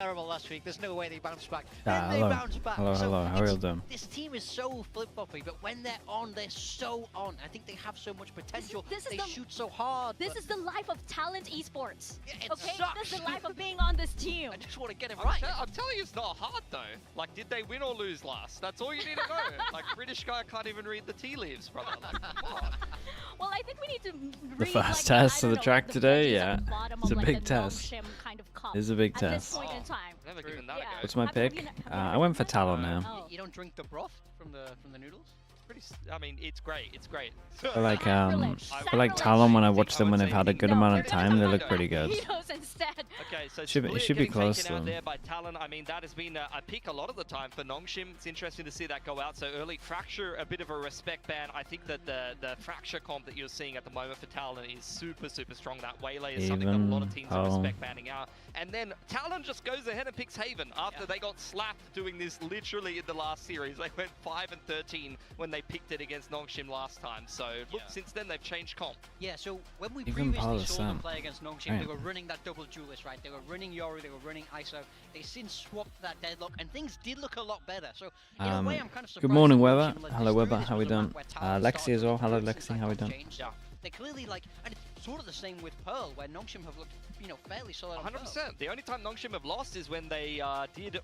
terrible last week. There's no way they bounce back. Hello. They bounce back. Hello, So hello. How are you doing? this team is so flip-floppy, but when they're on, they're so on. I think they have so much potential. They shoot so hard. This is the life of talent esports. Yeah, it okay, sucks. this is the life of being on this team. I just want to get it right. I'm telling you, it's not hard though. Like, did they win or lose last? That's all you need to know. Like, British guy can't even read the tea leaves, brother. Like, come on. Well, I think we need to read, The first like, test of the track today, yeah. It's a like, big the test. NONGSHIM kind of cup It's a big at test. this point in time. Never given that Yeah. a go. What's my Have you pick? been- I went for Talon now. Oh. You don't drink the broth from the noodles? I mean, it's great. It's great. I like Sacrilege. Talon when I watch them when I they've would had a say good no, amount you're of gonna time. They have look pretty good. Fajitos instead. Okay, so Should be Split getting close taken out to them. there by Talon. I mean, that has been a pick a lot of the time for NONGSHIM. It's interesting to see that go out so early. Fracture, a bit of a respect ban. I think that the Fracture comp that you're seeing at the moment for Talon is super, super strong. That Waylay is something that a lot of teams are respect banning out. And then Talon just goes ahead and picks Haven after they got slapped doing this literally in the last series. They went 5 and 13 when they picked it against NONGSHIM last time. So look, since then they've changed comp. Yeah, so when we Even previously saw them Ascent. play against NONGSHIM, Right. they were running that double duelist, right? They were running Yoru, they were running ISO. They since swapped that deadlock, and things did look a lot better. So in a way, I'm kind of surprised. Good morning, that Weber. NONGSHIM led Hello, this Weber. through. This How we was a map doing? where Talon Lexi started as well. to Hello, progress since Lexi. that How we got doing? changed. They clearly and it's sort of the same with Pearl, where NONGSHIM have looked, fairly solid. 100%. The only time NONGSHIM have lost is when they did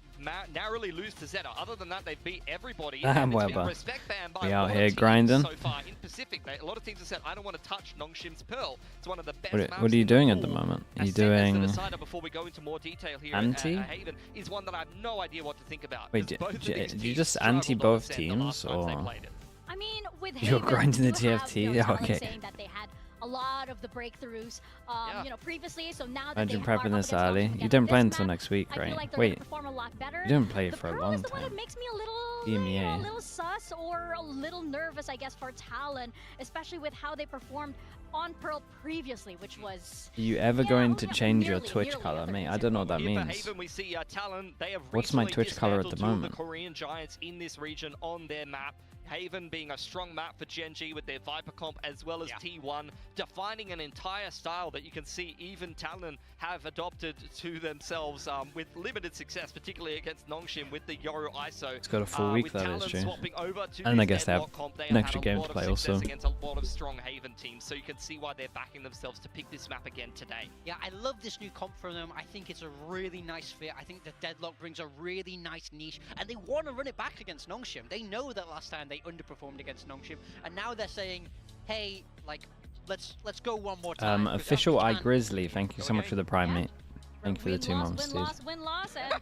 narrowly lose to Zeta. Other than that, they've beat everybody. Damn, and it's been Weber. respect banned by We a out lot of here teams grinding. So far in Pacific, a lot of teams have said, "I don't want to touch NONGSHIM's Pearl." It's one of the best. What are you maps doing in at the pool. moment? Are you Ascent as the doing decider before we go into more detail here anti? at Haven is one that I have no idea what to think about. Wait, because both of these do you teams just struggled anti on both Ascent the last teams, times they or played it. I mean, with You're Haven, grinding the you have, TFT? Talon Okay. saying that they had a lot of the breakthroughs, previously. So now that imagine they are prepping up this against early? NONGSHIM You again, didn't play this until map, next week, I feel right? like they're Wait, gonna perform a lot better. you didn't play The for a Pearl long is the one that time. makes me a little, EMEA. a little sus or a little nervous, I guess, for Talon, especially with how they performed on Pearl previously, which was. Are you ever Yeah, going to only change your nearly Twitch color, mate? I efficacy. don't know what that Here for means. Haven, we see Talon. They have What's my recently Twitch color at the dismantled two of moment? The Korean giants in this region on their map. Haven being a strong map for Gen G with their Viper comp as well as T1, defining an entire style that you can see even Talon have adopted to themselves with limited success, particularly against NONGSHIM with the Yoru ISO. It's got a full week, with that Talon is true. swapping over to And I this guess they have deadlock comp, they an have extra had a game lot to of play success also. against a lot of strong Haven teams, so you can see why they're backing themselves to pick this map again today. Yeah, I love this new comp from them. I think it's a really nice fit. I think the deadlock brings a really nice niche, and they want to run it back against NONGSHIM. They know that last time they underperformed against NONGSHIM, and now they're saying, "Hey, like, let's go one more time." Official iGrizzly, thank you so much for the prime, mate. Thank you for the 2 months, dude. Win loss, and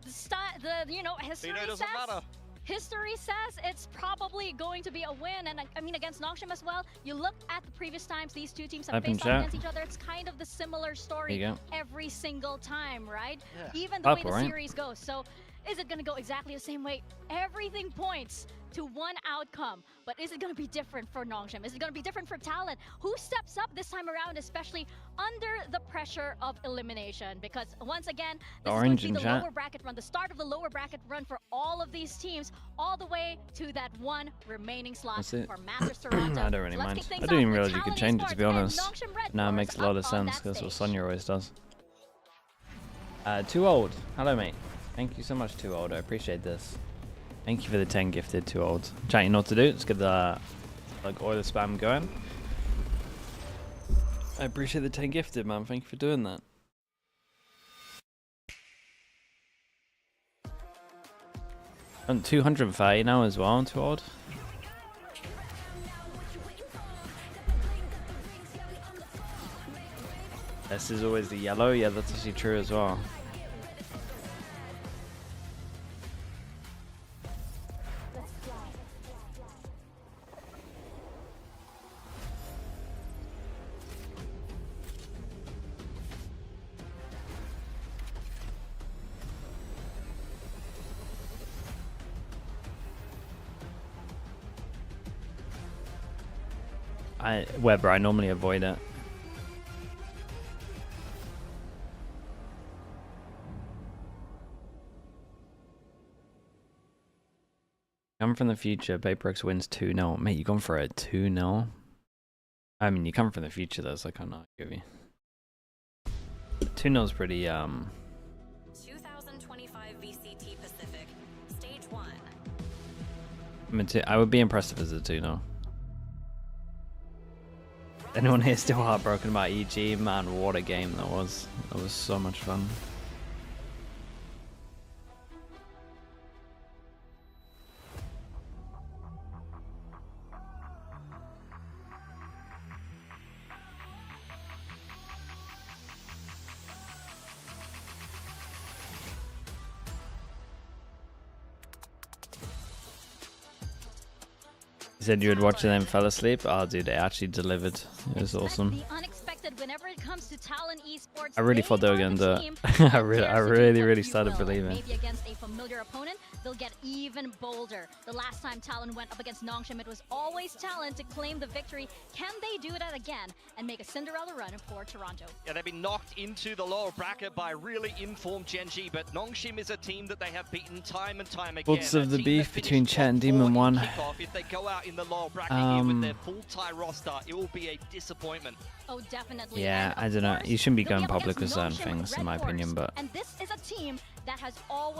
history doesn't says. matter. History says it's probably going to be a win, and I mean against NONGSHIM as well. You look at the previous times these two teams have Type in faced off chat. against each other. It's kind of the similar story There you go. every single time, right? Yeah. Even the way the right? series goes. So is it going to go exactly the same way? Everything points to one outcome, but is it going to be different for NONGSHIM? Is it going to be different for Talon? Who steps up this time around, especially under the pressure of elimination? Because once again, this is going to be the lower bracket run, the start of the lower bracket run for all of these teams, all the way to that one remaining slot for Masters Toronto. I don't really So let's mind. kick things I didn't even off with realize you could Talon change it, to be Esports and honest. NONGSHIM REDFORCE Now it makes a lot of up on sense, that because what stage. Sonya always does. Too old. Hello, mate. Thank you so much, Too Old. I appreciate this. Thank you for the 10 gifted, Too Old. Chat, you know what to do. Let's get the oil spam going. I appreciate the 10 gifted, man. Thank you for doing that. And 230 now as well, Too Old. This is always the yellow. Yeah, that's actually true as well. Weber, I normally avoid it. Come from the future, PRX wins 2-0. Mate, you gone for a 2-0? I mean, you come from the future though, so I can't argue with you. 2-0's pretty, 25 VCT Pacific, Stage 1. I would be impressed if it's a 2-0. Anyone here still heartbroken about EG? Man, what a game that was. That was so much fun. You said you would watch it and then fell asleep? Oh, dude, they actually delivered. It was awesome. The unexpected whenever it comes to Talon Esports. I really thought they were going to do it. I really started believing. Maybe against a familiar opponent, they'll get even bolder. The last time Talon went up against NONGSHIM, it was always Talon to claim the victory. Can they do that again and make a Cinderella run for Toronto? Yeah, they've been knocked into the lower bracket by really informed Gen G, but NONGSHIM is a team that they have beaten time and time again. Thoughts of the beef between Chat and Demon 1? If they go out in the lower bracket here with their full tie roster, it will be a disappointment. Oh, definitely. Yeah, I don't know. You shouldn't be going public with certain things, in my opinion, but and this is a team that has always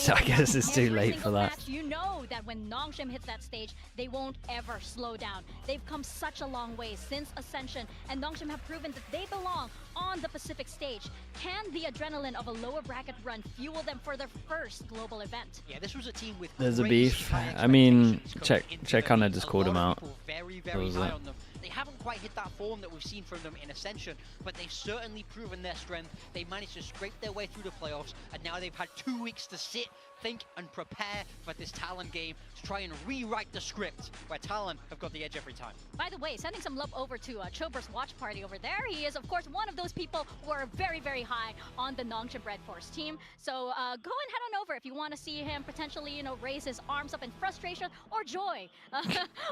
I guess it's too late for that. You know that when NONGSHIM hits that stage, they won't ever slow down. They've come such a long way since Ascension, and NONGSHIM have proven that they belong on the Pacific stage. Can the adrenaline of a lower bracket run fuel them for their first global event? Yeah, this was a team with there's a beef. I mean, check kind of just called him out. Very high on them. They haven't quite hit that form that we've seen from them in Ascension, but they've certainly proven their strength. They managed to scrape their way through the playoffs, and now they've had 2 weeks to sit, think, and prepare for this Talon game to try and rewrite the script, where Talon have got the edge every time. By the way, sending some love over to Chober's watch party over there. He is, of course, one of those people who are very, very high on the NONGSHIM REDFORCE team. So go and head on over if you want to see him potentially, raise his arms up in frustration or joy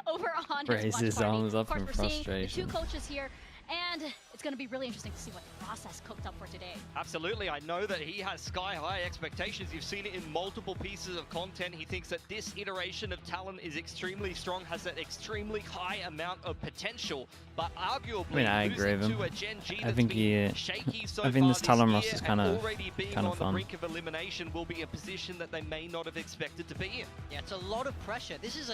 over on raise his arms up in frustration. The two coaches here, and it's going to be really interesting to see what the process cooked up for today. Absolutely. I know that he has sky-high expectations. You've seen it in multiple pieces of content. He thinks that this iteration of Talon is extremely strong, has an extremely high amount of potential, but arguably I agree with him. to a Gen G I think so I think this far Talon this roster is year, kind and of already being fun. on the brink of elimination will be a position that they may not have expected to be in. Yeah, it's a lot of pressure. This is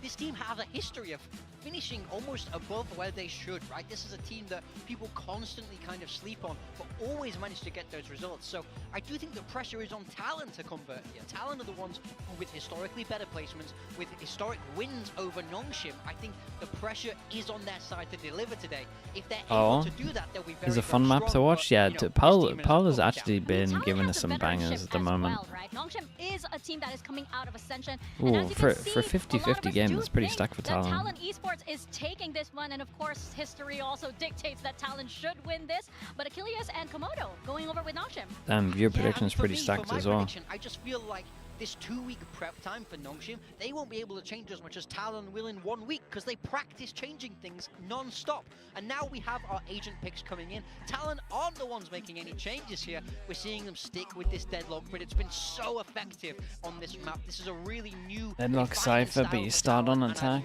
this team has a history of finishing almost above where they should, right? This is a team that people constantly kind of sleep on, but always manage to get those results. So I do think the pressure is on Talon to convert here. Talon are the ones who, with historically better placements, with historic wins over NONGSHIM, I think the pressure is on their side to deliver today. If they're able to do that, they'll be very, It's a fun map to watch. Yeah, Paul has actually been giving us some bangers at the moment. Well, right? NONGSHIM is a team that is coming out of Ascension. Ooh, for a 50-50 game, that's pretty stacked for Talon. Talon Esports is taking this one, and of course, history also dictates that Talon should win this. But Achilles and Komodo going over with NONGSHIM. Viewer prediction is pretty stacked as well. I just feel like this 2-week prep time for NONGSHIM, they won't be able to change as much as Talon will in 1 week because they practice changing things non-stop. And now we have our agent picks coming in. Talon aren't the ones making any changes here. We're seeing them stick with this deadlock, but it's been so effective on this map. This is a really new deadlock cipher, but you start on attack.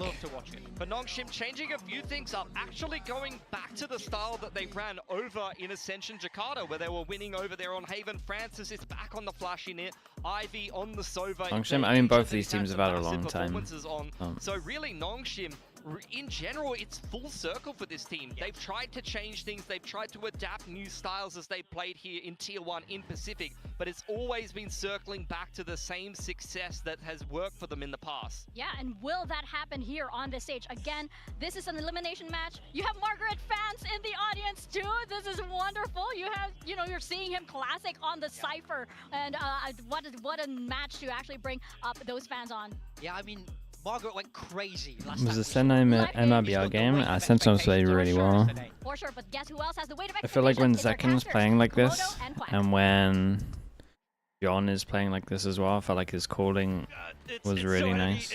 But NONGSHIM changing a few things up, actually going back to the style that they ran over in Ascension Jakarta, where they were winning over there on Haven. Francis is back on the flashy net. Ivy on the Sova. NONGSHIM, I mean, both these teams have had a long time. So really, NONGSHIM, in general, it's full circle for this team. They've tried to change things. They've tried to adapt new styles as they played here in Tier 1 in Pacific, but it's always been circling back to the same success that has worked for them in the past. Yeah, and will that happen here on this stage? Again, this is an elimination match. You have Margaret fans in the audience too. This is wonderful. You have, you're seeing him classic on the Cypher, and what a match to actually bring up those fans on. Yeah, I mean, Margaret went crazy last time. It was a Senai MRBR game. Ascent played really well. For sure, but guess who else has the weight of I feel like when Zekin's playing like this, and when John is playing like this as well, I felt like his calling was really nice.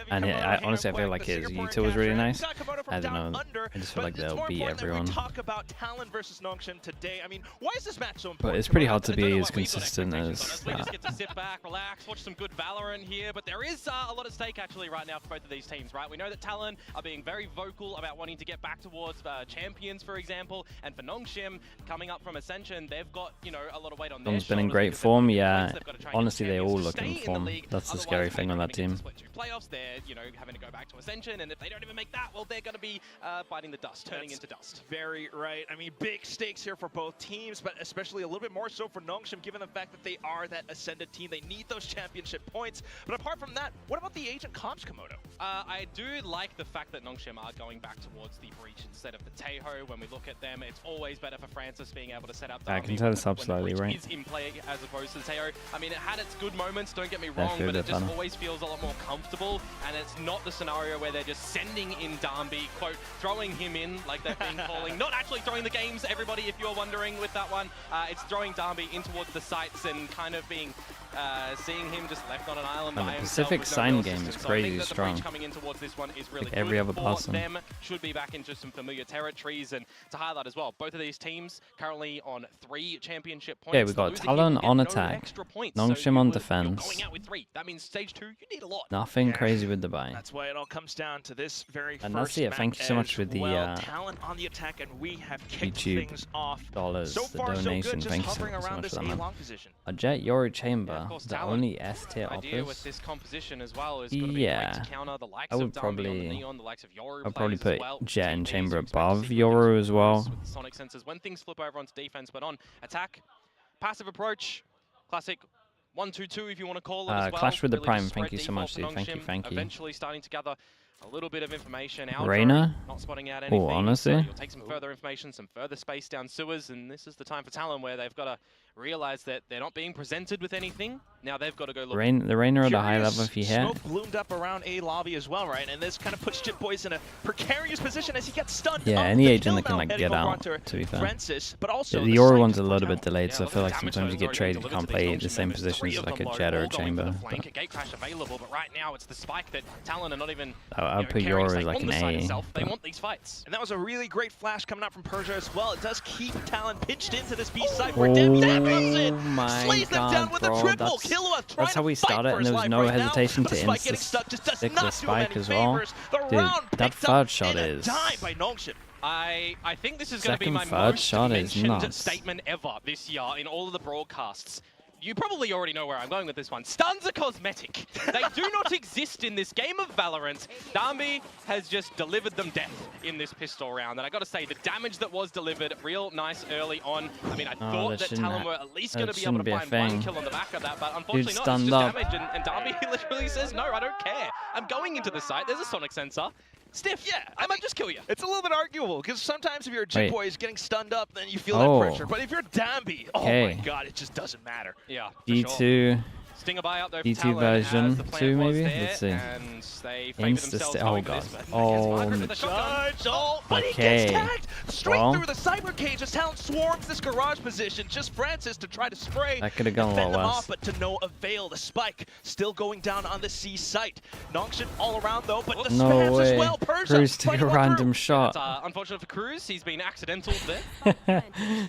And honestly, I feel like his util was really nice. I don't know. I just feel like they'll beat everyone. Talk about Talon versus NONGSHIM today. I mean, why is this match so important? But it's pretty hard to be as consistent as We just get to sit back, relax, watch some good Valorant here. But there is a lot at stake actually right now for both of these teams, right? We know that Talon are being very vocal about wanting to get back towards champions, for example. And for NONGSHIM, coming up from Ascension, they've got, a lot of weight on their shoulders. He's been in great form. yeah, honestly, they all look in form. That's the scary thing on that team. Playoffs, they're having to go back to Ascension, and if they don't even make that, well, they're going to be biting the dust, turning into dust. Very right. I mean, big stakes here for both teams, but especially a little bit more so for NONGSHIM, given the fact that they are that Ascended team. They need those championship points. But apart from that, what about the Agent comps, Komodo? I do like the fact that NONGSHIM are going back towards the Breach instead of the Taeho. When we look at them, it's always better for Francis being able to set up. I can tell this up slightly, right? Is in play as opposed to the Taeho. I mean, it had its good moments. Don't get me wrong, but it just always feels a lot more comfortable. And it's not the scenario where they're just sending in Darby, quote, throwing him in like they've been calling. Not actually throwing the games, everybody, if you're wondering with that one. It's throwing Darby in towards the sites and kind of being seeing him just left on an island. And the Pacific sign game is crazy strong. Coming in towards this one is really like every other for person. them. Should be back into some familiar territories, and to highlight as well, both of these teams currently on 3 championship points. Yeah, we got TALON on attack, NONGSHIM on defense. Going out with 3. That means stage 2, you need a lot. Nothing crazy with the buy. That's why it all comes down to this very and first that's it. map Thank you so much for the Talon on the attack, and we have kicked YouTube things off. dollars, So the far, donation. so good, just Thank you so hovering around much this for that, man. A-long position. A Jet Yoru Chamber, course, the Talon. only S tier Idea with offers. this composition as well is going to be great to counter the likes I would of Darby on the probably, Neon, the likes of Yoru I'd probably players put as well. Jet and TPs Chamber who expect to above see Yoru as well. with the Sonic sensors. When things flip over onto defense, but on attack, passive approach, classic 1-2-2 if you want to call it as well. Clash with the Really Prime, just thank spread you so much, default dude. to Thank you. Eventually starting to gather a little bit of information out. Reina? Not spotting out anything. Honestly? So you'll take some further information, some further space down sewers, and this is the time for Talon where they've got to realize that they're not being presented with anything. Now they've got to go look. The Reina at a high level if you hit. Smoke bloomed up around A lobby as well, right? And this kind of puts Jit Boys in a precarious position as he gets stunned. Yeah, off any the agent kill that can now, like heading get over out, onto to be fair. Francis, but also The the Yoru site one's a for little bit Talon. delayed, so I feel like sometimes you get traded, you can't play the same positions as like a Jet or a Chamber. But gate crash available, but right now it's the spike that Talon are not even. I'll put Yoru as like an A. They want these fights. And that was a really great flash coming out from Persia as well. It does keep Talon pinched into this B site where Demi comes in, slays them down with a triple. That's how we started, and there was no hesitation to stick the spike as well. Dude, that third shot is... I think this is going to be my third most shot is mentioned nuts. statement ever this year in all of the broadcasts. You probably already know where I'm going with this one. Stuns are cosmetic. They do not exist in this game of Valorant. Darby has just delivered them death in this pistol round. And I got to say, the damage that was delivered real nice early on. I mean, I thought that Talon were at least going to be able to find one kill on the back of that, but unfortunately not. It's just damage, and Darby literally says, no, I don't care. I'm going into the site. There's a Sonic sensor. Stiff, yeah, I might just kill you. It's a little bit arguable, because sometimes if you're a J-Boy is getting stunned up, then you feel that pressure. But if you're Dambi, oh my god, it just doesn't matter. Yeah, D2. Sure. Stinger buy out there D2 version 2 maybe? Let's see. And they oh god. Oh, but he gets tagged straight through the cyber cage as Talon swarms this garage position. Just Francis to try to spray. That could have gone a lot worse. Off, but to no avail. The spike still going down on the C site. NONGSHIM all around though, but the spams as well. Cruz took a random shot. Unfortunate for Cruz, he's been accidental there.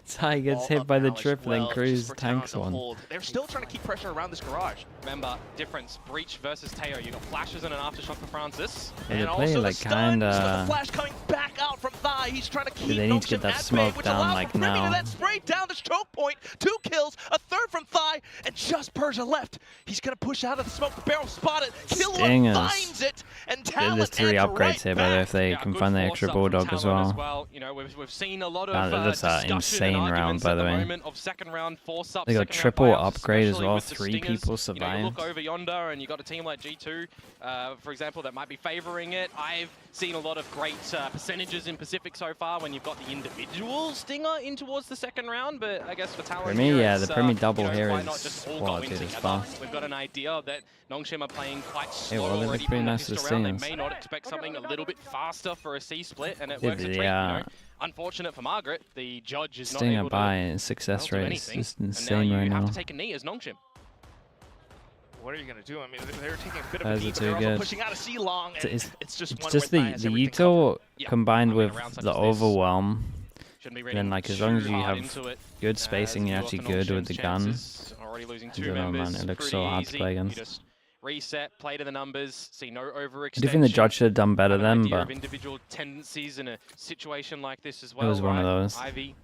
Ty gets hit by the triple, then Cruz tanks one. They're still trying to keep pressure around this garage. Remember, difference, Breach versus Taeho. You got flashes and an aftershock for Francis. And they're playing like kinda... Flash coming back out from Thigh. He's trying to keep they need to get that smoke down like now. That spray down the choke point. 2 kills, a third from Thigh, and just Persia left. He's gonna push out of the smoke. The barrel spotted. Killua finds it, and Talon there's 3 upgrades here, by the way, if they can find the extra Bulldog as well. You know, we've seen a lot of that's an insane round, by the way. Of second round force up, they got triple upgrade as well. 3 people survived. You look over yonder, and you got a team like G2, for example, that might be favoring it. I've seen a lot of great percentages in Pacific so far when you've got the individual Stinger in towards the second round, but I guess for Talon, for me, yeah, the Premi double here is it's fast. We've got an idea that NONGSHIM are playing quite slow well, they already look pretty from nice the to pistol round. see. They may not expect something a little bit faster for a C split, and it works a treat. You know? Unfortunate for Margaret, the judge is not able to success rate is insane right now. And now you have to take a knee as NONGSHIM. What are you going to do? I mean, they're taking a bit of a knee, but they're also pushing out a C-long, and it's just the util combined with the overwhelm. And then, like, as long as you have good spacing, you're actually good with the gun. Already losing I don't know, man. It looks so hard to play against. Just reset, play to the numbers, see no overextension. I do think the judge should have done better then, but individual tendencies in a situation like this as well. It was one of those. Ivy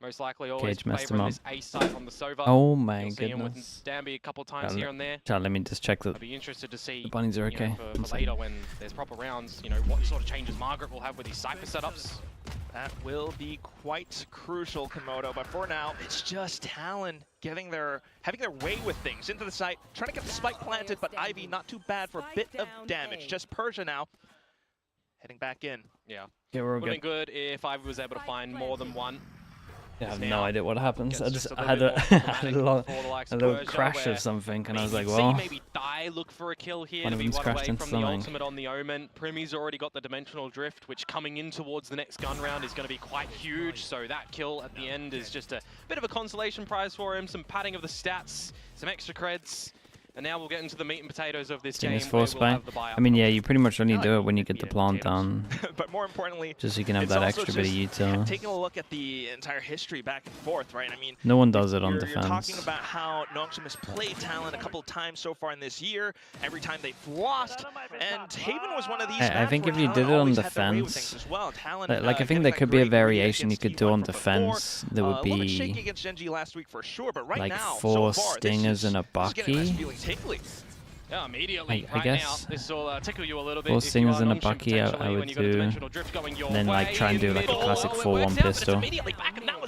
most likely always Cage messed him favouring up. this A site on the Sova. Oh my You'll see him with goodness. Danby a couple times here and there. Let me just check that I'd be interested to see the bunnies are you know, okay. for later when there's proper rounds, you know, what sort of changes Margaret will have with these Cypher setups. That will be quite crucial, Komodo, but for now, it's just Talon having their way with things. Into the site, trying to get the spike planted, but Ivy not too bad for a bit of damage. Just Persia now, heading back in. Yeah, we're would have been good if Ivy was able to find more than one. I have no idea what happens. I Just had a little crash of something, and I was like, well, maybe Die look for a kill here one to of be them's one crashed away into from the something. ultimate on the Omen. Primi's already got the dimensional drift, which coming in towards the next gun round is going to be quite huge. So that kill at the end is just a bit of a consolation prize for him. Some padding of the stats, some extra creds. And now we'll get into the meat and potatoes of this game. Force buy. I mean, yeah, you pretty much only do it when you get the plant down. But more importantly, just so you can have that extra bit of util. Taking a look at the entire history back and forth, right? I mean, no one does it on defense. You're talking about how NONGSHIM has played Talon a couple of times so far in this year. Every time they've lost, and Haven was one of these. I think if you did it on defense, like I think there could be a variation you could do on defense that would be like 4 stingers and a bucky. Yeah, immediately. I guess. Now, this will tickle you a little bit. 4 stingers and a bucky, I would do. And then like try and do like a classic 4-1 pistol.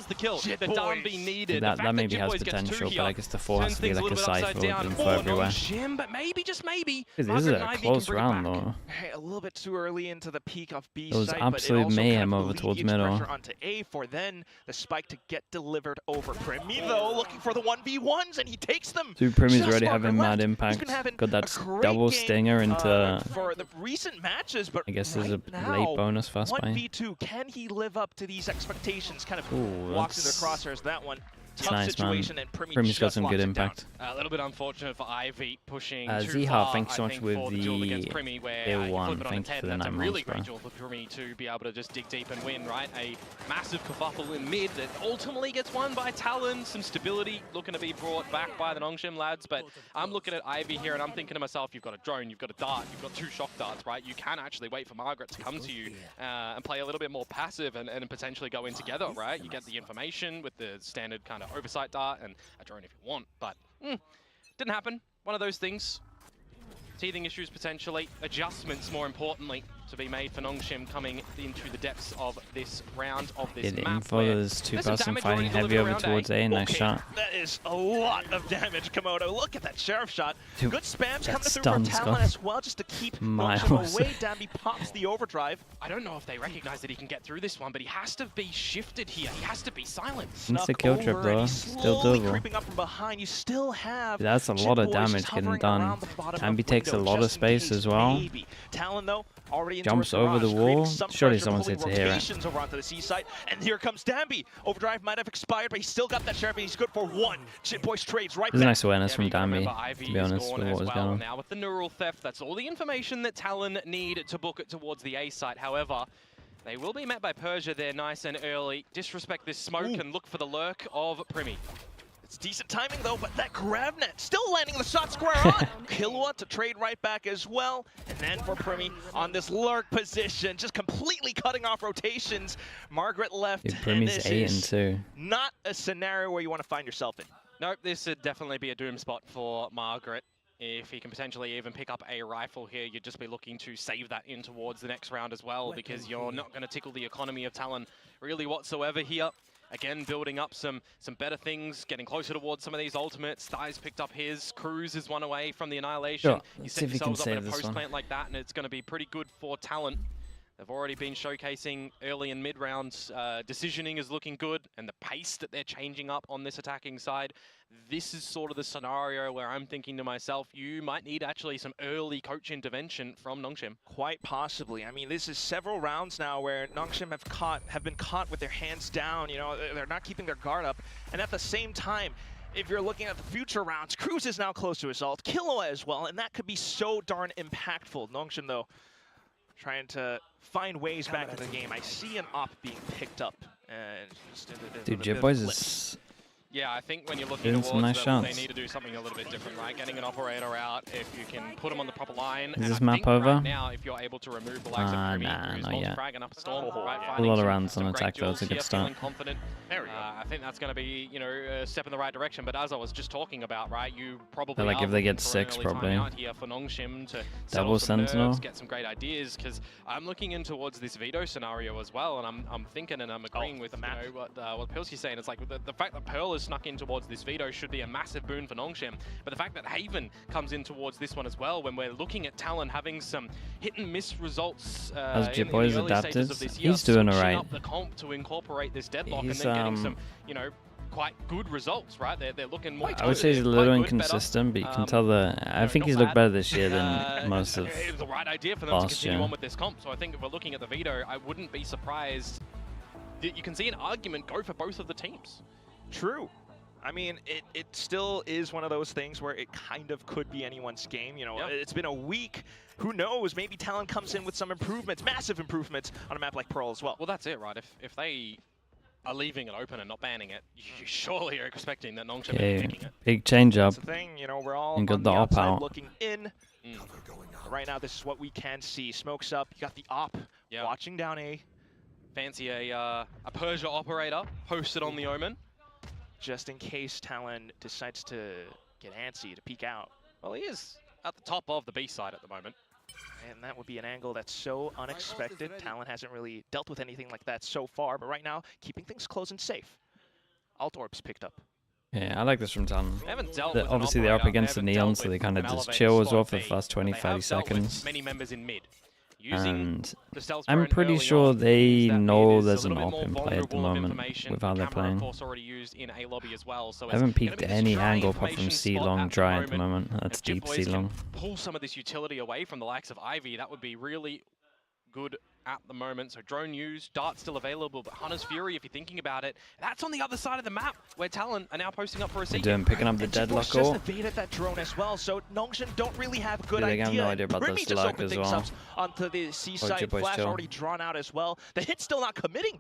The kill that Danby needed. That maybe has potential, but I guess the 4 has to be like a cypher info everywhere. But maybe, just maybe. This is a close round though. Hey, a little bit too early into the peak of B it was site, absolute mayhem over towards middle. Onto A for then the spike to get delivered over. Primi though looking for the 1v1s and he takes them. Dude, Primi's already having mad impact. Got that double stinger into for the recent matches, but I guess there's a now, late bonus fast buy. 1v2, can he live up to these expectations? Kind of Ooh, walks into the crosshairs that one. Tough nice, situation, man. and Primi's got some good impact. A little bit unfortunate for Ivy pushing too Ziha, far, thanks so much with the duel against Primi, where Day 1. Thank you for the 9 That's a really great months, duel for Primi to be able to just dig deep and win, right? A massive kerfuffle in mid that ultimately gets won by Talon. Some stability looking to be brought back by the NONGSHIM lads, but I'm looking at Ivy here and I'm thinking to myself, you've got a drone, you've got a dart, you've got 2 shock darts, right? You can actually wait for Margaret to come to you and play a little bit more passive and potentially go in together, right? You get the information with the standard kind of oversight dart and a drone if you want, but didn't happen. One of those things. Teething issues potentially, adjustments more importantly to be made for NONGSHIM coming into the depths of this round of this map. Info, there's 2-person fighting heavy over towards A, nice shot. That is a lot of damage, Komodo. Look at that sheriff shot. Dude, good spams coming through from Talon as well, just to keep NONGSHIM away. Danby pops the overdrive. I don't know if they recognize that he can get through this one, but he has to be shifted here. He has to be silent. It's a kill trip, bro. Still doable. Creeping up from behind. You still have that's a lot of damage getting done. Danby takes a lot of space as well. Talon though already jumps over the wall. Surely someone's hit to hear it. Over onto the C site, and here comes Danby. Overdrive might have expired, but he's still got that sheriff, and he's good for 1. Chip Boys trades right There's back. a nice awareness from Danby, to be honest, with what was going on. Now with the neural theft, that's all the information that Talon need to book it towards the A site. However, they will be met by Persia there nice and early. Disrespect this smoke and look for the lurk of Primi. It's decent timing though, but that grab net still landing the shot square on. Killua to trade right back as well. And then for Primi on this lurk position, just completely cutting off rotations. Margaret left. Dude, Primi's 8 and 2. Not a scenario where you want to find yourself in. Nope, this would definitely be a doom spot for Margaret. If he can potentially even pick up a rifle here, you'd just be looking to save that in towards the next round as well, because you're not going to tickle the economy of Talon really whatsoever here. Again, building up some better things, getting closer towards some of these ultimates. Thighs picked up his. Cruz is one away from the annihilation. Sure. You set yourselves up in a post plant like that, and it's going to be pretty good for Talon. They've already been showcasing early and mid rounds. Decisioning is looking good, and the pace that they're changing up on this attacking side. This is sort of the scenario where I'm thinking to myself, you might need actually some early coach intervention from NONGSHIM. Quite possibly. I mean, this is several rounds now where NONGSHIM have been caught with their hands down. You know, they're not keeping their guard up, and at the same time, if you're looking at the future rounds, Cruz is now close to his ult, Killua as well, and that could be so darn impactful. NONGSHIM though, trying to find ways back in the game. I see an op being picked up. And dude, Jet Boys is Yeah, I think when you're looking Doing towards some nice them, they shots. need to do something a little bit different, right? Getting an operator out, if you can put them on the proper line. Is and this I map think over? Right now, if you're able to remove the likes of Primi, nah, who's not yet. multi-fragging up a storm, right, A finding lot of some- rounds some on great attack though, it's a duels good here, start. feeling confident. There we go. I think that's going to be, you know, a step in the right direction. But as I was just talking about, right, you probably Like are if they get looking for an 6 early probably. timeout here for NONGSHIM to Double settle some Sentinel. nerves, get some great ideas. Because I'm looking in towards this Vito scenario as well, and I'm thinking and I'm agreeing with the map. you know, what Pilsky's saying. It's like the fact that Pearl is snuck in towards this Vito should be a massive boon for NONGSHIM. But the fact that Haven comes in towards this one as well, when we're looking at TALON having some hit and miss results As in the Jitboy's early adapted, stages of this year, he's doing switching alright. up the comp to incorporate this deadlock He's, and then getting some, you know, quite good results, right? They're looking more. I would say he's a little quite good, inconsistent, but you can better. tell I think not he's looked bad. better this year than most of It was the right idea for them to last continue year. on with this comp. So I think if we're looking at the Vito, I wouldn't be surprised that you can see an argument go for both of the teams. True. I mean, it still is one of those things where it kind of could be anyone's game. You know, Yeah. it's been a week. Who knows? Maybe TALON comes in with some improvements, massive improvements on a map like Pearl as well. Well, that's it, right? If they are leaving it open and not banning it, you surely are expecting that NONGSHIM Okay, is picking it. big change up. That's the thing, you know, we're all And got on the the op outside out. looking in. But right now, this is what we can see. Smoke's up. You got the op Yeah. watching down A. Fancy a Persia operator posted on the Omen. Just in case TALON decides to get antsy to peek out. Well, he is at the top of the B side at the moment. And that would be an angle that's so unexpected. TALON hasn't really dealt with anything like that so far, but right now, keeping things close and safe. Alt Orb's picked up. Yeah, I like this from TALON. They haven't dealt with an Obviously they're up operator, against the they haven't Neon, dealt so they with kind of an just elevated chill as well spot for the B, first 20, but they 30 have dealt with seconds. many members in mid. Using And the stealth I'm drone pretty early sure on they means that know mid is there's a an little op bit in more play at the vulnerable of moment information. with how they're Camera, playing. of course, already used in A lobby as well, so I it's haven't gonna peeked be this any dry angle apart from information C spot long at the dry at the moment. moment. That's If deep Jitboys C can long. pull some of this utility away from the likes of Ivy, that would be really good at the moment. So drone used, Dart still available, but Hunter's Fury, if you're thinking about it, that's on the other side of the map where Talon are now posting up for a They're seat. doing picking up the And deadlock Jitboy's just ult. evaded that drone as well, so NONGSHIM don't really have a good Yeah, they idea. have no idea about the Primi just Slug opened as things well. up onto the C side. Jitboy's Flash chill. already drawn out as well. The hit's still not committing.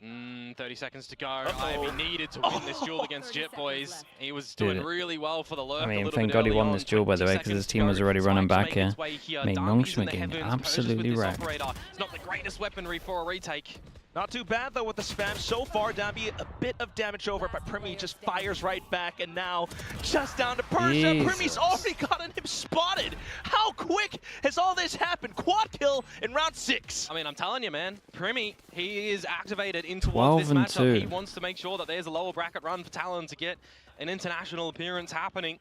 30 seconds to go. Ivy needed to win this duel against Jitboys. He was doing Dude, really well for the lurk. I mean, a little thank bit God he early won on, this duel, by the 20 way, because his seconds team to was go. already running Spike's back making here. its way here. Mate, Darby's in NONGSHIM the getting heavens. Persia's with absolutely this wrecked. operator. It's not the greatest weaponry for a retake. Not too bad though with the spam so far. Dambi a bit of damage over, but Primi just fires right back, and now just down to Persia. Jesus. Primi's already gotten him spotted. How quick has all this happened? Quad kill in round 6. I mean, I'm telling you, man, Primi, he is activated in towards 12 this and matchup. 2. He wants to make sure that there's a lower bracket run for Talon to get an international appearance happening.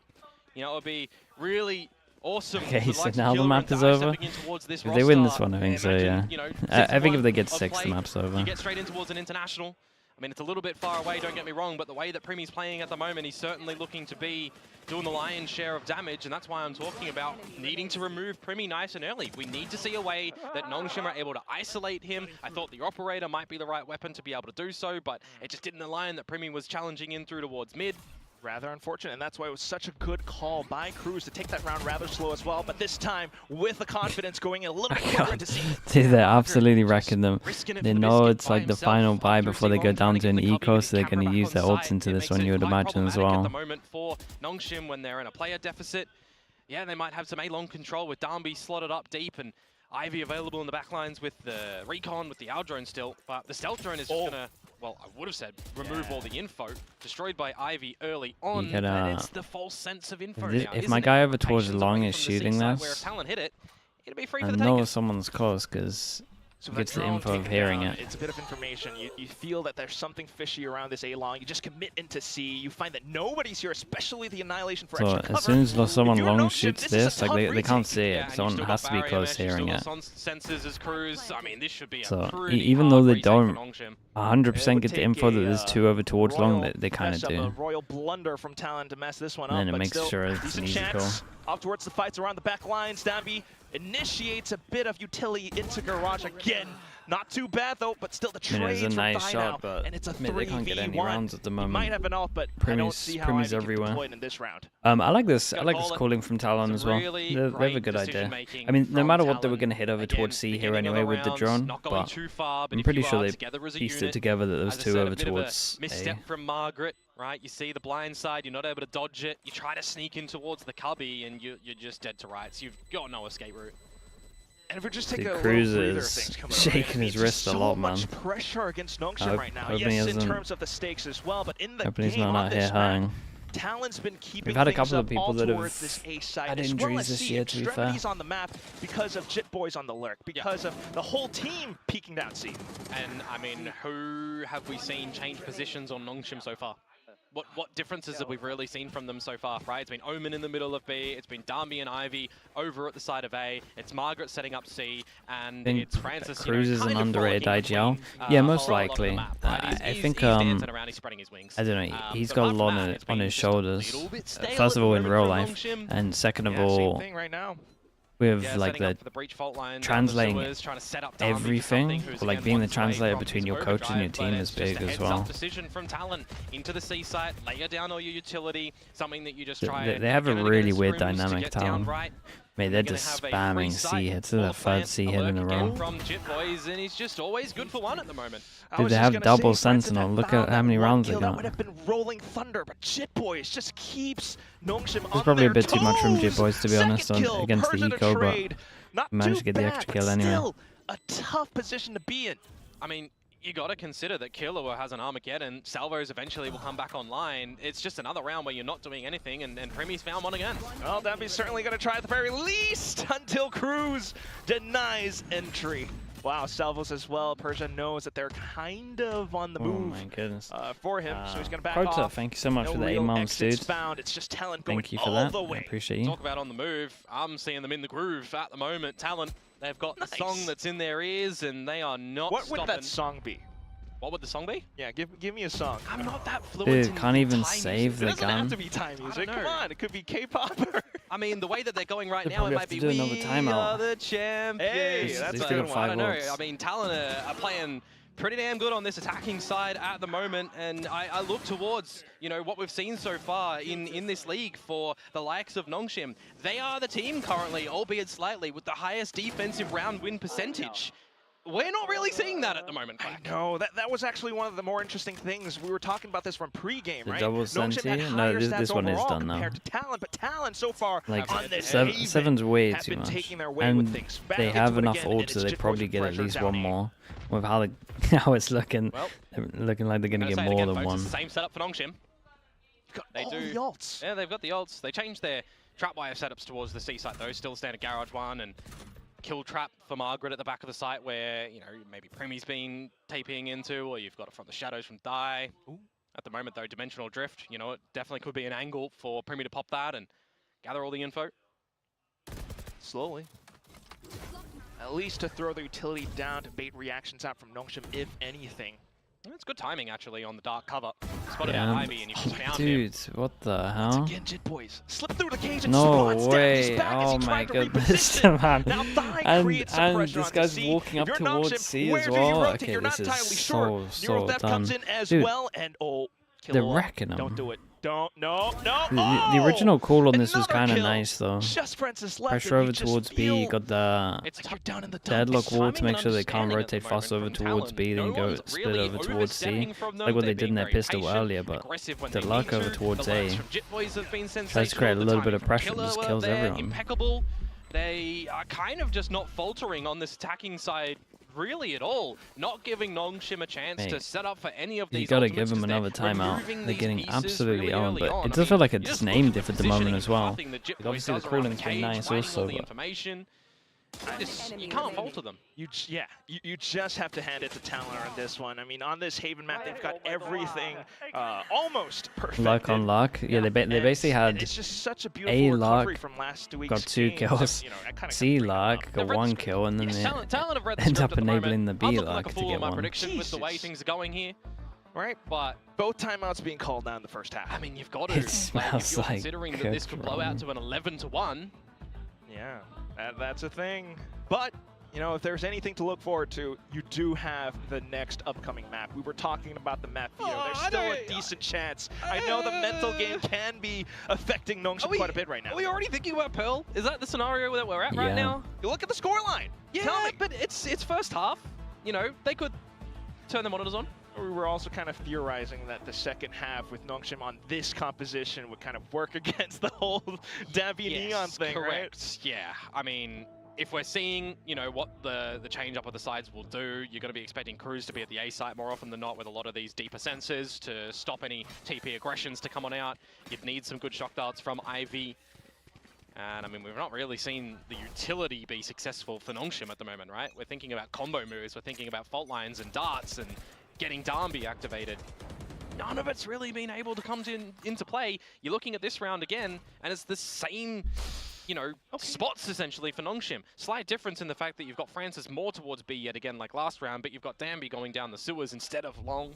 You know, it would be really awesome. Okay, for the so likes of now the Killer map and is Dye over. stepping in towards this If they win this roster. one, I think so, Imagine, yeah. you know, I think if they get 6-1 of 6, the play, map's over. You get straight in towards an international. I mean, it's a little bit far away, don't get me wrong, but the way that Primi's playing at the moment, he's certainly looking to be doing the lion's share of damage, and that's why I'm talking about needing to remove Primi nice and early. We need to see a way that NONGSHIM are able to isolate him. I thought the operator might be the right weapon to be able to do so, but it just didn't align that Primi was challenging in through towards mid. Rather unfortunate, and that's why it was such a good call by Cruz to take that round rather slow as well, but this time with the confidence going in a little bit quicker into C. Dude, they're absolutely wrecking them. Risking it They for the know biscuit it's by like the himself. final buy After before they Xeon go down trying to get an the copy eco, with so they're the going to camera use back their on ults site, into it this makes one, it you would quite imagine as problematic well. At the moment for NONGSHIM when they're in a player deficit. Yeah, they might have some A-long control with Darby slotted up deep and Ivy available in the backlines with the recon, with the Owl drone still, but the stealth drone is just gonna, well, I would have said remove all the info. Destroyed by Ivy early on, could, and it's the false sense of info If now, my isn't guy it? over towards Rotations long away is from the shooting C-side, where if this, Talon hit it, it'd be free I for the know taking. someone's close because So gets the drone info of taken hearing down, it. It's a bit of information. You feel that there's something fishy around this A-long. You just commit into C. You find that nobody's here, especially the Annihilation for So extra cover. as soon as someone you're long NONGSHIM, shoots this is a this, like tough they retake. can't see Yeah, it. and you've Someone still has got to be barrier close mesh, you've hearing it. still got sensors as Cruz. I mean, this should be a So pretty even hard though they retake for don't NONGSHIM. 100% get the info that there's 2 over towards long, they kind of mess up, do. A royal blunder from Talon to mess this one And up, then it but makes still, sure it's decent an easy chance. Off towards the fights around the back lines. Dambi initiates a bit of utility into Garage again. Not too bad though, but still the trade it's a from nice Dai shot, now, but and it's a they can't get any 3v1. rounds at the He moment. might have an ult, but I don't see how Primmy's Ivy can everywhere. deploy it in this round. I like this. I like this Got calling from Talon as well. really They have a great good idea. decision-making I mean, no from matter what, they were Talon. going to head over Again, towards C here beginning of anyway the with the rounds, drone, not going but too far, but I'm if pretty you sure are they together as a pieced it unit, together that there was as I two said, over a bit of a towards A. misstep from Margaret, right? You see the blind side, you're not able to dodge it. You try to sneak in towards the cubby, and you're just dead to rights. You've got no escape route. And if we just The take a Cruz little breather, is things coming shaking his wrist a lot, man. So much pressure against NONGSHIM Hope- right now. hoping he Yes, in hasn't- terms of the stakes as well, but in the Hoping he's game not on out this here map, hung. Talon's been keeping We've had a things couple of up people all that have towards this A side, had as well injuries as this C. year, to be fair. Extremity's on the map because of Jit Boys on the lurk, because of the whole team peeking down C. And I mean, who have we seen change positions on NONGSHIM so far? What differences have we really seen from them so far, right? It's been Omen in the middle of B, it's been Darby and Ivy over at the side of A, it's Margaret setting up C, and it's Francis, Cruz is an kind of underrated frolicking IGL. between, Yeah, a most whole lot of the likely. map, right? I He's think dancing around, he's spreading his wings. I don't know. He's But got a apart lot from that, it's on been his just a shoulders. little bit stale First at of all, the in moment real from life, NONGSHIM. and second of Yeah, same all, thing right now. with Yeah, like setting up the for the breach fault line, translating trying to set up Darby for everything, something who's or like again being the one sway translator from between his your coach and your overdrive, team but is it's just big a as heads-up well. decision from Talon into the C site, layer down all your utility, something that you just try. They and have a get really against weird rooms to dynamic, get down Talon. right. Mate, they're Gonna just have a spamming free C site hits. for They're the the third plant, C a hit in lurk a again row. from Jit Boys, and he's just always good for one at the moment. Dude, they have double Sentinel. Look at how many rounds they That got. would have been rolling thunder, but Jit Boys just keeps NONGSHIM on It's probably a their bit too much from Jit toes. Boys, to be honest, Second kill, against the Persia to eco, but trade. Not managed too to get the bad, extra but kill anyway. Still a tough position to be in. I mean, you got to consider that Killua has an Armageddon. Salvos eventually will come back online. It's just another round where you're not doing anything, and Primmy's found one again. Well, Davi's certainly going to try at the very least until Cruz denies entry. Wow, Salvos as well. Persia knows that they're kind of on the Oh move my goodness. for him, so he's going to back Quota, off. thank you so much No for the real 8 months, dude. exits found. It's just Talon going Thank you for all that. the I way. appreciate you. Talk about on the move. I'm seeing them in the groove at the moment. Talon, they've got the song that's in their ears, and they are not What stopping. would that song be? What would the song be? Yeah, give me a song. I'm not that fluent Dude, in can't even Thai save music. the It doesn't have gun. to be Thai music. know. Come on, it could be K-pop. I mean, the way that they're going right They'll now, it probably might have to be do we another timeout. are the champions. Hey, that's These a two good got one. I 5 don't know. ults. I mean, Talon are playing pretty damn good on this attacking side at the moment, and I look towards, you know, what we've seen so far in this league for the likes of NONGSHIM. They are the team currently, albeit slightly, with the highest defensive round win percentage. We're not really seeing that at the moment, Quack. No, that was actually one of the more interesting things. We were talking about this from pre-game, The right? double NONGSHIM had Senti? No, higher this stats one is overall done now. compared to Talon, but Talon so far Like, on this seven's way have too been much. taking their way And with things. Back they into have it enough again, and ults, it's so they Jit probably Boys get at pressure least down one A. more. With how it's looking, Well, looking like they're going to I'm get say it more again, than folks, one. it's the same setup for NONGSHIM. Got They all do. the ults. Yeah, they've got the ults. They changed their trapwire setups towards the C site though. Still standard garage one and kill trap for Margaret at the back of the site where, you know, maybe Primmy's been taping into, or you've got it from the shadows from Dai. At the moment though, dimensional drift, you know, it definitely could be an angle for Primmy to pop that and gather all the info. Slowly. At least to throw the utility down to bait reactions out from NONGSHIM, if anything. It's good timing actually on the dark cover. Spotted Yeah. out Ivy and you just found him. Dude, what the hell? Again, Jit Boys slip through the cage and No spawns down his way! back as he Oh my tried to goodness, reposition. man! Now Thai creates some pressure this on guy's C. walking If up you're towards NONGSHIM, C where as do you well. rotate? Okay, You're not this entirely is sure. so Neurotheft done. comes in as Dude, well, and they're Killua, wrecking him. don't do it. Don't, no. The original call on this was Another kind of kill. nice though. Just Francis left. Pressure and over you just towards B, feel you got the It's like you're down in the dumps. deadlock wall to timing make and sure they can't understanding at rotate the fast over moment from towards Talon. B, then No go one's split really over towards C. overstepping from them. Like what they They've did in been their very pistol patient, earlier, but aggressive when the they luck need over to. towards The lurks A from Jit Boys have been tries to sensational. create a The little bit timing of from pressure, just Killua kills there, everyone. impeccable. They are kind of just not faltering on this attacking side really at all. Not giving NONGSHIM a chance Mate, to set up for any of these You gotta ultimates give them 'cause they're another timeout. removing They're these getting pieces absolutely really owned, early but on. it I does feel mean, like you it's just named look at diff at the the moment positioning, as well. nothing that Jit Like, Boys obviously the does around calling's been cage, nice finding also, all the but information. You can't falter them. You just have to hand it to Talon on this one. I mean, on this Haven map, they've got everything almost perfect. luck on luck. Yeah, they basically and had it's just such a beautiful recovery luck, from last week's got 2 games. kills, You know, I kinda C bring them luck, up. got 1 kill, and then Yes, they Talon have read the end script up at the moment. enabling the I'm B looking luck like a to fool get on my 1. prediction with the way Jesus. things are going here. Right? But Both timeouts being called down in the first half. I mean, you've got to. It Like, smells if you're like considering that this cooked could blow out ramen. to an 11-1. Yeah, that's a thing. But you know, if there's anything to look forward to, you do have the next upcoming map. We were talking about the map, Vito. There's still a decent chance. I know the mental game can be affecting NONGSHIM quite a bit right now. Are we already thinking about Pearl? Is that the scenario that we're at right now? You look at the scoreline. Yeah, Tell me. but it's first half. You know, they could turn the monitors on. We were also kind of theorizing that the second half with NONGSHIM on this composition would kind of work against the whole Dampy Neon thing, correct. right? Yeah, I mean, if we're seeing, you know, what the change up of the sides will do, you're going to be expecting crews to be at the A site more often than not with a lot of these deeper sensors to stop any TP aggressions to come on out. You'd need some good shock darts from Ivy. And I mean, we've not really seen the utility be successful for NONGSHIM at the moment, right? We're thinking about combo moves, we're thinking about fault lines and darts and getting Darby activated. None of it's really been able to come into play. You're looking at this round again, and it's the same, you know, spots essentially for NONGSHIM. Slight difference in the fact that you've got Francis more towards B yet again like last round, but you've got Danby going down the sewers instead of long.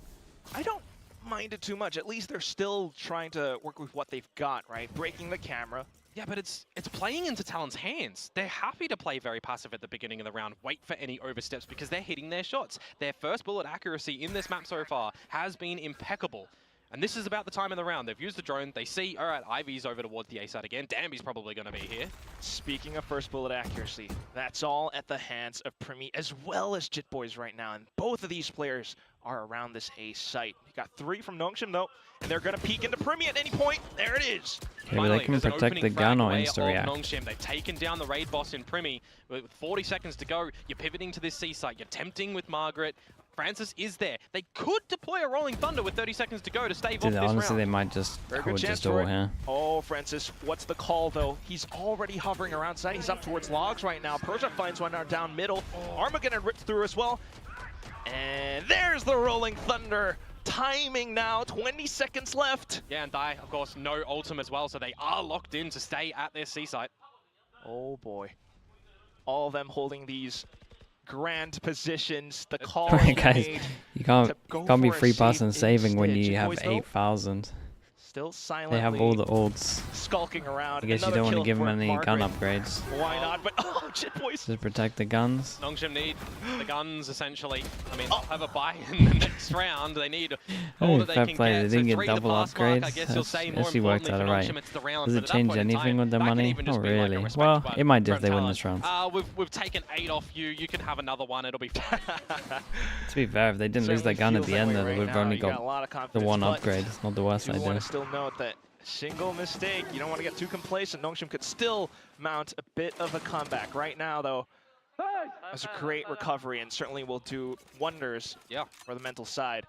I don't mind it too much. At least they're still trying to work with what they've got, right? Breaking the camera. Yeah, but it's playing into Talon's hands. They're happy to play very passive at the beginning of the round, wait for any oversteps because they're hitting their shots. Their first bullet accuracy in this map so far has been impeccable. And this is about the time in the round. They've used the drone. They see, all right, Ivy's over towards the A side again. Danby's probably going to be here. Speaking of first bullet accuracy, that's all at the hands of Primi as well as Jitboys right now. And both of these players are around this A site. You got 3 from NONGSHIM though, and they're going to peek into Primi at any point. There it is. Okay, but they can protect the gun or insta-react. NONGSHIM. They've taken down the raid boss in Primi. With 40 seconds to go, you're pivoting to this C site. You're tempting with Margaret. Francis is there. They could deploy a Rolling Thunder with 30 seconds to go to stave off this round. Honestly, they might just all here. Oh, Francis, what's the call though? He's already hovering around side. He's up towards logs right now. Persia finds one down middle. Armageddon ripped through as well. And there's the Rolling Thunder. Timing now, 20 seconds left. Yeah, and Dai, of course, no ultim as well, so they are locked in to stay at their C site. Oh boy. All of them holding these grand positions. The call guys, you can't be free pass and saving when you have 8,000. Still silently. They have all the ults. Skulking around. I guess you don't want to give them any gun upgrades. Why not? But oh, Jitboys. Just protect the guns. NONGSHIM need the guns essentially. I mean, they'll have a buy in the next round. They need all that they can get. They didn't get double upgrades. I guess you'll say more actually worked out alright. Round, does it change anything with the money? Not really. Well, it might do if they win this round. We've taken 8 off you. You can have another one. It'll be fine. To be fair, if they didn't lose their gun at the end, then we've only got the one upgrade. It's not the worst idea. You want to still note that single mistake, you don't want to get too complacent. NONGSHIM could still mount a bit of a comeback. Right now, though, that's a great recovery and certainly will do wonders for the mental side.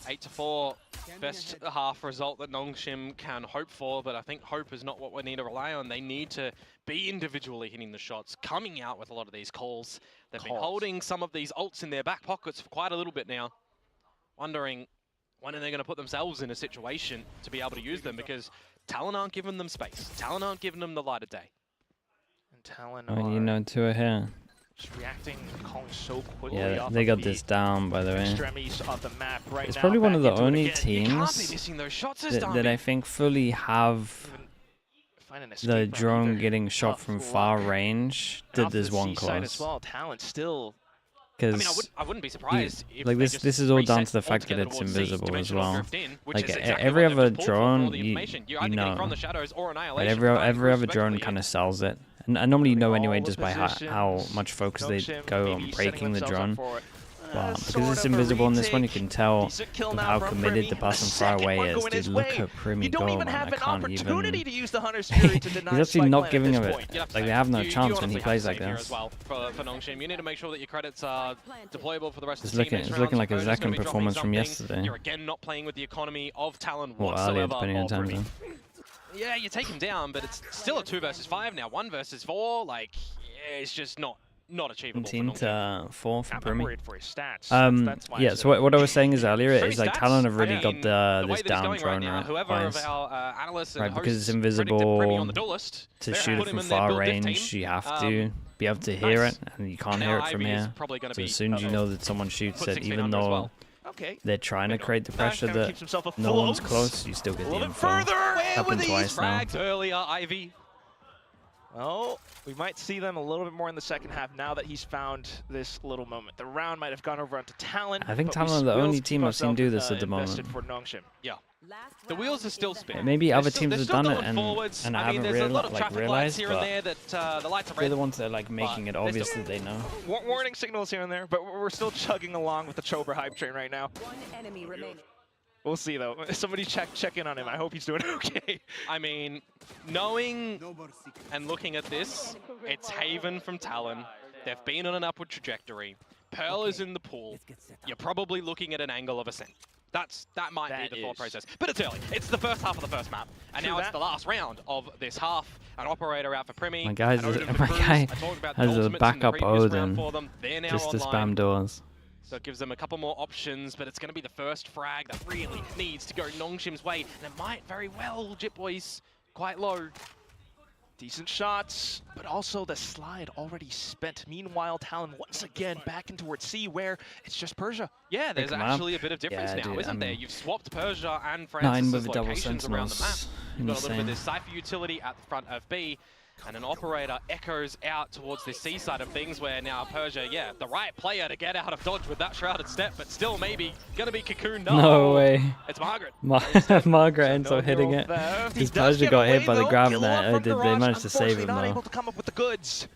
8-4, best half result that NONGSHIM can hope for, but I think hope is not what we need to rely on. They need to be individually hitting the shots, coming out with a lot of these calls. They've been holding some of these ults in their back pockets for quite a little bit now, wondering when are they going to put themselves in a situation to be able to use them, because Talon aren't giving them space. Talon aren't giving them the light of day. And Talon you know, 2 are here. Just reacting, calling so quickly. Yeah, they got this down, by the way. Extremities of the map right it's now, probably one of the only teams that I think fully have the drone getting shot from far range did this one close. As well. Talon still. Because I wouldn't be surprised if like this is all down to the fact that it's invisible as well. Like every other drone, you know, but every other drone kind of sells it. And normally you know anyway just by how much focus they go on breaking the drone. But because it's invisible in this one, you can tell with how committed the person far away is. Dude, look at Primi go, man. I can't even. He's actually not giving him it. Like they have no chance when he plays like this. For NONGSHIM, you need to make sure that your credits are deployable for the rest of the team. It's looking like a second performance from yesterday. You're again not playing with the economy of Talon or earlier, depending on time zone. Yeah, you take him down, but it's still a 2 versus 5 now. 1 versus 4, like it's just not achievable. 17 to 4 for Primi. Yeah, so what I was saying is earlier is like Talon have really got this down drone right, because it's invisible to shoot it from far range. You have to be able to hear it, and you can't hear it from here. So as soon as you know that someone shoots it, even though they're trying to create the pressure that no one's close, you still get the info. Happened twice now. Earlier, Ivy. Well, we might see them a little bit more in the second half now that he's found this little moment. The round might have gone over onto Talon. I think Talon are the only team I've seen do this at the moment. For NONGSHIM. Yeah. The wheels are still spinning. Maybe other teams have done it and I haven't mean, there's a lot of like traffic lights realized, here and there that the lights are they're red. the ones that are like making it obvious that they know. Warning signals here and there, but we're still chugging along with the Chober hype train right now. One enemy remaining. We'll see though. Somebody check in on him. I hope he's doing okay. I mean, knowing and looking at this, it's Haven from Talon. They've been on an upward trajectory. Pearl is in the pool. You're probably looking at an angle of Ascent. That might be the thought process. But it's early. It's the first half of the first map. And now it's the last round of this half. An operator out for Primi. My guy has a backup Odin just to spam doors. So it gives them a couple more options, but it's going to be the first frag that really needs to go NONGSHIM's way. And it might very well, Jit Boys, quite low. Decent shots, but also the slide already spent. Meanwhile, Talon once again back in towards C, where it's just Persia. Yeah, there's actually a bit of difference now, isn't there? You've swapped Persia and Francis's locations around the map. You've got a little bit of this Cypher utility at the front of B, and an operator echoes out towards the C side of things, where now Persia, yeah, the right player to get out of dodge with that shrouded step, but still maybe gonna be cocooned. No way. It's Margaret. Margaret ends up hitting it. His Persia got hit by the grab net. They managed to save him not though. Able to come up with the goods.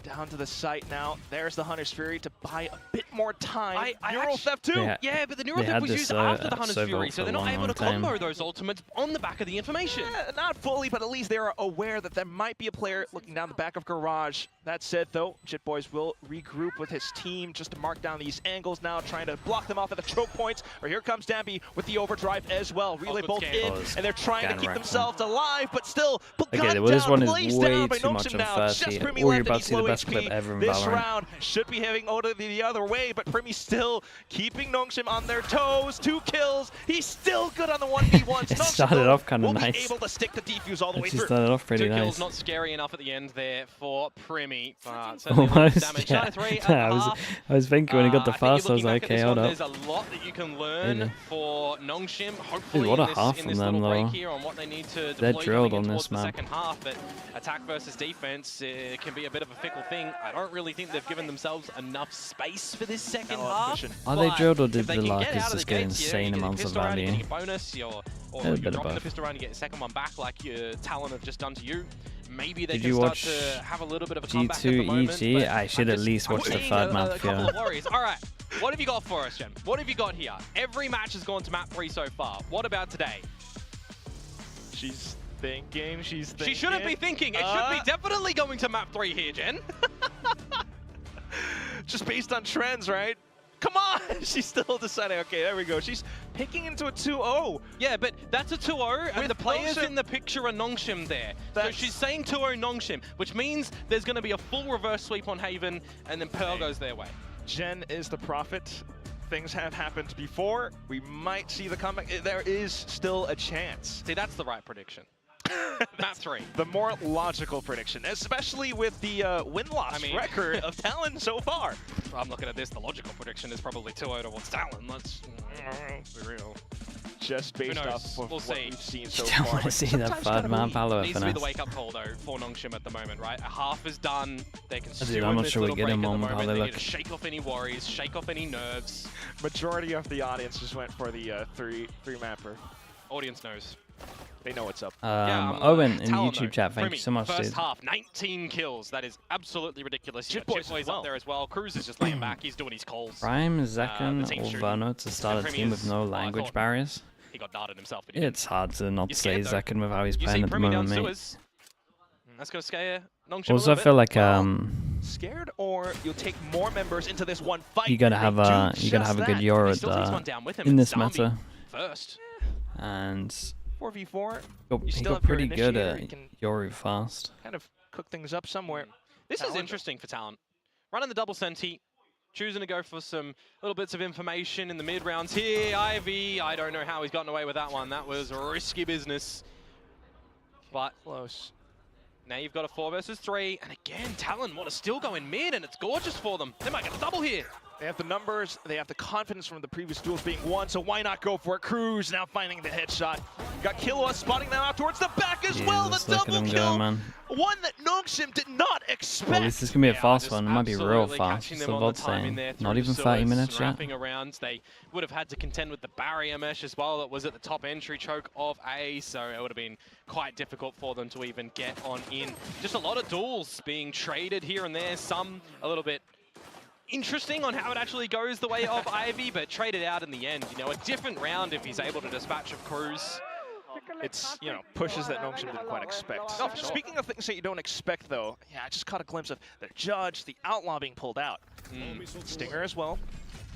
Down to the site now. There's the Hunter's Fury to buy a bit more time. Neural Theft too. Yeah, but the Neural Theft was used after the Hunter's Fury, so they're not able to combo those ultimates on the back of the information. Yeah, not fully, but at least they are aware that there might be a player looking down the back of Garage. That said, though, Jit Boys will regroup with his team just to mark down these angles now, trying to block them off at the choke points. Or here comes Dambi with the overdrive as well. Relay bolt in, and they're trying to keep themselves alive, but still, okay, well, this one is way too much on 30. Or you're about to see the best clip ever in This VALORANT. round should be having Oda the other way, but Primi still keeping NONGSHIM on their toes. 2 kills. He's still good on the 1v1s. It started off kind of nice. Able to stick the defuse all the way through. Started off pretty 2 nice. kills, not scary enough at the end there for Primi. Almost, yeah. I was thinking when he got the fast, I was like, okay, hold up. There's a lot that you can learn for NONGSHIM. Hopefully, what a half from them though. Here on what they need to They're deploy drilled on towards this the map. second half, but attack versus defense can be a bit of a fickle thing. I don't really think they've given themselves enough space for this second half. Are they drilled or did the the Larkers just get insane amounts of value? Bonus, or you're dropping the pistol round, you get your second one back like your Talon have just done to you. Maybe they can start to have a little bit of a comeback at the moment. G2 EG? I should at least watch the third map. Yeah. All right, what have you got for us, Jen? What have you got here? Every match has gone to map 3 so far. What about today? She's thinking. She shouldn't be thinking. It should be definitely going to map 3 here, Jen. Just based on trends, right? Come on! She's still deciding. Okay, there we go. She's picking into a 2-0. Yeah, but that's a 2-0, and the players in the picture are NONGSHIM there. So she's saying 2-0 NONGSHIM, which means there's going to be a full reverse sweep on Haven, and then Pearl goes their way. Jen is the prophet. Things have happened before. We might see the comeback. There is still a chance. See, that's the right prediction. Map 3. The more logical prediction, especially with the win-loss record of Talon so far. I'm looking at this. The logical prediction is probably 2-0 towards Talon. Let's be real. Just based off of what we've seen so far. I don't want to see that third map Valor needs to be the wake-up call, though, for NONGSHIM at the moment, right? A half is done. They can stew I'm in not this sure we little get break him at the on moment. how they They look. need to shake off any worries, shake off any nerves. Majority of the audience just went for the three-mapper. Audience knows. They know what's up. Owen in the YouTube chat, thank you so much, First dude. half, 19 kills. That is absolutely ridiculous. Jit Boys Boys up there as well. Cruz is just laying back. He's doing his calls. Prime, Zekken, or Verno to start a team with no language barriers. He got darted himself. It's hard to not say Zekken with how he's playing at the moment, mate. Let's go scare NONGSHIM. Also, I feel like scared, or you'll take more members into this one fight. you're gonna have a good Euro in this meta. First. And 4v4. He got pretty good at Yoru fast. Kind of cook things up somewhere. This is interesting for Talon. Running the double senti, choosing to go for some little bits of information in the mid rounds here. Ivy, I don't know how he's gotten away with that one. That was risky business. But close. Now you've got a 4 versus 3, and again, Talon want to still go in mid, and it's gorgeous for them. They might get a double here. They have the numbers, they have the confidence from the previous duels being won, so why not go for it? Cruz now finding the headshot. Got Killua spotting them out towards the back as well. The double kill One that NONGSHIM did not expect. Well, this is going to be a fast just one. It might be real absolutely fast. catching So them on the Vod's timing saying. there Not through even the 30 sewers, minutes yet. wrapping around. They would have had to contend with the barrier mesh as well that was at the top entry choke of A, so it would have been quite difficult for them to even get on in. Just a lot of duels being traded here and there, some a little bit interesting on how it actually goes the way of Ivy, but traded out in the end. You know, a different round if he's able to dispatch of Cruz. It's, you know, pushes that NONGSHIM didn't quite expect. Oh, for sure. Speaking of things that you don't expect, though, yeah, I just caught a glimpse of the Judge, the Outlaw being pulled out. Stinger as well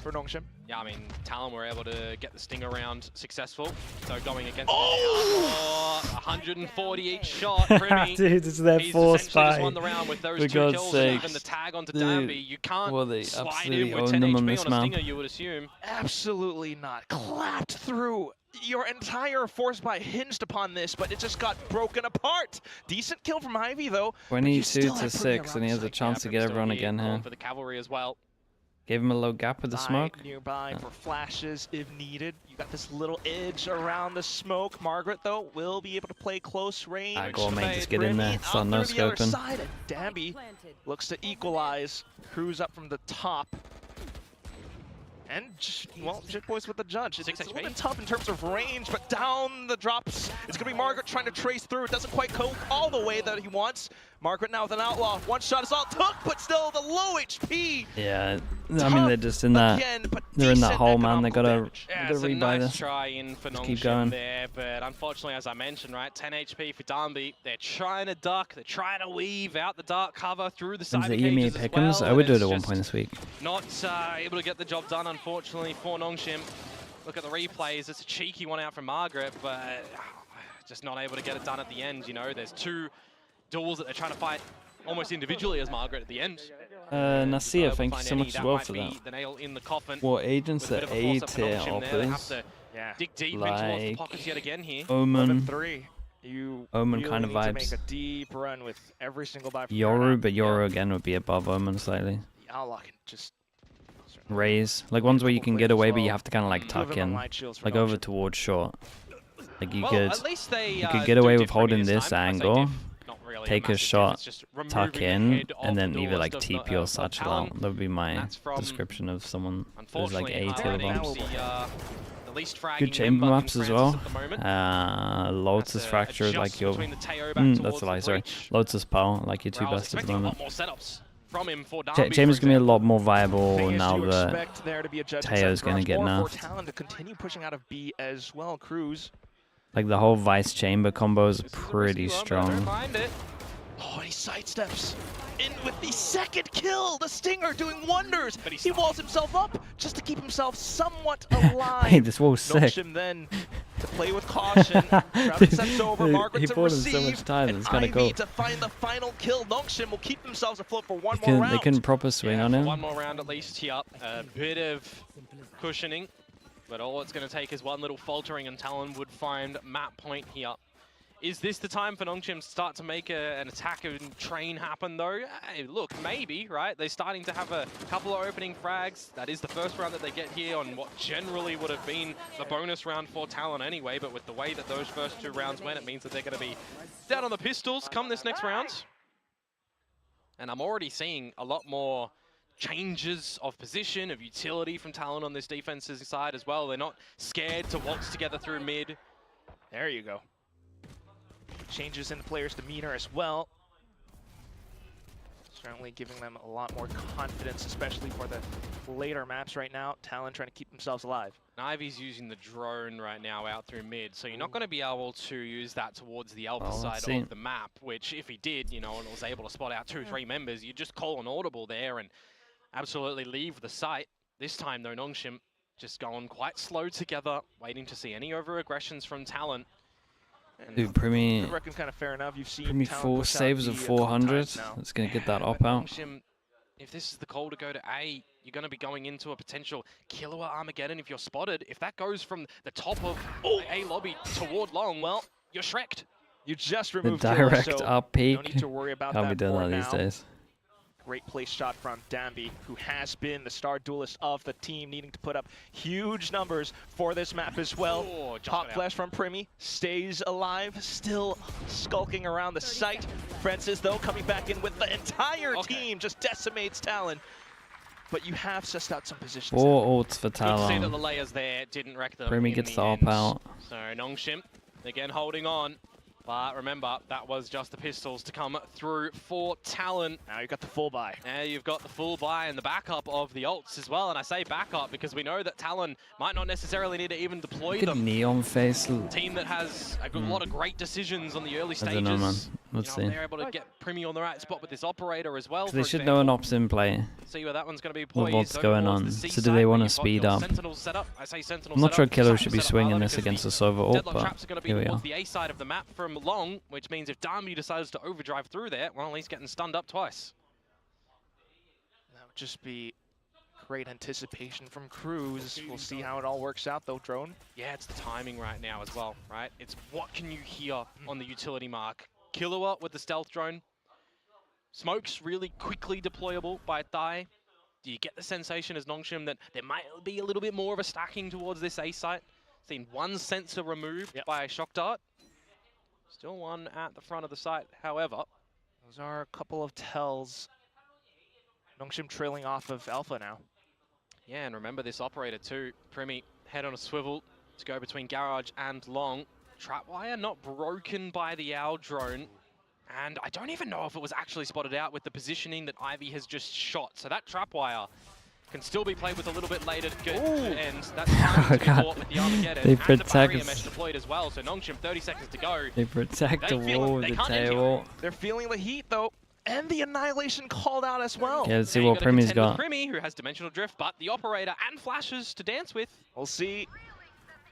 for NONGSHIM. Yeah, I mean, Talon were able to get the Stinger round successful. So going against 140 each shot, Primi, Dude, it's their he's force essentially just fight. won the round with those For 2 God's kills sakes. and even the tag onto Dude, Danby. You can't well, they slide absolutely in with own 10 them on HP this on a map. Stinger, you would assume. Absolutely not. Clapped through. Your entire force buy hinged upon this, but it just got broken apart. Decent kill from Ivy, though. 22 to 6, and he has a chance to get everyone again here. For the cavalry as well. Gave him a low gap with the smoke. Nearby for flashes if needed. You got this little edge around the smoke. Margaret, though, will be able to play close range. Alright, go on, mate, just get in there. Start no scoping. Danby looks to equalize. Cruz up from the top. And, well, Jit Boys with the Judge. It's a little bit tough in terms of range, but down the drops. It's going to be Margaret trying to trace through. It doesn't quite go all the way that he wants. Margaret now with an Outlaw. One shot is all it took, but still the low HP. Yeah, I mean, they're just in that. They're in that hole, man. They gotta rebuy this. Try in for keep going. there, but unfortunately, as I mentioned, right, 10 HP for Danby. They're trying to duck. They're trying to weave out the dark cover through the cyber cages as Pick'ems? well. I would do it at one point this week. Not able to get the job done, unfortunately, for NONGSHIM. Look at the replays. It's a cheeky one out from Margaret, but just not able to get it done at the end. You know, there's 2 duels that they're trying to fight almost individually as Margaret at the end. Nasir, thank you so much as well for that. that. The nail in the coffin. What agents that A tier offers? Dig deep in towards the pockets yet again here. Omen. Omen kind of vibes. Make a deep run with every single buy. Yoru, but Yoru again would be above Omen slightly. The Outlaw can just Raise, like ones where you can get away, but you have to kind of like tuck in, like over towards short. Like you could get away with holding this angle, take a shot, tuck in, and then either like TP or satchel out. That would be my description of someone who's like A tier bombs. Good chamber maps as well. Lotus Fracture, like your... that's a lie, sorry. Lotus Power, like your 2 best at the moment. Chamber's gonna be a lot more viable now that Teo's gonna get nerfed. Talon to continue pushing out of B as well. Cruz. Like the whole Vice Chamber combo is pretty strong. Oh, he sidesteps in with the 2nd kill. The Stinger doing wonders. But he walls himself up just to keep himself somewhat alive. Hey, this wall's sick. NONGSHIM then to play with caution. Travis steps over. Margaret to receive. So much time. It's kind of Ivy cool. to find the final kill. NONGSHIM will keep themselves afloat for one more round. They couldn't proper swing on him. One more round at least here. A bit of cushioning. But all it's going to take is one little faltering and Talon would find map point here. Is this the time for NONGSHIM to start to make an attack and train happen though? Hey, look, maybe, right? They're starting to have a couple of opening frags. That is the first round that they get here on what generally would have been the bonus round for Talon anyway, but with the way that those first 2 rounds went, it means that they're going to be down on the pistols come this next round. And I'm already seeing a lot more changes of position, of utility from Talon on this defensive side as well. They're not scared to waltz together through mid. There you go. Changes in the player's demeanor as well. Certainly giving them a lot more confidence, especially for the later maps right now. Talon trying to keep themselves alive. Ivy's using the drone right now out through mid, so you're not going to be able to use that towards the alpha side of the map, which if he did, you know, and was able to spot out 2-3 members, you just call an audible there and absolutely leave the site. This time though, NONGSHIM just going quite slow together, waiting to see any over-aggressions from Talon. Dude, Primi, kind of fair enough. You've seen Primi 4 saves of 400. That's going to get that op out. If this is the call to go to A, you're going to be going into a potential killer Armageddon if you're spotted. If that goes from the top of A lobby toward long, well, you're Shrek'd. You just removed the direct killer, so up peak. No need to worry about Can't that be doing that now. these days. Great place shot from Dambi, who has been the star duelist of the team, needing to put up huge numbers for this map as well. Oh, Hot flash from Primi, stays alive, still skulking around the site. Francis, though, coming back in with the entire team, just decimates Talon. But you have sussed out some positions. 4 ults for Good to see that the Talon. layers there didn't wreck them. Primi in gets the the op end. out. So NONGSHIM again holding on. But remember, that was just the pistols to come through for Talon. Now you've got the full buy. Now you've got the full buy and the backup of the ults as well. And I say backup because we know that Talon might not necessarily need to even deploy Good them. neon face. Team that has a lot of great decisions on the early I stages. don't know, man. Let's see. They're able to get Primi on the right spot with this operator as well. They should know an ops in play. See where that one's going to be With poised. what's over going towards on. the C So do side they where want to you've got speed your up? Sentinels set up. I say Sentinels I'm not set sure up. Killer Trap should be set up swinging rather this because against the a Sova ult, Deadlock but traps are going to be here we towards are. the A side of the map from Long, which means if Darby decides to overdrive through there, well, he's getting stunned up twice. That would just be great anticipation from Cruz. We'll see how it all works out, though, Drone. Yeah, it's the timing right now as well, right? It's what can you hear on the utility mark. Killua with the stealth drone. Smoke's really quickly deployable by Thai. Do you get the sensation as NONGSHIM that there might be a little bit more of a stacking towards this A site? Seen one sensor removed by a shock dart. Still one at the front of the site, however. Those are a couple of tells. NONGSHIM trailing off of Alpha now. Yeah, and remember this operator too. Primi, head on a swivel to go between Garage and Long. Trapwire not broken by the Owl drone. And I don't even know if it was actually spotted out with the positioning that Ivy has just shot. So that Trapwire can still be played with a little bit later to get and that's time to be caught with the Armageddon. They and the barrier protect- mesh deployed as well. So NONGSHIM 30 seconds to go. They protect the They feel wall it. with They the can't tail endure. ult. They're feeling the heat, though, and the Annihilation called out as well. Yeah, let's see Now you what gotta Primi's contend with got. Primi, who has Dimensional Drift, but the operator and flashes to dance with. We'll see.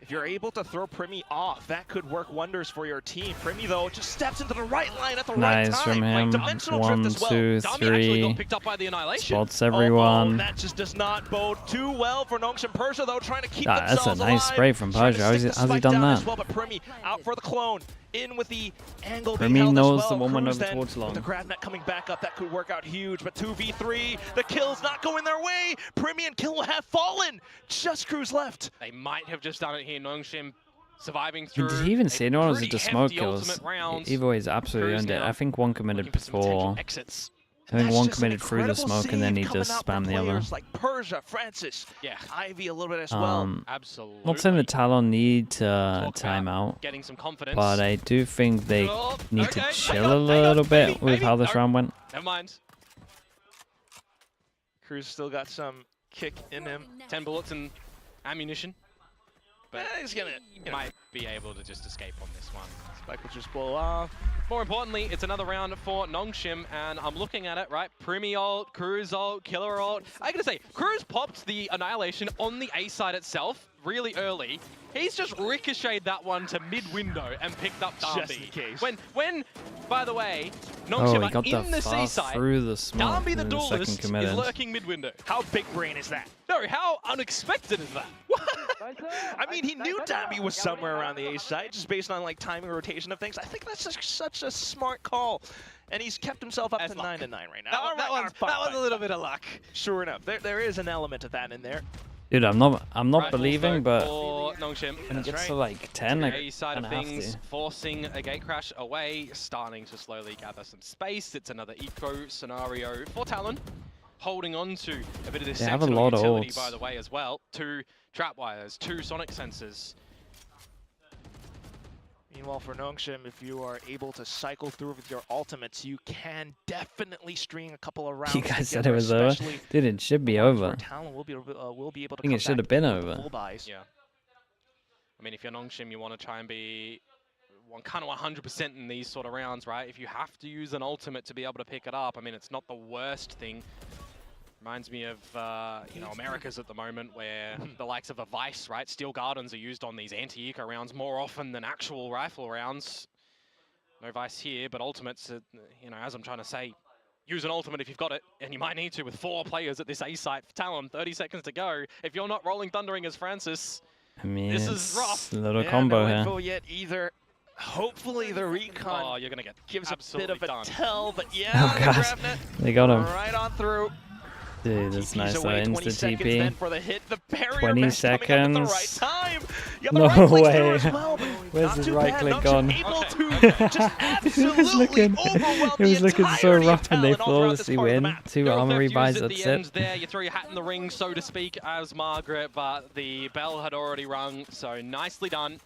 If you're able to throw Primi off, that could work wonders for your team. Primi, though, just steps into the right line at the right Nice time. from him. Dimensional 1, drift as well. 2, Dami actually got 3. picked up by the Annihilation. Spots Oh, everyone. that just does not bode too well for NONGSHIM. Persia, though, trying to keep Ah, that's a themselves nice alive. spray from Trying to Persia. How's stick he- the how's he spike done down that? As well, but Primi out for the clone. In with the angle Primi being held knows as the well. one went Cruz over then towards Long. with the grab net coming back up, that could work out huge. But 2v3, the kills not going their way. Primi and Kill have fallen. Just Cruz left. They might have just done it here. NONGSHIM surviving through. Did he even see anyone, or was it pretty just smoke hefty kills? ultimate rounds. Either way, he's absolutely Cruz earned it. now I think one committed looking for some potential before. exits. I think That's one just an committed through the incredible smoke and then he save coming just out from spammed the other. players like Persia, Francis, Yeah, Ivy a little bit as well. absolutely. Not saying the Talon need to Talk time about out, getting some confidence. but I do think they Oh, need okay, to hang chill on, a little bit maybe, with how this no. round went. Never mind. Cruz still got some kick in him. 10 bullets and ammunition. But He's gonna, he might be able to just escape on this one. Spike will just blow off. More importantly, it's another round for NONGSHIM, and I'm looking at it, right? Primi ult, Cruz ult, Killer ult. I gotta say, Cruz popped the Annihilation on the A side itself really early. He's just ricocheted that one to mid-window and picked up Darby. Just in case. When, by the way, Oh, NONGSHIM he are got in the the C fast side, through the smoke Darby the and then the second duelist is committed. lurking mid-window. How big brain is that? No, how unexpected is that? I mean, he knew Dambi was somewhere around the A side, just based on like timing or rotation of things. I think that's just such a smart call, and he's kept himself up That's to luck. 9-9 right now. That one's a little bit of luck. Sure enough, there is an element of that in there. Dude, I'm not Right, believing, also but for NONGSHIM. when it That's gets right. to like 10, The like, A side of gonna have things, to. forcing a gate crash away, starting to slowly gather some space. It's another eco scenario for Talon, holding on to a bit of this They have a Sentinel lot of utility, ults. by the way, as well. 2 trap wires, 2 sonic sensors. Meanwhile, for NONGSHIM, if you are able to cycle through with your ultimates, you can definitely string a couple of rounds. You guys said together, it was over. especially Dude, it should be ones where over. Talon will be able to I think it should have been over. full buys. Yeah. I mean, if you're NONGSHIM, you want to try and be kind of 100% in these sort of rounds, right? If you have to use an ultimate to be able to pick it up, I mean, it's not the worst thing. Reminds me of, you know, Americas at the moment, where the likes of a Vice, right? Steel Gardens are used on these anti-eco rounds more often than actual rifle rounds. No Vice here, but ultimates, you know, as I'm trying to say, use an ultimate if you've got it, and you might need to with 4 players at this A site for Talon. 30 seconds to go. If you're not rolling Thundering as Francis, I mean, this is it's rough. a little Yeah, combo no here. info yet either. Hopefully the recon Oh, you're gonna get gives a bit absolutely of a done. tell, but yeah, Oh the god, grab net they got him. right on through. Dude, that's TP's nice though. away, 20 Insta seconds then TP. for the hit. The barrier 20 mesh coming up at the right seconds. time. You got No the right click way. through as well, but Where's not his too right bad. click Nongshim gone? able Okay, to just absolutely looking- overwhelm It was the looking so entirety of rough and they Talon all throughout this flawlessly part of the win. map. 2 No armory effect buys, used at that's the it. end there. You throw your hat in the ring, so to speak, as Margaret, but the bell had already rung, so nicely done.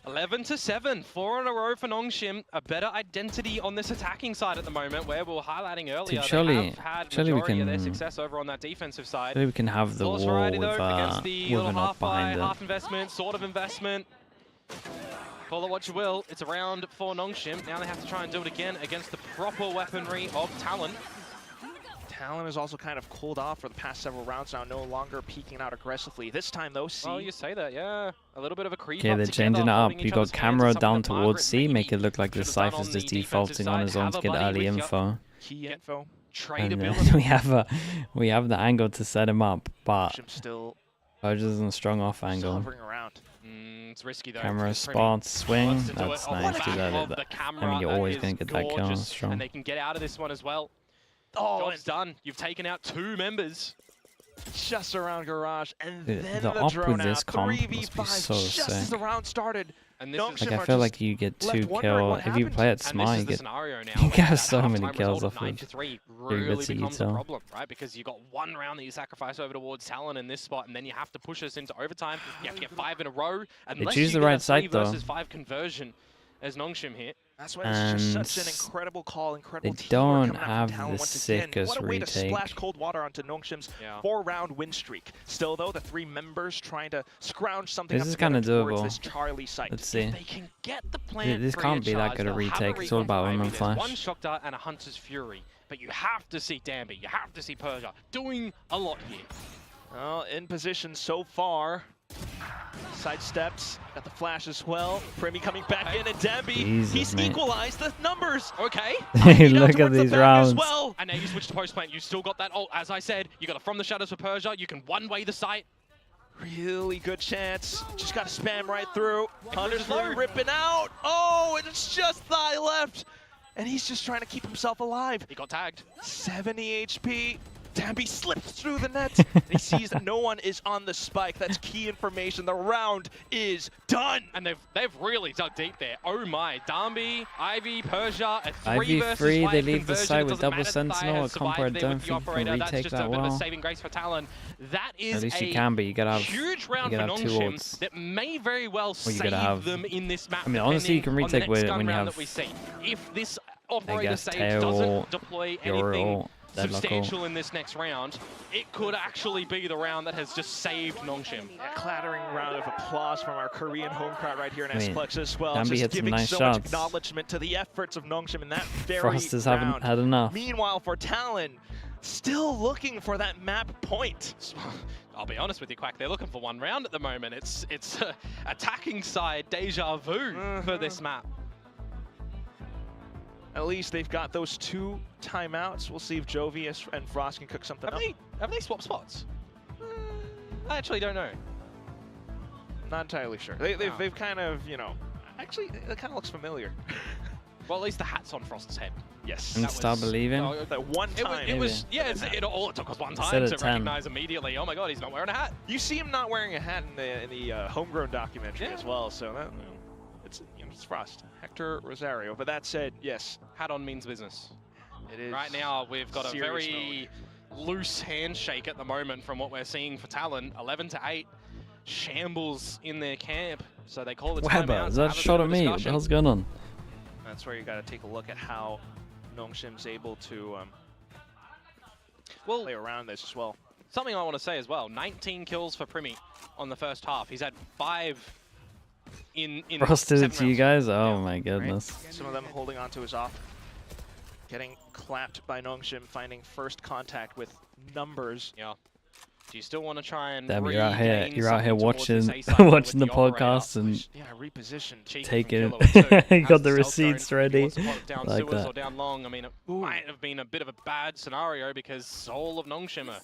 11-7, 4 in a row for NONGSHIM. A better identity on this attacking side at the moment, where we were highlighting earlier. surely- they have had surely we majority of their can- success over on that defensive side. Maybe we can have the Lotus wall variety, with though, against the little an up half buy, behind half it. investment, sort of investment. Call it what you will. It's a round for NONGSHIM. Now they have to try and do it again against the proper weaponry of TALON. Talon is also kind of cooled off for the past several rounds now, no longer peeking out aggressively. This time though, C. Oh, you say that, yeah. A little bit of a creep Okay, up they're together, changing it up. holding You each got other's hands. camera It's something down that towards Margaret C, make maybe it look like the should have done Cypher's on just the defensive defaulting on his side. own Have to a get buddy early with ya. info. Key info. And Tradability. we have the angle to set him up, but NONGSHIM still Purger's in a strong off angle. hovering around. It's risky though. Camera because Primi spots, swing. wants to do That's it off nice. the Do back that. of the I camera. mean, you're That always is going to get that kill. gorgeous, Strong. And they can get out of this one as well. Oh, Job's done. You've taken out 2 members. just around garage, and Dude, then the the op drone with this out. comp 3v5 must be so just as the sick. round started. And this NONGSHIM is, Like, I are feel just like you get 2 left wondering kills. what If you happened. play it and this smart, is you the get scenario now. you where get that so many halftime kills result off of of 9-3 your really VCT, becomes a so. problem, right? Because you got 1 round that you sacrifice over towards Talon in this spot, and then you have to push us into overtime. You have to get 5 in a row. Unless choose you the get right a 3 side, though. versus 5 conversion as NONGSHIM here. That's why this is just such an And incredible call, incredible they teamwork don't coming out have from Talon the once again. sickest What a way to retake. splash cold water onto NONGSHIM's 4-round win streak. Still though, the 3 members trying to scrounge something This up is together kinda towards doable. this Charlie site. Let's see. They can get the plant This free can't of be that charge, good a they'll have retake. It's all recon about for women Ivy. There's flash. 1 Shock Dart and a Hunter's Fury. But you have to see Danby, you have to see Persia doing a lot here. Well, in position so far. Side steps, got the flash as well. Primi coming back in, and Danby, Jesus, he's mate. equalized the numbers. Okay. Look at these rounds. Well. And now you switch to post plant. You still got that ult. As I said, you got a From the Shadows for Persia. You can one-way the site. Really good chance. Just got to spam right through. Hunter's low. ripping out. Oh, and it's just thigh left. And he's just trying to keep himself alive. He got tagged. 70 HP. Danby slips through the net. And he sees that no one is on the spike. That's key information. The round is done. And they've really dug deep there. Oh my. Danby, Ivy, Persia, a 3 Ivy versus free, 5 they leave the conversion. side It with doesn't double matter that Thai sentinel. has A comp I survived there don't with the think you can operator. That's retake just a that bit of a well. saving grace for Talon. That is At least you a can be. You gotta have huge round you for gotta have 2 NONGSHIM ults. that may very well you save gotta have- them in this map. I mean, honestly, you can depending on the retake next gun when you round have, that we see. If this I operator guess, stage tail, doesn't deploy your anything ult, deadlock substantial ult. in this next round, it could actually be the round that has just saved NONGSHIM. A clattering round of applause from our Korean home crowd right here in I mean, Splex as well. Danby Just hit some giving nice so much shots. acknowledgement to the efforts of NONGSHIM in that very Frosters round. haven't had enough. Meanwhile, for Talon, still looking for that map point. I'll be honest with you, Quack, they're looking for 1 round at the moment. It's attacking side deja vu for this map. At least they've got those 2 timeouts. We'll see if Jovi and Frost can cook something up. Have they swapped spots? I actually don't know. Not entirely sure. They've kind of, you know, actually, it kind of looks familiar. Well, at least the hat's on Frost's head. Yes. And That start was- believing. Oh, That one time. It was yeah, all it took was 1 time Set to at 10. recognize immediately, oh my god, he's not wearing a hat. You see him not wearing a hat in the homegrown documentary Yeah. as well, so that, it's Frost, Hector Rosario. But that said, yes, Hat on means business. it is. Right now, we've got a serious very loose handshake at the moment from what we're seeing for Talon. 11-8, shambles in their camp, so they call the timeout. Weber, is to that have a shot bit at of a me? What the discussion. hell's going on? That's where you got to take a look at how NONGSHIM's able to Well, play around this as well. something I want to say as well, 19 kills for Primi on the first half. He's had 5 in Frost did 7 it to you rounds. guys? Oh my goodness. Some of them holding onto his off. Getting clapped by NONGSHIM, finding first contact with numbers. Yeah. Do you still want to try and Damn, regain you're out here something towards watching this A side with watching the operator? podcast and Yeah, repositioned. Cheeky taking from it. Killer too. You Has got the stealth zone. receipts If he ready. wants to plot it down Like sewers that. or down long. I mean, it might have been a bit of a bad scenario because Soul of NONGSHIM are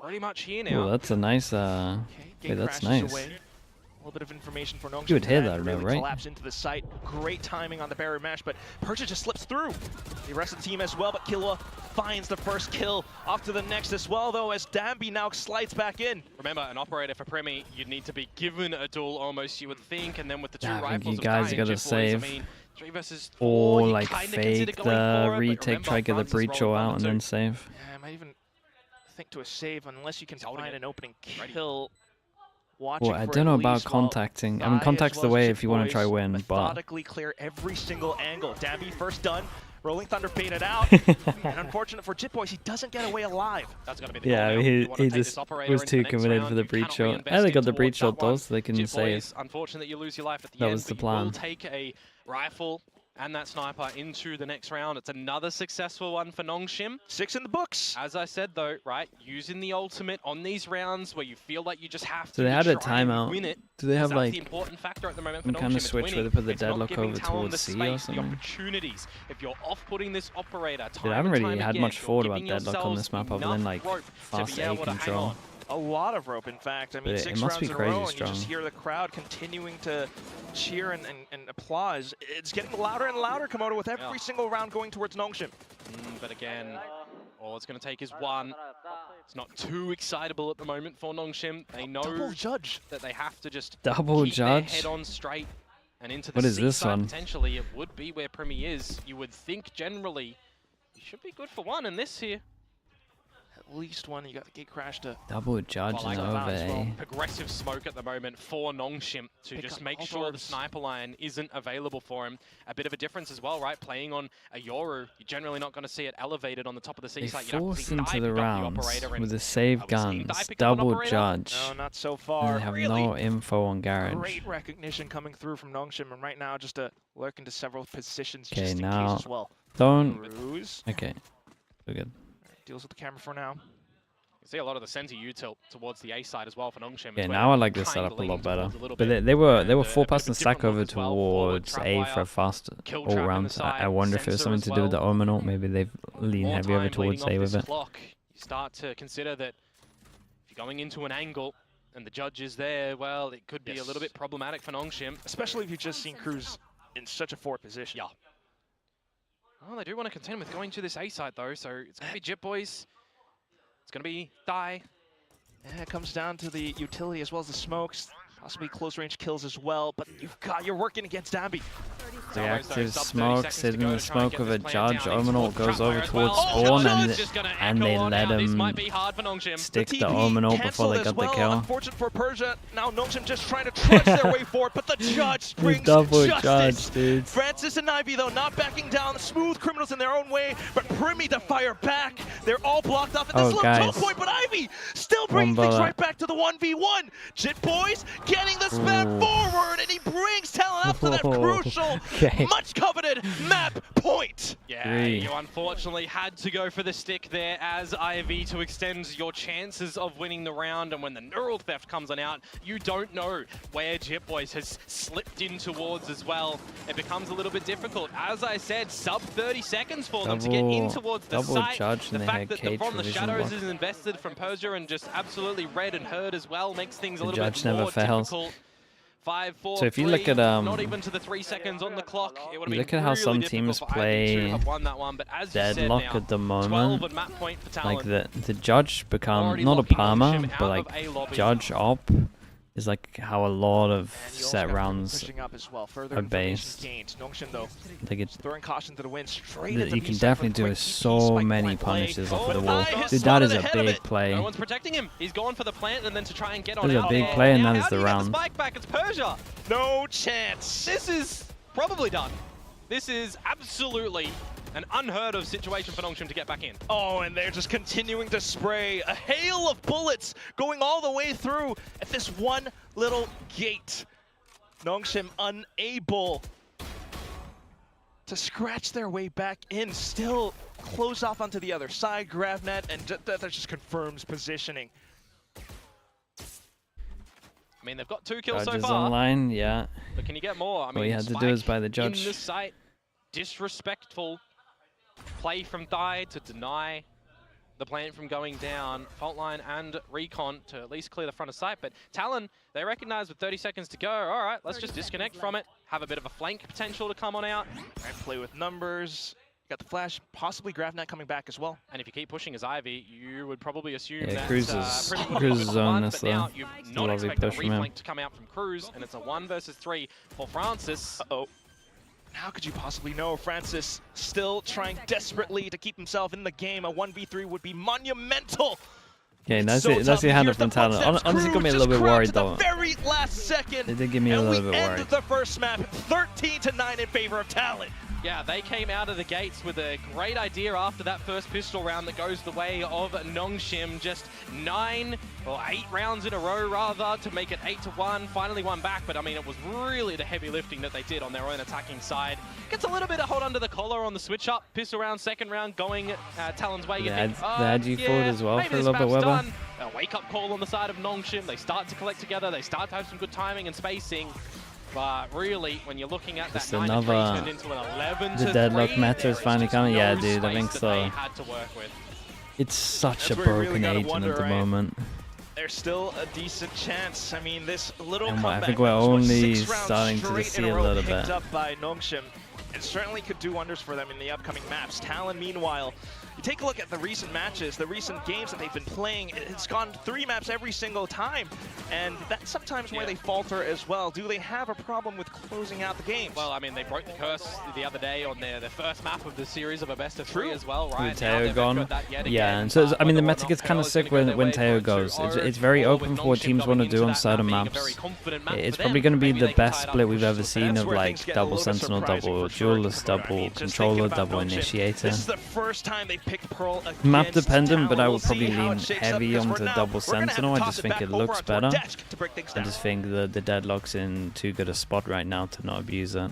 pretty much here now. Oh, that's a nice. Okay, Wait, that's crashes nice. away. A little bit of information for NONGSHIM. You would hear that, really right? Collapse into the site. Great timing on the barrier mash, but Persia just slips through. The rest of the team as well, but Killua finds the first kill. Off to the next as well, though, as Dambi now slides back in. Remember, an operator for Premi, you'd need to be given a duel almost, you would think, and then with the two I think rifles you of guys Dai gotta and Jit Boys, save. I mean, 3 versus 4, Or you like kinda fake consider going the for it, but retake, remember, try to get the Francis breach rolled out, and then 1-2. save. Yeah, I might even think to a save unless you can holding find it. an opening Ready. kill. Watching Well, I for don't at know about least while contacting. I Dai mean, as contact's well the as way Jit if you want to try Boys win, but methodically clear every single angle. Dambi first done. Rolling Thunder baited out. And unfortunate for Jit Boys, he doesn't get away alive. That's gonna be the yeah, goal now. You wanna he take this just operator was into too the next committed round. for the You breach cannot shot. reinvest Yeah, they in got the towards breach that shot one. though, so they can Jit save. Boys, unfortunate that you lose your life at the That end, was the but you will plan. take a rifle and that sniper into the next round. It's another successful one for NONGSHIM. 6 in the books. As I said though, right, using the ultimate on these rounds where you feel like you just have to So they had a try and timeout. win it. Do they have That's like the important factor at the moment for some kind of NONGSHIM. It's switch where winning. they put the It's not deadlock giving over Talon towards the C or space, the something? opportunities. If you're off-putting this operator time Dude, I haven't and really time had again, much you're thought about giving deadlock on yourselves this map other than enough like rope fast to be A able to hang control. on. A lot of rope, in fact. I mean, But it 6 must rounds be in a crazy row, and you just strong. hear the crowd continuing to cheer and applause. It's getting louder and louder, Komodo, with every single round going towards NONGSHIM. But again, all it's going to take is one. It's not too excitable at the moment for NONGSHIM. They know Double judge. that they have to just Double keep judge? their head on straight and into the What is C this side. one? Potentially, it would be where Premi is. You would think generally you should be good for one in this here. At least one. You got the gate crash to Double judge Well, I and got over as well. A. Progressive smoke at the moment for NONGSHIM to Pick just up make all sure the doors. sniper line isn't available for him. A bit of a difference as well, right? Playing on a Yoru, you're generally not going to see it elevated on the top of the C They site. You'd have to force see into Dai the pick up the rounds operator and with the save I was seeing guns, Dai pick up an double operator. judge. no, not so And far. they have Really no info on garage. great recognition coming through from NONGSHIM, and right now just to lurk into several positions Okay, just in now- case as well. Don't. Ruse Okay, we're good. deals with the camera for now. You see a lot of the center U tilt towards the A side as well for NONGSHIM. Okay, now I like this setup a lot better. But they were full passing stack over towards A for a fast all rounds. I wonder if it was something to do with the Omen ult. Maybe they've leaned heavy over towards A with it. Clock, you start to consider that if you're going into an angle and the judge is there, well, it could be a little bit problematic for NONGSHIM. Especially if you've just seen Cruz in such a forward position. Yeah. Oh, they do want to contend with going to this A side though, so it's going to be Jit Boys. It's going to be Dai. Yeah, it comes down to the utility as well as the smokes, possibly close range kills as well, but you're working against Dambi. The Almost active those sub 30 smoke, seconds to sitting go in the to try and smoke get with a this plan judge. down. Omen ult He's goes trap over fire as towards well. spawn, Judge is just gonna and they echo on let now. This him might be hard for NONGSHIM. stick TP the Omen ult before canceled they as got the well. kill. Unfortunate for Persia. Now NONGSHIM just trying to trudge their way forward, but the judge brings Double justice. judge, dude. Francis and Ivy, though, not backing down. Smooth criminals in their own way, but Premi to fire back. They're all blocked off at this little guys. choke point, but Ivy still bringing One things bullet. right back to the 1v1. Jit Boys getting the spam forward, and he brings Talon up to that crucial, Okay. much coveted map point. Yeah, Three. you unfortunately had to go for the stick there as IV to extend your chances of winning the round. And when the neural theft comes on out, you don't know where Jit Boys has slipped in towards as well. It becomes a little bit difficult. As I said, sub 30 seconds for them to get in towards the double site. judge, The and they fact had that the cage From the provision Shadows block. is invested from Persia and just absolutely read and heard as well makes things a The little judge bit never more fails. difficult. 5, 4, So if you 3, look at, not even to the 3 seconds on the clock, it would you have look been at how really some difficult teams for Ivy to play have won that one, but as you said deadlock now, at the 12 moment. and map point for Like Talon. the judge become Already not a locking Palmer, NONGSHIM but out like of A lobby. judge op is like how a lot of And you also set got rounds pushing up as well. Further are information based. gained. NONGSHIM, though, like it. throwing caution to the wind straight That into you can B-side definitely for a do quick so spike many point play. punishes off Oh, of the Dai wall. has Dude, that spotted is a ahead of big it. play. No one's protecting him. He's gone for the plant and then to try and get on That is a out. big there. play, and Now, that is how the do you get round. spike back? It's Persia. No chance. This is probably done. This is absolutely an unheard of situation for NONGSHIM to get back in. Oh, and they're just continuing to spray a hail of bullets going all the way through at this one little gate. NONGSHIM unable to scratch their way back in, still close off onto the other side, GravNet, and that just confirms positioning. I mean, they've got 2 kills so Judges far, online, yeah. but can you get more? I mean, All you had to do Spike is buy the in judge. the site, disrespectful play from Dai to deny. the plant from going down. Fault line and Recon to at least clear the front of sight. But Talon, they recognize with 30 seconds to go, all right, let's just disconnect from it. Have a bit of a flank potential to come on out. And play with numbers. Got the flash, possibly GravNet coming back as well. And if you keep pushing as Ivy, you would probably assume Yeah, that Cruz is on this though. Now you've not expected a push from him. reflank to come out from Cruz, and it's a 1 versus 3 for Francis. Uh-oh. How could you possibly know? Francis still trying desperately to keep himself in the game. A 1v3 would be monumental. Okay, that's So it. That's the hand from Talon. Honestly, got me a little bit worried though. The very last second. They did give me a little bit worried. And we end the first map 13-9 in favor of Talon. Yeah, they came out of the gates with a great idea after that first pistol round that goes the way of NONGSHIM. Just 9 or 8 rounds in a row, rather, to make it 8-1. Finally won back, but I mean, it was really the heavy lifting that they did on their own attacking side. Gets a little bit of hold under the collar on the switch up. Pistol round, second round, going Talon's way. They had you forward as well for a little bit, Weber. Done. A wake-up call on the side of NONGSHIM. They start to collect together. They start to have some good timing and spacing. But really, when you're looking at just that 9-3 turned into an 11-3, the deadlock meta is finally coming. no Yeah, dude, I think so. Had to work with. It's such That's a where you really broken gotta agent wonder, at the right? moment. There's still a decent chance. I mean, this little And comeback I think we're was, what, only 6 rounds starting to straight see in a row little picked bit. up by NONGSHIM. It certainly could do wonders for them in the upcoming maps. Talon, meanwhile, you take a look at the recent matches, the recent games that they've been playing. It's gone 3 maps every single time, and that's sometimes where they falter as well. Do they have a problem with closing out the games? Well, I mean, they broke the curse the other day on their first map of the series of a best of 3 True. as well, right? With Teo gone. Yeah, and so I mean the meta gets kind of sick when Teo goes. It's very open for what teams want to do on certain maps. It's probably going to be the best split we've ever seen of like double sentinel, double duelist, double controller, double initiator. This is the first time they picked Pearl against Map dependent, but I Talon. would probably We'll see how lean it shakes up, heavy because onto for now, double we're gonna have to sentinel. I toss just it think back it looks over to our better. desk to break things I down. just think the deadlock's in too good a spot right now to not abuse it.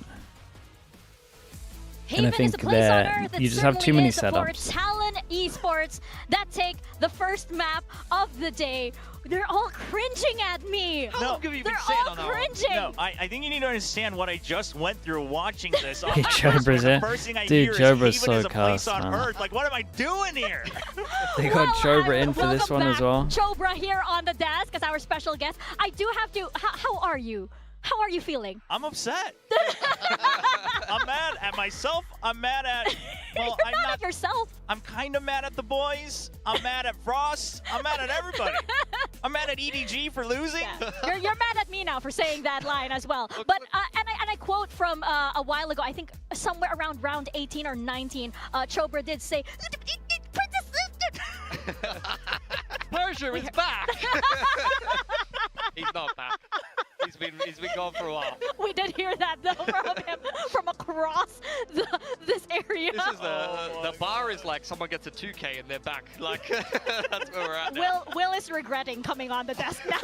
And I Haven is think a place on that Earth that you just have too certainly many is for setups. Talon esports that take the first map of the day. They're all cringing at me. How long have you been They're saying all on that one? cringing. No, I think you need to understand what I just went through watching this. Hey, Jobra's the it. first thing I Dude, hear is Jobra's Haven is so a place cussed, on man. Earth. Like, what am I doing here? They got Chobra in for this welcome one as back. well. Chobra here on the desk as our special guest. I do have to. How are you? How are you feeling? I'm upset. I'm mad at myself. I'm mad at. Well, You're mad at yourself. I'm kind of mad at the boys. I'm mad at Frost. I'm mad at everybody. I'm mad at EDG for losing. Yeah. You're mad at me now for saying that line as well. But and I quote from a while ago. I think somewhere around round 18 or 19, Chobra did say, Persia is back. He's not back. He's been gone for a while. We did hear that though from him from across this area. This is the bar is like someone gets a 2K and they're back. Like that's where we're at now. Will is regretting coming on the desk now.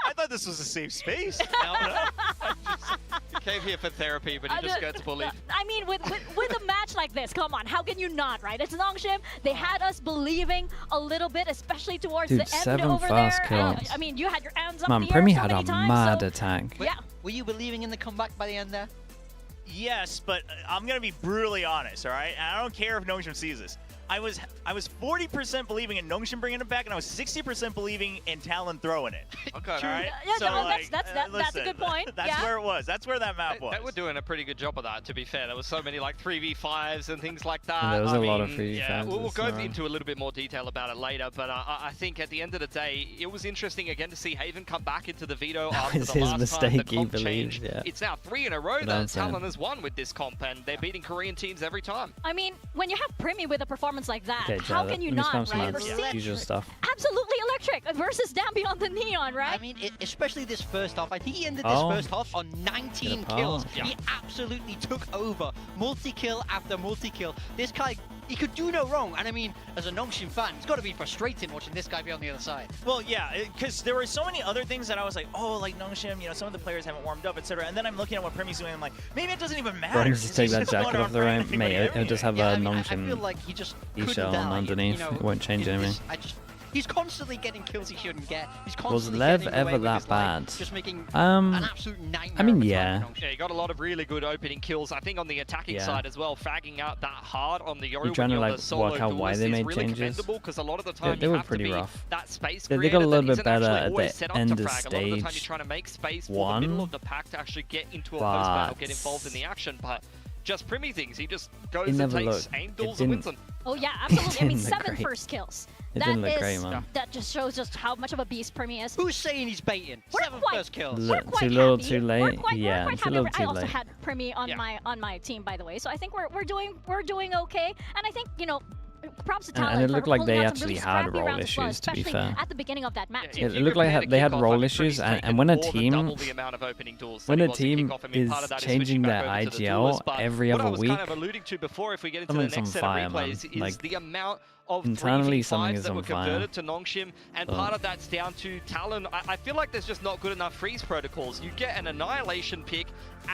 I thought this was a safe space. He came here for therapy, but he just gets bullied. I mean, with a match like this, come on, how can you not, right? It's NONGSHIM. They had us believing a little bit, especially towards Dude, the end 7 over fast there. kills. I mean, you had your hands up Man, in the air Primi so had many a times, mad so, attack. yeah. Were you believing in the comeback by the end there? Yes, but I'm gonna be brutally honest, all right? And I don't care if NONGSHIM sees this. I was 40% believing in NONGSHIM bringing it back, and I was 60% believing in Talon throwing it. Okay. All right? Yeah, So, no, like, that's a listen, good point. That's yeah. where it was. That's where that map was. They were doing a pretty good job of that, to be fair. There was so many like 3v5s and things like that. And there was I a lot of mean, 3v5s Yeah, we'll this go time. into a little bit more detail about it later, but I think at the end of the day, it was interesting again to see Haven come back into the veto after was the his last time mistake, the he comp believes, changed. yeah. It's now 3 in a row But that I'm saying- Talon has won with this comp, and they're beating Korean teams every time. I mean, when you have Primi with a performance like that, Okay, how Tyler, can you let me not, spam some right? ads. We're seeing Usual stuff. absolutely electric versus Dambi on the neon, right? I mean, especially this first half. I think he ended this Oh. first half on 19 Get a kills. pass. Yeah. He absolutely took over. Multi-kill after multi-kill. This guy, he could do no wrong. And I mean, as a NONGSHIM fan, it's got to be frustrating watching this guy be on the other side. Well, yeah, because there were so many other things that I was like, oh, like NONGSHIM, you know, some of the players haven't warmed up, etc. And then I'm looking at what Primi's doing, and I'm like, maybe it doesn't even matter. Bro, just take He's that just jacket going off the around ramp, fighting mate. everybody It'll just have Yeah, a I mean, I NONGSHIM feel like he just E-shell couldn't die, underneath. you know, It won't change in anything. this- He's constantly getting kills he shouldn't get. He's Was constantly Lev getting away ever with that his life, bad? just making an absolute nightmare. I mean, of a yeah. time for Yeah, he got a lot of really good opening kills. I think on the attacking Yeah. side as well, fragging out that hard on the Yoru You're trying to, when you're like, the solo work out why duelist they is made really changes. commendable, because a lot of the time They you were have pretty to be rough. that space They got a creator little that bit isn't better actually at always the set up end to of frag. A lot of the time you're stage trying to make space for the middle 1, of the pack to actually get into a close battle, get involved in the action, but just Primi things. He just goes and never takes looked- aim it duels and wins didn't- them. Oh yeah, absolutely. I mean, didn't look 7 great. first kills. It That didn't look is- great, man. That just shows just how much of a beast Primi is. Who's saying he's baiting? We're 7 quite- first kills. We're Too quite little, happy. too late. We're quite Yeah, happy. it's a little I too also late. had Primi on my team, by the way. So I think we're doing okay. And I think, you know, props to Talon And it for looked like holding they out some really actually had scrappy roll rounds as well, issues, to be especially fair. at the beginning of that map. Yeah, too. if It you looked like compare the they had kickoff, roll I think issues, Primi's and taken when a more than team- double the amount of opening duels when than a he was at team kickoff. I mean, part of is that is changing switching their back over to the IGL duelist, but every what other I was week, kind of alluding to before, if we get into the something's next on set fire, of man. replays, is Like, the amount of internally something 3v5s is that on were fire. converted to NONGSHIM, and part of that's down to Talon. I feel like there's just not good enough freeze protocols. You get an Annihilation pick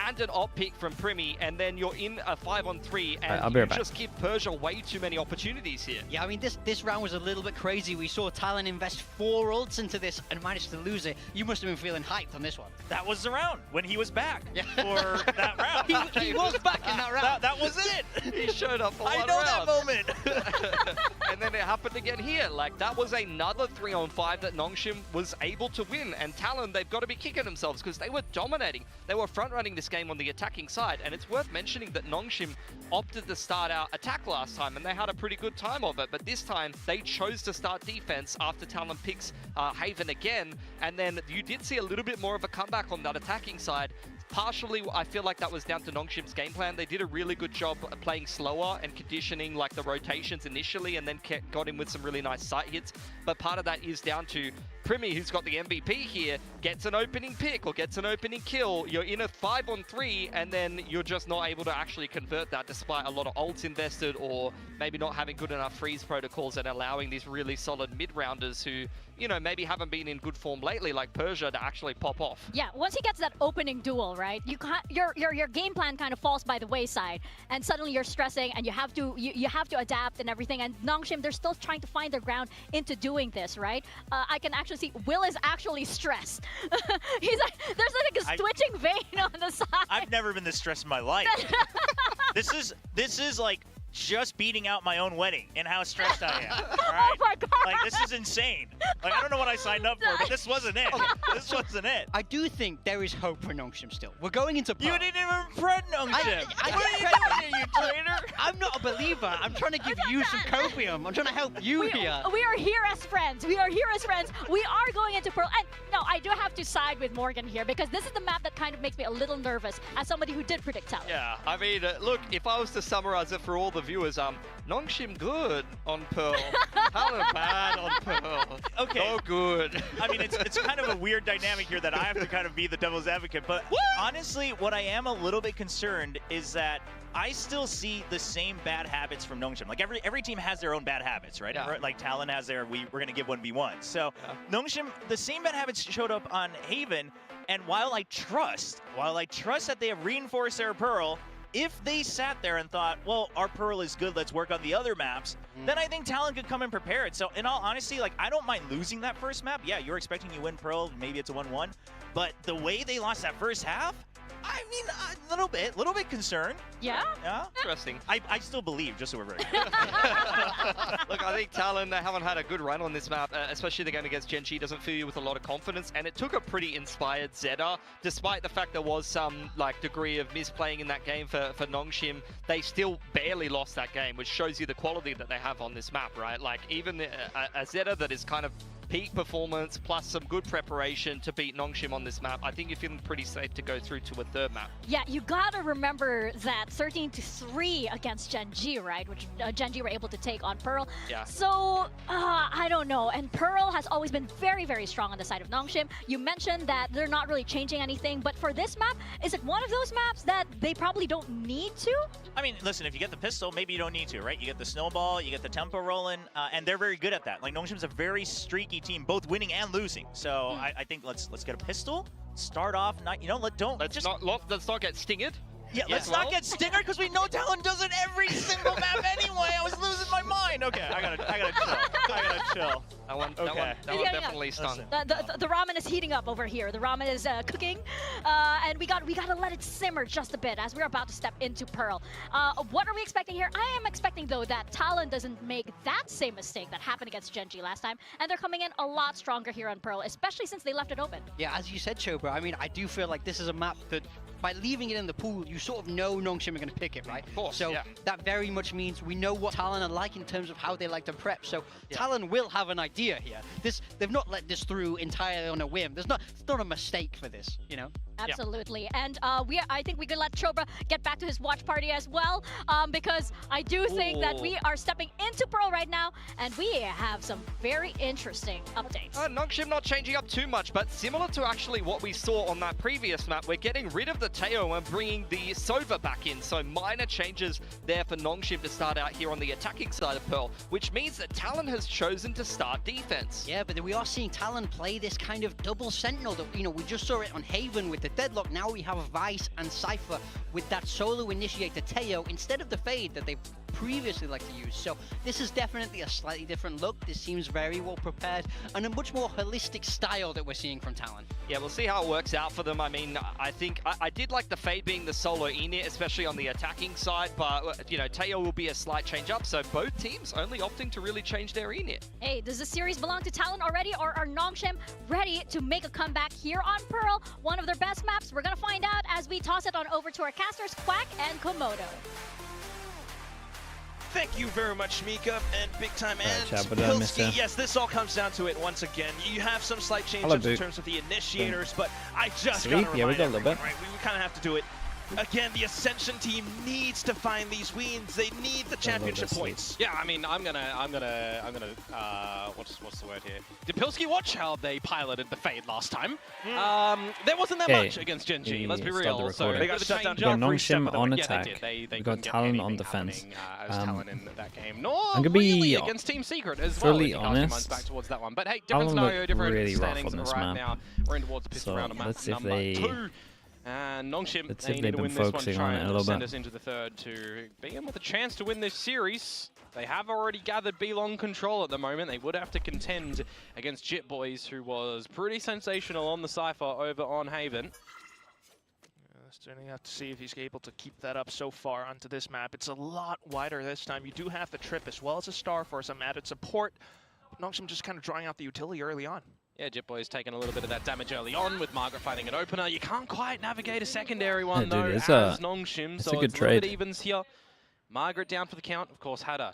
and an op pick from Primi, and then you're in a 5-on-3, and I'll be you right back. just give Persia way too many opportunities here. Yeah, I mean, this round was a little bit crazy. We saw Talon invest 4 ults into this and managed to lose it. You must have been feeling hyped on this one. That was the round when he was back Yeah. for that round. He was back in that round. That was it. He showed up for I one know round. that moment. And then it happened again here. Like, that was another 3-on-5 that NONGSHIM was able to win. And Talon, they've got to be kicking themselves because they were dominating. They were front-running this game on the attacking side. And it's worth mentioning that NONGSHIM opted to start out attack last time, and they had a pretty good time of it. But this time, they chose to start defense after Talon picks Haven again. And then you did see a little bit more of a comeback on that attacking side. Partially, I feel like that was down to NONGSHIM's game plan. They did a really good job playing slower and conditioning like the rotations initially, and then got him with some really nice sight hits. But part of that is down to Primi, who's got the MVP here, gets an opening pick or gets an opening kill. You're in a 5-on-3, and then you're just not able to actually convert that despite a lot of ults invested, or maybe not having good enough freeze protocols and allowing these really solid mid-rounders who, you know, maybe haven't been in good form lately, like Persia, to actually pop off. Yeah, once he gets that opening duel, right? You can't, your game plan kind of falls by the wayside, and suddenly you're stressing, and you have to adapt and everything. And NONGSHIM, they're still trying to find their ground into doing this, right? I can actually see Will is actually stressed. He's like, there's like a twitching vein on the side. I've never been this stressed in my life. This is like just beating out my own wedding and how stressed I am. All right? Oh my god! Like, this is insane. Like, I don't know what I signed up for, but this wasn't it. This wasn't it. I do think there is hope for NONGSHIM still. We're going into Pearl. You didn't even friend NONGSHIM. I What are you didn't doing, you traitor? I'm not a believer. I'm trying to give you some copium. I'm trying to help you here. We are here as friends. We are here as friends. We are going into Pearl. And no, I do have to side with Morgan here because this is the map that kind of makes me a little nervous as somebody who did predict Talon. Yeah, I mean, look, if I was to summarize it for all the viewers, NONGSHIM good on Pearl, Talon bad on Pearl. Okay. Oh, good. I mean, it's kind of a weird dynamic here that I have to kind of be the devil's advocate. But honestly, what I am a little bit concerned is that I still see the same bad habits from NONGSHIM. Like every team has their own bad habits, right? Yeah. Like Talon has their we're gonna give 1v1. So NONGSHIM, the same bad habits showed up on Haven. And while I trust that they have reinforced their Pearl, if they sat there and thought, well, our Pearl is good, let's work on the other maps, then I think Talon could come and prepare it. So in all honesty, like, I don't mind losing that first map. Yeah, you're expecting you win Pearl, maybe it's a 1-1. But the way they lost that first half, I mean, a little bit concerned. Yeah? Yeah. Interesting. I still believe, just so we're very clear. Look, I think Talon, they haven't had a good run on this map, especially the game against Gen G doesn't fill you with a lot of confidence, and it took a pretty inspired Zeta, despite the fact there was some like degree of misplaying in that game for NONGSHIM. They still barely lost that game, which shows you the quality that they have on this map, right? Like, even a Zeta that is kind of peak performance plus some good preparation to beat NONGSHIM on this map, I think you're feeling pretty safe to go through to a third map. Yeah, you gotta remember that 13-3 against Gen G, right? Which Gen G were able to take on Pearl. Yeah. So, I don't know. And Pearl has always been very, very strong on the side of NONGSHIM. You mentioned that they're not really changing anything, but for this map, is it one of those maps that they probably don't need to? I mean, listen, if you get the pistol, maybe you don't need to, right? You get the snowball, you get the tempo rolling, and they're very good at that. Like, NONGSHIM's a very streaky team, both winning and losing. So I think let's get a pistol, start off, let's not get stingered. Yeah, let's not get stingered because we know Talon does it every single map anyway. I was losing my mind. Okay, I gotta chill. chill. That one Yeah. definitely stung. The ramen is heating up over here. The ramen is cooking, and we gotta let it simmer just a bit as we're about to step into Pearl. What are we expecting here? I am expecting though that Talon doesn't make that same mistake that happened against Genji last time, and they're coming in a lot stronger here on Pearl, especially since they left it open. Yeah, as you said, Chobra, I mean, I do feel like this is a map that by leaving it in the pool, you sort of know NONGSHIM are going to pick it, right? Of course, so yeah. that very much means we know what Talon are like in terms of how they like to prep. So Talon will have an idea here. They've not let this through entirely on a whim. It's not a mistake for this, you know? Absolutely, and I think we could let Chobra get back to his watch party as well, because I do think that we are stepping into Pearl right now, and we have some very interesting updates. NONGSHIM not changing up too much, but similar to actually what we saw on that previous map, we're getting rid of the Teo and bringing the Sova back in. So minor changes there for NONGSHIM to start out here on the attacking side of Pearl, which means that Talon has chosen to start defense. Yeah, but we are seeing Talon play this kind of double sentinel that, you know, we just saw it on Haven with the Deadlock. Now we have Vice and Cypher with that solo initiator Teo instead of the Fade that they previously liked to use. So this is definitely a slightly different look. This seems very well prepared and a much more holistic style that we're seeing from Talon. Yeah, we'll see how it works out for them. I mean, I think I did like the Fade being the solo init, especially on the attacking side, but, you know, Teo will be a slight change up, so both teams only opting to really change their init. Hey, does the series belong to Talon already, or are NONGSHIM ready to make a comeback here on Pearl? One of their best maps. We're gonna find out as we toss it on over to our casters, Quack and Komodo. Thank you very much, Mika, and Big Time and Chabada, Pilski. Yes, this all comes down to it once again. You have some slight changes in terms of the initiators, but I just got to remind everyone, right? We kind of have to do it. Again, the Ascension team needs to find these wins. They need the championship points. Yeah, I mean, I'm gonna, what's the word here? Did Pilski watch how they piloted the Fade last time? There wasn't that much against Genji, let's be real. So they got shut down. We got NONGSHIM on attack. They we got Talon on defense. Talon in that game. No, I'm gonna be really against Team Secret as well. fully honest. Back towards that one. But hey, different scenario, different really standings rough on this right map. now. We're in towards the pistol round of map let's see if number they 2. And NONGSHIM, let's see they if need they've to been win this one, focusing try on it a and little send bit. us into the third to be in with a chance to win this series. They have already gathered B-Long control at the moment. They would have to contend against Jit Boys, who was pretty sensational on the Cypher over on Haven. Starting to have to see if he's able to keep that up so far onto this map. It's a lot wider this time. You do have the Trip as well as a Star for some added support. NONGSHIM just kind of drawing out the utility early on. Yeah, Jit Boy's taking a little bit of that damage early on with Margaret finding an opener. You can't quite navigate a secondary one though, as NONGSHIM, so a good it's a little bit trade. evens here. Margaret down for the count, of course, had a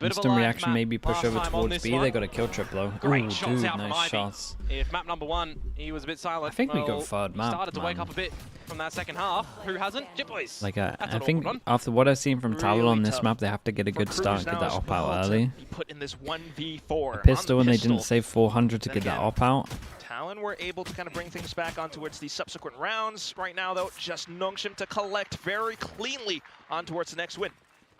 bit Instant of a live reaction, map maybe push last over time on towards this B. one. They got a kill trip though. Great Ooh, shots dude, out from nice Ivy. shots. If map number 1, he was a bit silent. I think we well, got third map. started to wake up a bit from that second half. Who hasn't? Jit Boys. Like That's I an think awkward one. after what I've seen from Talon Really on this tough map, they have to get a good start, get that op out early. Be put in this 1v4. A pistol, and they pistol. didn't save 400 to Then get that again, op out. Talon were able to kind of bring things back on towards the subsequent rounds. Right now, though, just NONGSHIM to collect very cleanly on towards the next win.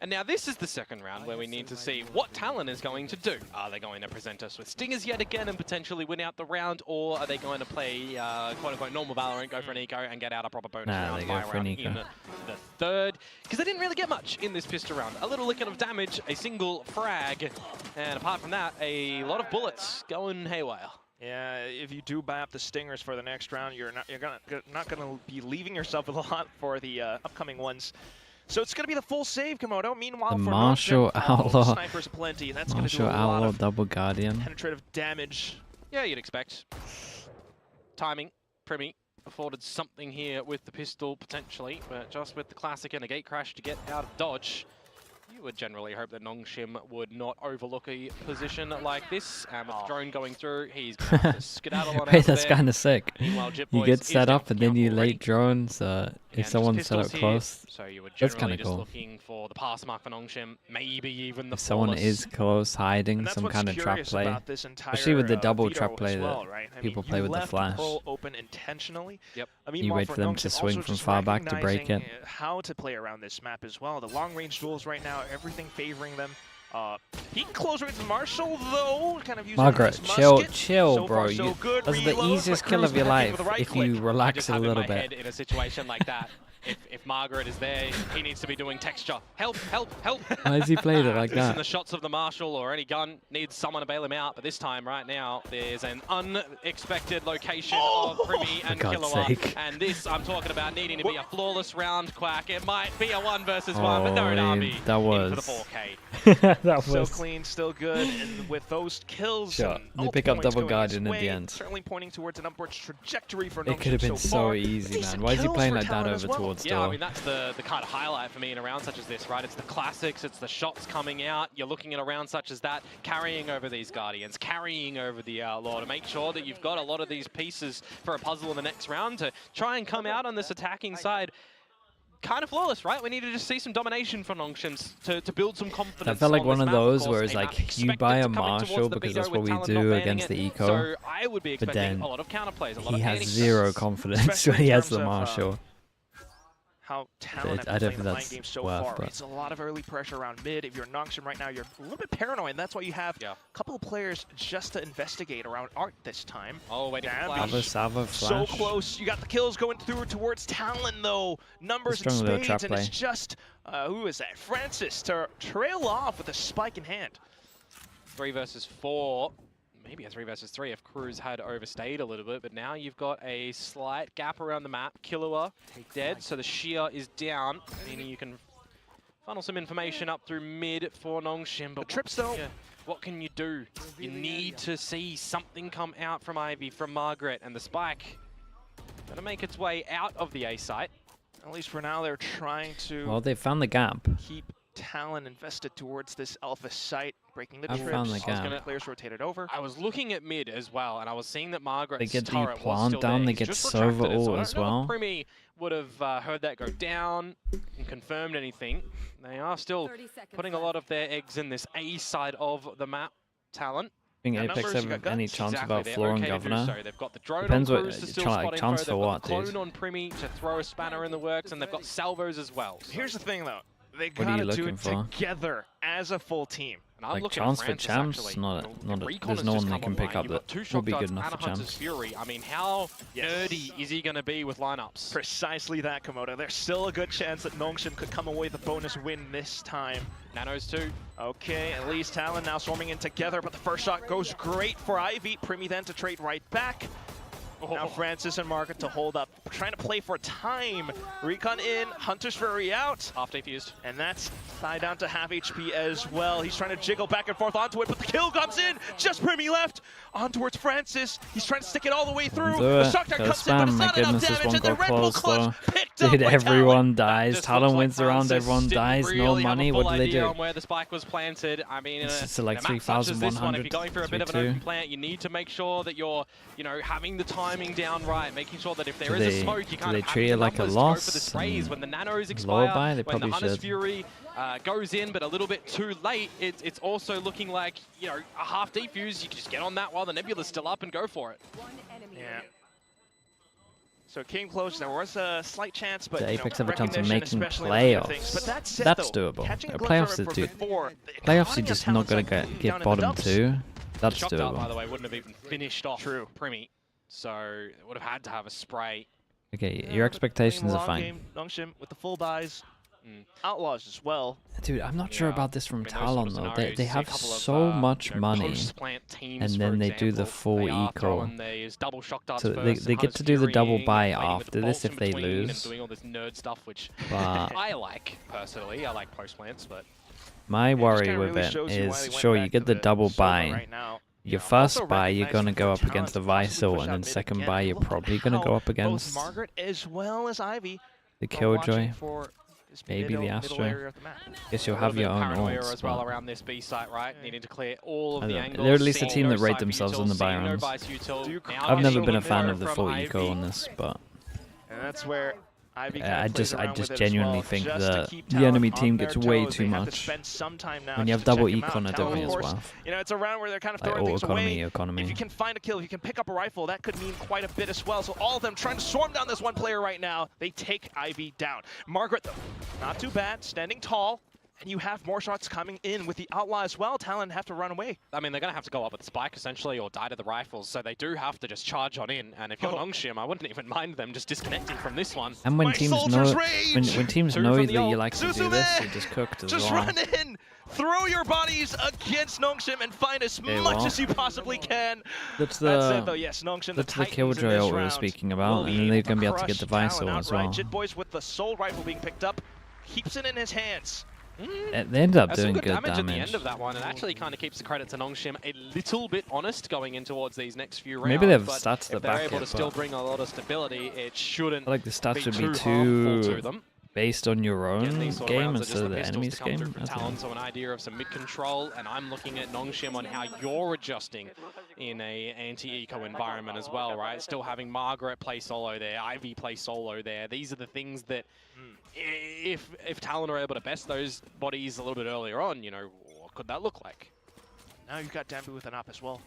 And now this is the second round where we need to see what Talon is going to do. Are they going to present us with stingers yet again and potentially win out the round, or are they going to play quote-unquote normal Valorant, go for an eco, and get out a proper bonus round they by go for an round eco. in the third? Because they didn't really get much in this pistol round. A little licking of damage, a single frag, and apart from that, a lot of bullets going haywire. Yeah, if you do buy up the stingers for the next round, you're not gonna be leaving yourself with a lot for the upcoming ones. So it's gonna be the full save, Komodo. Meanwhile, The for Marshall NONGSHIM, Outlaw. snipers plenty. That's gonna do Marshall a lot Outlaw of double guardian. penetrative damage. Yeah, you'd expect. Timing, Primi afforded something here with the pistol potentially, but just with the classic and a gate crash to get out of dodge, you would generally hope that NONGSHIM would not overlook a position like this. And with the drone going through, he's going to have to skedaddle on out Wait, of that's there. kind of sick. Meanwhile, Jit You Boys get is set down up for and then count you already. late drones. If And someone's just set up pistols here, close, so you were that's generally kinda just cool. looking for the pass mark for NONGSHIM, maybe even the if someone flawless. is close, hiding And that's some what's kind of trap curious play. about this entire, Especially with the double veto trap as play well, that right? I people mean, play you with the left flash. Pearl open intentionally. Yep. You wait for them to swing from far back to break it. How to play around this map as well. The long-range duels right now, everything favoring them. He can close range with Marshall though, kind of using Margaret, his chill, musket. chill, So bro. far, so good. That's the Reload, easiest but kill of Cruz your back in life with the right if click. you I relax just a have in little my bit. head in a situation like that. if Margaret is there, he needs to be doing texture. Help, help, help. Why has he played it like Losing that? the shots of the Marshal or any gun needs someone to bail him out. But this time, right now, there's an unexpected location of Primi and God's Killua. sake. And this, I'm talking about needing to be a flawless round, Quack. It might be a 1 versus 1, but no, Darby that was in for the 4K. that Still was clean, still good, and with those kills, Sure. and They ult pick up points double going Guardian his at the way, end. certainly pointing towards an upwards trajectory for It could have been so so far. easy, man. Decent Why is he kills playing for like that Talon over as well. towards Yeah, I door? mean, that's the kind of highlight for me in a round such as this, right? It's the classics, it's the shots coming out. You're looking at a round such as that, carrying over these Guardians, carrying over the Outlaw to make sure that you've got a lot of these pieces for a puzzle in the next round to try and come out on this attacking side. Kind of flawless, right? We need to just see some domination for NONGSHIM to build some confidence. I felt like on one this of map, those course, where it's a map like you buy expected a to come in towards Marshal the because veto that's what with we Talon do not banning against it. the eco. So I would be But expecting then a lot of counterplays, a lot he of has panicking. zero confidence especially when he in has terms the of, Marshal. How Talon I have don't been playing think the that's mind game so worth, far. but- It's a lot of early pressure around mid. If you're NONGSHIM right now, you're a little bit paranoid. And that's why you have a couple of players just to investigate around Art this time. Oh, waiting for Damn. flash. Salvo So flash. close. You got the kills going through towards Talon, though. Numbers and Strong little spades, trap and play. it's just, who is that? Francis to trail off with a spike in hand. 3 versus 4. Maybe a 3 versus 3 if Cruz had overstayed a little bit, but now you've got a slight gap around the map. Killua dead, so the shear is down, meaning you can funnel some information up through mid for NONGSHIM. But trips, though. What can you do? You need to see something come out from Ivy, from Margaret, and the spike gonna make its way out of the A site. At least for now, they're trying to Well, they found the gap. keep Talon invested towards this alpha site, breaking the I trips. found the gap. Players rotated over. I was looking at mid as well, and I was seeing that Margaret's They get the turret was plant still down, there. they He's get just Sova retracted it, so ult I as don't know well. if Primi would have heard that go down and confirmed anything. They are still putting a lot of their eggs in this A side of the map. Talon. I think Got Apex numbers, you have got any guns. chance Exactly, about they're flooring okay to do Governor? so. They've got the drone Depends on what- Cruz to still chance spot info. for They've what, got the dude? clone on Primi to throw a spanner in the works, and they've got salvos as well. So. Here's the thing, though. They What are you gotta do looking it for? together as a full team. And I'm Like looking chance at for Francis, champs? actually. Not Well, a, Recon there's has no just one they come can pick online. up You've that got 2 will be shotguns good enough and for a Hunter's champs. Fury. I mean, how Yes. nerdy is he going to be with lineups? Precisely that, Komodo. There's still a good chance that NONGSHIM could come away with a bonus win this time. Nanos too. Okay, at least Talon now swarming in together, but the first shot goes great for Ivy. Primi then to trade right back. Now Francis and Margaret to hold up, trying to play for time. Recon in, Hunter's Fury out. Half defused. And that's Thigh down to half HP as well. He's trying to jiggle back and forth onto it, but the kill comes in. Just Primi left. On towards Francis. He's trying to stick it all the way through. Do The it. shotgun Go comes in, but it's spam. My not enough goodness, this damage. one And the got Red Bull close, clutch though. picked up Dude, by everyone Talon. dies. Just Talon looks like wins the round, Francis everyone didn't dies. No really have a money. full What do they idea do? on where the spike was planted. I mean, It's in like a map such as this one, if 3,100, you're going for a bit of an 3-2. open plant, you need to make sure that you're, having the timing down right, making sure that if there Do is a they- smoke, you do kind they of have treat the it like a numbers to go loss for the sprays. and When the nanos lower expire, by? They when the probably Hunter's should. Fury goes in, but a little bit too late, it's also looking like, a half defuse. You can just get on that while the Nebula's still up and go for it. Yeah. So it came close. There was a slight chance, but The Apex have a chance of recognition, making especially in the other things. playoffs. But that's, it, That's though. doable. Catching a glimpse Playoffs of it is from before, the Playoffs, you're economy of just not Talon's going like to down in get the bottom dumps. 2. That's Shocked out, by doable. the way, wouldn't have even finished off True. Primi, so it would have had to have a spray. Okay, Yeah, your but expectations playing are long fine. game, NONGSHIM with the full buys. Outlaws as well. Dude, I'm not sure Yeah. about this from In those sort Talon of though. scenarios, They you see a have couple of, so much money. post-plant teams, and for then they do the example, full they are eco. throwing these double shock darts So first, they and get to do the Hunter's double Furying, buy playing with after the this bolts if in they between lose. And doing all this nerd stuff, which But I like personally. I like post-plants, but my It just worry kinda with really it shows you why is, they went sure, you back get to the double Sova buy. right now. Your Also first buy, you're recognized going to for go up Talon's against the possibly Visor, push and out then mid second again. buy, you're Look at probably going to how go up against both Margaret as well as Ivy the are watching Killjoy. for this Maybe the middle Astra. area of the map. Guess you'll a have little your bit own paranoia ults, as well but around this B site, right? Needing to clear all I of the don't know. angles. They're at least a seeing team no that rate side themselves util, in the seeing Byrons. No vice util. Do you Now I've never getting been a the fan info of the from full Ivy. eco on this, but And that's where Ivy I just with it as genuinely well, think just to that keep the Talon enemy on team their gets way toes. too They have to much. spend some time now when you just have to double check him econ, out. it Talon, definitely of is course, worth. it's a round where they're kind of Like throwing all things economy, away. economy. If you can find a kill, if you can pick up a rifle, that could mean quite a bit as well. So all of them trying to swarm down this one player right now. They take Ivy down. Margaret, though, not too bad, standing tall. and you have more shots coming in with the Outlaw as well. Talon have to run away. I mean, they're going to have to go up with the spike, essentially, or die to the rifles, so they do have to just charge on in. And if you're NONGSHIM, I wouldn't even mind them just disconnecting from this one. And when teams know, when teams know that you like to do this, Suzume! you just cooked as Just well. run in, throw your bodies against NONGSHIM and find as much as you possibly can. That's it though, yes, NONGSHIM, the Killjoy ult we were speaking about, and then they're going to be able to get the Visor as well. Jitboys with the Soul Rifle being picked up, keeps it in his hands. They ended up doing good good damage at the end of that one, and actually kind of keeps the credit to NONGSHIM a little bit honest going in towards these next few rounds. Maybe they have but stats if that back they're able it, to still bring a lot of stability, it shouldn't I like the stats should be harmful to too them. based on your own These sort of game rounds are instead just of the pistols enemy's to come game. through from TALON, so an idea of some mid control, and I'm looking at NONGSHIM on how you're adjusting in a anti-eco environment as well, right? Still having Margaret play solo there, Ivy play solo there. These are the things that if TALON are able to best those bodies a little bit earlier on, you know, what could that look like? Now you've got Dambu with an up as well.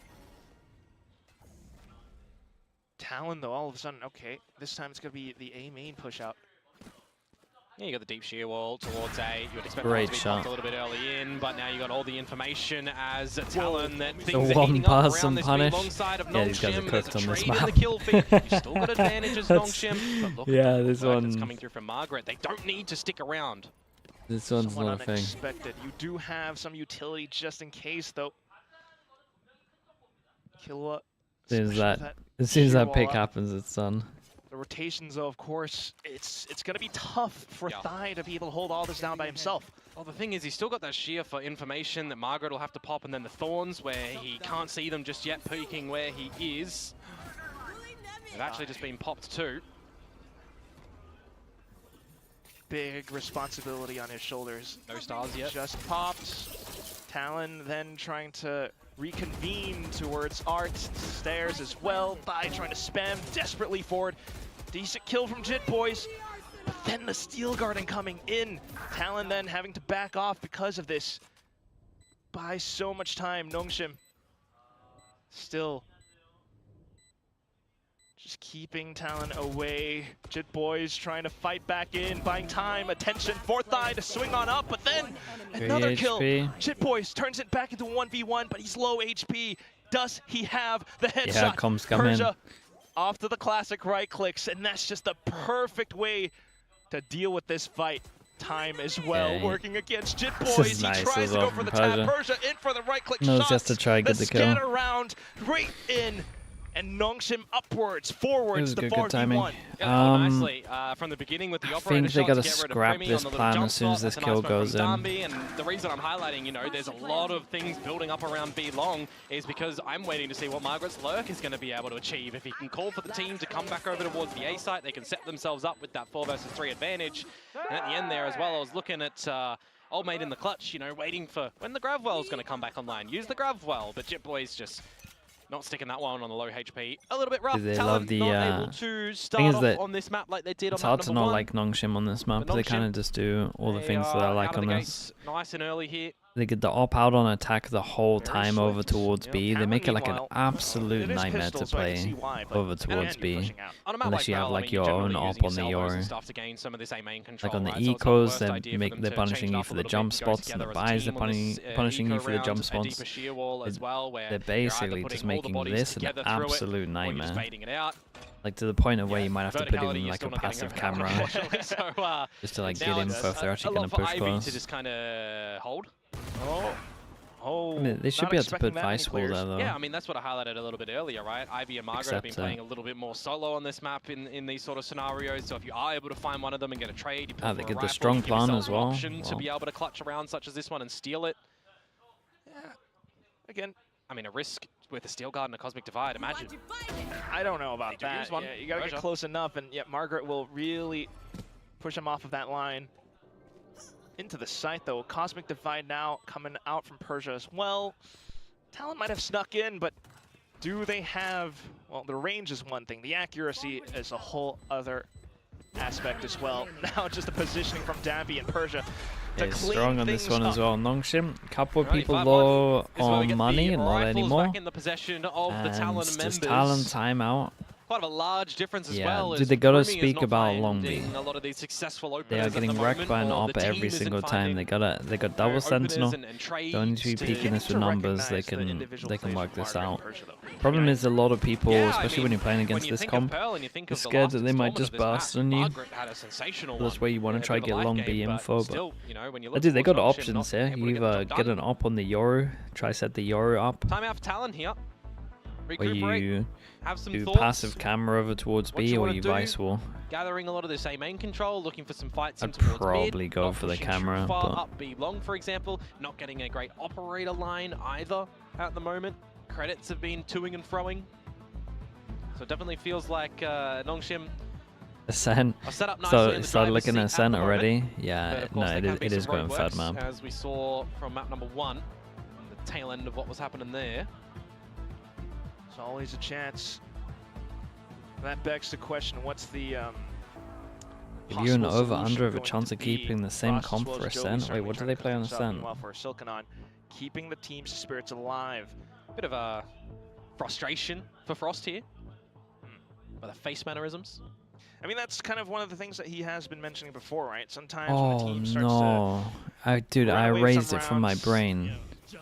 Talon though, all of a sudden, okay, this time it's going to be the A main push out. Yeah, you got the deep shear wall towards A. You would expect Great that to be shot. popped a little bit early in, but now you got all the information as TALON that The things are one heating up pass around and this punish. long side of Yeah, these guys are NONGSHIM. cooked There's on a this trade in map. the kill feed. You've still got advantage as NONGSHIM, but look Yeah, at the this work one- that's coming through from Margaret. They don't need to stick around. This one's Somewhat not a thing. unexpected. You do have some utility just in case though. Killua. As soon as that pick up. happens, it's done. The rotations, though, of course, it's going to be tough for Thai to be able to hold all this down by himself. Well, the thing is, he's still got that shear for information that Margaret will have to pop, and then the Thorns, where he can't see them just yet, peeking where he is. They've actually just been popped too. Big responsibility on his shoulders. No stars yet. Just popped. Talon then trying to reconvene towards Art. Stairs as well. Thai trying to spam desperately forward. Decent kill from Jitboys. But then the Steel Garden coming in. Talon then having to back off because of this. Buys so much time. NONGSHIM still just keeping Talon away. Jitboys trying to fight back in, buying time, attention for Thai to swing on up, but then another kill. Jitboys turns it back into 1v1, but he's low HP. Does he have the headshot? Yeah, comms come in. Persia off to the classic right clicks, and that's just the perfect way to deal with this fight. Time as well, Yeah, working against This Jitboys. is nice He tries as to well go for from the tap. Persia. Persia in for the right click No, shots. just to try and get the kill. Scatter round, right in. And NONGSHIM upwards, forwards, the 4v1. Nicely from the beginning with the I operator think they shot gotta to get rid of scrap Premi this on the plan little as soon as jump this spot. kill That's a nice goes in. one from Dambi, and the reason I'm highlighting, you know, there's a lot of things building up around B long is because I'm waiting to see what Margaret's lurk is going to be able to achieve. If he can call for the team to come back over towards the A site, they can set themselves up with that 4 versus 3 advantage. And at the end there as well, I was looking at Old Mate in the clutch, you know, waiting for when the Gravwell's going to come back online. Use the Gravwell, but Jitboys just not sticking that one on the low HP. A little bit rough. They Talon love the, not able to start is off that on this map like they did on It's map hard to number not 1. like NONGSHIM on this map. But They kind NONGSHIM, of just do all the things that I are like out of on the this. gates nice and early here. They get the op out on attack the whole time over swift. towards You know, B. They Talon, make it like an meanwhile, absolute it is nightmare pistol, to so I can play see why, but over again, towards you're B. pushing out. On a map Unless like you have Pearl, I like mean, your you're own generally op using on the salvos Euro. and stuff to gain some of this A main control, Like on the right? So it's not the ecos, worst they're idea for them they're to punishing change it you up for a the little jump bit, go spots, and the together as a buys they're team on this, punishing you eco for the round, jump a spots. deeper shear wall as well, where They're you're either basically putting just all the making bodies this an together through it, absolute or you're just nightmare. baiting it out. Like to the point of where you might have to put Verticality, in you're like still a not getting passive over camera unfortunately, so, just to like now get it's info if they're actually a going lot to for push Ivy close. to just kind of hold. Oh, I mean, they should not be able to expecting put that many Vice Wall clears. there though. Yeah, I mean, that's what I highlighted a little bit earlier, right? Ivy and Margaret have been Accept playing it. a little bit more solo on this map in these sort of scenarios. So if you are able to find one of them and get a trade, you Ah, put they for a get the rifle, strong you give plan yourself as an well. option to Wow. be able to clutch around such as this one and steal it. Yeah. Again, I mean, a risk with a Steel Guard and a Cosmic Divide, imagine. I don't know about They do that. use one. Yeah, you gotta Persia. get close enough, and yet Margaret will really push him off of that line. Into the site though, Cosmic Divide now coming out from Persia as well. Talon might have snuck in, but do they have, well, the range is one thing, the accuracy is a whole other aspect as well. Now just the positioning from Dambi and Persia to It's clean strong on this things one as up. well. NONGSHIM, a couple of Only people 5-1. low This is where we on get money the and not rifles anymore. back in the possession of the And Talon just members. Talon timeout. Part of a large difference as Yeah, well. dude, is they gotta Prumi is speak not about Long B. finding a lot of these successful They openers are at the getting wrecked moment, by an or op the team every isn't single time. finding, They got double openers sentinel. and trades Don't need to be to- peeking this with numbers. They can work this out. Problem Yeah. is a lot of people, Yeah, I especially mean, when you're playing when against you this think of comp, Pearl and you think you're of the scared last that they might installment just of this burst match, on you. Margaret had a sensational That's one. where you want Yeah, to try a to bit of get a long life B game, info, but still, you know, when you I look dude, they got towards Nongshim, options not here. able to You get the job get done. an op on the Yoru, try set the Yoru up, Timeout for Talon here. where Recuperate, you have some do thoughts. passive camera over towards What B, you or wanna you do? vice wall. Gathering a lot of this A main control, looking for some fights in I'd towards probably mid, go not for the pushing too camera, far but- up B long, for example, not getting a great operator line either at the moment. Credits have been toing and froing. So it definitely feels like NONGSHIM Ascent. are set up nicely So in the started driver's looking seat at at Ascent the moment. already. But Yeah, of no, course, there can be it is some going third roadworks, map. as we saw from map number 1, the tail end of what was happening there. There's always a chance. That begs the question, what's the Give you an possible over-under solution of a going chance to of be? keeping the same Ross as comp well for as Joey Ascent? Wait, certainly what do trying they to play on cook this up. Ascent? Meanwhile, for Silconon, keeping the team's spirits alive. Bit of a frustration for Frost here, by the face mannerisms. I mean, that's kind of one of the things that he has been mentioning before, right? Sometimes when Oh a team starts no. Dude, run I away erased some it from my rounds, brain.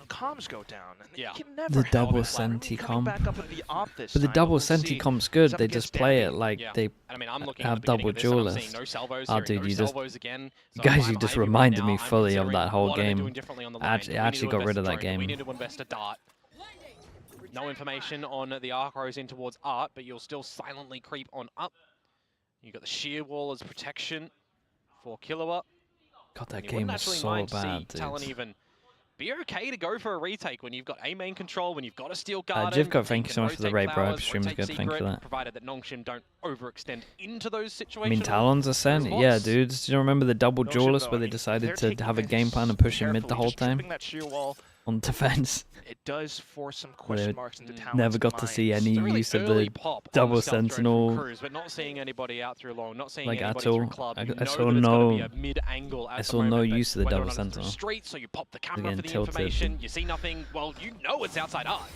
comms go down. And Yeah. you can never The help double it. senti Coming comp. back up with the op this But the time, double we'll senti see. comp's He's good. up They against just play Danby. it like Yeah. they And I mean, I'm looking have at the beginning double of this and I'm duelists. seeing no salvos, Oh, hearing dude, no you just- salvos again. So guys, if you I'm just Ivy right reminded now, me I'm fully of considering that whole what are they game. doing differently on the I line? actually- Do we I need actually to got rid invest of a that drone? Do we game. need to invest a dart? No information on the arc rows in towards Art, but you'll still silently creep on up. You got the shear wall as protection for Killua. God, that You game wouldn't was actually so mind to see bad, Talon dude. even be okay to go for a retake when you've got A main control, when you've got a steel garden. Jivko, thank you can so much for the rotate raid, bro. flowers, Stream is rotate good, thank you for secret, that. Provided that NONGSHIM don't overextend into those I situations. mean, Talon's Ascent? Yeah, Response. dude. Do you remember the double No duelist shit, where though. they I mean, decided they're to taking have a things game plan and push him mid the carefully, whole just time tripping that sheer wall. on defense? It does force some Where they question marks into Talon's never got to see minds. any It's a really use of early the pop on double the stealth drone from sentinel. Cruz, but not seeing anybody out through long, not seeing Like, anybody at through all. club. I You saw know that it's gonna no- be a mid-angle at I the saw no moment, but use of the whether or double not it's through sentinel. straight, so you pop the camera Again, for the tilted. information. You see nothing. Well, you know it's outside art.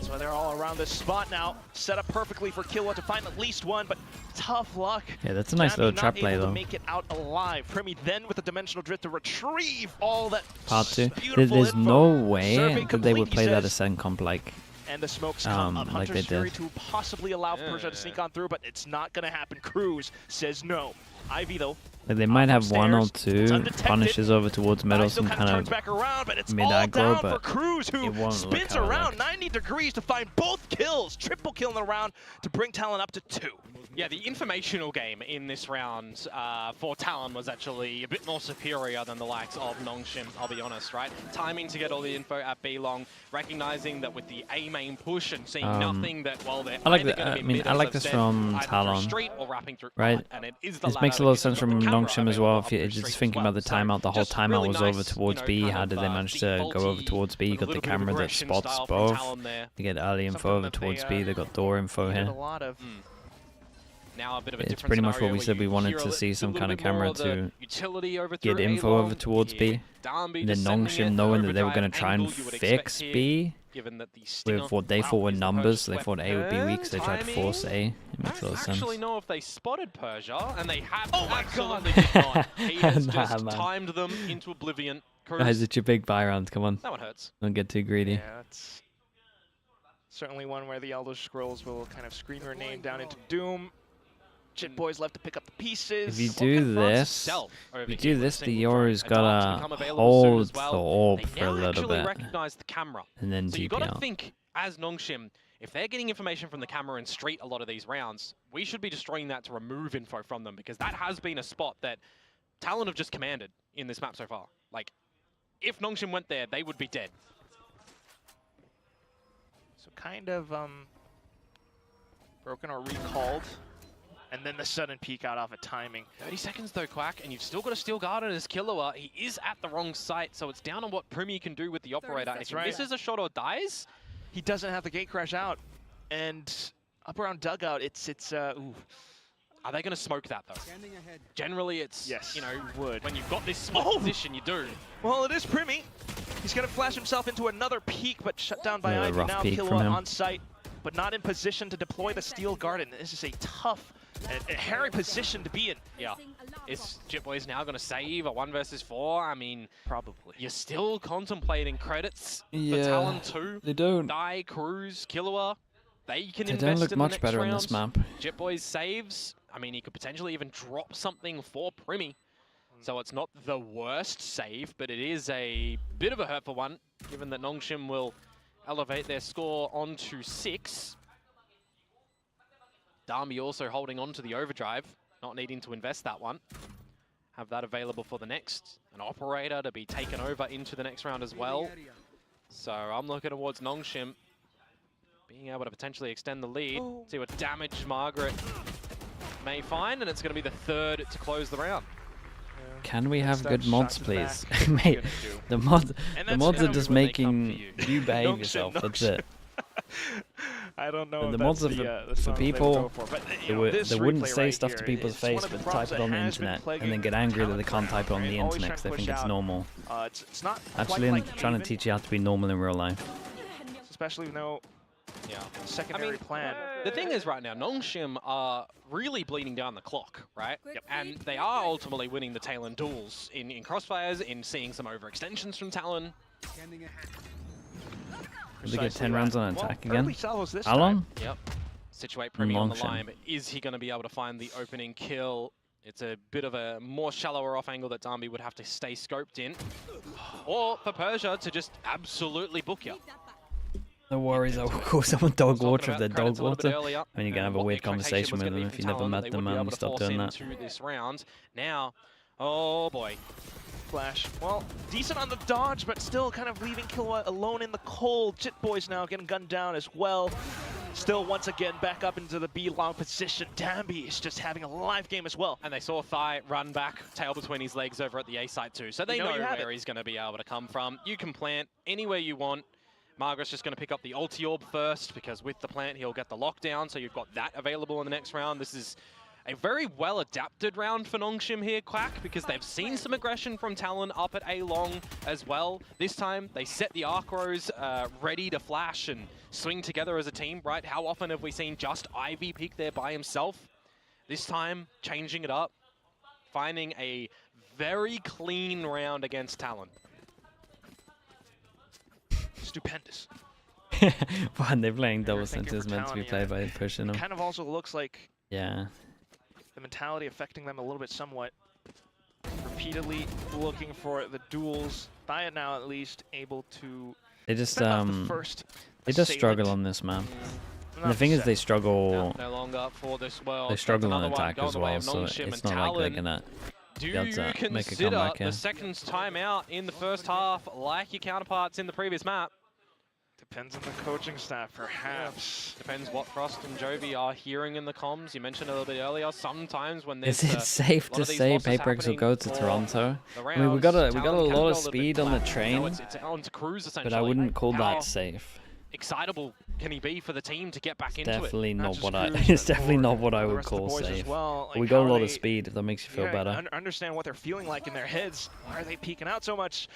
So they're all around this spot now, set up perfectly for Killua to find at least one, but tough luck. Yeah, that's a nice Danby little not trap play, able to though. make it out alive. Primi then with the dimensional drift to retrieve all that Part 2. beautiful There's info. no way Survey that they would complete, he play that says. Ascent comp like. And the smokes come up like they Hunter's Fury did. to possibly allow Persia to sneak on through, but it's not going to happen. Cruz says no. Ivy, though, Like they might have one or upstairs, it's two undetected. punishes over towards middle, still some kind kind of turns of back around, but it's mid all aggro, down for but Cruz, who it won't look spins how it around looked. 90 degrees to find both kills. Triple kill in the round to bring Talon up to 2. Yeah, the informational game in this round for Talon was actually a bit more superior than the likes of NONGSHIM, I'll be honest, right? Timing to get all the info at B long, recognizing that with the A main push and seeing nothing that, well, they're I like either the- gonna I be mean, mid, I as like I've this said, from either through Talon, straight or wrapping through right? art, and it is the This latter makes a lot of because sense you've from got the camera NONGSHIM as available well. up If you're through just streets thinking as about the well. timeout, the whole Just timeout really was over nice, towards you know, B. kind How of, did they manage to go over defaulty, towards B? You with a got the little bit of camera that aggression spots style from both. Talon there. You get early info Something over that they, towards B. They got door info Did here. a lot of Now a bit of a It's different pretty much what scenario we where said we you wanted hear to a see some little kind of bit more camera of the to utility over get through info A-long. over towards B. Danby And then just sending NONGSHIM it, knowing that they were overdrive going to try and angle you would expect fix here, B given that the stinger with what they thought were is the numbers. Persia's They thought A would be weak, so they tried to force A. It I makes a lot don't of sense. actually know if they spotted Persia, and they have Oh my God. absolutely did not. He has Nah, just man. timed them into oblivion. Guys, Cruz, it's your big buy round. Come on, that one hurts. don't get too greedy. Yeah, it's certainly one where the Elder Scrolls will kind of scream your name down into doom. Jit Boys left to pick up the pieces. If you Look do at France this, itself over if you here do with this, a the single drone. Yoru's A dart's become gotta available soon hold as well. the orb They for a now little actually bit, recognize the camera. and then So you TP got to out. think, as NONGSHIM, if they're getting information from the camera in street a lot of these rounds, we should be destroying that to remove info from them, because that has been a spot that Talon have just commanded in this map so far. Like, if NONGSHIM went there, they would be dead. So kind of broken or recalled. And then the sudden peek out off of timing. 30 seconds though, Quack, and you've still got a Steel Guardian as Killua. He is at the wrong site, so it's down on what Primi can do with the operator. And if he right. misses a shot or dies, He doesn't have the gate crash out. And up around dugout, it's ooh. are they going to smoke that though? Generally, it's, Yes, you know, would. when you've got this smoke position, you do. Well, it is Primi. He's going to flash himself into another peak, but shut down by Another Ivy. rough Now peek from Killua him. on site. but not in position to deploy the Steel Garden. This is a tough and hairy position to be in. Yeah. Is Jitboys now going to save a 1 versus 4? I mean, probably. You're still contemplating credits for Yeah, Talon 2. they don't. Die, Cruz, Killua. They can They invest don't look in much the next better round. on this map. Jitboys saves. I mean, he could potentially even drop something for Primi. So it's not the worst save, but it is a bit of a hurtful one, given that NONGSHIM will elevate their score onto 6. Dami also holding on to the overdrive, not needing to invest that one. Have that available for the next. An operator to be taken over into the next round as well. So I'm looking towards NONGSHIM being able to potentially extend the lead. See what damage Margaret may find, and it's going to be the 3rd to close the round. Can we have good mods, please? Mate, the mods are just making you behave yourself. That's it. I don't know. The mods are for people that wouldn't say stuff to here, people's face, but type it on the internet and then get angry that they can't type it on the internet because they think it's normal. It's not Actually, I'm trying to teach you how to be normal in real life. Especially with no secondary plan. The thing is right now, NONGSHIM are really bleeding down the clock, right? And they are ultimately winning the Talon duels in crossfires, in seeing some overextensions from Talon. Did they get 10 rounds on attack again? This TALON? Yep. Situate Primi on the NONGSHIM. line, but is he going to be able to find the opening kill? It's a bit of a more shallower off angle that Dami would have to stay scoped in. Or for Persia to just absolutely book you. No worries, I will call someone dog water if they're dog water. Earlier, I mean, you're going to have a what weird the expectation conversation was with gonna them be if you from never Talon, met they them, would be man. able to Stop force doing that. into this round. Now, oh boy. Flash. Well, decent on the dodge, but still kind of leaving Killua alone in the cold. Jitboys now getting gunned down as well. Still, once again, back up into the B-long position. Dambi is just having a live game as well. And they saw Thigh run back, tail between his legs over at the A site too. So they know where he's going to be able to come from. You can plant anywhere you want. Margaret's just going to pick up the ulti orb first, because with the plant, he'll get the lockdown. So you've got that available in the next round. This is a very well-adapted round for NONGSHIM here, Quack, because they've seen some aggression from Talon up at A-Long as well. This time, they set the Archros ready to flash and swing together as a team, right? How often have we seen just Ivy peek there by himself? This time, changing it up, finding a very clean round against Talon. Stupendous. Fun, they're playing double centers meant to be played by pushing them. It kind of also looks like Yeah. the mentality affecting them a little bit somewhat. Repeatedly looking for the duels. Thaya now at least able to They just first they just struggle on this map. And the thing is, they struggle. No longer for this world. They struggle on attack as well, so it's not like they're gonna Do be able you to make a consider comeback here. the second time out in the first half like your counterparts in the previous map? Depends on the coaching staff, perhaps. Depends what Frost and Jovi are hearing in the comms. You mentioned a little bit earlier, sometimes when there's Is it safe to say PRX will go to Toronto? I mean, we got a lot of speed on the train, it's on to Cruise, essentially. but I wouldn't call How that safe. excitable can he be for the team to get back into it? Definitely not just what I. Cruz, It's but definitely not what I the would rest of the call boys as safe. well. Like, We got a how lot are of they- speed. If that makes you feel better. Understand what they're feeling like in their heads. Why are they peeking out so much?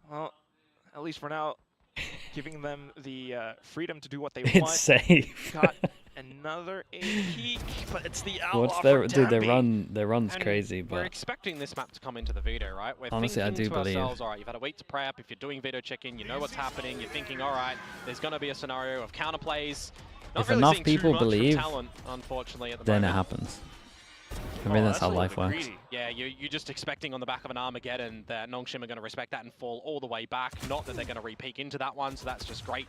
Well, at least for now, giving them the freedom to do what they It's want. safe. Got another a peek, but it's the outlaw What's for their dude? Dambi. Their run's And crazy, we're but expecting this map to come into the veto, right? We're Honestly, I thinking do to believe. ourselves, all right, you've had a week to prep. If you're doing veto check-in, you know what's happening. You're thinking, all right, there's going to be a scenario of counterplays. Not If really enough seeing too people much from believe, Talon, unfortunately, at the then it moment. happens. I mean, that's how a little life bit works. greedy. Yeah, you're just expecting on the back of an Armageddon that NONGSHIM are going to respect that and fall all the way back. Not that they're going to re-peek into that one, so that's just great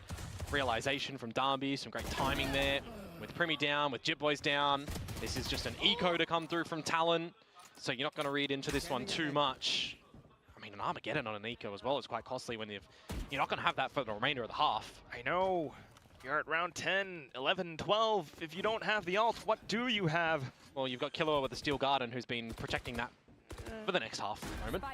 realization from Darby, some great timing there. With Primi down, with Jitboys down, this is just an eco to come through from Talon, so you're not going to read into this one too much. I mean, an Armageddon on an eco as well is quite costly when you're not going to have that for the remainder of the half. I know. You're at round 10, 11, 12. If you don't have the ult, what do you have? Well, you've got Killua with the Steel Garden who's been protecting that for the next half at the moment.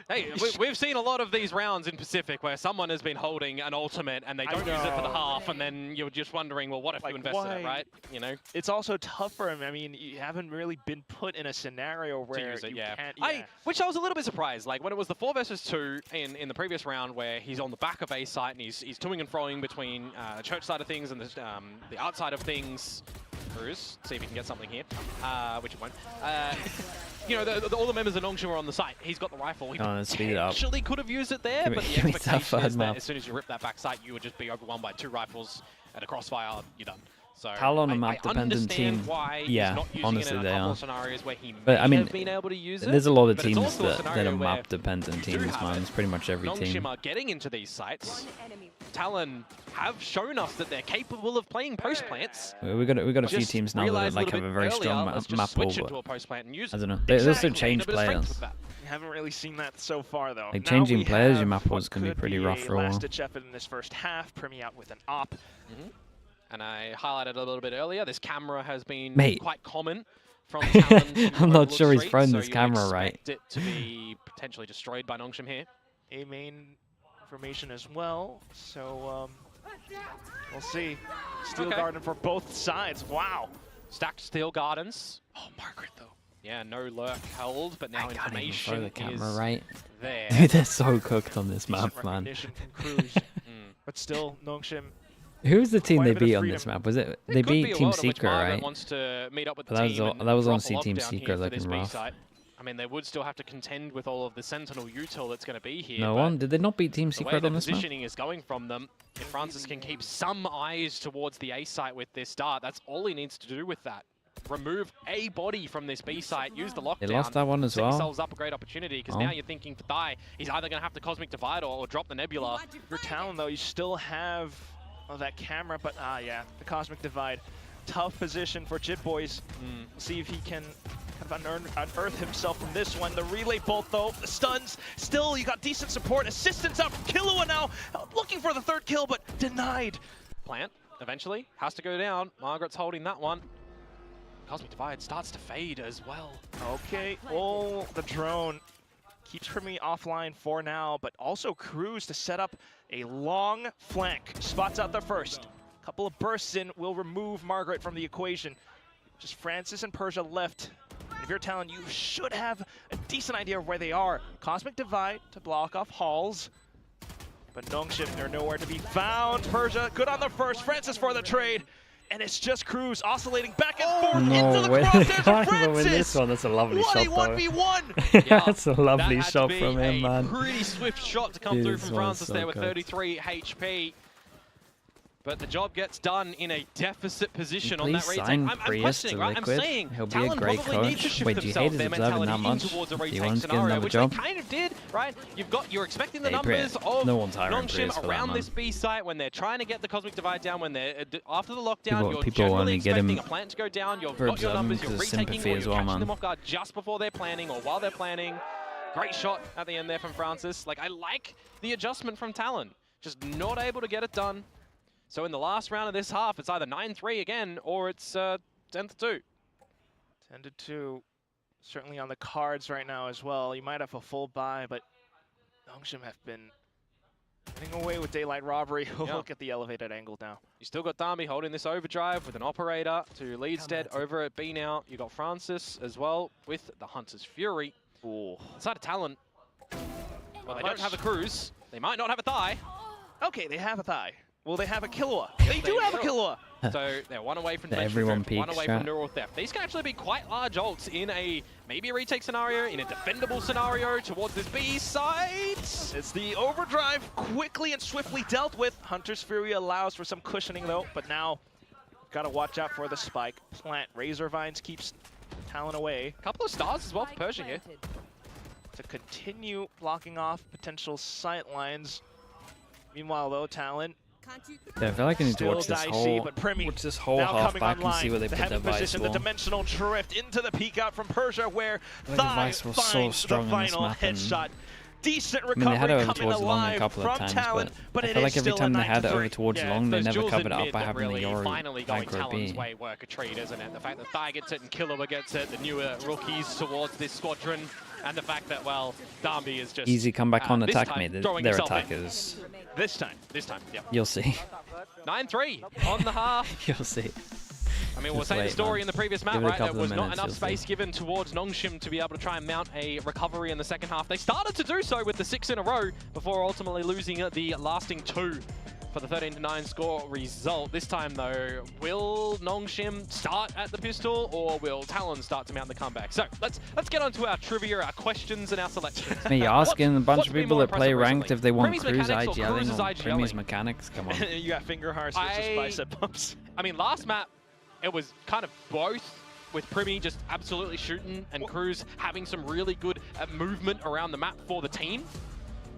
Hey, we've seen a lot of these rounds in Pacific where someone has been holding an ultimate and they don't use it for the half, and then you're just wondering, well, what if you invested it, right? You know, it's also tough for him. I mean, you haven't really been put in a scenario where to use it, you yeah. can't. Which I was a little bit surprised. Like when it was the 4 versus 2 in the previous round, where he's on the back of A site and he's toing and froing between the church side of things and the art side of things. Cruz, see if he can get something here, which it won't. You know, all the members of NONGSHIM are on the site. He's got the rifle. He actually could have used it there, but the expectation is that as soon as you rip that back site, you would just be overwhelmed by 2 rifles at a crossfire. You're done. So TALON, a map-dependent team. Yeah, honestly, they are. But I mean, been able to use it, there's a lot of teams that are map-dependent teams, man. It's pretty much every team. NONGSHIM are getting into these sites. TALON have shown us that they're capable of playing post plants. We got a few teams now that like have a very strong map pool, but I don't know. They also change players. We haven't really seen that so far, though. Like changing players, your map pools can be pretty rough for a while. Last-ditch effort in this first half. Premi out with an op. And I highlighted a little bit earlier, this camera has been quite common from TALON. I'm not sure he's thrown this camera right. Expect it to be potentially destroyed by NONGSHIM here. A main formation as well, so we'll see. Steel Garden for both sides. Wow. Stacked Steel Gardens. Oh, Margaret, though. Yeah, no lurk held, but now information the camera is right there. Dude, they're so cooked on this map, man. From Cruz, but still, NONGSHIM. Who's the team they beat on this map? Was it they beat Team Secret, right? Wants to meet up with the that was on Team Secret looking rough. I mean, they would still have to contend with all of the Sentinel util that's going to be here. No one? Did they not beat Team Secret on this map? The positioning is going from them. If Francis can keep some eyes towards the A site with this start, that's all he needs to do with that. Remove a body from this B site, use the lockdown. They lost that one as well. Set yourselves up a great opportunity, because now you're thinking for Thai, he's either going to have to Cosmic Divide or drop the Nebula. For TALON, though, you still have that camera, but yeah, the Cosmic Divide. Tough position for Jit Boys. See if he can kind of unearth himself from this one. The relay bolt, though, the stuns. Still, you got decent support. Assistance out from Killua now, looking for the 3rd kill, but denied. Plant, eventually, has to go down. Margaret's holding that one. Cosmic Divide starts to fade as well. Okay, the drone keeps Premi offline for now, but also Cruz to set up a long flank. Spots out the first. Couple of bursts in will remove Margaret from the equation. Just Francis and Persia left. And if you're TALON, you should have a decent idea of where they are. Cosmic Divide to block off Halls. But NONGSHIM, they're nowhere to be found. Persia, good on the first. Francis for the trade. And it's just Cruz oscillating back and forth into the crosshairs of Francis. Win this one. That's a lovely shot, though. What a 1v1! Yeah, that's a lovely shot from him, man. Pretty swift shot to come through from Francis there with 33 HP. But the job gets done in a deficit position on that retake. I'm questioning, right? I'm saying TALON probably needs to shift themselves, their mentality in towards a retake scenario, which they kind of did, right? You're expecting the numbers of NONGSHIM around this B site when they're trying to get the Cosmic Divide down, when they're after the lockdown, you're generally expecting a plant to go down, you've got your numbers, you're retaking or you're catching them off guard just before they're planning or while they're planning. Great shot at the end there from Francis. Like, I like the adjustment from TALON, just not able to get it done. So in the last round of this half, it's either 9-3 again, or it's 10-2. 10-2, certainly on the cards right now as well. You might have a full buy, but NONGSHIM have been getting away with daylight robbery. Look at the elevated angle now. You still got Dami holding this overdrive with an operator to Leadstead over at B now. You got Francis as well with the Hunter's Fury. Inside of TALON. Well, they don't have a Cruz. They might not have a Thigh. Okay, they have a Thigh. Well, they have a Killua. They do have a Killua. So they're one away from everyone peaks, one away from neural theft. These can actually be quite large ults in maybe a retake scenario, in a defendable scenario towards this B side. It's the overdrive quickly and swiftly dealt with. Hunter's Fury allows for some cushioning though, but now gotta watch out for the spike. Plant Razor Vines keeps TALON away. A couple of stars as well for Persia here. To continue blocking off potential sight lines. Meanwhile though, TALON. Yeah, I feel like I need to watch this whole, half back and see where they put their Vice the dimensional drift into the peek out from Persia, where Thigh finds so strong the final headshot. Decent recovery they had it over coming towards long a alive couple from of times, TALON, but I it feel is like every still time a they had it 9-3. over towards long, they never covered it up by having the Yori finally going aggro TALON's B. way work a treat, isn't it? The fact that Thigh gets it and Killua gets it, the newer rookies towards this squadron, And the fact that, well, Darby is just... Easy comeback on this attack, time, mate. throwing Their himself attack in. is... This time. Yeah. You'll see. 9-3 on the half. You'll see. I mean, we'll Just say the wait, story man. in the previous map, Give it a right? There couple was of not minutes, enough you'll space see. given towards NONGSHIM to be able to try and mount a recovery in the second half. They started to do so with the 6 in a row before ultimately losing the lasting 2 for the 13-9 score result. This time, though, will NONGSHIM start at the pistol, or will TALON start to mount the comeback? So let's get on to our trivia, our questions, and our selections. Me asking a bunch of people that play ranked if they want Primmy's Cruise mechanics or IGLing Cruise's or IGLing? Primmy's mechanics. Come on. You got finger hearts versus bicep bumps. I mean, last map, it was kind of both, with Primmy just absolutely shooting and Cruz having some really good movement around the map for the team.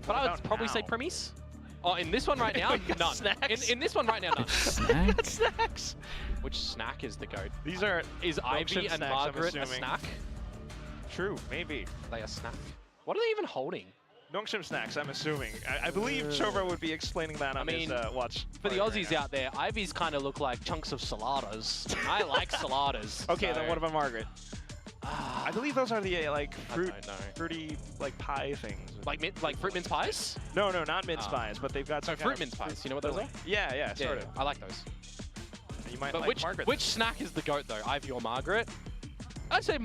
But I would probably say Primmy's. Oh, in this one right now, none. In this one right now, none. Snacks? Snacks. Which snack is the GOAT? These are Is Ivy and snacks, I'm Margaret a assuming. snack? True, maybe. They a snack? What are they even holding? NONGSHIM snacks, I'm assuming. I believe Chova would be explaining that on his watch. For the Aussies out there, Ivy's kind of look like chunks of saladas. I like saladas. Okay, so. then what about Margaret? I believe those are the like fruity like pie things. Like fruit mince pies? No, not mince pies, but they've got So some fruit mince pies. You know what those are? Yeah, sort of. I like those. You might But like Margaret. which snack is the GOAT though? Ivy or Margaret? I'd say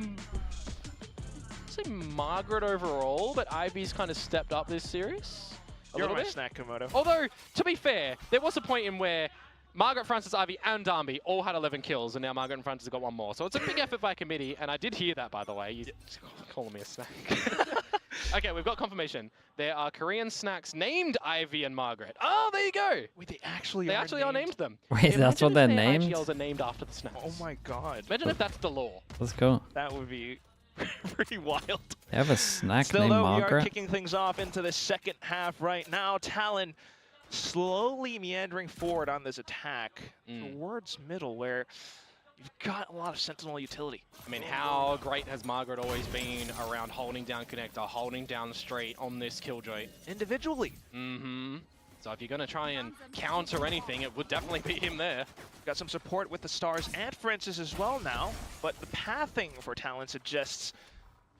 Margaret overall, but Ivy's kind of stepped up this series a You're little my bit. snack, Komodo. Although, to be fair, there was a point in where Margaret, Francis, Ivy, and Darby all had 11 kills, and now Margaret and Francis have got one more. So it's a big effort by committee, and I did hear that, by the way. You calling me a snack. Okay, we've got confirmation. There are Korean snacks named Ivy and Margaret. Oh, there you go. Wait, they actually are named them. Wait, that's what they're named? IGLs are named after the snacks. Oh my god. Imagine if that's the law. Let's go. That would be pretty wild. They have a snack Still, named though, we are Margaret. kicking things off into the second half right now. TALON slowly meandering forward on this attack towards middle, where you've got a lot of Sentinel utility. I mean, how great has Margaret always been around holding down connector, holding down the street on this killjoy? Individually. So if you're going to try and counter anything, it would definitely be him there. Got some support with the Stars and Francis as well now, but the pathing for TALON suggests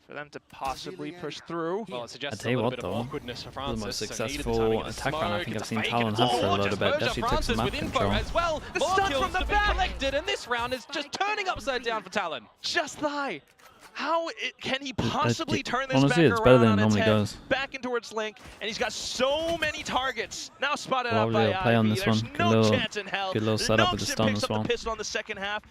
for them to possibly push through. Well, it suggests tell you a little what, bit of though, awkwardness for the Francis. most So needed the successful timing of the attack run I smoke, think it's I've seen fake, TALON and have for a little just bit. Persia Definitely took Francis some map with info control. as well. The More stun kills from the to be back. collected, and this round is just turning upside down for TALON. Just lie. How can he possibly turn this honestly, back it's better around than on it its normally head, goes. back into towards Link, and he's got so many targets. Now spotted out Lovely by little play on Ivy. this There's one. Good no little- chance in hell. good little setup with the NONGSHIM stun picks as well. up the pistol on the second half,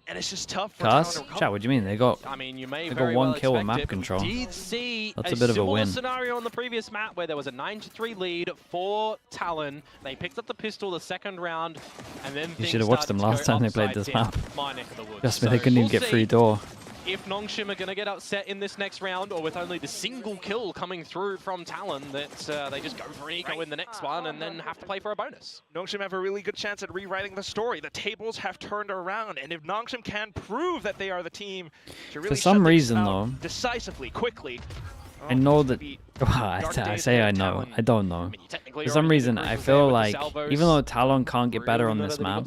and it's just tough for Cars? TALON to recover. Chat, what do you mean? They got I mean, you may They got very one well kill with expect map it, but control. We did see That's a bit of a similar win. scenario on the previous map where there was a 9-3 lead for TALON. They picked up the pistol the second round, and then You should have watched them last time they played this map. My neck of the woods. Trust me, they couldn't even get free door. If NONGSHIM are going to get upset in this next round, or with only the single kill coming through from TALON, that they just go for an eco in the next one and then have to play for a bonus. NONGSHIM have a really good chance at rewriting the story. The tables have turned around, and if NONGSHIM can prove that they are the team to really For some shut things reason, out though, decisively, quickly. I know that. I say I know. I don't know. For some reason, I feel like even though TALON can't get better on this map,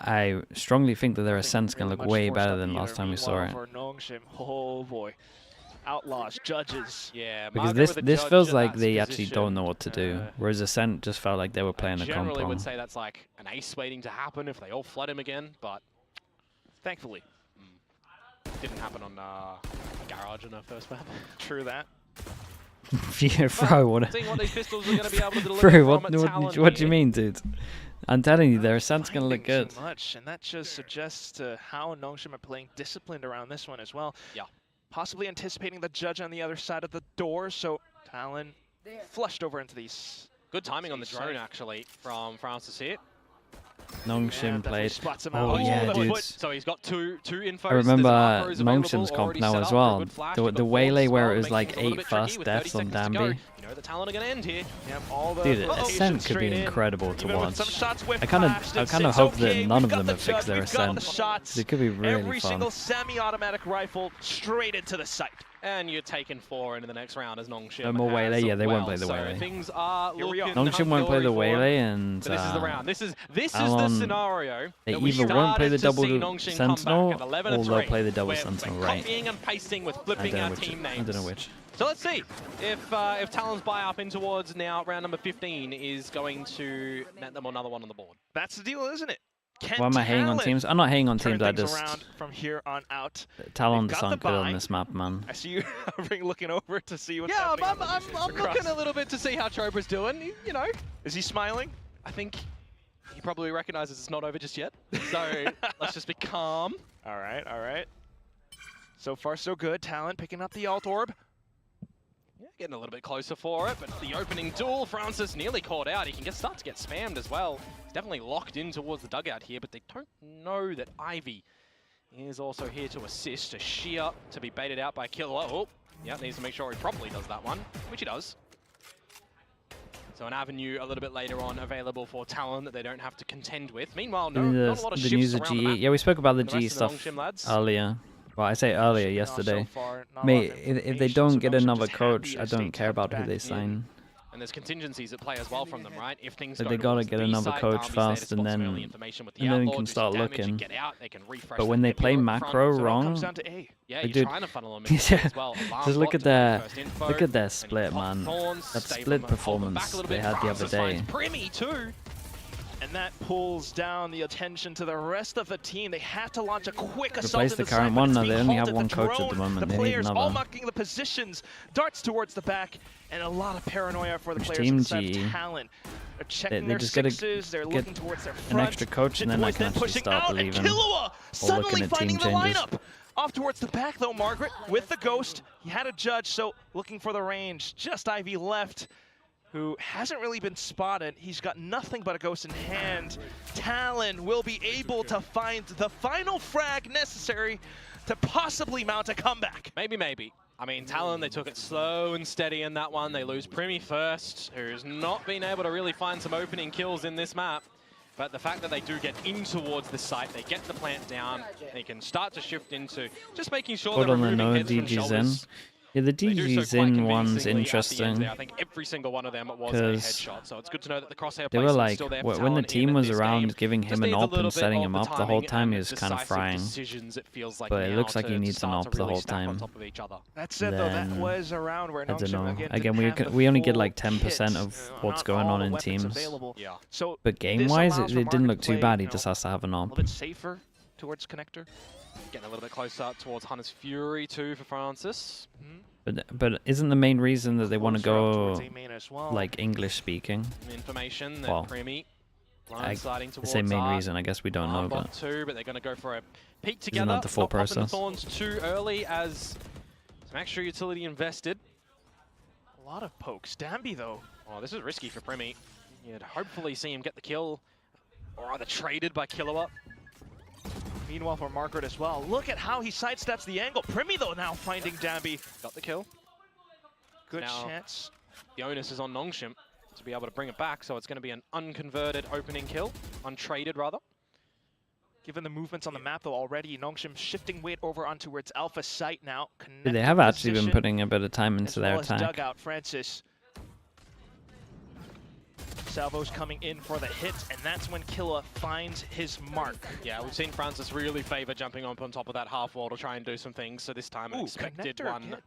I strongly think that their Ascent's going to look way better than last time we saw it. For NONGSHIM, oh boy. Outlaws, judges. Yeah, Because Margaret with a this judge feels in like that they actually position, don't know what to do, whereas Ascent just felt like they were playing a generally would compound. say that's like an ace waiting to happen if they all flood him again, but Thankfully. didn't happen on Garage in our first map. True that. Yeah, bro, what? Seeing what these pistols are going to be able to deliver Bro, from a TALON what do you here. mean, dude? I'm telling you, their Ascent's going to look Finding good. so much, and that just suggests to how NONGSHIM are playing disciplined around this one as well. Yeah. Possibly anticipating the judge on the other side of the door, so TALON flushed over into these. Good timing on the drone, actually, from Francis here. NONGSHIM played. Spots him Oh out. yeah, the dude. foot. So he's got two infos. I remember There's an macros NONGSHIM's available, comp already now set as up for a well. good flash. The You've got waylay Force where as it was well, like making things a 8 little bit tricky fast with deaths 30 on seconds to go. Dambi. You know the TALON are going to end here. Yep, all the Dude, rotations Ascent could be straight in. incredible to Even with watch. some shots with I kind flashed, of it's hope that okay. none We've of got them the have fixed judge, their we've got the Ascent. shots. It could be really Every fun. single semi-automatic rifle straight into the sight. and you're taking 4 into the next round as NONGSHIM. No more Waylay. Yeah, they won't play the so Waylay. Things are looking NONGSHIM won't play the Waylay, and but this is the round. This is the TALON, scenario. they that we either won't play the double NONGSHIM Sentinel, come back at or 11-3, they'll play the double where Sentinel, we're right? copying and pasting with I flipping don't know our which. team names. I don't know which. So let's see if Talon's buy up in towards now round number 15 is going to net them another one on the board. That's the deal, isn't it? Why am I hating on teams? I'm not hating on teams. I just around from here on out. Talon just aren't good on this map, man. I see you looking over to see what's Yeah, happening. I'm looking a little bit to see how Trobra's doing. You know, is he smiling? I think he probably recognizes it's not over just yet. So let's just be calm. All right, all right. So far, so good. Talon picking up the alt orb. Yeah, getting a little bit closer for it, but the opening duel, Francis nearly caught out. He can start to get spammed as well. He's definitely locked in towards the dugout here, but they don't know that Ivy is also here to assist. A sheer to be baited out by Killer. Oh, yeah, needs to make sure he properly does that one, which he does. So an avenue a little bit later on available for Talon that they don't have to contend with. Meanwhile, not a lot of the shifts news of around the GE. map. Yeah, we spoke about the The rest GE of the stuff NONGSHIM lads. earlier. Well, I say earlier yesterday. Not Mate, a lot of if they information, don't so get NONGSHIM another just coach, happy I to stay don't care about who back they in. sign. And there's contingencies at play as well from them, right? If things Like, go they gotta towards get the another side, coach Darby's there to first, spot and some then early information with the you outlaw, can do start some damage, looking. and get out, they can refresh But them, when they get play people up front. macro So it wrong, comes down to A. Yeah, like, you're dude, trying to funnel them in yeah, as well. Alarm just look bot at to their first info, look at their and split, pop man. thorns, That stay split from them, hold them back performance a little they bit. had the other Francis day. finds Primi too. And that pulls down the attention to the rest of the team. They have to launch a quick assault Replace into the side, current but one. it's No, being they only have halted. one The coach at the drone, moment. The They need players all another. marking the positions. Darts towards the back, and a lot of paranoia for the Which players team, inside GE? of Talon. They're checking They their just gotta sixes. They're get looking towards their an front. extra coach, and then I Jitboy's can actually pushing start out, believing. and Killua suddenly looking at finding team the changes. lineup. Off towards the back, though, Margaret, with the Ghost. He had a judge, so looking for the range. Just Ivy left, who hasn't really been spotted. He's got nothing but a Ghost in hand. Talon will be able to find the final frag necessary to possibly mount a comeback. Maybe. I mean, Talon, they took it slow and steady in that one. They lose Primi first, who's not been able to really find some opening kills in this map. But the fact that they do get in towards the site, they get the plant down, they can start to shift into just making sure Hold they're on, removing no heads from DG's in. shoulders. Yeah, the They do so DG's quite in one's convincingly at the end interesting. there. I think every single one of them was a 'Cause headshot, so it's good to know that the crosshair They were placement's like, still there for when the Talon team even was at this around game. giving Just him an needs a op little and bit setting of him the up, the whole timing time and he was kind of decisive frying. decisions, it feels like But it now looks like to he needs an start op to the really whole stack on time. top of each other. That said, though, that Then, was a round where I don't NONGSHIM know. again Again, didn't we have only the get full like 10% kit, of what's not going all on the in weapons teams. available. Yeah. So But this game-wise, allows it for didn't Margaret look to too play, bad. He you know, just has to have an a op. little bit safer towards connector. Getting a little bit closer towards Hunter's Fury too for Francis. But isn't the main reason that they want to Towards go A main as well. like English speaking? Information that Well, Primi blindsiding The towards same main Art. reason, I guess we don't know, Armbot but too, but they're going to go for a peek together. that the full Not popping the process? thorns too early as some extra utility invested. A lot of pokes. Dambi, though. Oh, this is risky for Primi. You'd hopefully see him get the kill, or either traded by Killua. Meanwhile, for Margaret as well. Look at how he sidesteps the angle. Primi, though, now finding Dambi. Got the kill. Good Now- chance. The onus is on NONGSHIM to be able to bring it back, so it's going to be an unconverted opening kill, untraded rather. Given the movements on the map, though, already, NONGSHIM shifting weight over onto its alpha site now. they have actually been position, putting a bit of time as into their well as attack. dugout. Francis. Salvo's coming in for the hit, and that's when Killua finds his mark. Yeah, we've seen Francis really favor jumping up on top of that half wall to try and do some things, so this time an Ooh, expected connector one again.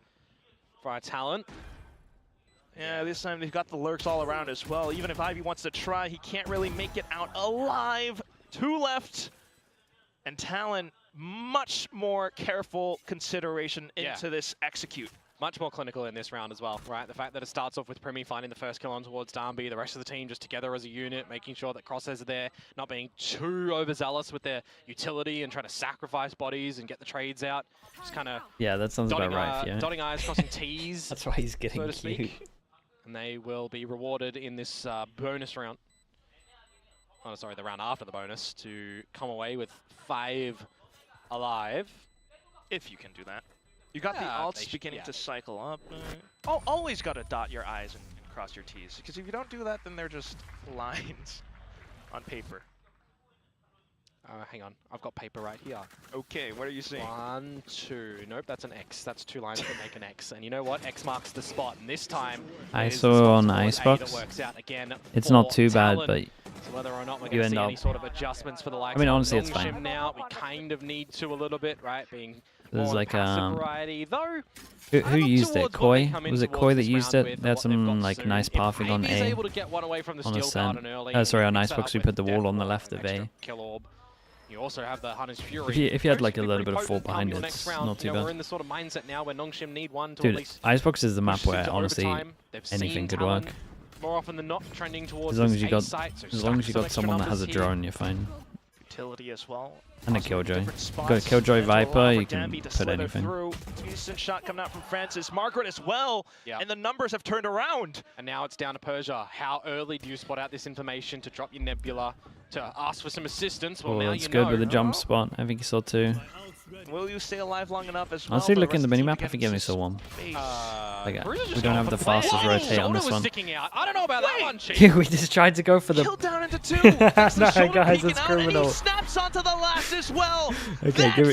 for our Talon. Yeah, this time they've got the lurks all around as well. Even if Ivy wants to try, he can't really make it out alive. 2 left. And Talon, much more careful consideration into this execute. Much more clinical in this round as well, right? The fact that it starts off with Primi finding the first kill on towards Darby, the rest of the team just together as a unit, making sure that crosshairs are there, not being too overzealous with their utility and trying to sacrifice bodies and get the trades out. Just kind of Yeah, that sounds about dotting, right, yeah. dotting I's, crossing T's. That's why he's getting so to cute. speak. And they will be rewarded in this bonus round. Oh, sorry, the round after the bonus to come away with 5 alive. If you can do that. You got the Yeah, alts beginning to cycle up. Always got to dot your I's and cross your T's, because if you don't do that, then they're just lines on paper. Hang on, I've got paper right here. Okay, what are you seeing? 1, 2. Nope, that's an X. That's 2 lines that make an X. And you know what? X marks the spot. And this time, ISO on Icebox. works out again It's not for too bad, Talon. but So whether or not we're you going to end see up. any sort of adjustments for the likes I mean, of honestly, it's NONGSHIM fine. now, we kind of need to a little bit, right? Being There's more like passive variety, though. who used it? towards what they Koi? come in Was it towards Koi that this used round it? with They had what they've some got like soon. nice If pathing on Ivy's A. able to get one away from the On Steel Ascent. Garden early, Sorry, on mix that Icebox up we with put the wall on the Deathlock, left of extra A. Kill orb. You also have the Hunter's Fury. If you had like a Those little could bit be of fall potent come behind your it, next it's round. not too You know, bad. We're in the sort of mindset now where NONGSHIM need one to at Dude, least Icebox is the map push where into honestly overtime. They've anything seen could Talon work. more often than not trending towards As long this as you A got, site, so as long as you stack some got extra someone that has a numbers here. drone, you're fine. Utility as well. And a Possibly Killjoy. different You've spots. got a Killjoy There's a lot Viper, for you can Danby to put slither anything. through. Decent shot coming out from Francis. Margaret as well. Yeah. And the numbers have turned around. And now it's down to Persia. How early do you spot out this information to drop your Nebula, to ask for some assistance? Well, Oh, now that's you good know. with the jump spot. I think you saw 2. Will you stay alive long enough as well? Honestly, for the looking at the rest of minimap, I think you only saw 1. space? Like, Bruiser's we just don't going have for the the play. fastest Oh, rotate on shoulder this was one. sticking out. I don't know about that one, Chief. Yeah, we just tried to go for the... Killed down into 2. No, That's the shoulder guys, peeking that's out, and he criminal. snaps onto the last as well. Okay, give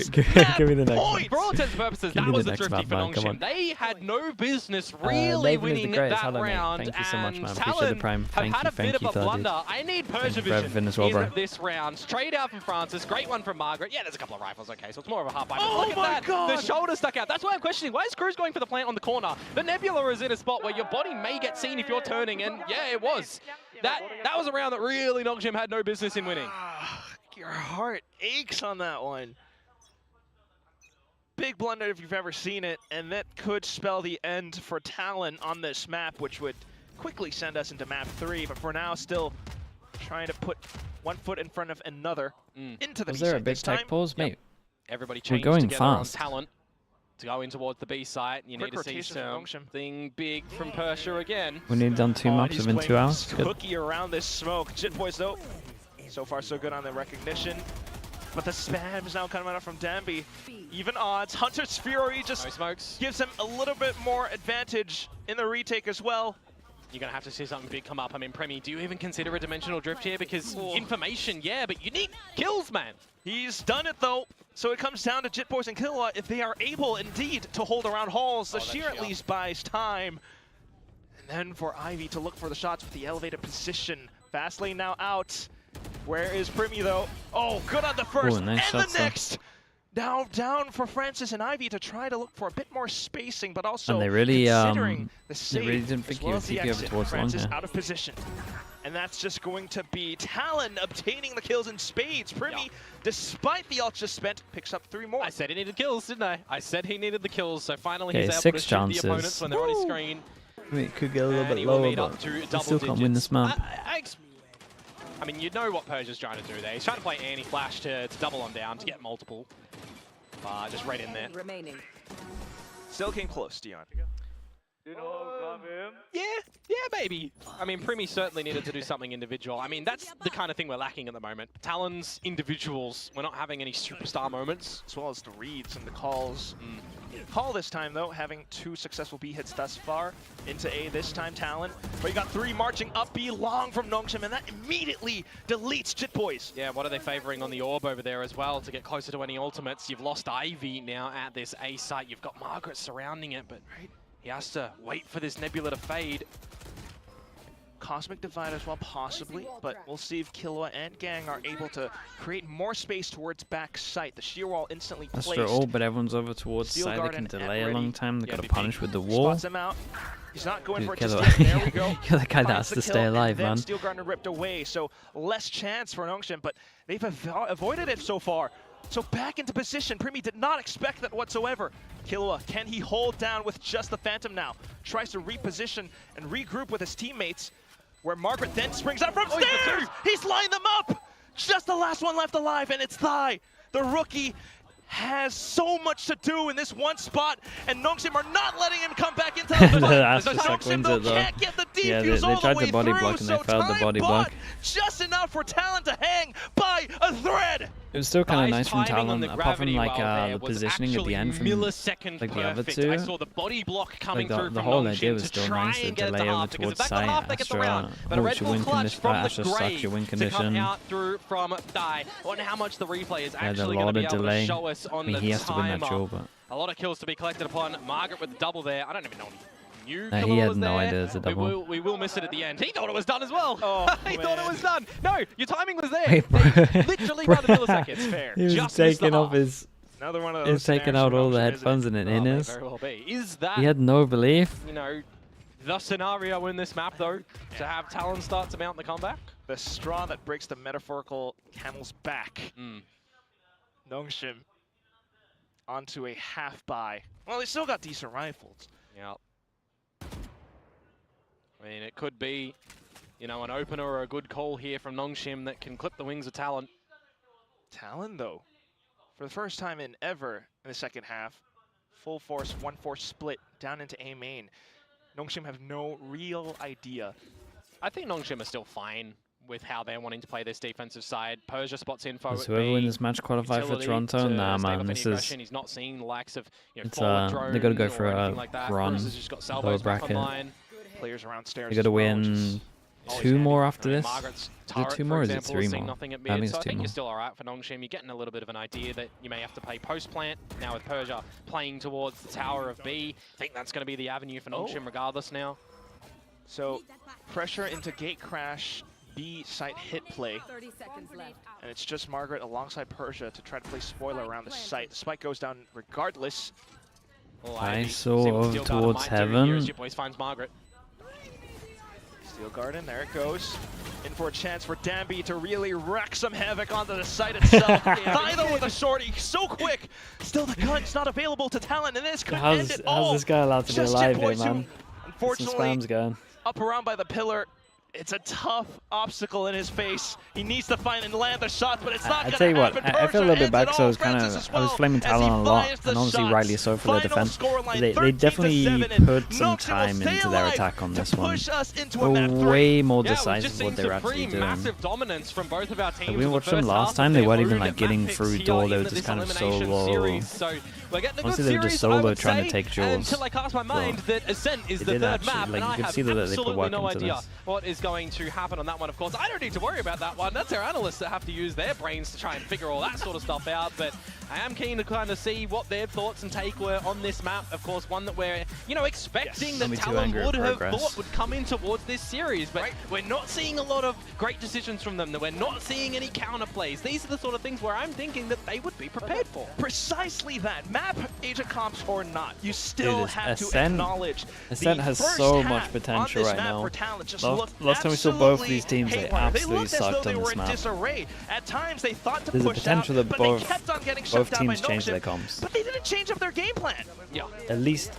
me the next one. For all intents and purposes, Give that me the was a next thrifty map, for man, come NONGSHIM. on. They had no business really Nathan is the winning greatest. that Hello, mate. round. Thank you so much, and man. Appreciate the Talon prime. have Thank had you, a bit thank of you, a Thad, dude. blunder. I need Persia you for everything vision as well, in bro. this round. Straight out from Francis. Great one from Margaret. Yeah, there's a couple of rifles. Okay, so it's more of a half rifle. Oh Look my at that. God. The shoulder stuck out. That's why I'm questioning. Why is Cruz going for the plant on the corner? The Nebula is in a spot where your body may get seen if you're turning, and yeah, it was. That was a round that really NONGSHIM had no business in winning. Your heart aches on that one. Big blunder if you've ever seen it, and that could spell the end for Talon on this map, which would quickly send us into map 3, but for now still trying to put one foot in front of another into the Was B there a site big this time. tech pause? Mate, Everybody we're changed going together on fast. Talon to go in towards the B site. You Quick need to see rotation from NONGSHIM. something big from Persia again. we need done 2 maps He's within playing 2 hours. Good. Cookie around this smoke. Jit Boys though, so far so good on the recognition. But the spam is now coming out from Danby. Even odds. Hunter's Fury just No smokes. gives him a little bit more advantage in the retake as well. You're going to have to see something big come up. I mean, Premi, do you even consider a dimensional drift here? Because information, yeah, but you need kills, man. He's done it though. So it comes down to Jit Boys and Killua if they are able indeed to hold around halls. The Oh, that sheer at sheer. least buys time. And then for Ivy to look for the shots with the elevated position. Fast lane now out. Where is Primi though? Oh, good on the first nice and shots, the though. next. Now down for Francis and Ivy to try to look for a bit more spacing, but also And they really, considering the they save really didn't as think well you as would the TP over exit. towards long Francis here. out of position. And that's just going to be Talon obtaining the kills in spades. Primi, despite the ultra spent, picks up 3 more. I said he needed kills, didn't I? I said he needed the kills, so finally Okay, he's able 6 to shoot chances. the opponents when they're on his screen. I mean, it could get a little And bit he will lower, meet up but to we double still can't win digits. this map. I mean, you know what Persia's trying to do there. He's trying to play anti-flash to double on down, to get multiple. Just right in there. Remaining. Still came close, Dion. Yeah, maybe. I mean, Primi certainly needed to do something individual. I mean, that's the kind of thing we're lacking at the moment. Talon's individuals, we're not having any superstar moments. As well as the reads and the calls. Call this time though, having 2 successful B hits thus far. Into A this time, Talon. But you got 3 marching up B long from NONGSHIM, and that immediately deletes Jit Boys. Yeah, what are they favoring on the orb over there as well to get closer to any ultimates? You've lost Ivy now at this A site. You've got Margaret surrounding it, but he has to wait for this Nebula to fade. Cosmic Divide as well, possibly, but we'll see if Killua and Gang are able to create more space towards back site. The shear wall instantly That's placed. for all, but everyone's over towards Steel side. They Garden can at delay a ready. long time. They've Yeah, got to BP. punish with the wall. Spots him out. He's not going Dude, for it just Killua. yet. There we go. You're the guy that Finds has the to kill, stay alive, and then man. Steel Garden ripped away, so less chance for NONGSHIM, but they've avoided it so far. So back into position. Primi did not expect that whatsoever. Killua, can he hold down with just the Phantom now? Tries to reposition and regroup with his teammates, where Margaret then springs out from stairs! He's lined them up! Just the last one left alive, and it's Thai. The rookie has so much to do in this one spot, and NONGSHIM are not letting him come back into the fight. That's just like NONGSHIM wins though it though. can't get the Yeah, defuse they all tried the way the body through, block and they so failed the time body bought block. just enough for Talon to hang by a thread. It was still kind of nice from timing on Talon, the apart from gravity like well there the was positioning at the end from millisecond like the other perfect. two. I saw the body block coming Like through the from whole idea NONGSHIM was to still try nice to and get it delay to over half, because towards if that got half, they site. get the round. Astra, But a Red Ultra Bull win clutch from the Astra sucks grave your win to come condition. out through from Die. I wonder how much the replay is Yeah, a actually going lot to be of able delay. to show us I on mean, the he has to win that timer. duel, but A lot of kills to be collected upon Margaret with the double there. I don't even know if he knew he Killer had was no there. idea it's a double. We will miss it at the end. He thought it was done as well. Oh, he thought it man. was done. No, your timing was there. Wait, bro. Literally by the milliseconds. Fair. He was Just missed the taking off half. his. Another one of He those was taking scenarios out for all the NONGSHIM, isn't it? headphones and it Oh, in may his. very well be. Is that, He had no belief. you know, the scenario in this map, though, to have Talon start to mount the comeback? The straw that breaks the metaphorical camel's back. NONGSHIM onto a half buy. Well, they still got decent rifles. Yeah. I mean, it could be, you know, an opener or a good call here from NONGSHIM that can clip the wings of Talon. Talon, though, for the first time in ever in the second half, full force, 1-4 split down into A main. NONGSHIM have no real idea. I think NONGSHIM are still fine with how they're wanting to play this defensive side. Persia spots info Does at whoever B. win this match qualify for Utility Toronto? to Nah, stave man. off This any is. aggression. He's not seeing the likes of, you know, It's, forward they gotta drone go for or a anything like that. run, Bruce has just got lower Salvos back bracket. online. Players around stairs. They gotta as well, which win is Always 2 handy. more after I mean, this. Margaret's Is it turret, 2 for more or is it example, 3 seeing more? nothing at I mid, think so I it's 2 think more. you're still alright for NONGSHIM. You're getting a little bit of an idea that you may have to play post plant. Now with Persia playing towards the tower of B, I think that's going to be the avenue for NONGSHIM regardless now. So pressure into gate crash, B site hit play. 30 seconds left. And it's just Margaret alongside Persia to try to play spoiler around the site. The spike goes down regardless. Oh, Nice, see so what over Steel Garden towards might do here as heaven. Boys finds Margaret. Steel Garden, there it goes. In for a chance for Danby to really wreak some havoc onto the site itself. Either with a shorty, so quick. Still the gun's not available to Talon, and this could end it all. How's this guy allowed to be Just alive Jet here, Boys, who, man? Some unfortunately, spam's going. up around by the pillar. It's a tough obstacle in his face. He needs to find and land the shot, but it's not I going tell you to what, happen. I feel a little bit bad, so I was kind I was flaming Talon a lot, and obviously rightly so for their defense. They definitely put some time into their attack on this one. They're way more decisive what they're actually doing. Massive dominance from both of our teams. We watched them last time, they weren't even like getting through door, they were just kind of solo. So we're getting a good Honestly, they were just series, I solo would trying to say, take jaws. Until I cast my mind that Ascent is They the did third actually, map, like, and you I could have see that they put absolutely work no into idea this. what is going to happen on that one. Of course, I don't need to worry about that one. That's our analysts that have to use their brains to try and figure all that sort of stuff out. But I am keen to kind of see what their thoughts and take were on this map. Of course, one that we're, you know, expecting that Talon would have thought would come in towards this series. But we're not seeing a lot of great decisions from them. We're not seeing any counter plays. These are the sort of things where I'm thinking that they would be prepared for. Precisely that. Map agent comps or not, you still Dude, have to Ascent- acknowledge Ascent the has first so half much potential on this right map now. for Talon just Last time we saw both of these teams, they absolutely looked as though sucked they on were this in map. disarray. At times they thought to There's a push potential out, that but they both kept on getting shut down by teams change their NONGSHIM, comps. but they didn't change up their game plan. Yeah. At least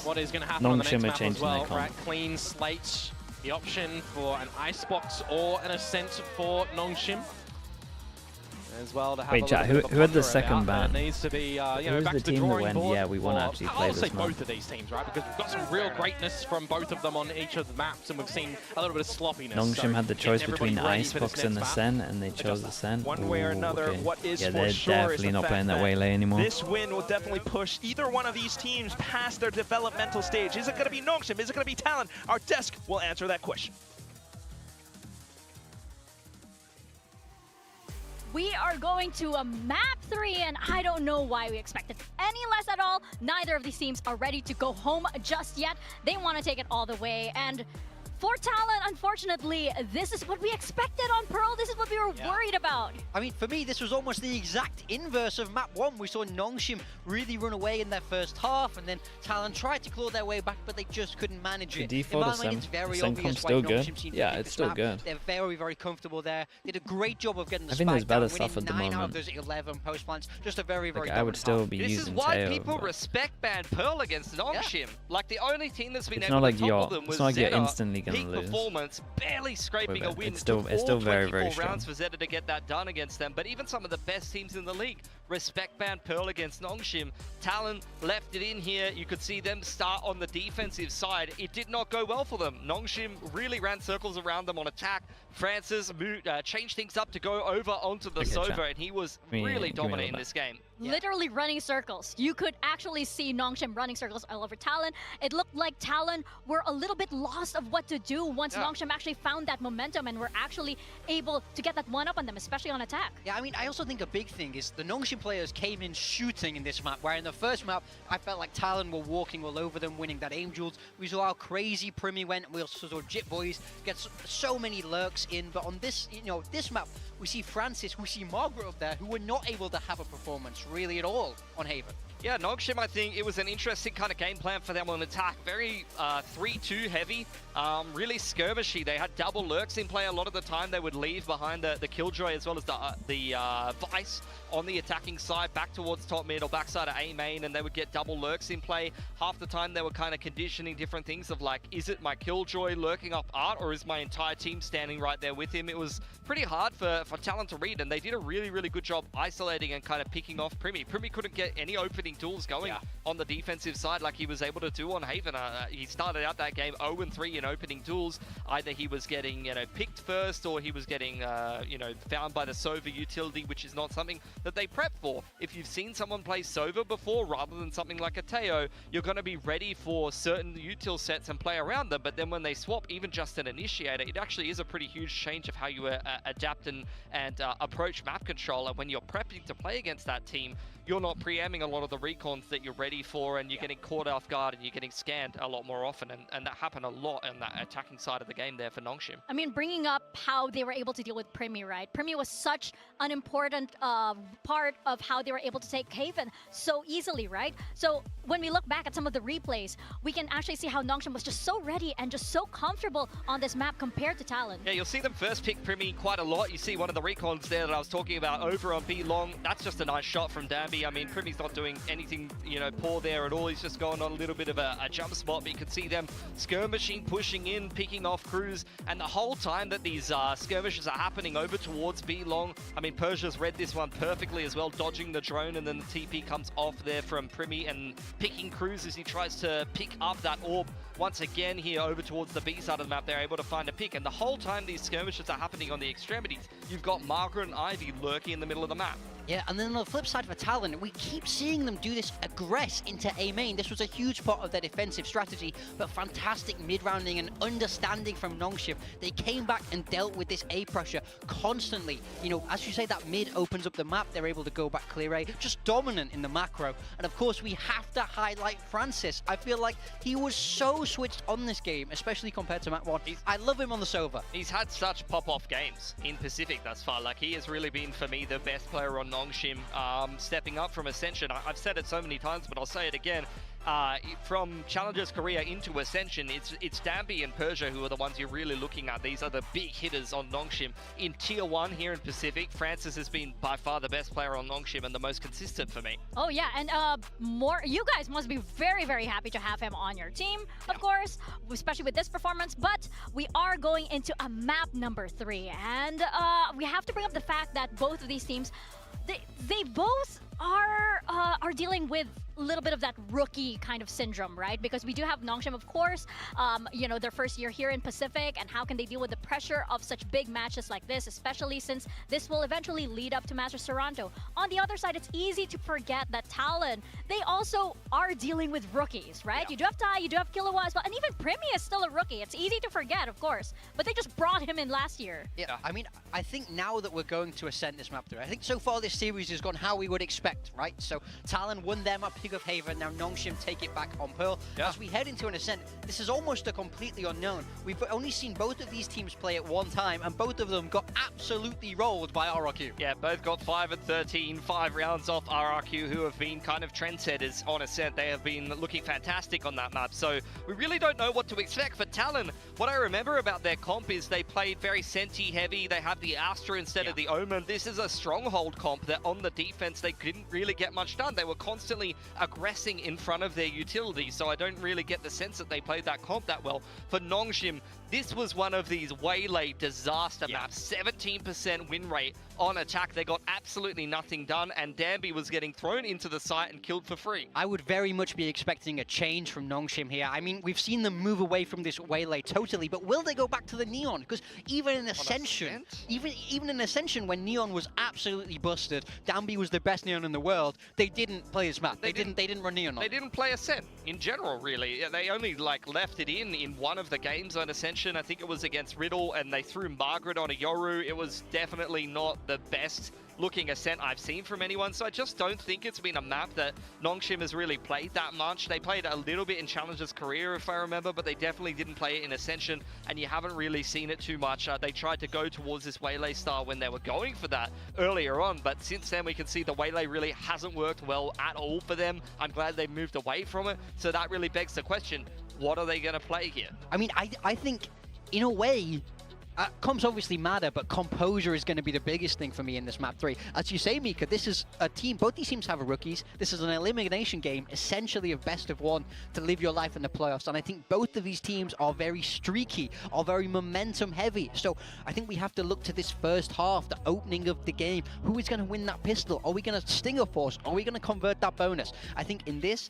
What is going to happen on the next NONGSHIM are map as changing well, their comp. right? Clean slate, the option for an Icebox or an Ascent for NONGSHIM. As well to have Wait, a chat, little bit who of had the a ponder second about, but ban? it needs to be, you know, Who was back the to the team that drawing went, board. yeah, we want to actually play I'll this say map? both of these teams, right? Because we've got some real greatness from both of them on each of the maps, and we've seen a little bit of sloppiness. NONGSHIM so had the choice getting between everybody ready for this Icebox and next map. Ascent, and they chose Ascent. One way or Ooh, another, okay. what is Yeah, for they're sure is definitely the not fact playing that that waylay anymore. this win will definitely push either one of these teams past their developmental stage. Is it going to be NONGSHIM? Is it going to be Talon? Our desk will answer that question. We are going to a map 3, and I don't know why we expected any less at all. Neither of these teams are ready to go home just yet. They want to take it all the way, and for Talon, unfortunately, this is what we expected on Pearl. This is what we were worried about. I mean, for me, this was almost the exact inverse of map 1. We saw NONGSHIM really run away in their first half, and then Talon tried to claw their way back, but they just couldn't manage it. The In my default mind, it's very Ascent obvious comp's why still good. NONGSHIM seems Yeah, to pick it's this still map. good. They're very, very comfortable there. Did a great job of getting the I think there's spike better down, winning stuff at the 9 out of moment. those 11 post plants. Just a very, very Like, I would dominant still half. be This is using why Teo, people but respect ban Pearl against NONGSHIM. Like the only team that's been it's able not to like topple them it's was not like you're Zeta. instantly gonna Peak lose. performance, barely scraping a But win. it's still Took very, all very 24 strong. rounds for Zeta to get that done against them. But even some of the best teams in the league respect ban Pearl against NONGSHIM. Talon left it in here. You could see them start on the defensive side. It did not go well for them. NONGSHIM really ran circles around them on attack. Francis changed things up to go over onto the Sova, and he was really dominant in this game. Literally running circles. You could actually see NONGSHIM running circles all over Talon. It looked like Talon were a little bit lost of what to do once NONGSHIM actually found that momentum and were actually able to get that one up on them, especially on attack. Yeah, I mean, I also think a big thing is the NONGSHIM players came in shooting in this map, where in the first map, I felt like Talon were walking all over them, winning that aim duels. We saw how crazy Primi went. We also saw Jit Boys get so many lurks in, but on this, this map, we see Francis, we see Margaret up there, who were not able to have a performance really at all on Haven. Yeah, NONGSHIM, I think it was an interesting kind of game plan for them on attack. Very 3-2 heavy, really skirmishy. They had double lurks in play a lot of the time. They would leave behind the Killjoy as well as the Vice on the attacking side, back towards top mid or backside of A main, and they would get double lurks in play. Half the time they were kind of conditioning different things of like, is it my Killjoy lurking up Art, or is my entire team standing right there with him? It was pretty hard for Talon to read, and they did a really, really good job isolating and kind of picking off Primi. Primi couldn't get any opening duels going on the defensive side like he was able to do on Haven. He started out that game 0-3 in opening duels. Either he was getting, picked first, or he was getting, found by the Sova utility, which is not something that they prep for. If you've seen someone play Sova before, rather than something like a Teo, you're going to be ready for certain util sets and play around them. But then when they swap even just an initiator, it actually is a pretty huge change of how you adapt and approach map control. And when you're prepping to play against that team, you're not pre-aiming a lot of the recons that you're ready for, and you're getting caught off guard and you're getting scanned a lot more often, and that happened a lot on that attacking side of the game there for NONGSHIM. I mean, bringing up how they were able to deal with Primi, right? Primi was such an important part of how they were able to take Haven so easily, right? So when we look back at some of the replays, we can actually see how NONGSHIM was just so ready and just so comfortable on this map compared to Talon. Yeah, you'll see them first pick Primi quite a lot. You see one of the recons there that I was talking about over on B long. That's just a nice shot from Danby. I mean, Primi's not doing anything, poor there at all. He's just going on a little bit of a jump spot, but you can see them skirmishing, pushing in, picking off crews, and the whole time that these skirmishes are happening over towards B long, I mean, Persia's read this one perfectly as well, dodging the drone, and then the TP comes off there from Primi and picking crews as he tries to pick up that orb. Once again here over towards the B side of the map, they're able to find a pick, and the whole time these skirmishes are happening on the extremities, you've got Margaret and Ivy lurking in the middle of the map. Yeah, and then on the flip side for Talon, we keep seeing them do this aggress into A main. This was a huge part of their defensive strategy, but fantastic mid-rounding and understanding from NONGSHIM. They came back and dealt with this A pressure constantly. As you say, that mid opens up the map, they're able to go back clear A, just dominant in the macro. And of course, we have to highlight Francis. I feel like he was so switched on this game, especially compared to Map 1. I love him on the Sova. He's had such pop-off games in Pacific thus far. Like, he has really been, for me, the best player on NONGSHIM, stepping up from Ascension. I've said it so many times, but I'll say it again. From Challengers Korea into Ascension, it's Danby and Persia who are the ones you're really looking at. These are the big hitters on NONGSHIM. In Tier 1 here in Pacific, Francis has been by far the best player on NONGSHIM and the most consistent for me. Oh yeah, and you guys must be very, very happy to have him on your team, of course, especially with this performance. But we are going into a map number 3, and we have to bring up the fact that both of these teams, they both are dealing with a little bit of that rookie kind of syndrome, right? Because we do have NONGSHIM, of course, their first year here in Pacific, and how can they deal with the pressure of such big matches like this, especially since this will eventually lead up to Masters Toronto. On the other side, it's easy to forget that Talon, they also are dealing with rookies, right? Yeah. You do have Tai, you do have Killua as well, and even Primi is still a rookie. It's easy to forget, of course, but they just brought him in last year. Yeah, I mean, I think now that we're going to Ascent this map 3, I think so far this series has gone how we would expect, right? So Talon won their map pick of Haven, now NONGSHIM take it back on Pearl. Yeah. As we head into an Ascent, this is almost a completely unknown. We've only seen both of these teams play at one time, and both of them got absolutely rolled by RRQ. Yeah, both got 5 and 13, 5 rounds off RRQ, who have been kind of trendsetters on Ascent. They have been looking fantastic on that map, so we really don't know what to expect for Talon. What I remember about their comp is they played very Senti heavy. They have the Astra instead of the Omen. This is a stronghold comp that on the defense they didn't didn't really get much done. They were constantly aggressing in front of their utility, so I don't really get the sense that they played that comp that well. For NONGSHIM, this was one of these waylay disaster maps. 17% win rate on attack. They got absolutely nothing done, and Danby was getting thrown into the site and killed for free. I would very much be expecting a change from NONGSHIM here. I mean, we've seen them move away from this waylay totally, but will they go back to the Neon? Because even in Ascension, even in Ascension, when Neon was absolutely busted, Danby was the best Neon in the world, they didn't play this map. They didn't run Neon on. They didn't play Ascent in general, really. They only left it in one of the games on Ascension. I think it was against Riddle, and they threw Margaret on a Yoru. It was definitely not the best looking Ascent I've seen from anyone, so I just don't think it's been a map that NONGSHIM has really played that much. They played a little bit in Challenger's career, if I remember, but they definitely didn't play it in Ascension, and you haven't really seen it too much. They tried to go towards this Waylay style when they were going for that earlier on, but since then we can see the Waylay really hasn't worked well at all for them. I'm glad they moved away from it, so that really begs the question, what are they going to play here? I mean, I think, in a way, comps obviously matter, but composure is going to be the biggest thing for me in this map 3. As you say, Mika, this is a team, both these teams have rookies. This is an elimination game, essentially of best of one to live your life in the playoffs. And I think both of these teams are very streaky, are very momentum heavy. So I think we have to look to this first half, the opening of the game. Who is going to win that pistol? Are we going to Stinger Force? Are we going to convert that bonus? I think in this,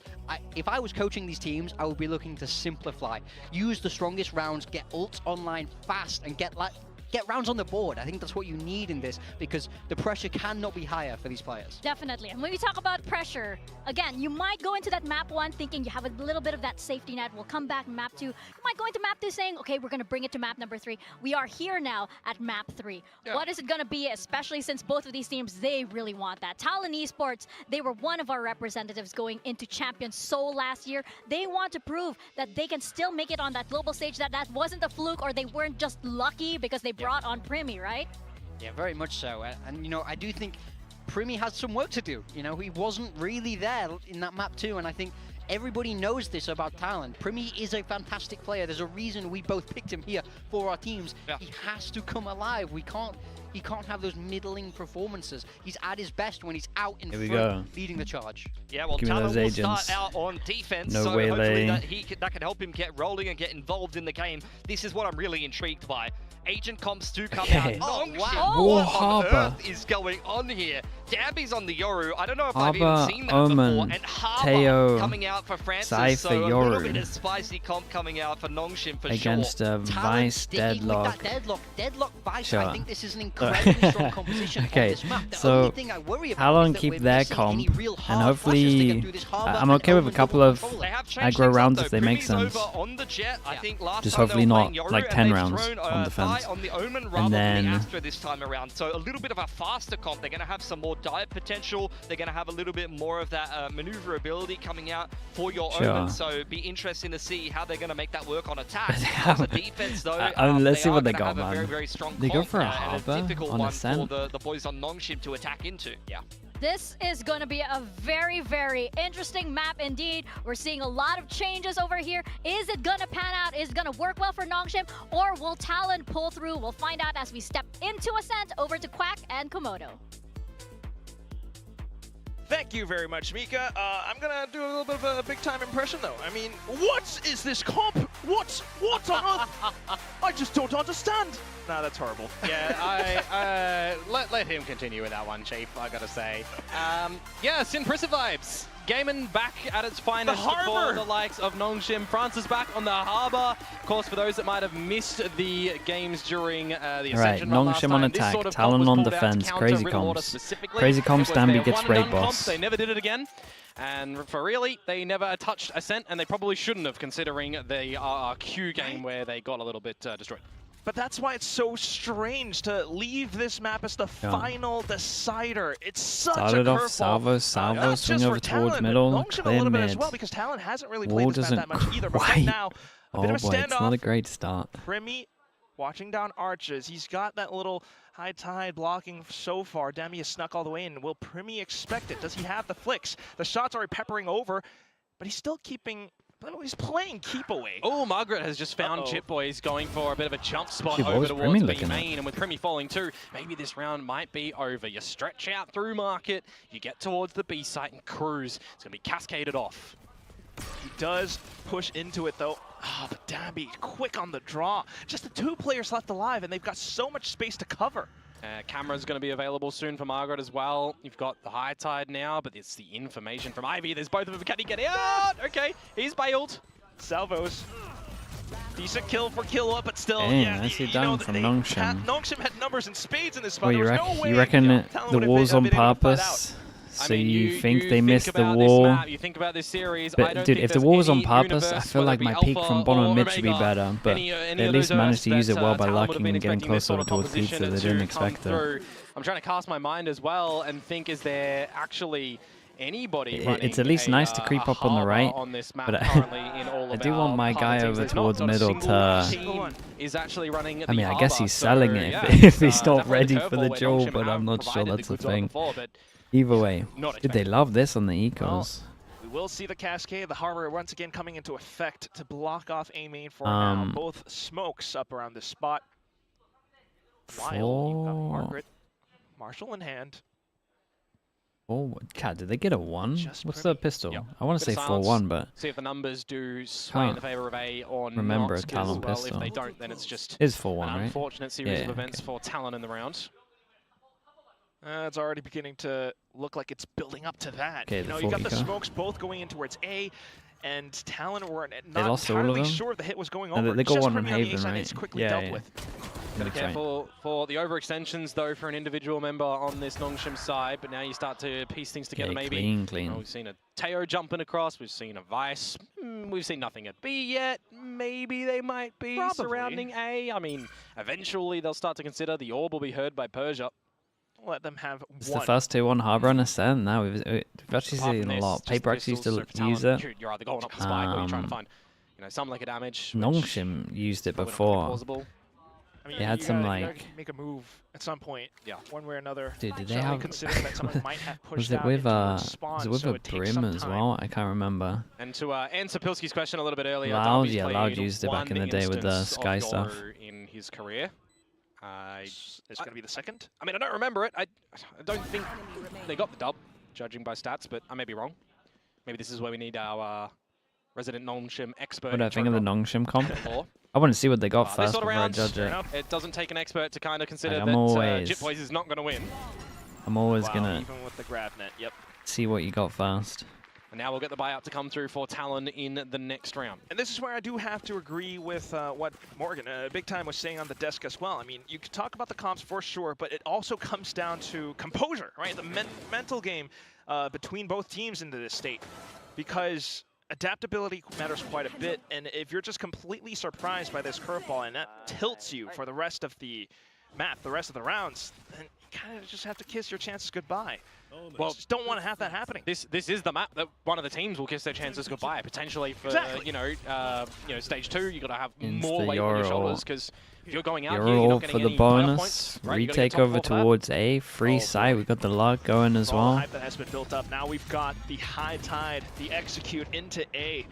if I was coaching these teams, I would be looking to simplify. Use the strongest rounds, get ults online fast, and get rounds on the board. I think that's what you need in this, because the pressure cannot be higher for these players. Definitely. And when we talk about pressure, again, you might go into that map 1 thinking you have a little bit of that safety net. We'll come back map 2. You might go into map 2 saying, okay, we're going to bring it to map number 3. We are here now at map 3. Yeah. What is it going to be, especially since both of these teams, they really want that. TALON Esports, they were one of our representatives going into Champions Seoul last year. They want to prove that they can still make it on that global stage, that wasn't a fluke, or they weren't just lucky because they brought on Primi, right? Yeah, very much so. And, you know, I do think Primi has some work to do. You know, he wasn't really there in that map 2, and I think everybody knows this about Talon. Primi is a fantastic player. There's a reason we both picked him here for our teams. Yeah. He has to come alive. He can't have those middling performances. He's at his best when he's out in front, leading the charge. Yeah, well, Talon will start out on defense, so hopefully that can help him get rolling and get involved in the game. This is what I'm really intrigued by. Agent comps do come out. Oh, wow. What on earth is going on here? Danby's on the Yoru. I don't know if I've even seen that before. And Harbour coming out for Francis. So a little bit of spicy comp coming out for NONGSHIM for against sure. Vice Deadlock. Deadlock Vice. Sure. I think this is an incredibly strong composition on this map. The only thing I worry about Talon keep their comp, and hopefully I'm okay with a couple of aggro rounds if they make sense. Just hopefully not like 10 rounds on defense. On the Omen rather than the Astra this time around. So a little bit of a faster comp. They're going to have some more dive potential. They're going to have a little bit more of that maneuverability coming out for your Omen. So it'd be interesting to see how they're going to make that work on attack. On the defense, though, let's see what they got, man. Very, very strong they comp, go for a Harbour on Ascent. For the boys on NONGSHIM to attack into. Yeah. This is going to be a very, very interesting map indeed. We're seeing a lot of changes over here. Is it going to pan out? Is it going to work well for NONGSHIM? Or will Talon pull through? We'll find out as we step into Ascent over to Quack and Komodo. Thank you very much, Mika. I'm gonna do a little bit of a big-time impression, though. I mean, what is this comp? What on earth? I just don't understand. Nah, that's horrible. Yeah, let him continue with that one, Chief, I gotta say. Yeah, impressive vibes. Gaming back at its finest for the likes of NONGSHIM. Francis back on the Harbour. Of course, for those that might have missed the games during the Ascension run last time, on attack, sort of Talon on defense, crazy comps. Crazy comps, Danby gets raid boss. They never did it again. And for really, they never touched Ascent, and they probably shouldn't have, considering the RRQ game where they got a little bit destroyed. But that's why it's so strange to leave this map as the final decider. It's such a curveball. Salvo, swing over towards middle, clear a little bit mid. as well, because Talon hasn't really played this map that much either. But right now, a bit of a standoff. It's not a great start. Primi watching down arches. He's got that little high tide blocking so far. Danby has snuck all the way in. Will Primi expect it? Does he have the flicks? The shots are peppering over, but he's still keeping He's playing keep away. Oh, Margaret has just found Jitboy. He's going for a bit of a jump spot Dude, over towards B looking main, and with Primi falling too, maybe this round might be over. You stretch out through market, you get towards the B site and cruise. It's going to be cascaded off. He does push into it though. Oh, but Dambi, quick on the draw. Just the 2 players left alive, and they've got so much space to cover. Camera's going to be available soon for Margaret as well. You've got the high tide now, but it's the information from Ivy. There's both of them. Can he get out? Okay, he's bailed. Salvos. Decent kill for Killua, but still, Dang, yeah, nicely done from NONGSHIM. NONGSHIM had numbers and spades in this spot. Well, you reckon the wall's on purpose? So you think they missed the wall? You think about this series. But dude, if the wall was on purpose, I feel like my peak from bottom mid should be better. But they at least managed to use it well by lucking and getting closer towards pizza. They didn't expect it. I'm trying to cast my mind as well and think, is there actually anybody it's at least nice to creep up on the right, but I do want my guy over towards middle to... Is actually running I mean, I guess he's selling it if he's not ready for the duel, but I'm not sure that's the thing. Either way, dude, they love this on the ecos. Well, we will see the cascade, the harbor once again coming into effect to block off A main for now. Both smokes up around this spot. While you've got Margaret, Marshall in hand. Oh, God, did they get a 1? What's the pistol? I want to say 4-1, but see if the numbers do sway in the favor of A on remember a Nox, Talon well, pistol. if they don't, then it's just is 4-1, an right? unfortunate series of events for Talon in the round. It's already beginning to look like it's building up to that. Okay, you know, you got the smokes both going in towards A, and Talon were not entirely sure if the hit was going over. They got just one from the A Haven, side, right? it's quickly dealt with. Gotta be careful for the overextensions, though, for an individual member on this NONGSHIM side, but now you start to piece things together, maybe. Clean. You know, we've seen a Teo jumping across, we've seen a Vice, we've seen nothing at B yet. Maybe they might be surrounding A. I mean, eventually they'll start to consider the orb will be heard by Persia. Let them have It's the first 2 on Harbor and Ascent. Now we've actually seen a lot. PRX used to use it. You're either going up the spike or you're trying to find, you know, some like a damage. NONGSHIM used it before. I mean, they had some like make a move at some point, one way or another. Dude, did they have? Considering that someone might have pushed was it with a Brim as well? I can't remember. And to answer Pilski's question a little bit earlier, Loud used it back in the day with the Sky stuff. In his career. It's going to be the second? I mean, I don't remember it. I don't think they got the dub, judging by stats, but I may be wrong. Maybe this is where we need our resident NONGSHIM expert. What do I think of the NONGSHIM comp? I want to see what they got first before I judge it. It doesn't take an expert to kind of consider that Jitboys is not going to win. I'm always going to even with the grab net, see what you got first. And now we'll get the buyout to come through for Talon in the next round. And this is where I do have to agree with what Morgan, Big Time, was saying on the desk as well. I mean, you can talk about the comps for sure, but it also comes down to composure, right? The mental game between both teams into this state. Because adaptability matters quite a bit, and if you're just completely surprised by this curveball and that tilts you for the rest of the map, the rest of the rounds, then you kind of just have to kiss your chances goodbye. Well, just don't want to have that happening. This is the map that one of the teams will kiss their chances goodbye, potentially for you know stage 2. You got to have more weight on your shoulders because if you're going out here, you're not for getting the any bonus. points, right? Retake over towards A. Free side. We got the luck going as well. Hype that has been built up. Now we've got the high tide, the execute into A.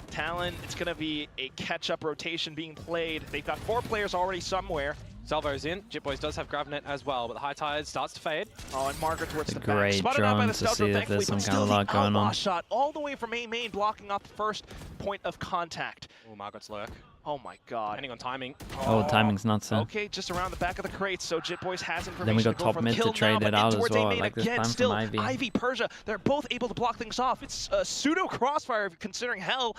Talon, it's going to be a catch-up rotation being played. They've got 4 players already somewhere. Salvo's in. Jitboys does have GravNet as well, but the high tide starts to fade. Oh, and Margaret towards the back. Great Spotted out by the drone to see if there's some kind of luck going on. Shot all the way from A main, blocking off the first point of contact. Oh, Margaret's lurk. Oh my god. Depending on timing. Oh, timing's nuts. Okay, just around the back of the crates, so Jitboys has information. Then we got top mid to trade it out as well, like this time still, from Ivy, Persia, they're both able to block things off. It's a pseudo crossfire considering hell,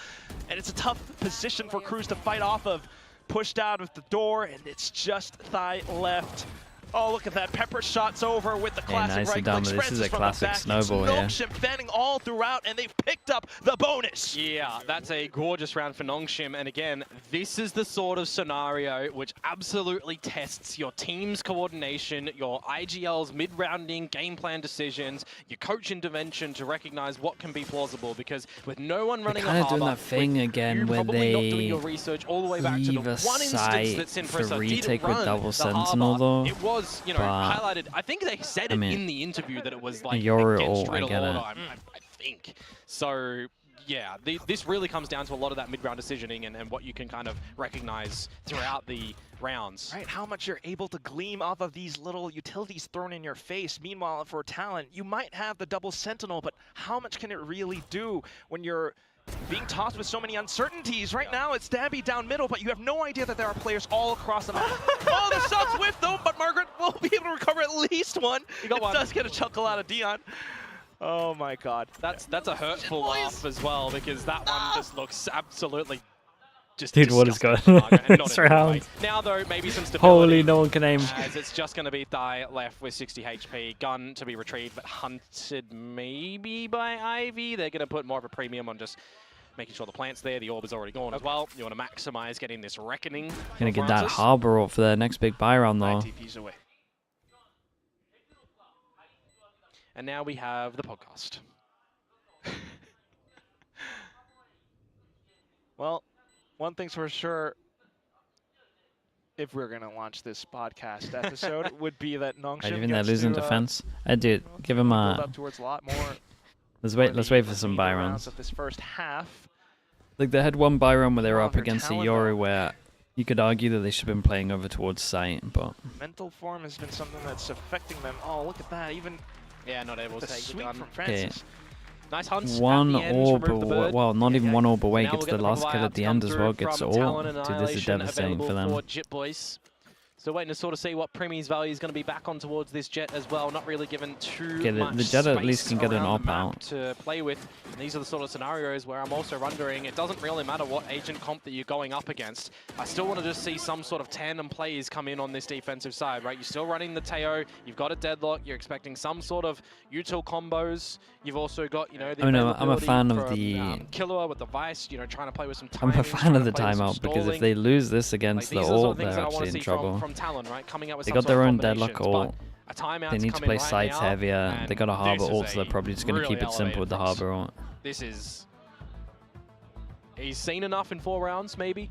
and it's a tough position for Cruz to fight off of. Pushed out of the door, and it's just thigh left. Oh, look at that. Pepper shot's over with the classic right click. This is a classic snowball here. NONGSHIM fanning all throughout, and they've picked up the bonus. Yeah, that's a gorgeous round for NONGSHIM. And again, this is the sort of scenario which absolutely tests your team's coordination, your IGL's mid-rounding game plan decisions, your coach intervention to recognize what can be plausible. Because with no one running a harbor, doing that thing again where they not doing your research all the way back to the one instance that Sinfresa didn't run double the sentinel harbor. though. It was, you know, highlighted. I think they said it in the interview that it was like you're against all, Riddle I I think. So Yeah, this really comes down to a lot of that mid-round decisioning and what you can kind of recognize throughout the rounds. Right, how much you're able to gleam off of these little utilities thrown in your face. Meanwhile, for Talon, you might have the double Sentinel, but how much can it really do when you're being tossed with so many uncertainties? Right now, it's Stabby down middle, but you have no idea that there are players all across the map. Oh, the sub's whiff though, but Margaret will be able to recover at least one. It does get a chuckle out of Dion. Oh my god. That's a hurtful laugh as well, because that one just looks absolutely just Dude, what is going on this round? Now though, maybe some stability. Holy, no one can aim. As it's just going to be Thai left with 60 HP. Gun to be retrieved, but hunted maybe by Ivy. They're going to put more of a premium on just making sure the plant's there. The orb is already gone as well. You want to maximize getting this Reckoning. Gonna get that Harbor up for their next big buy round though. TP's away. And now we have the podcast. Well, one thing's for sure, if we're going to launch this podcast episode, would be that NONGSHIM Even they're losing defense. I do give him a. Up towards a lot more. Let's wait for some buy rounds. Of this first half. Like they had one buy round where they were up against the Yori where you could argue that they should have been playing over towards site, but mental form has been something that's affecting them. Oh, look at that! Even not able to take the gun from Francis. Nice hunts. One orb, well, not even one orb away, gets the last kill at the end as well, gets all. Dude, this is devastating for them. Still waiting to sort of see what Premi's value is going to be back on towards this Jet as well. Not really given too much the Jet at least can get an op out to play with. And these are the sort of scenarios where I'm also wondering, it doesn't really matter what agent comp that you're going up against. I still want to just see some sort of tandem plays come in on this defensive side, right? You're still running the Teo, you've got a Deadlock, you're expecting some sort of util combos. You've also got, the I'm a fan of the Killer with the Vice, trying to play with some timings. I'm a fan of the timeout because if they lose this against the ult, they're actually in trouble. From Talon, right? Coming out with they got their own Deadlock ult. They need to play sides heavier. They got a Harbor ult, so they're probably just going to keep it simple with the Harbor ult. This is... He's seen enough in 4 rounds, maybe.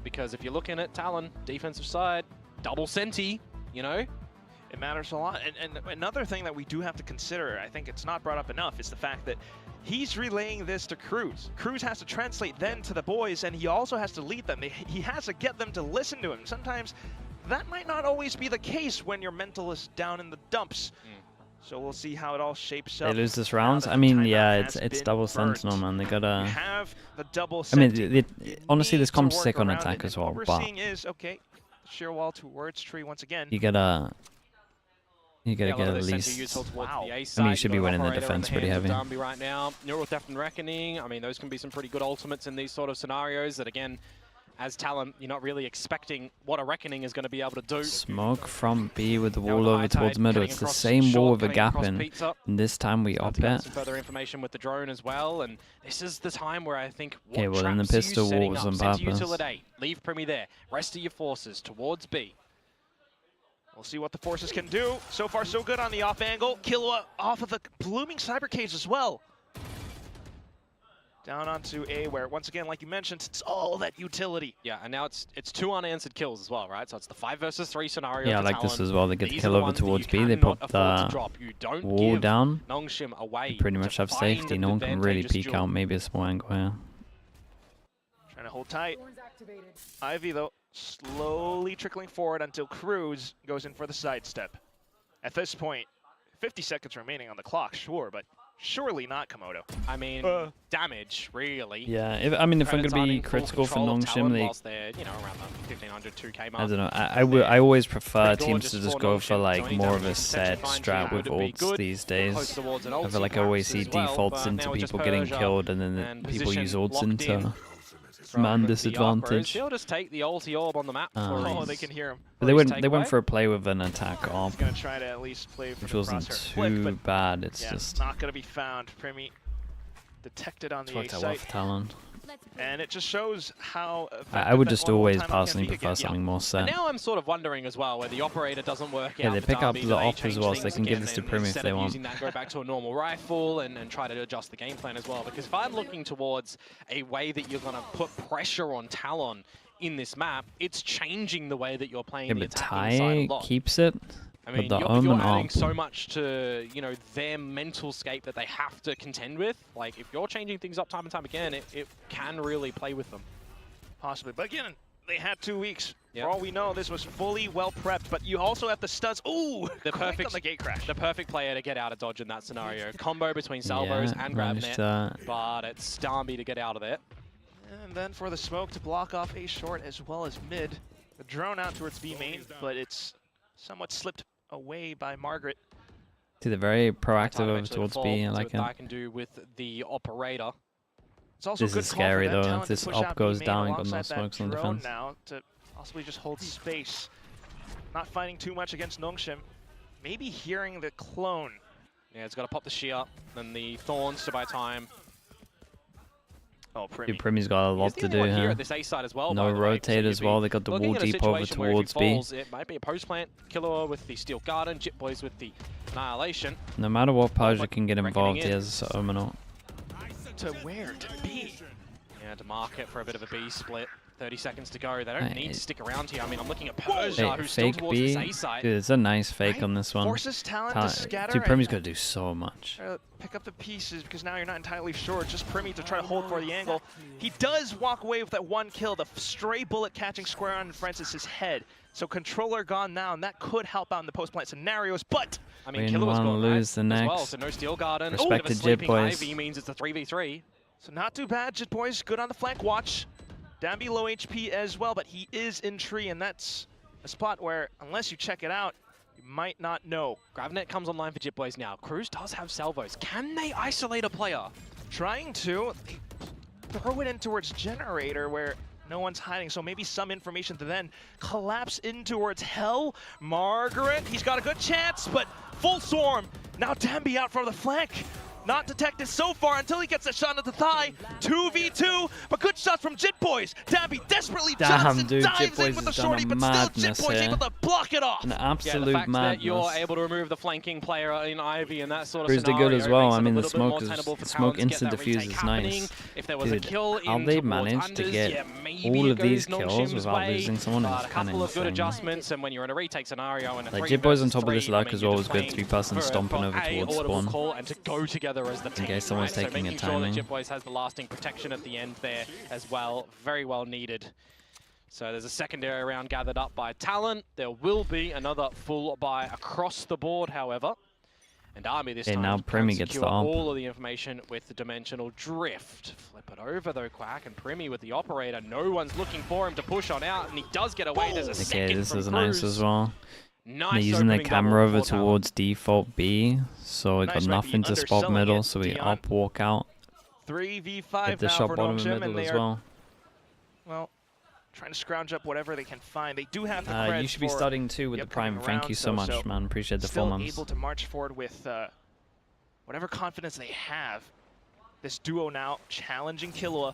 Because if you're looking at Talon, defensive side, double Senti, It matters a lot. And another thing that we do have to consider, I think it's not brought up enough, is the fact that he's relaying this to Cruz. Cruz has to translate then to the boys, and he also has to lead them. He has to get them to listen to him. Sometimes that might not always be the case when your mental is down in the dumps. So we'll see how it all shapes up. They lose this round? I mean, yeah, it's double Sentinel, man. They gotta... have the double Sentinel. Honestly, this comp's sick on attack as well, what we're seeing is, okay, sheer wall towards tree once again. You gotta get at least... Wow. I mean, you should be winning the defense pretty heavy. Right now, Neural Theft and Reckoning, I mean, those can be some pretty good ultimates in these sort of scenarios that, again, as Talon, you're not really expecting what a Reckoning is going to be able to do. Smoke from B with the wall over towards middle. It's the same wall with a gap in. And this time we op it. Some further information with the drone as well, and this is the time where I think okay, well, then the pistol wall was on purpose. Leave Primi there. Rest of your forces towards B. We'll see what the forces can do. So far, so good on the off angle. Killua off of the blooming cyber cage as well. Down onto A, where once again, like you mentioned, it's all that utility. Yeah, and now it's 2 unanswered kills as well, right? So it's the 5 versus 3 scenario. Yeah, I like this as well. They get the kill over towards B. They pop the wall down. NONGSHIM away. They pretty much have safety. No one can really peek out. Maybe a small angle here. Trying to hold tight. Ivy, though, slowly trickling forward until Cruz goes in for the sidestep. At this point, 50 seconds remaining on the clock, sure, but surely not Komodo. I mean, damage, really. Yeah, if I'm going to be critical for NONGSHIM, they're, around the 1500, 2k mark. I don't know. I always prefer teams to just go for like more of a set strat with ults these days. I feel like I always see defaults into people getting killed and then people use ults into man disadvantage. He'll just take the ulti orb on the map. They can hear him. But they went for a play with an attack off, gonna try to at least play for which wasn't too bad. It's just not gonna be found. Primi detected on the A site. Talon. And it just shows how I would just always personally prefer something more set. And now I'm sort of wondering as well where the operator doesn't work out. Yeah, they pick up the op as well, so they can give this to Primi if they want. Using that, go back to a normal rifle and try to adjust the game plan as well. Because if I'm looking towards a way that you're going to put pressure on Talon in this map, it's changing the way that you're playing the attacking side a lot. Keeps it. I mean, the you're Omen adding up. so much to, you know, their mental scape that they have to contend with. Like, if you're changing things up time and time again, it can really play with them. Possibly. But again, they had 2 weeks. Yep. For all we know, this was fully well prepped, but you also have the studs. Ooh, The perfect on the gate crash. The perfect player to get out of dodge in that scenario. Combo between salvos and managed GrabNet, but it's Darby to get out of there. And then for the smoke to block off A short as well as mid. The drone out towards B main, but it's somewhat slipped away by Margaret. See, they're very proactive over Eventually towards fall, B. I see like what it. I can do with the operator. It's also This a good is call scary for them, though. Talon, If to this push op out goes B main down, got no alongside that smokes on drone defense. now to possibly just hold space. Not fighting too much against NONGSHIM. Maybe hearing the clone. Yeah, it's got to pop the shear, then the thorns to buy time. Oh, Dude, Primy's got a lot to do here here. at this A side as well. No by the way, rotate so as you'd well. be They got the looking wall at a deep over situation where if he towards B. falls, it might be a post plant. Killer with the Steel Garden, Jit Boys with the Annihilation. No matter what Paj like can get involved, reckoning he in. has Omen ult. To where? To B. Yeah, to market for a bit of a B split. 30 seconds to go. They don't Right. need to stick around here. I mean, I'm looking at Persia, Hey, who's still fake towards B. this A side. Dude, it's a nice fake Right? on this one. Forces Talon to scatter. Dude, Primy's and gonna do so much. pick up the pieces because now you're not entirely sure. Just Primy to try to hold for the angle. He does walk away with that one kill. The stray bullet catching square on Francis's head. So controller gone now, and that could help out in the post-plant scenarios. But I mean, We Killer was wanna gone lose the as well, next. so no Steel Garden. Respect Bit of a the Jit sleeping Boys. Ivy means it's a 3v3. so not too bad. Jit Boys good on the flank watch. Dambi low HP as well, but he is in tree, and that's a spot where unless you check it out, you might not know. GrabNet comes online for Jit Boys now. Cruz does have salvos. Can they isolate a player? Trying to throw it in towards Generator where no one's hiding, so maybe some information to then collapse in towards Hell. Margaret, he's got a good chance, but full swarm. Now Dambi out from the flank. Not detected so far until he gets a shot at the thigh. 2v2, but good shots from Jit Boys. Dambi desperately jumps and dude, dives Jit in Boys with the has done shorty, a but still Jit madness Boys here. able to block it off. An Yeah, absolute the fact madness. that you're able to remove the flanking player in Ivy and that sort of Cruz did scenario good as well. makes I it mean, a the little bit more smoke is tenable for the smoke Talon to get instant that diffuse retake is happening. nice. If there was Dude, a kill how in they towards managed to unders, get yeah, maybe all it of these goes kills NONGSHIM's without way, losing someone is but a kind couple of of good insane. adjustments, and when you're in a retake scenario and a Like, 3 Jit Boys on versus top of this 3, luck I mean, as well you're was just good. playing 3-person for stomping a over towards audible spawn. call and to go together as the team. case someone's right? taking so a making sure that timing. Jit Boys has the lasting protection at the end there as well. Very well needed. So there's a secondary round gathered up by Talon. There will be another full buy across the board, however. And Army this Okay, time now can Primy gets secure the op. all of the information with the Dimensional Drift. Flip it over though, Quack, and Primy with the operator. No one's looking for him to push on out, and he does get away. There's a Okay, second this from is Cruz. nice as well. Nice They're using their opening camera double over for Talon. towards default B, so we got Nice, might be nothing to spot underselling middle, it, so we Dion. up walk out. 3v5 Get the now shot for bottom in NONGSHIM, and middle they as are, well. trying to scrounge up whatever they can find. They do have the cred You should be for starting too with the the Prime. upcoming Thank you rounds, so though, much, so man. Appreciate the still 4 months. able to march forward with whatever confidence they have. This duo now challenging Killua.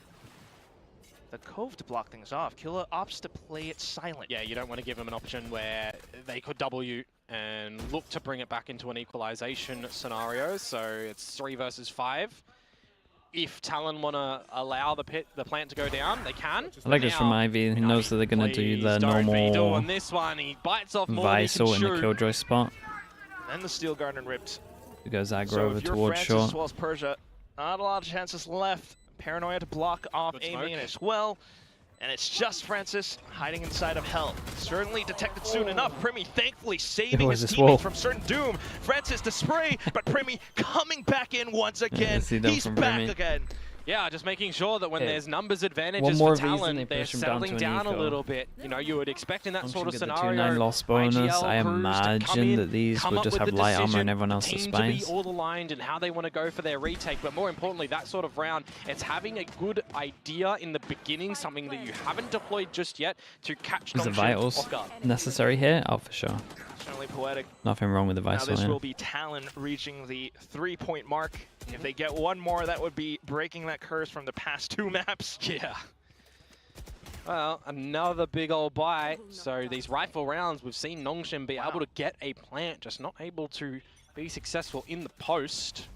The Cove to block things off. Killua opts to play it silent. Yeah, you don't want to give them an option where they could W and look to bring it back into an equalization scenario. So it's 3 versus 5. If Talon want to allow the plant to go down, they can. I like this from Ivy. He knows that they're going to do the normal on this one. He bites off more than he can Visal in the shoot. Killjoy spot. And the Steel Garden ripped. He goes aggro So over if you're towards Francis short. as well as Persia, not a lot of chances left. Paranoia to block off Good A smoke. main as well. And it's just Francis hiding inside of Hell. Certainly detected soon enough. Primy thankfully saving was his this teammates wolf. from certain doom. Francis to spray, but Primy coming back in once again. see them He's from back Primy. again. Yeah, just making sure that when Yeah. there's numbers One advantages more for reason Talon, they they're push him down settling to an down a eco. little bit. You know, you would expect in that Once sort you of get the scenario. 2-9 loss bonus, IGL, I Cruz to come imagine in, that these come will up just with have the light armor decision, and everyone the else team is to be spies. all aligned and how they want to go for their retake, but more importantly, that sort of round, it's having a good idea in the beginning, something that you haven't deployed just yet to catch Is the NONGSHIM vitals off guard. necessary here? Oh, for sure. Certainly poetic. Nothing wrong with the Now Visal this here. will be Talon reaching the 3-point mark. If they get one more, that would be breaking that curse from the past 2 maps. Yeah. Well, another big old buy. So these rifle rounds, we've seen NONGSHIM be able to get a plant, just not able to be successful in the post.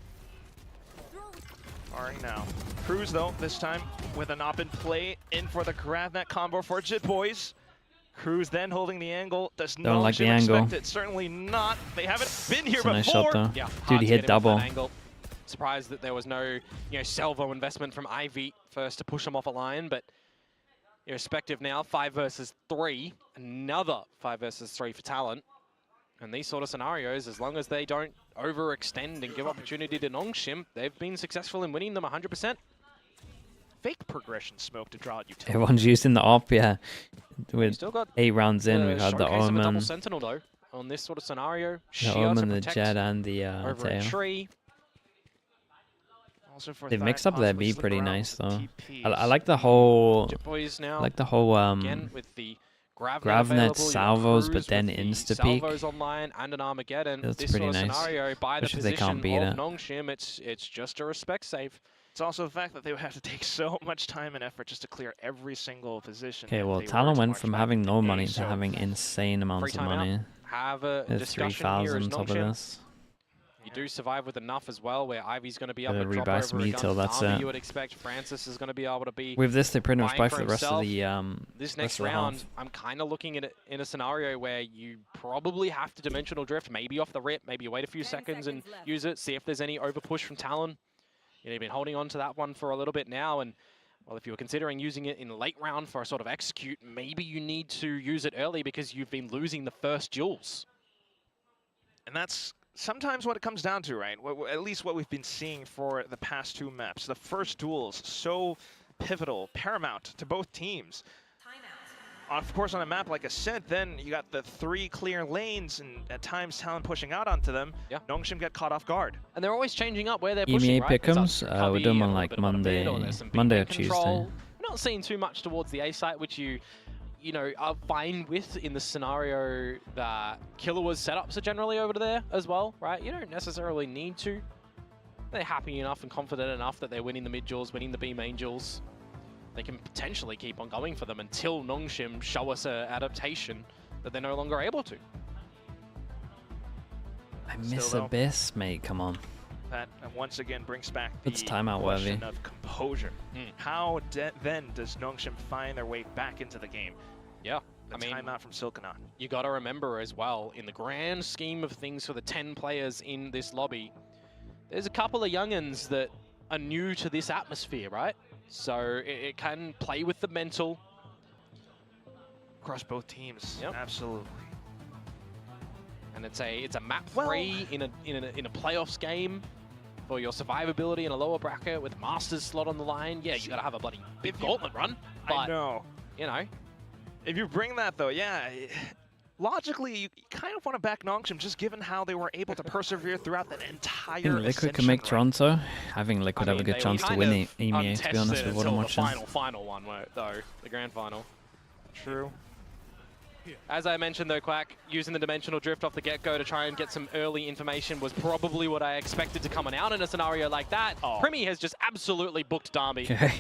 Alright now. Cruz though, this time with an op in play, in for the grab that combo for Jit Boys. Cruz then holding the angle. Does Don't like the expect angle. it? Certainly not. They haven't been here It's a nice before. shot though. Yeah, Dude, hard he to hit get him off that double. angle. Surprised that there was no, salvo investment from Ivy first to push him off a line, but irrespective now, 5 versus 3, another 5 versus 3 for Talon. And these sort of scenarios, as long as they don't overextend and give opportunity to NONGSHIM, they've been successful in winning them 100%. Fake progression smoke to draw out utility. Everyone's using the op, yeah. With Still got 8 rounds in, we've had the showcase of a double Omen, Sentinel though on this sort of scenario. the Sheer to Omen, the protect Jet, and the over a tail. tree. Also for They've Thai, mixed up their possibly B slip pretty around nice though. TPs. I like the whole, Jet Boys now. Again with the Gravnet available, salvos, Cruz but then with the insta-peek. salvos online and an Armageddon. That's This pretty sort of nice, scenario by the especially if they position can't beat of it. NONGSHIM, it's just a respect save. It's also the fact that they would have to take so much time and effort just to clear every single position. Okay, that well, they were Talon to went march from back having into no A, money to so having insane amounts of timeout. money. Have a There's discussion here 3,000 as on top of NONGSHIM. this. You do survive with enough as well, where Ivy's going to be able Gotta to drop rebuy over some a util, gun. that's Darby, it. you would expect Francis is going to be able to be With this, they pretty much vying buy for for the rest of himself. the This rest next of the round, half. I'm kind of looking at it in a scenario where you probably have to dimensional drift, maybe off the rip, maybe wait a few seconds and use it, see if there's any overpush from Talon. You've been holding on to that one for a little bit now, and well, if you were considering using it in late round for a sort of execute, maybe you need to use it early because you've been losing the first duels. And that's sometimes what it comes down to, right? At least what we've been seeing for the past 2 maps. The first duels, so pivotal, paramount to both teams. Of course, on a map like Ascent, then you got the 3 clear lanes, and at times Talon pushing out onto them. Yeah. NONGSHIM get caught off guard. And they're always changing up where they're pushing, EMEA right? There's pick'ems, up we're doing cubby, on a like little bit on a mid, or Monday, there's some Monday or B control. Tuesday. We're not seeing too much towards the A site, which you are fine with in the scenario that Killua's setups are generally over there as well, right? You don't necessarily need to. They're happy enough and confident enough that they're winning the mid duels, winning the B main duels. They can potentially keep on going for them until NONGSHIM show us an adaptation that they're no longer able to. I miss Still, though, Abyss, mate, come on. That once again brings back the It's timeout question worthy. of composure. How then does NONGSHIM find their way back into the game? Yeah, The I mean, timeout from Silkanon. you got to remember as well, in the grand scheme of things for the 10 players in this lobby, there's a couple of youngins that are new to this atmosphere, right? So it can play with the mental. Across both teams, Yep. absolutely. And it's a map 3 in a playoffs game for your survivability in a lower bracket with Masters slot on the line. Yeah, you got to have a bloody big gauntlet run. But, I know. you know, If you bring that, though, yeah, logically, you kind of want to back NONGSHIM, just given how they were able to persevere throughout that entire I think Liquid can Ascension make run. Toronto. I think Liquid have a they good were chance to kind win of EMEA, to be honest, untested with what I'm until watching. the final one, though, the grand final. True. As I mentioned though, Quack, using the dimensional drift off the get-go to try and get some early information was probably what I expected to come out in a scenario like that. Oh. Primi has just absolutely booked Darby. Okay.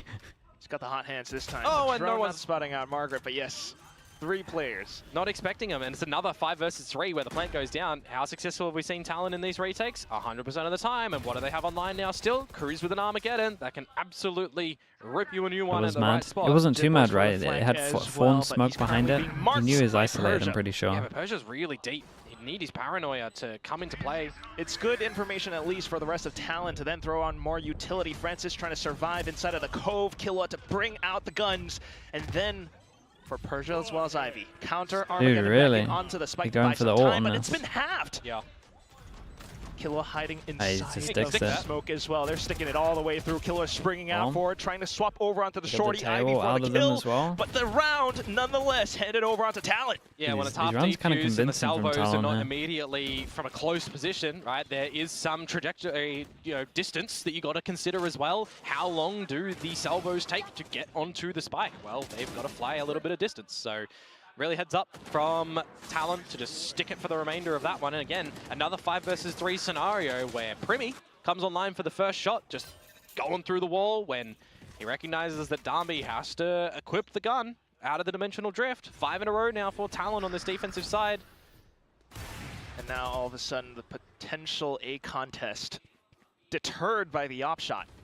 He's got the hot hands this time. Oh, The and no drone not one's- spotting out Margaret, but yes, 3 players. Not expecting him, and it's another 5 versus 3 where the plant goes down. How successful have we seen Talon in these retakes? 100% of the time, and what do they have online now still? Cruz with an Armageddon that can absolutely rip you a new It one was at the right mad. spot. It wasn't too Jibbo's mad, for the right? It flank had as Fawn well, but smoke he's behind currently it. being He marked knew he was by isolated, Persia. I'm pretty sure. Yeah, but Persia's really deep. He'd need his paranoia to come into play. It's good information, at least, for the rest of Talon to then throw on more utility. Francis trying to survive inside of the cove. Killua to bring out the guns. And then for Persia as well as Ivy. Counter Armageddon really? backing onto the spike You're to going buy for some the ult time, on but it's this. been halved. Yeah. Killua hiding he inside just of sticks the it. smoke as well. They're sticking it all the way through. Killua springing out Bomb. forward, trying to swap over onto the Get the shorty. tail Ivy for out the of them kill, as well. but the round nonetheless handed over onto Talon. Yeah, when These- it's half these rounds kinda defused and the convincing from salvos are Talon, not yeah. immediately from a close position, right? There is some trajectory, distance that you got to consider as well. How long do the salvos take to get onto the spike? Well, they've got to fly a little bit of distance, so really heads up from Talon to just stick it for the remainder of that one. And again, another 5 versus 3 scenario where Primi comes online for the first shot, just going through the wall when he recognizes that Darby has to equip the gun out of the dimensional drift. 5 in a row now for Talon on this defensive side. And now all of a sudden the potential A contest deterred by the op shot.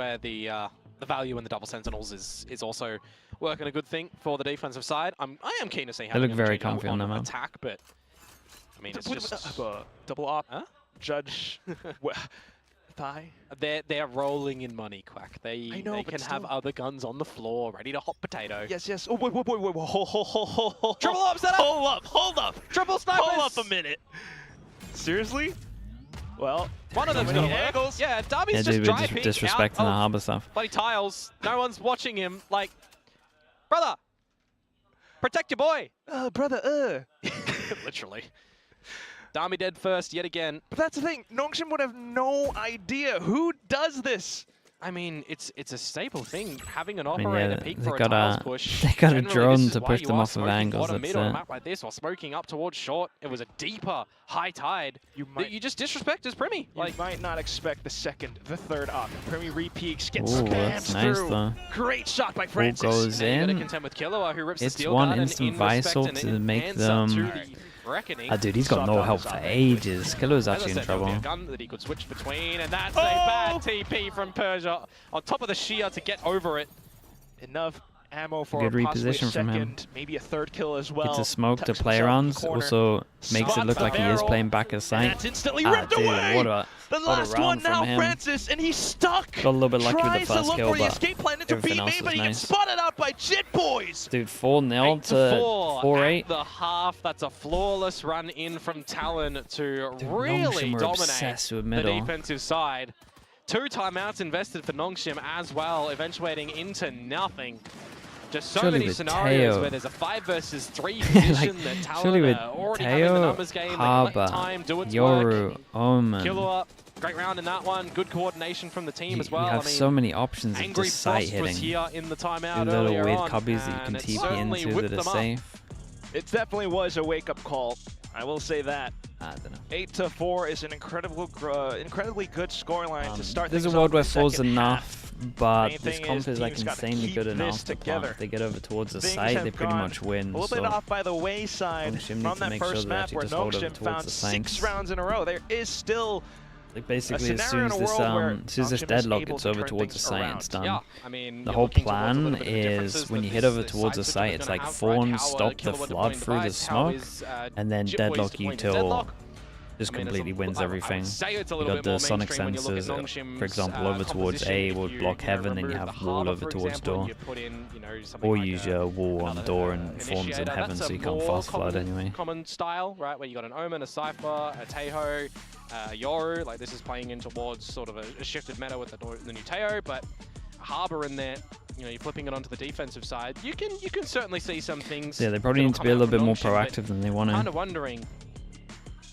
where the value in the double sentinels is also working a good thing for the defensive side. I am keen to see how They look they're very gonna change comfy up on them, man. attack, but I mean it's just double op. Huh? Judge. thigh. They're rolling in money, Quack. They can have other guns on the floor, ready to hot potato. Yes. Oh, wait. Hold. Triple up, set up! Hold up. Triple snipers! Hold up a minute. Seriously? Well, one of them's gonna work. Angles. Yeah, Darby's just dude, driving just disrespecting the harbor stuff. Bloody tiles. No one's watching him. Like, brother, protect your boy. Brother, Literally. Darby dead first yet again. But that's the thing. NONGSHIM would have no idea. Who does this? I mean, it's a staple thing. Having an operator peek for a got tiles push. They got a Generally, drone this is to why push you them are off of smoking angles. bottom That's mid on a it. map like this, or smoking up towards short. It was a deeper high tide. You just disrespect his Primi. You might not expect the second, the third up. Primi re-peaks, gets Ooh, spammed that's nice through. though. Great shot by Francis. Goes You gotta in. contend with Killua, who rips the It's steel one gun instant and in respect Visal and to in make answer them. to the reckoning. Dude, he's got no help for ages. Killua's As I actually in said, there'll be trouble. a gun that he could switch between, and that's a bad TP from Persia on top of the shear to get over it. Enough ammo for Good possibly a reposition from him. second, maybe a third kill as well. Gets a smoke to Tucks play himself in around. the corner. Also makes it look Spots like the he is barrel, playing back of and sight. that's instantly ripped Dude, away. what a last one round now, from him. Francis, and he's stuck. Got a little bit lucky with the Tries to first look kill, for the but escape plan into everything B else main, was but he gets nice. spotted out by Jit Boys. Dude, 4-0 to 4-8. At the half, that's a flawless run in from Talon to Dude, really NONGSHIM were dominate obsessed with the middle. defensive side. 2 timeouts invested for NONGSHIM as well, eventuating into nothing. Just so Surely many with scenarios Teo. where there's a 5 versus 3 position that surely Talon with are already having the Teo, numbers game. They let Harbor, time do its Yoru, work. Omen. Killua, great round in that one. Good coordination from the team as well. You have I mean, so many options of Angry just sight Frost was hitting. here in the timeout Do little earlier weird on, cubbies that you can and it TP certainly into whipped that are them up. safe. It definitely was a wake-up call. I will say that. I don't know. 8-4 is an incredibly good scoreline to start There's things a world off where the 4's second enough, but Main this thing comp is is like teams gotta insanely keep good this enough. together. If they get over towards the Things site, have they pretty gone much win. a little bit So off by the wayside NONGSHIM need from to that make sure first they map actually where just hold over NONGSHIM towards found the 6 sites. rounds in a row. There is still like basically as scenario soon in as a world where this NONGSHIM is deadlock able gets to over turn towards the things site, around. it's done. Yeah, I mean, The you're whole looking towards a plan little bit of is differences when that you hit this over towards the side's site, gonna it's like have, Fawn, how stop the Killua flood deploying through the device, how smoke, is, and then Jit Boys deadlock deploying you the till deadlock? just I mean, completely wins I would everything. say it's a You little got bit more the sonic mainstream when you look at sensors, NONGSHIM's, for example, over towards composition. A If would you, block heaven, then you remove have the wall Harbor, over for towards example, door. you put in, something Or like use a- your wall on another, door and forms in initiator. heaven That's so a you can't more fast flood common- anyway. Common style, right, where you got an Omen, a Cypher, a Taeho, Yoru. Like this is playing in towards sort of a shifted meta with the new Taeho, but Harbor in there. You're flipping it onto the defensive side. You can certainly see some things. Yeah, they probably need to be a little bit more proactive than they want Kind to. of wondering.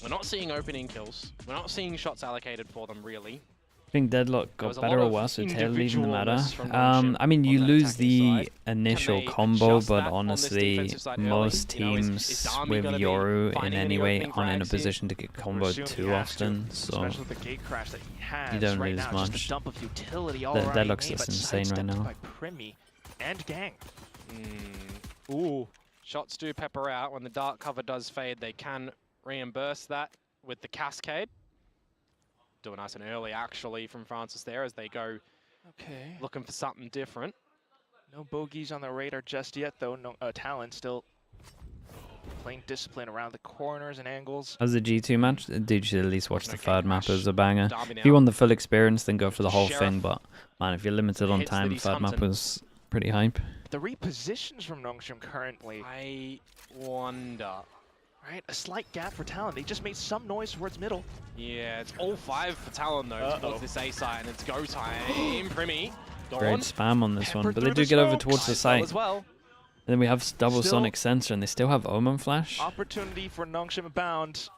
We're not seeing opening kills. We're not seeing shots allocated for them, really. I think Deadlock There was got a better lot or of worse with Tail leaving the matter. individualness from NONGSHIM I mean, on you that lose attacking the side. initial Can they combo, adjust but that on this honestly, defensive side early? most Is teams Darby with gonna be Yoru in finding any any way opening aren't in a frags here? position to get Would comboed assume he too has to, often, so especially with the gate crash that he has don't right lose now, just much. a dump of utility all That around Deadlock's A, just but insane right sidestepped now. by Primi and Gang. Ooh. Shots do pepper out. When the dark cover does fade, they can reimburse that with the Cascade. Doing nice and early, actually, from Francis there as they go Okay. looking for something different. No bogeys on the radar just yet, though. No, Talon still playing discipline around the corners and angles. as a G2 match, dude, you should at least watch No the gate third map crash. as a banger. Darby If you now. want the full experience, then go for the whole Sheriff thing, but man, if you're limited on hits that time, he's third map hunting. was pretty hype. The repositions from NONGSHIM currently, I wonder. right? A slight gap for Talon. They just made some noise towards middle. Yeah, it's all 5 for Talon, though, towards this A side, and it's go time. Primi. Great Gone. spam on this one, Peppered but they through do the get over smokes. towards the Nice site. as well. And then we have double Still- sonic sensor, and they still have Omen flash. Opportunity for NONGSHIM bound.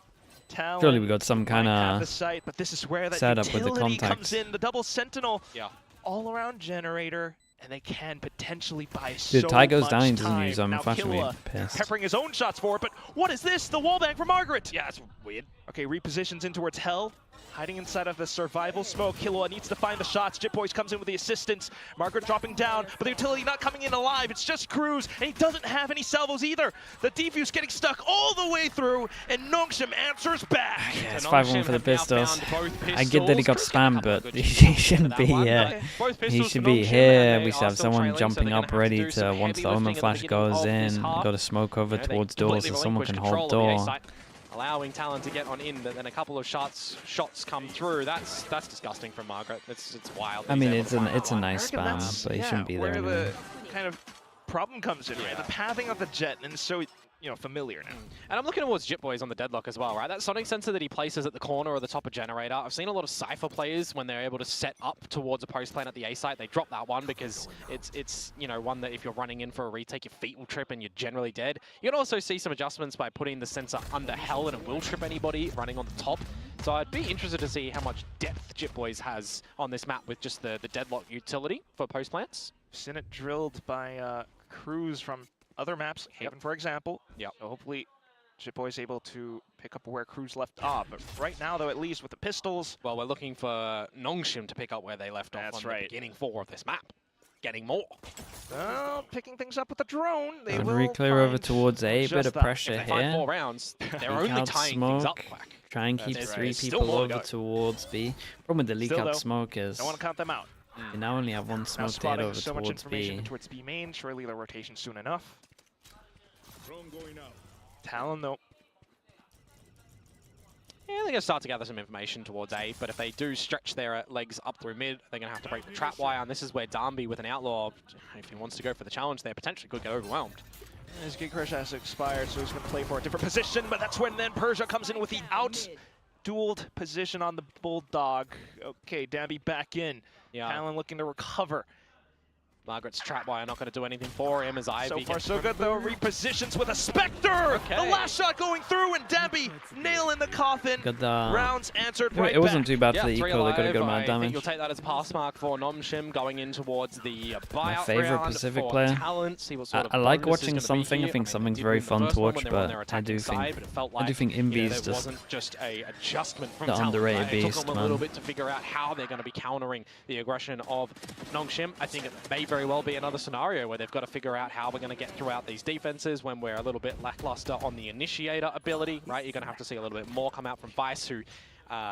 Talon Surely we got some kind might have the of site, but this is where that setup with the utility contacts. comes in. The double sentinel, Yeah. all around generator, and they can potentially buy Dude, so Ty goes much down, he doesn't time. use Omen Now flash, I'll be Killua pissed. peppering his own shots for it, but what is this? The wallbang for Margaret. Yeah, it's weird. Okay, repositions in towards Hell. Hiding inside of the survival smoke. Killua needs to find the shots. Jit Boys comes in with the assistance. Margaret dropping down, but the utility not coming in alive. It's just Cruz, and he doesn't have any salvos either. The defuse getting stuck all the way through, and NONGSHIM answers back. Yeah, it's So 5-1 NONGSHIM for the have now Pistols. found both I get that he got pistols. Cruz got a spammed, couple of but good he shots shouldn't for be that one. Both He pistols should for be NONGSHIM, here. and We they should are have still someone trailing, so jumping they're gonna up have to ready do to, some once heavy the Omen lifting at the flash beginning goes of this in, half. got a smoke over They towards door so completely someone can relinquish hold control of the A door. site. allowing Talon to get on in, but then a couple of shots come through. That's disgusting from Margaret. It's wild. I mean, it's a nice I reckon spam, but he shouldn't be there where anyway. the kind of problem comes in, right? The pathing of the jet, and it's so familiar now. And I'm looking towards Jitboys on the deadlock as well, right? That sonic sensor that he places at the corner or the top of generator. I've seen a lot of Cypher players when they're able to set up towards a post plant at the A site, they drop that one because it's one that if you're running in for a retake, your feet will trip and you're generally dead. You can also see some adjustments by putting the sensor under hell and it will trip anybody running on the top. So I'd be interested to see how much depth Jitboys has on this map with just the deadlock utility for post plants. Seen it drilled by crews from other maps, Haven for example. Yep. So hopefully Jitboy's able to pick up where crews left off. But right now though, at least with the pistols. Well, we're looking for NONGSHIM to pick up where they left off on the beginning 4 of this map. Getting more. Well, picking things up with the drone. They will Re-clear over towards A, bit of pressure if they find here. 4 rounds, they're Leak only out tying things up, smoke. Quack. Try and keep That's 3 right. Still people more to over go. towards B. Problem with the leak Still, out though, smoke is don't want to count them out. you now only have one Now smoke to head spotting over so much towards information B. towards B main. Surely the rotation soon enough. Talon though. Yeah, they're going to start to gather some information towards A, but if they do stretch their legs up through mid, they're going to have to break the trap wire, and this is where Darby with an outlaw, if he wants to go for the challenge there, potentially could get overwhelmed. His Gig Crush has expired, so he's going to play for a different position, but that's when then Persia comes in with the out-dueled position on the Bulldog. Okay, Darby back in. Yeah. Talon looking to recover. Margaret's trap wire not going to do anything for him as Ivy So far gets so good though, repositions with a Spectre! Okay. The last shot going through and Dabby nail in the coffin. Got the Rounds answered right it wasn't back. too bad Yeah, for the 3 equal. They got a alive. good amount of I think damage. you'll take that as a pass mark for NONGSHIM going in towards the My buyout favorite round Pacific for player. Talent. See what sort of I like bonus is watching gonna be something. I here. think mean, something's they did very win the fun first to one watch, when they were on but their I attacking do side, think but it felt like, Invi there is just wasn't just a adjustment from the Talent. underrated Right? It took beast, them a little man. bit to figure out how they're going to be countering the aggression of NONGSHIM. I think it may very well be another scenario where they've got to figure out how we're going to get throughout these defenses when we're a little bit lackluster on the initiator ability, right? You're going to have to see a little bit more come out from Vice, who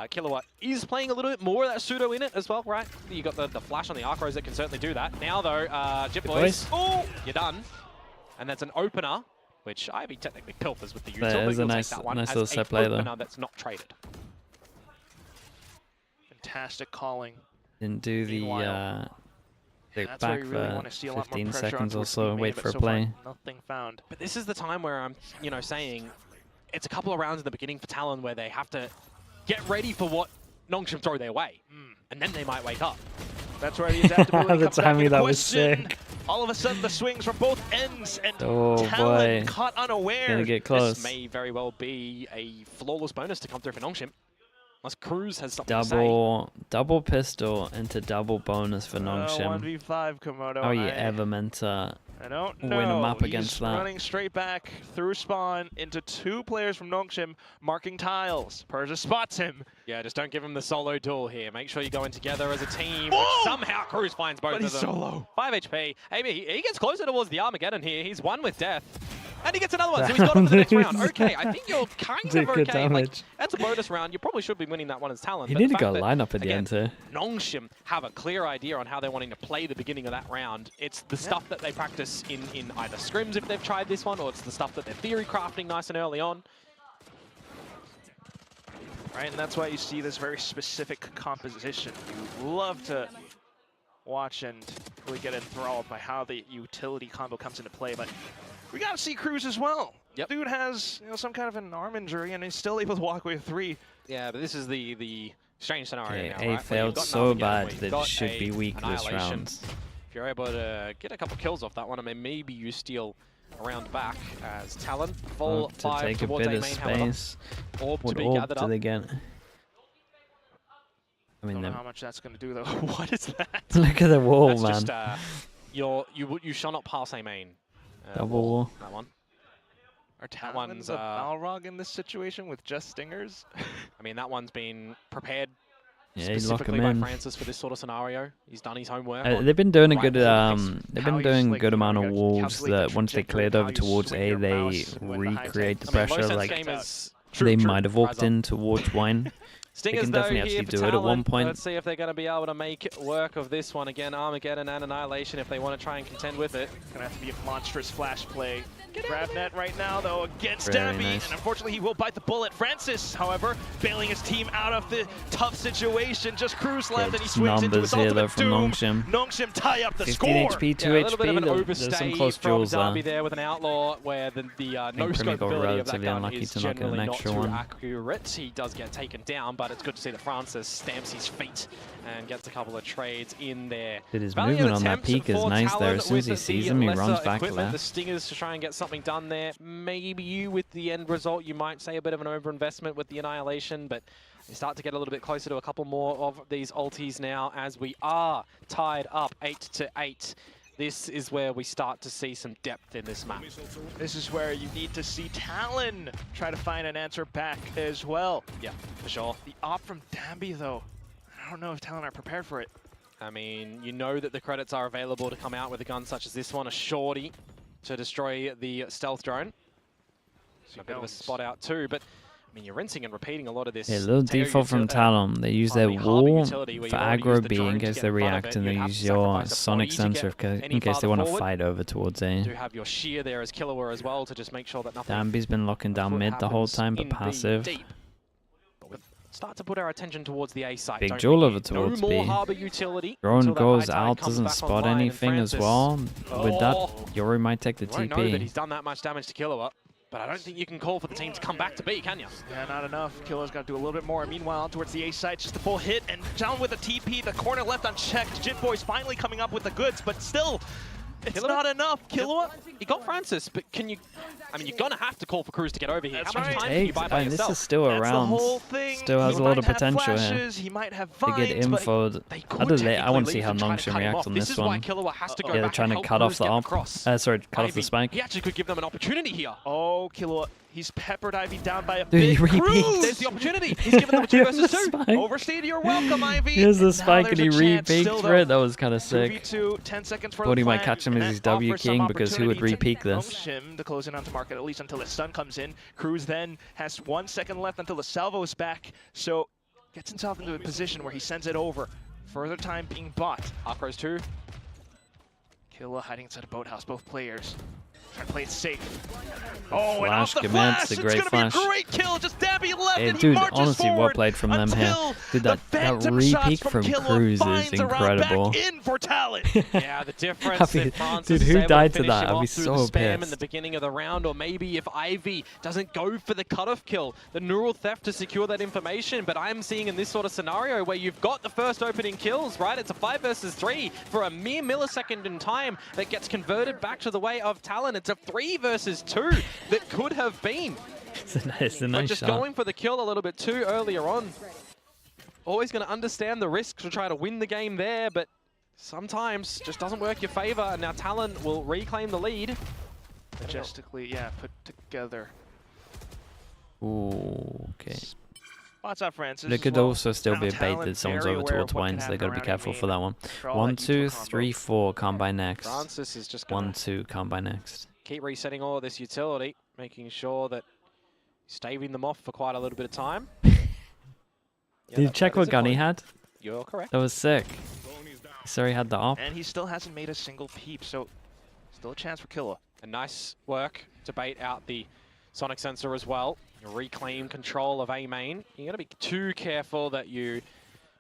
Kilowatt is playing a little bit more of that pseudo in it as well, right? You got the flash on the Arc Rose that can certainly do that. Now though, Jitboys, oh, you're done. And that's an opener, which Ivy technically pilfers with the util, That but is a you'll nice- take that one nice as little a set play, though. opener that's not traded. Fantastic calling. Didn't do the Meanwhile, stick That's where back you really for want to see a lot more 15 pressure seconds on or towards so, B wait main, for a but so far, play. nothing found. But this is the time where I'm, saying it's a couple of rounds in the beginning for Talon where they have to get ready for what NONGSHIM throw their way, and then they might wake up. That's where the adaptability The comes back timing, into that was question. sick. All of a sudden, the swings from both ends, and Oh, Talon boy. caught unaware. Gonna get This close. may very well be a flawless bonus to come through for NONGSHIM. Unless Cruz has something to say. Double pistol into double bonus for NONGSHIM. 1v5 Komodo. How are you ever meant to I don't win know. a map He's against that? running straight back through spawn into 2 players from NONGSHIM marking tiles. Persia spots him. Yeah, just don't give him the solo duel here. Make sure you go in together as a team. Whoa! Which somehow Cruz finds both But of he's them. so low. 5 HP. Maybe he gets closer towards the Armageddon here. He's one with death. And he gets another one, so he's got him for the next round. Okay, I think you're kind of Did okay. good damage. That's a bonus round. You probably should be winning that one as Talon. He but nearly the got fact a that, lineup at the again, end here. NONGSHIM have a clear idea on how they're wanting to play the beginning of that round. It's the stuff that they practice in either scrims if they've tried this one, or it's the stuff that they're theory crafting nice and early on. Right, and that's why you see this very specific composition. You love to watch and really get enthralled by how the utility combo comes into play, but we gotta see Cruz as well. Yep. Dude has some kind of an arm injury and he's still able to walk away with 3. Yeah, but this is the strange scenario Okay, now, A right? Where you've failed got so an Armageddon, bad where you've that it got should be a weak this Annihilation. round. If you're able to get a couple kills off that one, I mean, maybe you steal a round back as Talon. Full To 5 take a towards bit A of main, however. space. Orb to What be orb gathered do up. they get? I mean, Don't know they're- how much that's going to do though. What is that? look at the wall, That's man. just, you shall not pass A main. Double wall. That one. Are That Talon's one's, a Balrog in this situation with just stingers? I mean, that one's been prepared Yeah, you lock specifically him by in. Francis for this sort of scenario. He's done his homework. They've been doing a right good wall they've How been he's, doing like, good amount of gotta wolves calculate the that once they trajectory cleared of over how you towards swing A, your they mouse when the high recreate tech- the I mean, pressure. Lotus Like game is they true, might have walked Razor. in towards Wine. Stingers can though definitely here actually for do it at one Talon. point. Let's see if they're going to be able to make work of this one. Again, Armageddon and Annihilation if they want to try and contend with it. Gonna have to be a monstrous flash play. Grab net right now though against Very Dambi, nice. and unfortunately he will bite the bullet. Francis, however, bailing his team out of the tough situation. Just Cruz left and he swings into his numbers here though ultimate from doom. NONGSHIM. NONGSHIM tie up the 15 score. HP, 2 Yeah, a little bit of an HP. There's some overstay close from duels Darby there. there with an Outlaw where the no scope got ability of that relatively gun unlucky is to not get an generally not extra too one. accurate. He does get taken down, but it's good to see that Francis stamps his feet and gets a couple of trades in there. Dude, his Valiant movement on that attempt peak is for nice there. Talon As soon as he with sees the him, he lesser runs back equipment, The left. Stingers to try and get something done there. Maybe with the end result, you might say a bit of an overinvestment with the Annihilation, but we start to get a little bit closer to a couple more of these ultis now as we are tied up 8-8. This is where we start to see some depth in this map. This is where you need to see Talon try to find an answer back as well. Yeah, for sure. The op from Dambi though, I don't know if Talon are prepared for it. I mean, you know that the credits are available to come out with a gun such as this one, a shorty to destroy the stealth drone. A bit of a spot out too, but I mean, you're rinsing and repeating a lot of this. Yeah, a little default from Talon. They use their wall for aggro B in case they react, and they use your sonic sensor in case they want to fight over towards A. You do have your shear there as Killua as well to just make sure that nothing. Dambi's been locking down mid the whole time, but passive. Start to put our attention towards the A side. Big duel over towards no more B. harbor utility. Drone until that goes high tide out, comes doesn't back spot online, and anything as Francis- well. With that, Oh. Yori might take the You won't know that TP. he's done that much damage to Killua, but I don't think you can call for the team to come back to B, can you? Yeah, not enough. Killua's got to do a little bit more. Meanwhile, towards the A side, just a full hit, and down with a TP, the corner left unchecked. Jit Boy's finally coming up with the goods, but still, it's not enough. Killua, You got Francis, but can you... I mean, you're going to have to call for Cruz to get over here. That's How much right. time can you buy by This yourself? is still that's the around. whole thing. Still has He a lot might of have potential here. flashes, he might have To vines, get but infoed. they I could want to see technically how leave and try to NONGSHIM cut him reacts off. on This this is why one. Killua has to go Yeah, back they're trying and to help cut off Cruz the get op. across. Sorry, cut off the Ivy, spike. he actually could give them an opportunity here. Oh, Killua, he's peppered Ivy down by a Dude, big he repeats. Cruz. There's the opportunity. He's given them a 2 versus 2. Spike. Overstayed, you're welcome, Ivy. Here's the And now spike and he there's a chance re-peeked still, for it. though. That was kind of sick. 2v2, 10 seconds for Thought the he might plan, catch him and as that his W offers some king because who would opportunity to re-peek this? NONGSHIM to close in onto market, at least until his stun comes in. Cruz then has 1 second left until the salvo is back, so gets himself into a position where he sends it over. Further time being bought. Arcros 2. Killua hiding inside a boathouse, both players. Trying to play it safe. Oh, and Flash off the commits, flash! a It's great gonna flash. be a great kill, just Dambi left Hey, and he dude, marches honestly, well forward played from them here. until Dude, the that phantom re-peek shots from Killua Cruz is finds a round incredible. back in for Talon. Yeah, the difference I'd be- if Francis dude, is who able died to to finish that? him I'd off be through so the spam in pissed. the beginning of the round, or maybe if Ivy doesn't go for the cutoff kill, the neural theft to secure that information. But I'm seeing in this sort of scenario where you've got the first opening kills, right? It's a 5 versus 3 for a mere millisecond in time that gets converted back to the way of Talon. It's a 3 versus 2 that could have been. It's a nice But just shot. going for the kill a little bit too earlier on. Always going to understand the risks to try to win the game there, but sometimes just doesn't work your favor. And now Talon will reclaim the lead. Majestically, yeah, put together. Ooh, okay. Spots out Francis. They as could well. also still Now be a bait Talon that someone's very over aware towards of what wine, can so they happen gotta be around careful A for that one. for all 1, that 2, Utah combo. 3, 4, combine next. Francis is just going 1, to 2, combine next. keep resetting all of this utility, making sure that he's staving them off for quite a little bit of time. Did you check what gun he had? You're correct. That was sick. Sorry, he had the op. And he still hasn't made a single peep, so still a chance for Killua. And nice work to bait out the sonic sensor as well. You reclaim control of A main. You're going to be too careful that you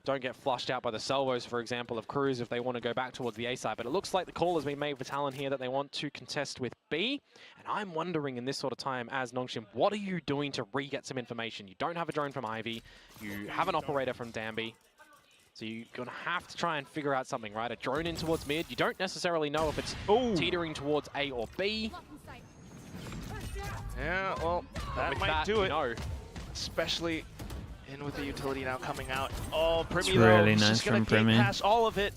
don't get flushed out by the salvos, for example, of Cruz if they want to go back towards the A side. But it looks like the call has been made for Talon here that they want to contest with B. And I'm wondering in this sort of time as NONGSHIM, what are you doing to re-get some information? You don't have a drone from Ivy. You have an operator from Dambi. So you're going to have to try and figure out something, right? A drone in towards mid. You don't necessarily know if it's teetering towards A or B. Yeah, well, that With might that, do it. you know. Especially in with the utility now coming out. Oh, Primi It's though, really he's nice just gonna from get Primi. past all of it.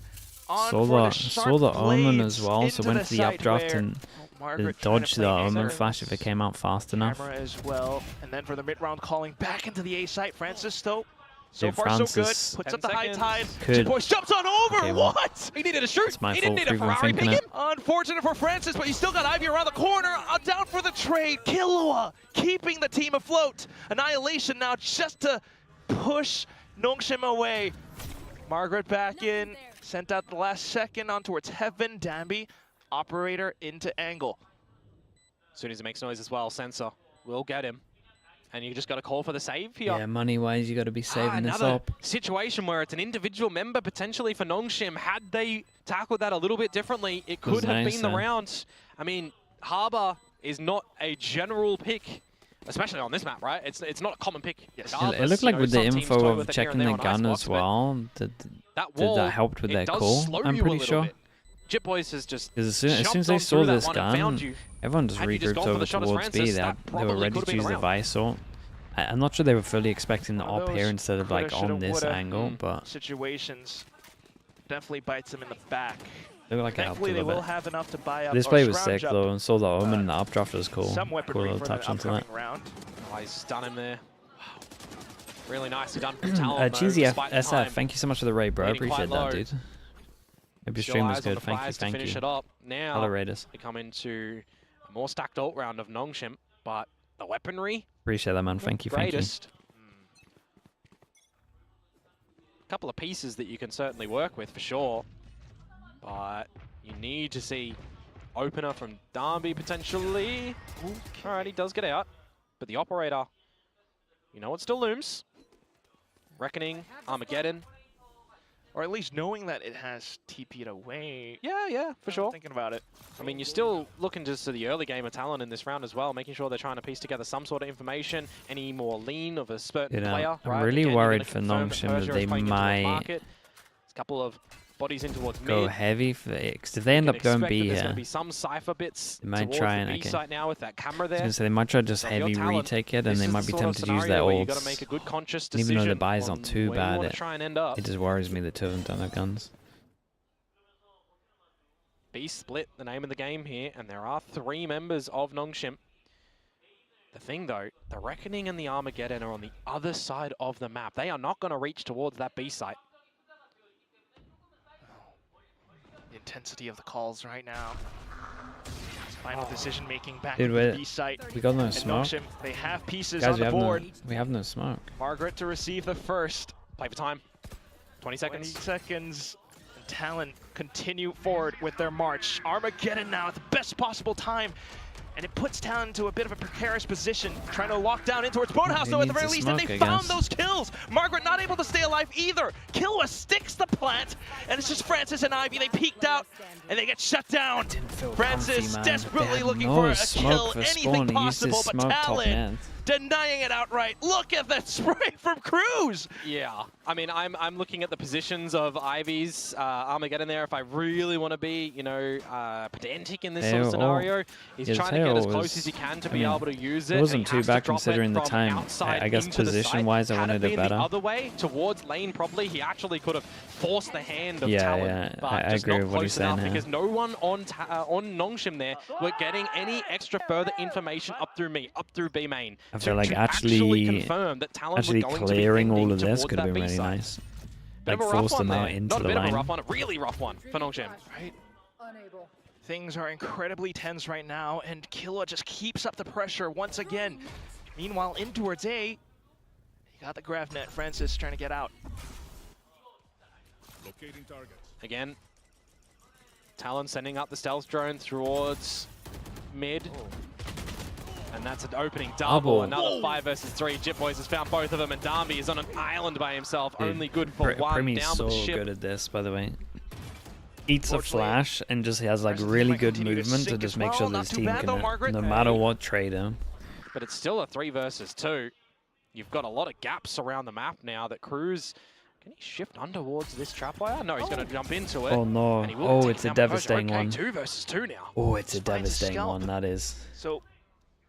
On Saw for the, the sharp saw the Omen blades as well, so into went for the side updraft where and Margaret trying to dodged play the A Omen side. flash if it came out fast enough. Camera as well. And then for the mid-round calling back into the A site, Francis though. So Dude, far so good. Francis Puts 10 up the high seconds. tide. Could- Boy jumps on over. Okay, well, what? He needed a shoot. It's my He fault didn't for need a even Ferrari thinking ping it. him. Unfortunate for Francis, but he's still got Ivy around the corner. Down for the trade. Killua keeping the team afloat. Annihilation now just to push NONGSHIM away. Margaret back in, sent out the last second on towards Heaven. Danby, operator into angle. As soon as he makes noise as well, Sensor will get him. And you just got to call for the save here. Yeah, money-wise, you got to be saving this another up. situation where it's an individual member potentially for NONGSHIM. Had they tackled that a little bit differently, it could have been the round. I mean, Harbor is not a general pick, especially on this map, right? It's not a common pick. It looked like with the info of checking the gun as well, that helped with their call, I'm pretty sure. Jip Boys has just Because as soon as they saw this gun, everyone just regrouped over towards B. They were ready to use the Visor. I'm not sure they were fully expecting the op here instead of like on this angle, but situations definitely bites them in the back. They look like it helped a Thankfully, they little will bit. have enough to buy up. This play was sick though, and saw the Omen and the updraft was cool. Some weaponry Cool for little touch the onto that. upcoming round. Oh, he's done him there. Wow. Really nicely done from Talon. Cheesy SF, thank you so much for the raid, bro. I appreciate that, dude. Hope your stream was good. Thank you, thank finish you. it up. Now Hello, Raiders. we come into a more stacked ult round of NONGSHIM, but the weaponry. Appreciate that, man. Thank you, thank you. Greatest. Couple of pieces that you can certainly work with for sure, but you need to see opener from Darby potentially. All right, he does get out, but the operator, you know, it still looms. Reckoning, Armageddon. Or at least knowing that it has TP'd away. Yeah, for sure. Thinking about it. I mean, you're still looking just to the early game of Talon in this round as well, making sure they're trying to piece together some sort of information, any more lean of a certain player. I'm really worried for NONGSHIM that they might a couple of bodies in towards go mid. heavy for it, because if they end up going B There's here, going to be some cipher bits they might towards try the and B site now with that camera there. so they might try to just So if you're heavy Talon, retake it, and this they is might the be sort of tempted to use their scenario where you got to ults. make a good conscious And even though the decision buy is not on too where you bad, wanna try and end up. it just worries me that two of them don't have guns. B split, the name of the game here, and there are 3 members of NONGSHIM. The thing though, the Reckoning and the Armageddon are on the other side of the map. They are not going to reach towards that B site. The intensity of the calls right now. Final decision making back Dude, at the B site. We got no And smoke. NONGSHIM, they have pieces Guys, on the board. we have no smoke. Margaret to receive the first. Play for time. 20 seconds. 20 seconds. And Talon continue forward with their march. Armageddon now at the best possible time. And it puts Talon into a bit of a precarious position, trying to lock down in towards Boathouse, He though, at the needs very to least, smoke, and they I found guess. those kills. Margaret not able to stay alive either. Killua sticks the plant, and it's just Francis and Ivy. They peeked out, and they get shut down. Francis desperately looking for a kill, anything possible, but Talon denying it outright. Look at that spray from Cruz. Yeah, I mean, I'm looking at the positions of Ivy's Armageddon there. If I really want to be, you know, pedantic in this sort of scenario, he's trying to get as close as he can to be able to use it. It wasn't too bad considering the time. I guess position-wise, I wanted it better. The other way towards lane, probably he actually could have forced the hand of Talon, yeah, but I just agree not with what close he's saying enough here. because no one on NONGSHIM there were getting any extra further information up through me, up through B main. I feel like to actually confirm that Talon were going to be clearing all ending of this towards could have that been B really side. nice. Bit Like of a rough forced them one out there. into Not a the bit of a line. rough one, a really rough one for NONGSHIM. Right. Things are incredibly tense right now, and Killua just keeps up the pressure once again. Meanwhile, in towards A, he got the grav net. Francis trying to get out. Locating target. Again, Talon sending up the stealth drone towards mid. And that's an opening double. Another 5 versus 3. Jip Boys has found both of them, and Darby is on an island by himself. Dude, only good for one. Primy's Down so the ship. good at this, by the way. Eats a flash and just has like really good movement to just make sure that his team can, no matter what, trade him. But it's still a 3 versus 2. You've got a lot of gaps around the map now that Cruz... Can he shift towards this trapwire? No, he's going to jump into it. Oh no. And he will Oh, take it's a down the Poacher. devastating Okay, one. 2 versus 2 now. Oh, it's a Just finds a devastating scalp. one, that is. So,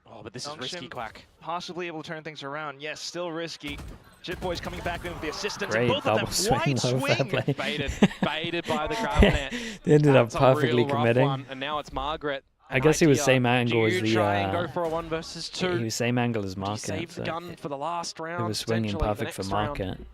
oh, but this is risky, Quack. Possibly able to turn things around. Yes, still risky. Jip Boys coming back in with the assistance. Great, and both of them wide swing. Baited by the Gravinet. They ended up That's a perfectly real rough committing. one, and now it's Margaret. I guess he was same angle as Do the. you try and go for a 1 versus 2? He was same angle as Do you Market. save the gun for the last round? It was swinging potentially the perfect for next round? Market.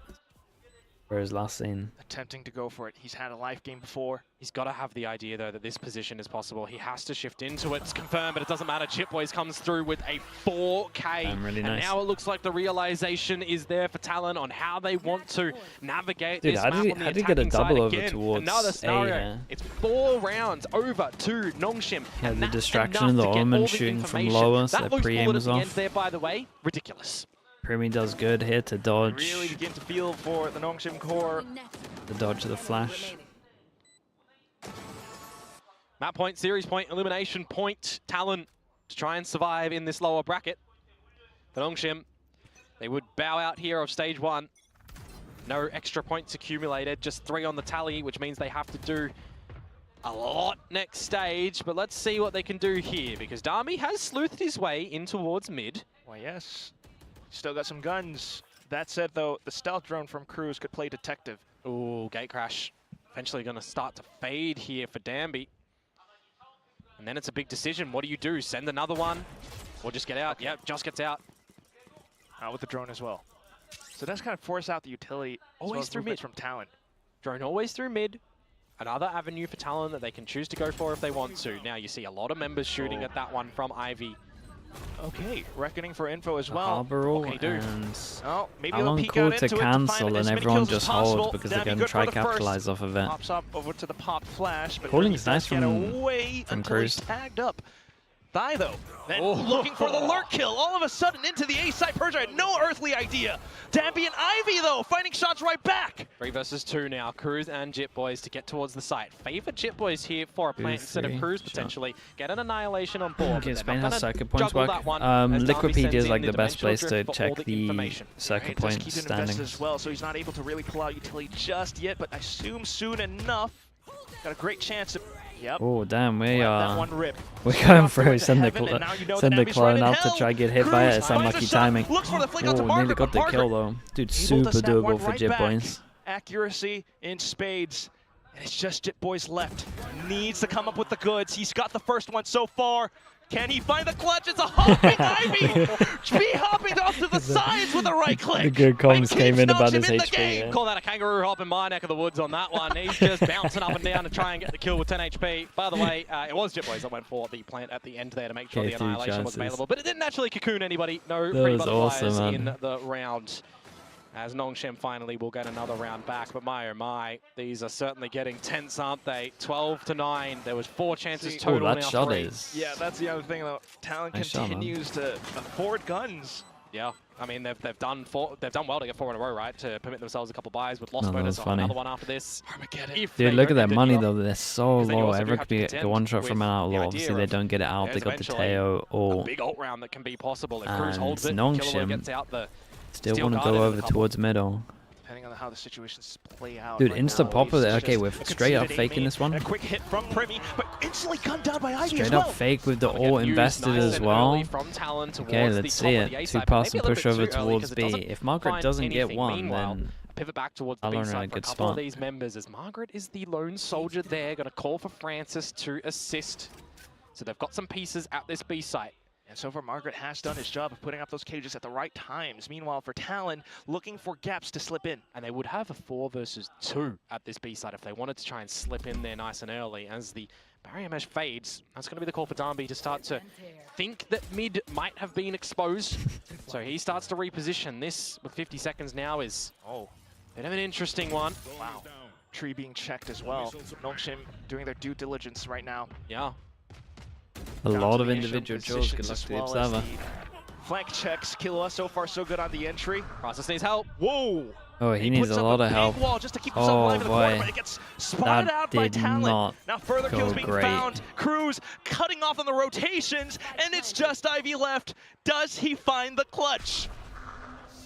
for his last scene. Attempting to go for it. He's had a life game before. He's got to have the idea, though, that this position is possible. He has to shift into it. It's confirmed, but it doesn't matter. Chipboys comes through with a 4K. Really nice. And now it looks like the realization is there for TALON on how they want to navigate Dude, this how map did on the he get a attacking double side over again. towards Another scenario. A? It's 4 rounds over to NONGSHIM. Yeah, and the that's distraction enough of the to get Omen all shooting from information. lower, so that that loose pre-aim bullet at is the off. end there, by the way, ridiculous. Primi does good here to dodge. Really begin to feel for the NONGSHIM core. The dodge of the flash. Map point, series point, elimination point, TALON to try and survive in this lower bracket. For NONGSHIM, they would bow out here of stage 1. No extra points accumulated, just 3 on the tally, which means they have to do a lot next stage. But let's see what they can do here, because Dami has sleuthed his way in towards mid. Well, yes. Still got some guns. That said, though, the stealth drone from Cruz could play detective. Ooh, gate crash. Eventually going to start to fade here for Danby. And then it's a big decision. What do you do? Send another one? Or just get out? Yep, just gets out. Out with the drone as well. So that's kind of force out the utility. Always through mid. From TALON. Drone always through mid. Another avenue for TALON that they can choose to go for if they want to. Now you see a lot of members shooting at that one from Ivy. Okay, reckoning for info as well. Harboral can he do? and Oh, maybe Alon they'll peek called out to into it cancel to find and as many everyone kills as just possible. holds because they're That'd be going to good try for the first. capitalize off of it. Pops up over to the pop flash, but Holding he is nice does get from away until Cruz. he's tagged up. Thigh though, then looking for the lurk kill. All of a sudden into the A side. Persia had no earthly idea. Danby and Ivy though, finding shots right back. 3 versus 2 now. Cruz and Jitboys to get towards the site. Favor Jitboys here for a plant instead of Cruz potentially. Get an annihilation on board. Okay, but Spain they're not has gonna circuit points juggle work. that one as Darby Liquipedia sends is in like the the best place dimensional to drift for all check the the information. circuit Right, does point keep it invested standings. as well, so he's not able to really pull out utility just yet, but I assume soon enough. Got a great chance to. Yep. Oh damn, we Let that are. one rip. We're Straight going off for to it. Send the heaven, and now you know send that the Danby's clone right in out to hell. try get hit by it. Cruz It's finds unlucky a shot, timing. looks for the flick onto Oh, Margaret, nearly got but the kill Margaret though. Dude, able to super snap one doable for right Jit back. Boys. Accuracy in spades. And it's just Jit Boys left. Needs to come up with the goods. He's got the first one so far. Can he find the clutch? It's a hopping Ivy! B-hopping off to the sides with a right click. The good comms came in about his NONGSHIM in the HP. game. Yeah. Call that a kangaroo hop in my neck of the woods on that one. He's just bouncing up and down to try and get the kill with 10 HP. By the way, it was Jitboys that went for the plant at the end there to make sure the Okay, 2 annihilation was chances. available. But it didn't actually cocoon anybody. No That pretty was butterflies awesome, in man. the round. As NONGSHIM finally will get another round back. But my oh my, these are certainly getting tense, aren't they? 12-9. There was 4 chances See, total, Oh, that now shot 3. is. Yeah, that's the other thing though. TALON Nice shot, man. continues to afford guns. Yeah, I mean they've done well to get 4 in a row, right? To permit themselves a couple buys with lost No, that bonus was on funny. another one after this. Armageddon. If Dude, they look at don't that get money it, though. They're so 'cause then you low. also do Ever have could to be contend a one shot with from an the outlaw. idea Obviously, they of don't get it out. They there's got the eventually Teo a or big ult round that can be possible if Cruz and holds it. NONGSHIM Killua gets out the still Steel want to guard go in a over couple. towards middle. Depending on how the situations play out. Dude, right insta now, pop with it. it's Okay, just we're a straight up conceded faking aiming this one. and a quick hit from Primi, but instantly gunned down by Ivy as Straight well. up fake with the Again, all used invested nice as and well. early from TALON towards Okay, the let's top see of the it. A 2 side, but pass maybe and a little push bit over too early towards 'cause it B. doesn't If Margaret find doesn't get anything. one, Meanwhile, then a pivot back towards the Valorant B in a side for a good couple of spot. these members as Margaret is the lone soldier there, going to call for Francis to assist. So they've got some pieces at this B site. And so far, Margaret has done his job of putting up those cages at the right times. Meanwhile, for TALON, looking for gaps to slip in. And they would have a 4 versus 2 at this B side if they wanted to try and slip in there nice and early. As the barrier mesh fades, that's going to be the call for Danby to start to think that mid might have been exposed. So he starts to reposition. This, with 50 seconds now, is Oh, a bit of an interesting one. wow. Tree being checked as well. NONGSHIM doing their due diligence right now. Yeah. a Down lot to of the individual initial drills. Good positions luck as to the well as observer. the flank checks. Killua so far so good on the entry. Francis needs help. Whoa! Oh, he needs puts a up lot of big help. wall just to keep himself Oh, alive in the corner, boy. but it gets spotted That out by did TALON. not Now further go kills being great. found. Cruz cutting off on the rotations, and it's just Ivy left. Does he find the clutch?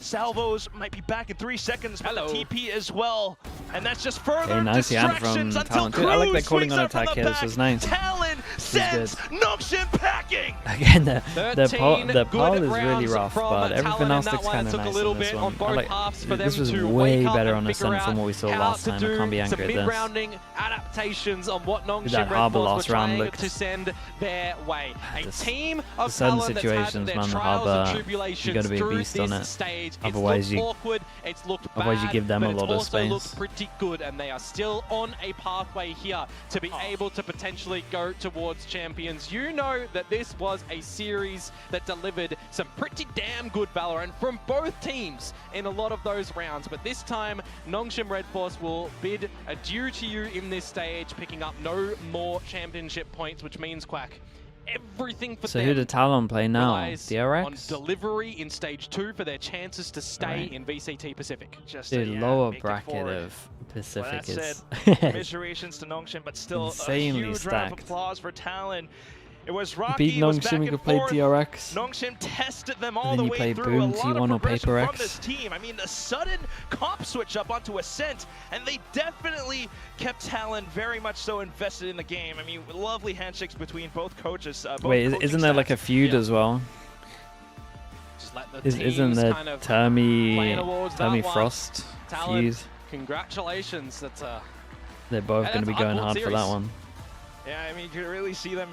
Salvos might be back in 3 seconds, but Hello. the TP as well. And that's just further Okay, nice hand from distractions until TALON. Dude, I like that Cruz calling swings on out from attack the here. This back. was nice. TALON sends NONGSHIM packing. Again, the pole is really rough, but everything else looks kind of nice in this one. This was way better on Ascent from what we saw last time. I can't be angry at this. Mid-rounding adaptations on what NONGSHIM that Harbour REDFORCE last were round trying looked to send their way. A team of certain talent that's situations, had man, their the trials and Harbour, tribulations you got to be a through beast on this it. stage. Otherwise, it's looked awkward, it's looked otherwise bad, you give them but a lot of it's also space. looked pretty good, and they are still on a pathway here to be able to potentially go towards champions. You know that this was a series that delivered some pretty damn good Valorant from both teams in a lot of those rounds, but this time NONGSHIM REDFORCE will bid adieu to you in this stage, picking up no more championship points, which means, Quack, everything for So them who did TALON play now? relies PRX? on delivery in stage 2 for their chances to stay in VCT Pacific. Dude, lower bracket of Pacific is Commiserations to NONGSHIM, but still insanely a huge stacked. round of applause for TALON. It was rocky. Beat NONGSHIM, you could play TRX. NONGSHIM tested them all And the then you way play through. Boom, A lot T1 of or progression PRX. from this team. I mean, the sudden comp switch up onto Ascent, and they definitely kept TALON very much so invested in the game. I mean, lovely handshakes between both coaches. Wait, isn't there like a feud as well? Just let the Isn't teams there kind of Termy towards that one. Frost Talon, feud? Congratulations. That's They're both going to be going hard for that one. Yeah, I mean, you could really see them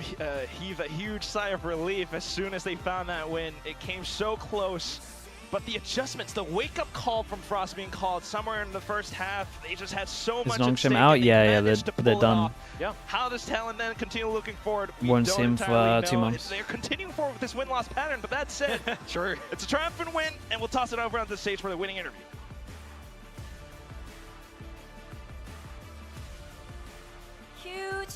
heave a huge sigh of relief as soon as they found that win. It came so close, but the adjustments, the wake-up call from Frost being called somewhere in the first half, they just had so much at stake. NONGSHIM out? And they Yeah, managed to they're pull it done. off. Yeah. How does Talon then continue looking forward? We Won't don't see him for entirely 2 know. months. They're continuing forward with this win-loss pattern, but that said, true. It's a triumphant win, and we'll toss it over onto the stage for the winning interview.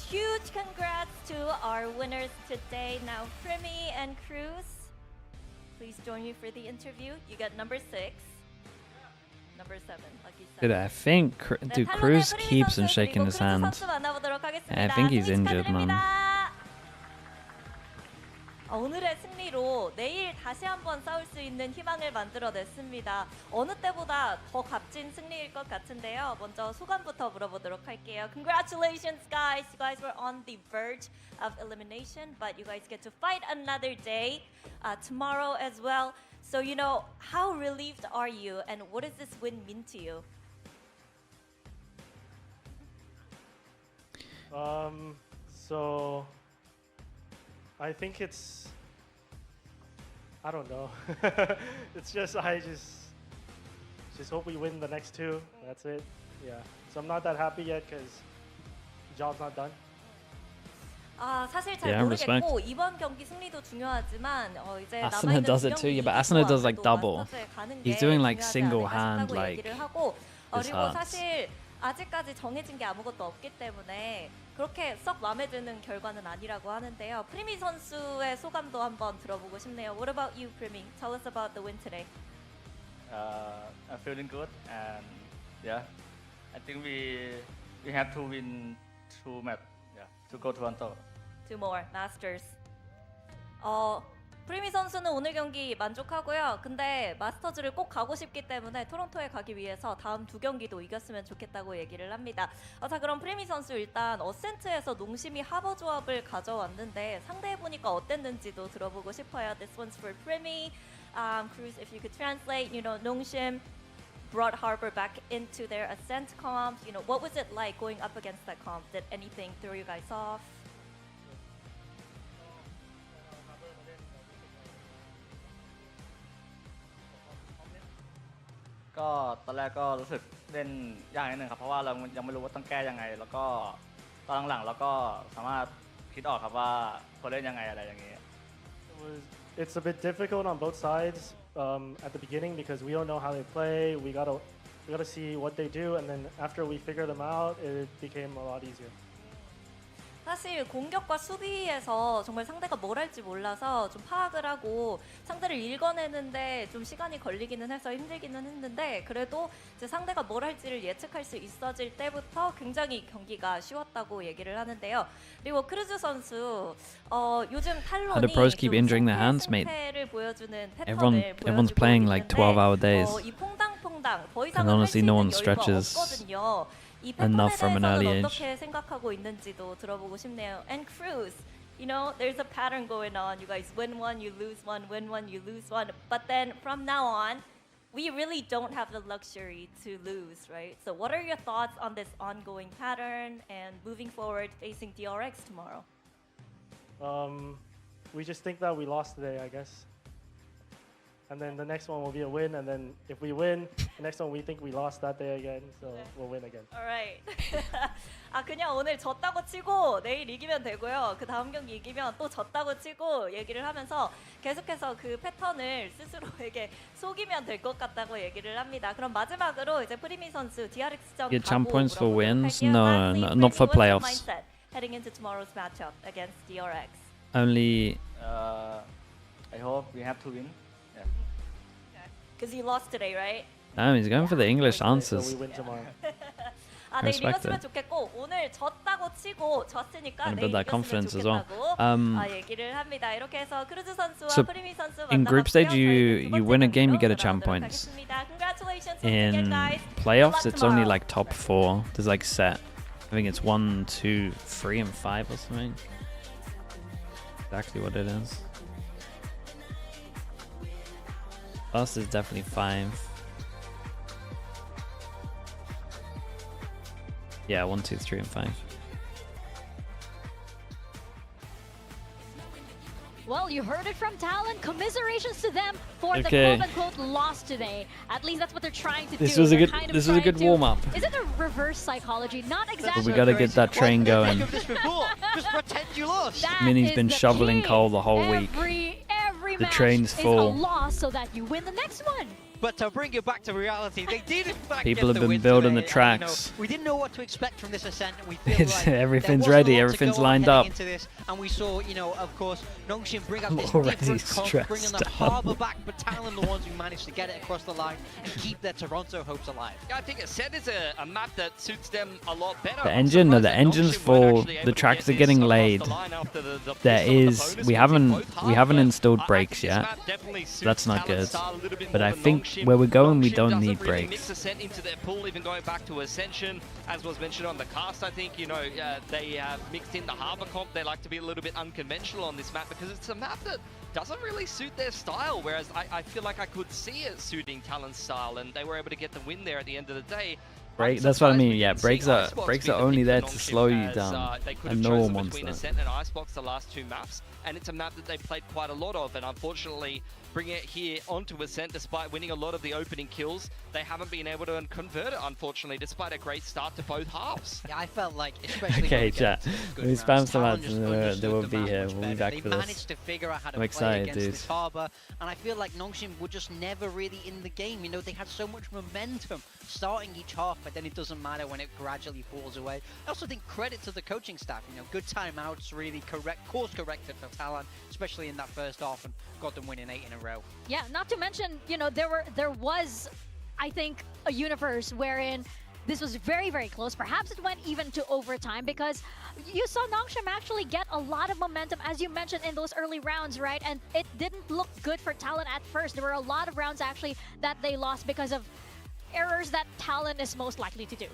Huge congrats to our winners today. Now, Primi and Cruz, please join me for the interview. You got number 6, number 7, lucky 7. Dude, I think Cruz keeps on shaking his hand. I think he's injured, man. 오늘의 승리로 내일 다시 한번 싸울 수 있는 희망을 만들어냈습니다. 어느 때보다 더 값진 승리일 것 같은데요. 먼저 소감부터 물어보도록 할게요. Congratulations, guys. You guys were on the verge of elimination, but you guys get to fight another day tomorrow as well. So, you know, how relieved are you, and what does this win mean to you? So I think it's, I don't know. It's just, I just hope we win the next 2. That's it. Yeah. So I'm not that happy yet because the job's not done. 사실 잘 모르겠고 이번 경기 승리도 중요하지만 이제 Ascent does it too, yeah, but Ascent does like double. He's doing like single hand, like 그리고 his hearts. 사실 아직까지 정해진 게 아무것도 없기 때문에 그렇게 썩 마음에 드는 결과는 아니라고 하는데요. 프리미 선수의 소감도 한번 들어보고 싶네요. What about you, Primi? Tell us about the win today. I'm feeling good, and yeah, I think we have to win 2 maps, yeah, to go to Toronto. 2 more Masters. 프리미 선수는 오늘 경기 만족하고요. 근데 마스터즈를 꼭 가고 싶기 때문에 토론토에 가기 위해서 다음 2 경기도 이겼으면 좋겠다고 얘기를 합니다. 자, 그럼 프리미 선수 일단 어센트에서 농심이 하버 조합을 가져왔는데 상대해보니까 어땠는지도 들어보고 싶어요. This one's for Primi. Cruz, if you could translate, you know, 농심 brought Harbor back into their Ascent comp. You know, what was it like going up against that comp? Did anything throw you guys off?ก็ตอนแรกก็รู้สึกเล่นยากนิดนึงครับเพราะว่าเรายังไม่รู้ว่าต้องแก้ยังไงแล้วก็ตอนหลังๆเราก็สามารถคิดออกครับว่าควรเล่นยังไงอะไรอย่างนี้ It's a bit difficult on both sides at the beginning because we don't know how they play. We gotta see what they do, and then after we figure them out, it became a lot easier. 사실 공격과 수비에서 정말 상대가 뭘 할지 몰라서 좀 파악을 하고 상대를 읽어내는데 좀 시간이 걸리기는 해서 힘들기는 했는데 그래도 이제 상대가 뭘 할지를 예측할 수 있어질 때부터 굉장히 경기가 쉬웠다고 얘기를 하는데요. 그리고 크루즈 선수 요즘 탈론이 승패를 보여주는 패턴을 Everyone's playing like 12-hour days. 이 퐁당퐁당 더 And 이상은 할 수 honestly, no 있는 one 여유가 stretches 없거든요. 이 enough 패턴에 from an early 대해서는 age. 어떻게 생각하고 있는지도 들어보고 싶네요. And Cruz, you know, there's a pattern going on. You guys win one, you lose one, win one, you lose one. But then from now on, we really don't have the luxury to lose, right? So what are your thoughts on this ongoing pattern and moving forward facing DRX tomorrow? We just think that we lost today, I guess. And then the next one will be a win, and then if we win, the next one we think we lost that day again, so we'll win again. Alright. 아 그냥 오늘 졌다고 치고 내일 이기면 되고요. 그 다음 경기 이기면 또 졌다고 치고 얘기를 하면서 계속해서 그 패턴을 스스로에게 속이면 될 것 같다고 얘기를 합니다. 그럼 마지막으로 이제 프리미 선수 DRX전 Get champ 가고 points for 물어보도록 wins? 할게요. No, Lastly, no, Primi, not for what's your playoffs. mindset heading into tomorrow's matchup against DRX? Only I hope we have to win. Yeah. Because you lost today, right? damn, he's going for the English So we answers. win tomorrow. 아, 내일 Respect 이겼으면 it. 좋겠고 오늘 졌다고 치고 졌으니까 And 내일 build that 이겼으면 confidence as well. 좋겠다고 얘기를 합니다. 이렇게 해서 크루즈 선수와 So 프리미 선수 in group stage, 만나봤고요. you win a game, you get a 저희는 두 번째 champ 경기로 points. 돌아가겠습니다. Congratulations once In again, guys. playoffs, Good luck it's only tomorrow. like top 4. There's like set. I think it's 1, 2, 3, and 5 or something. Exactly what it is. Us is definitely 5. Yeah, 1, 2, 3, and 5. Well, you heard it from Talon. Commiserations to them for the Okay. quote-unquote loss today. At least that's what they're trying to This do. was a They're good- kind of this was a trying good to- warm-up. Is it a reverse psychology? Not exactly. But we gotta get that train going. Just pretend you lost. That Minnie's is been the shoveling key. coal the whole week. Every The match train's is full. a loss so that you win the next one. But to bring it back to reality, they did in fact People get have the been win building today. the And, tracks. we didn't know what to expect from this Ascent, and we feel It's- like everything's there wasn't ready, a lot to everything's go on lined heading up. into this, and we saw, of course, NONGSHIM bring up this Already different comp, bringing the stressed out. harbour back, but Talon the ones who managed to get it across the line and keep their Toronto hopes alive. Yeah, I think Ascent is a map that suits them a lot better. The I'm engine, no, surprised the that engine's NONGSHIM weren't full. actually able The to tracks get are this getting across laid. the line after the There some of the is, bonus we wins in haven't both halves, but installed I brakes think this yet. map definitely suits That's not Talon's good. style a little bit But more I than think NONGSHIM. where we're going, we NONGSHIM don't doesn't need really brakes. mix Ascent into their pool, even going back to Ascension, as was mentioned on the cast. I think they have mixed in the Harbour comp. They like to be a little bit unconventional on this map because it's a map that doesn't really suit their style. Whereas I feel like I could see it suiting Talon's style, and they were able to get the win there at the end of the day. Break. I'm That's what I surprised mean. we Yeah, didn't see brakes are Icebox brakes be are the only pick there for to NONGSHIM, slow you as, down, they could and have no chosen one wants between that. Ascent and Icebox the last 2 maps, and it's a map that they played quite a lot of, and unfortunately bringing it here onto Ascent despite winning a lot of the opening kills, they haven't been able to convert it, unfortunately, despite a great start to both halves. Yeah, I felt like, especially Okay, when we get chat. into those good We rounds, spam some Talon ads just and they understood will the be map here. much We'll be better. back They for this. managed to figure out how to I'm play excited, against dude. this harbour, and I feel like NONGSHIM were just never really in the game. They had so much momentum starting each half, but then it doesn't matter when it gradually falls away. I also think credit to the coaching staff. Good timeouts, really course corrected for Talon, especially in that first half, and got them winning 8 in a row. Yeah, not to mention, there was, I think, a universe wherein this was very, very close. Perhaps it went even to overtime because you saw NONGSHIM actually get a lot of momentum, as you mentioned, in those early rounds, right? And it didn't look good for Talon at first. There were a lot of rounds, actually, that they lost because of errors that Talon is most likely to do.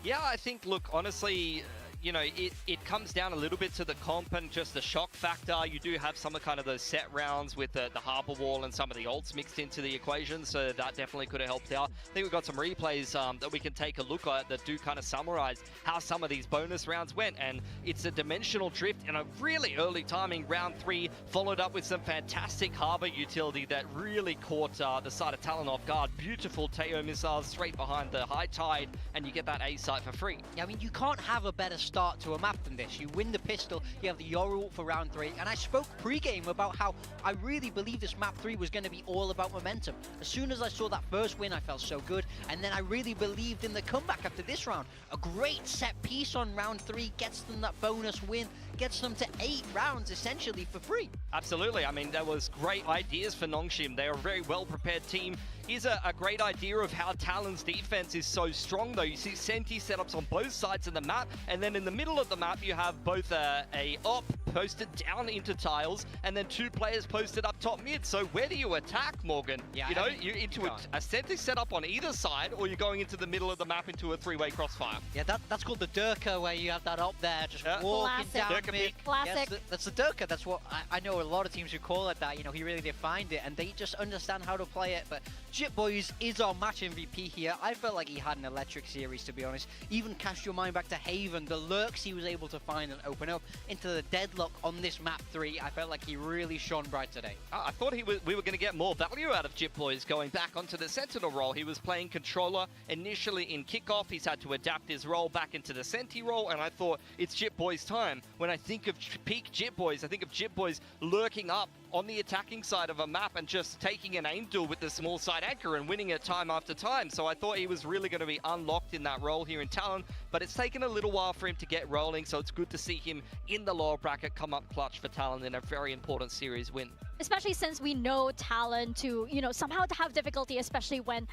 Yeah, I think, look, honestly, it comes down a little bit to the comp and just the shock factor. You do have some of kind of those set rounds with the Harbour Wall and some of the ults mixed into the equation, so that definitely could have helped out. I think we've got some replays that we can take a look at that do kind of summarize how some of these bonus rounds went, and it's a dimensional drift in a really early timing round 3, followed up with some fantastic Harbour utility that really caught the side of Talon off guard. Beautiful Teo missiles straight behind the high tide, and you get that A site for free. Yeah, I mean, you can't have a better start to a map than this. You win the pistol, you have the Yoru ult for round 3, and I spoke pre-game about how I really believe this map 3 was going to be all about momentum. As soon as I saw that first win, I felt so good, and then I really believed in the comeback after this round. A great set piece on round 3 gets them that bonus win, gets them to 8 rounds essentially for free. Absolutely. I mean, there was great ideas for NONGSHIM. They're a very well-prepared team. Here's a great idea of how Talon's defense is so strong, though. You see Senti setups on both sides of the map, and then in the middle of the map, you have both a op posted down into tiles, and then 2 players posted up top mid. So where do you attack, Morgan? Yeah, you're into a Senti setup on either side, or you're going into the middle of the map into a 3-way crossfire. Yeah, that's called the Durka, where you have that op there, just walking Classic. down Durka peak. Classic. Yes, that's the Durka. That's what I know a lot of teams who call it that. You know, he really defined it, and they just understand how to play it. But Jit Boys is our match MVP here. I felt like he had an electric series, to be honest. Even cast your mind back to Haven, the lurks he was able to find and open up into the deadlock on this map 3. I felt like he really shone bright today. I thought we were going to get more value out of Jit Boys going back onto the Sentinel role. He was playing controller initially in kickoff. He's had to adapt his role back into the Senti role, and I thought it's Jit Boys time. When I think of peak Jit Boys, I think of Jit Boys lurking up on the attacking side of a map and just taking an aim duel with the small side anchor and winning it time after time. So I thought he was really going to be unlocked in that role here in Talon, but it's taken a little while for him to get rolling, so it's good to see him in the lower bracket come up clutch for Talon in a very important series win. Especially since we know Talon to, you know, somehow to have difficulty, especially when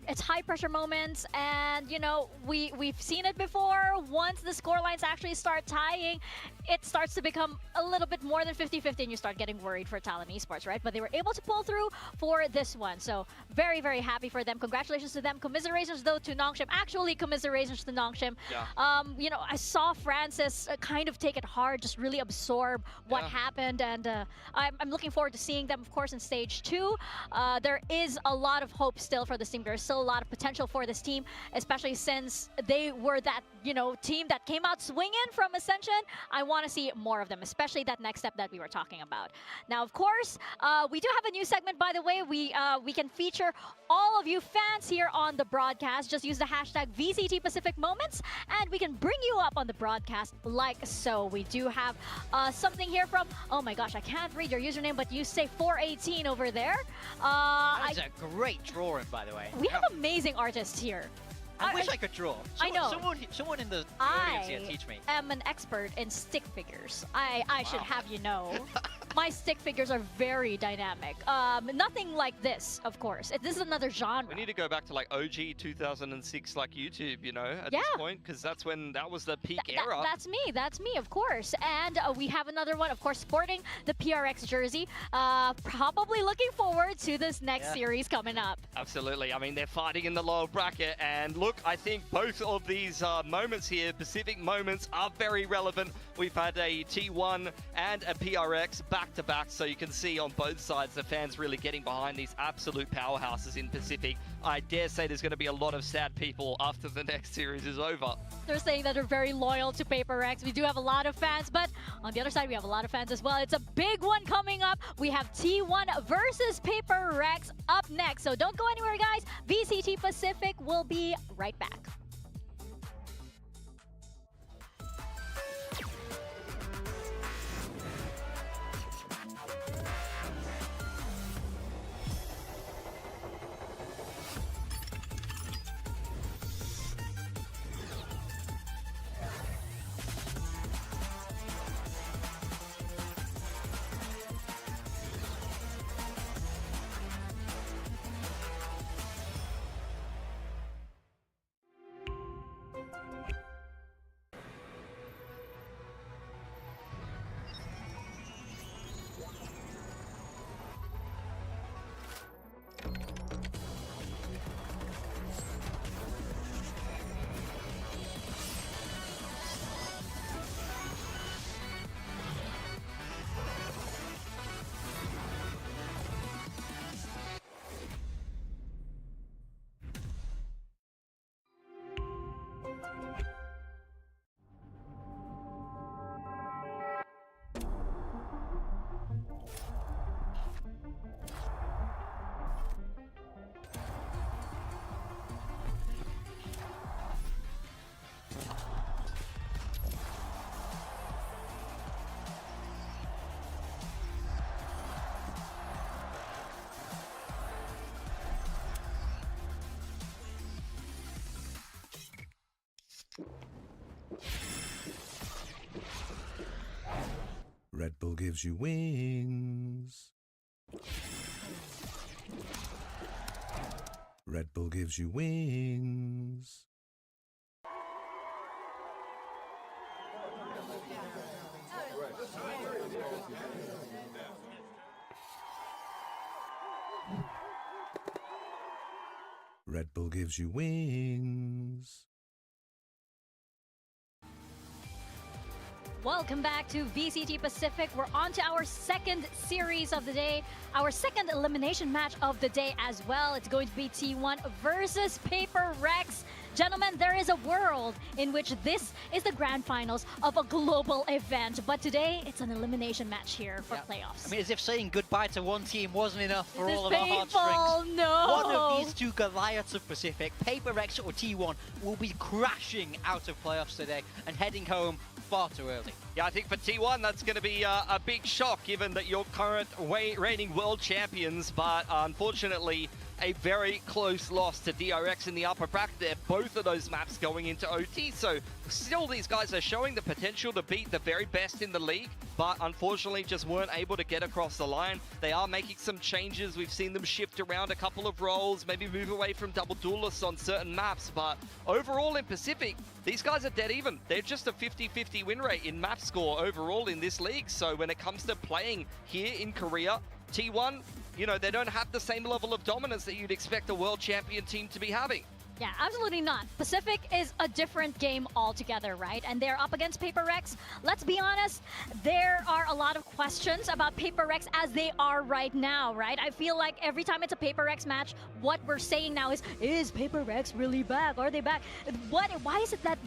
it's high pressure moments, and, you know, we've seen it before. Once the score lines actually start tying, it starts to become a little bit more than 50-50 and you start getting worried for Talon Esports, right? But they were able to pull through for this one, so very, very happy for them. Congratulations to them. Commiserations, though, to NONGSHIM. Actually, commiserations to NONGSHIM. Yeah. You know, I saw Francis kind of take it hard, just really absorb what happened, and I'm looking forward to seeing them, of course, in stage 2. There is a lot of hope still for this team. There's still a lot of potential for this team, especially since they were that, you know, team that came out swinging from Ascension. I want to see more of them, especially that next step that we were talking about. Now, of course, we do have a new segment, by the way. We can feature all of you fans here on the broadcast. Just use the hashtag VCT Pacific Moments, and we can bring you up on the broadcast like so. We do have something here from, oh my gosh, I can't read your username, but you say 418 over there. That's a great drawing, by the way. We have amazing artists here. I wish I could draw. I know. Someone in the audience here teach me. I am an expert in stick figures. I should have you know. My stick figures are very dynamic. Nothing like this, of course. This is another genre. We need to go back to like OG 2006, like YouTube, you know, at this point, because that's when that was the peak era. That's me, of course. And we have another one, of course, sporting the PRX jersey. Probably looking forward to this next series coming up. Absolutely. I mean, they're fighting in the lower bracket, and look, I think both of these moments here, Pacific moments, are very relevant. We've had a T1 and a PRX back-to-back, so you can see on both sides the fans really getting behind these absolute powerhouses in Pacific. I dare say there's going to be a lot of sad people after the next series is over. They're saying that they're very loyal to PaperX. We do have a lot of fans, but on the other side, we have a lot of fans as well. It's a big one coming up. We have T1 versus PaperX up next, so don't go anywhere, guys. VCT Pacific will be right back. Red Bull gives you wings. Red Bull gives you wings. Red Bull gives you wings. Welcome back to VCT Pacific. We're on to our second series of the day, our second elimination match of the day as well. It's going to be T1 versus PRX. Gentlemen, there is a world in which this is the grand finals of a global event, but today it's an elimination match here for playoffs. I mean, as if saying goodbye to one team wasn't enough for all of our painful? heartstrings. No. One of these two Goliaths of Pacific, PRX or T1, will be crashing out of playoffs today and heading home far too early. Yeah, I think for T1 that's going to be a big shock given that you're current reigning world champions, but unfortunately a very close loss to DRX in the upper bracket there. Both of those maps going into OT, so still these guys are showing the potential to beat the very best in the league, but unfortunately just weren't able to get across the line. They are making some changes. We've seen them shift around a couple of roles, maybe move away from double duelists on certain maps, but overall in Pacific, these guys are dead even. They're just a 50-50 win rate in map score overall in this league, so when it comes to playing here in Korea, T1, you know, they don't have the same level of dominance that you'd expect a world champion team to be having. Yeah, absolutely not. Pacific is a different game altogether, right? And they're up against PRX. Let's be honest, there are a lot of questions about PRX as they are right now, right? I feel like every time it's a PRX match, what we're saying now is PRX really back? Are they back? Why is it that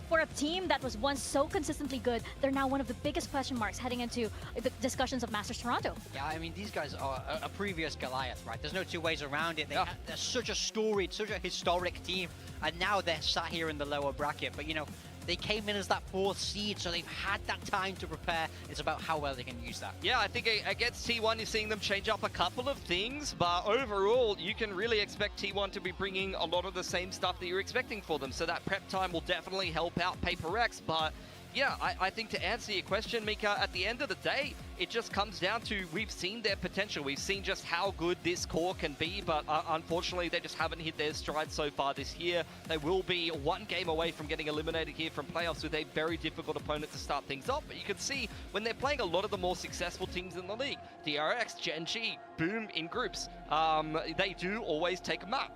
for a team that was once so consistently good, they're now one of the biggest question marks heading into the discussions of Masters Toronto? Yeah, I mean, these guys are a previous Goliath, right? There's no two ways around it. They're such a storied, such a historic team, and now they're sat here in the lower bracket. But, you know, they came in as that 4th seed, so they've had that time to prepare. It's about how well they can use that. Yeah, I think against T1, you're seeing them change up a couple of things, but overall, you can really expect T1 to be bringing a lot of the same stuff that you're expecting for them. So that prep time will definitely help out PRX, but yeah, I think to answer your question, Mika, at the end of the day, it just comes down to we've seen their potential. We've seen just how good this core can be, but unfortunately, they just haven't hit their stride so far this year. They will be one game away from getting eliminated here from playoffs with a very difficult opponent to start things off. But you can see when they're playing a lot of the more successful teams in the league, DRX, Gen G, Boom in groups, they do always take a map.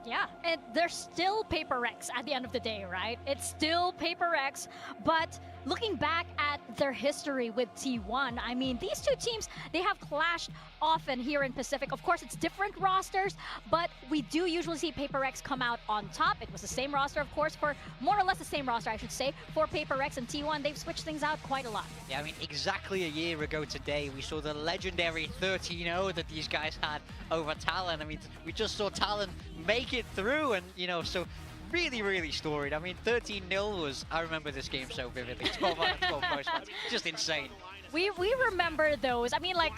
Yeah, and they're still PRX at the end of the day, right? It's still PRX, but looking back at their history with T1, I mean, these two teams, they have clashed often here in Pacific. Of course, it's different rosters, but we do usually see PRX come out on top. It was the same roster, of course, for more or less the same roster, I should say, for PRX and T1. They've switched things out quite a lot. Yeah, I mean, exactly a year ago today, we saw the legendary 13-0 that these guys had over TALON. I mean, we just saw TALON make it through, and, you know, so really, really storied. I mean, 13-0 was, I remember this game so vividly. 12 out of 12 most ones. Just insane. We remember those. I mean, like,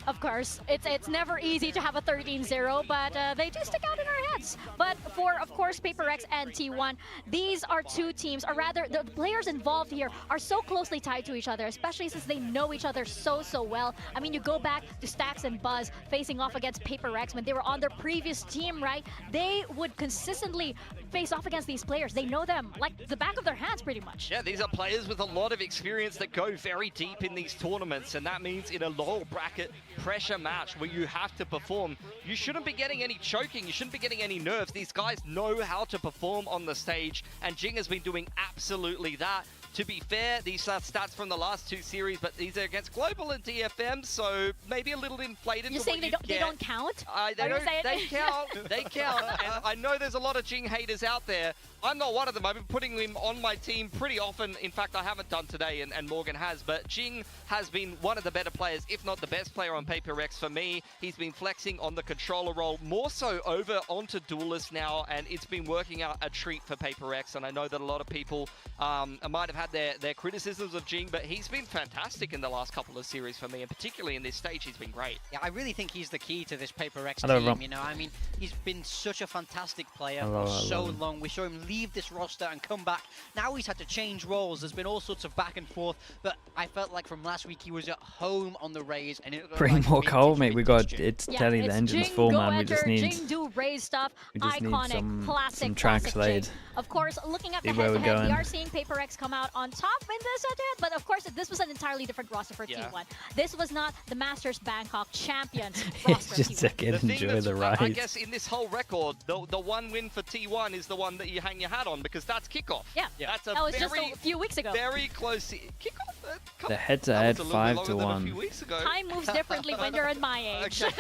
of course, it's never easy to have a 13-0, but they do stick out in our heads. But for, of course, PRX and T1, these are two teams, or rather, the players involved here are so closely tied to each other, especially since they know each other so well. I mean, you go back to Stax and Buzz facing off against PRX when they were on their previous team, right? They would consistently face off against these players. They know them like the back of their hands, pretty much. Yeah, these are players with a lot of experience that go very deep in these tournaments, and that means in a lower bracket pressure match where you have to perform, you shouldn't be getting any choking, you shouldn't be getting any nerves. These guys know how to perform on the stage, and Jing has been doing absolutely that. To be fair, these are stats from the last two series, but these are against Global and DFM, so maybe a little inflated. You're saying they don't count? They count. They count. And I know there's a lot of Jing haters out there. I'm not one of them. I've been putting him on my team pretty often. In fact, I haven't done today, and Morgan has. But Jing has been one of the better players, if not the best player on PRX for me. He's been flexing on the controller role, more so over onto Duelist now, and it's been working out a treat for PRX. And I know that a lot of people might have had their criticisms of Jing, but he's been fantastic in the last couple of series for me, and particularly in this stage, he's been great. Yeah, I really think he's the key to this PRX team, you know. I mean, he's been such a fantastic player for so long. We saw him leave this roster and come back. Now he's had to change roles. There's been all sorts of back and forth, but I felt like from last week he was at home on the Rays, and it bring more coal, mate. We got it's telly the engine's full, man. We just need Jing do Rays stuff. Iconic, classic, some tracks laid. Of course, looking at the head-to-head, we are seeing PRX come out on top in this head-to-head, but of course this was an entirely different roster for T1. This was not the Masters Bangkok champions roster. Just to enjoy the ride. I guess in this whole record, the one win for T1 is the one that you hang your hat on because that's kickoff. Yeah, that's that was just a few weeks ago. Very close kickoff. The head-to-head 5-1. Time moves differently when you're at my age. Okay.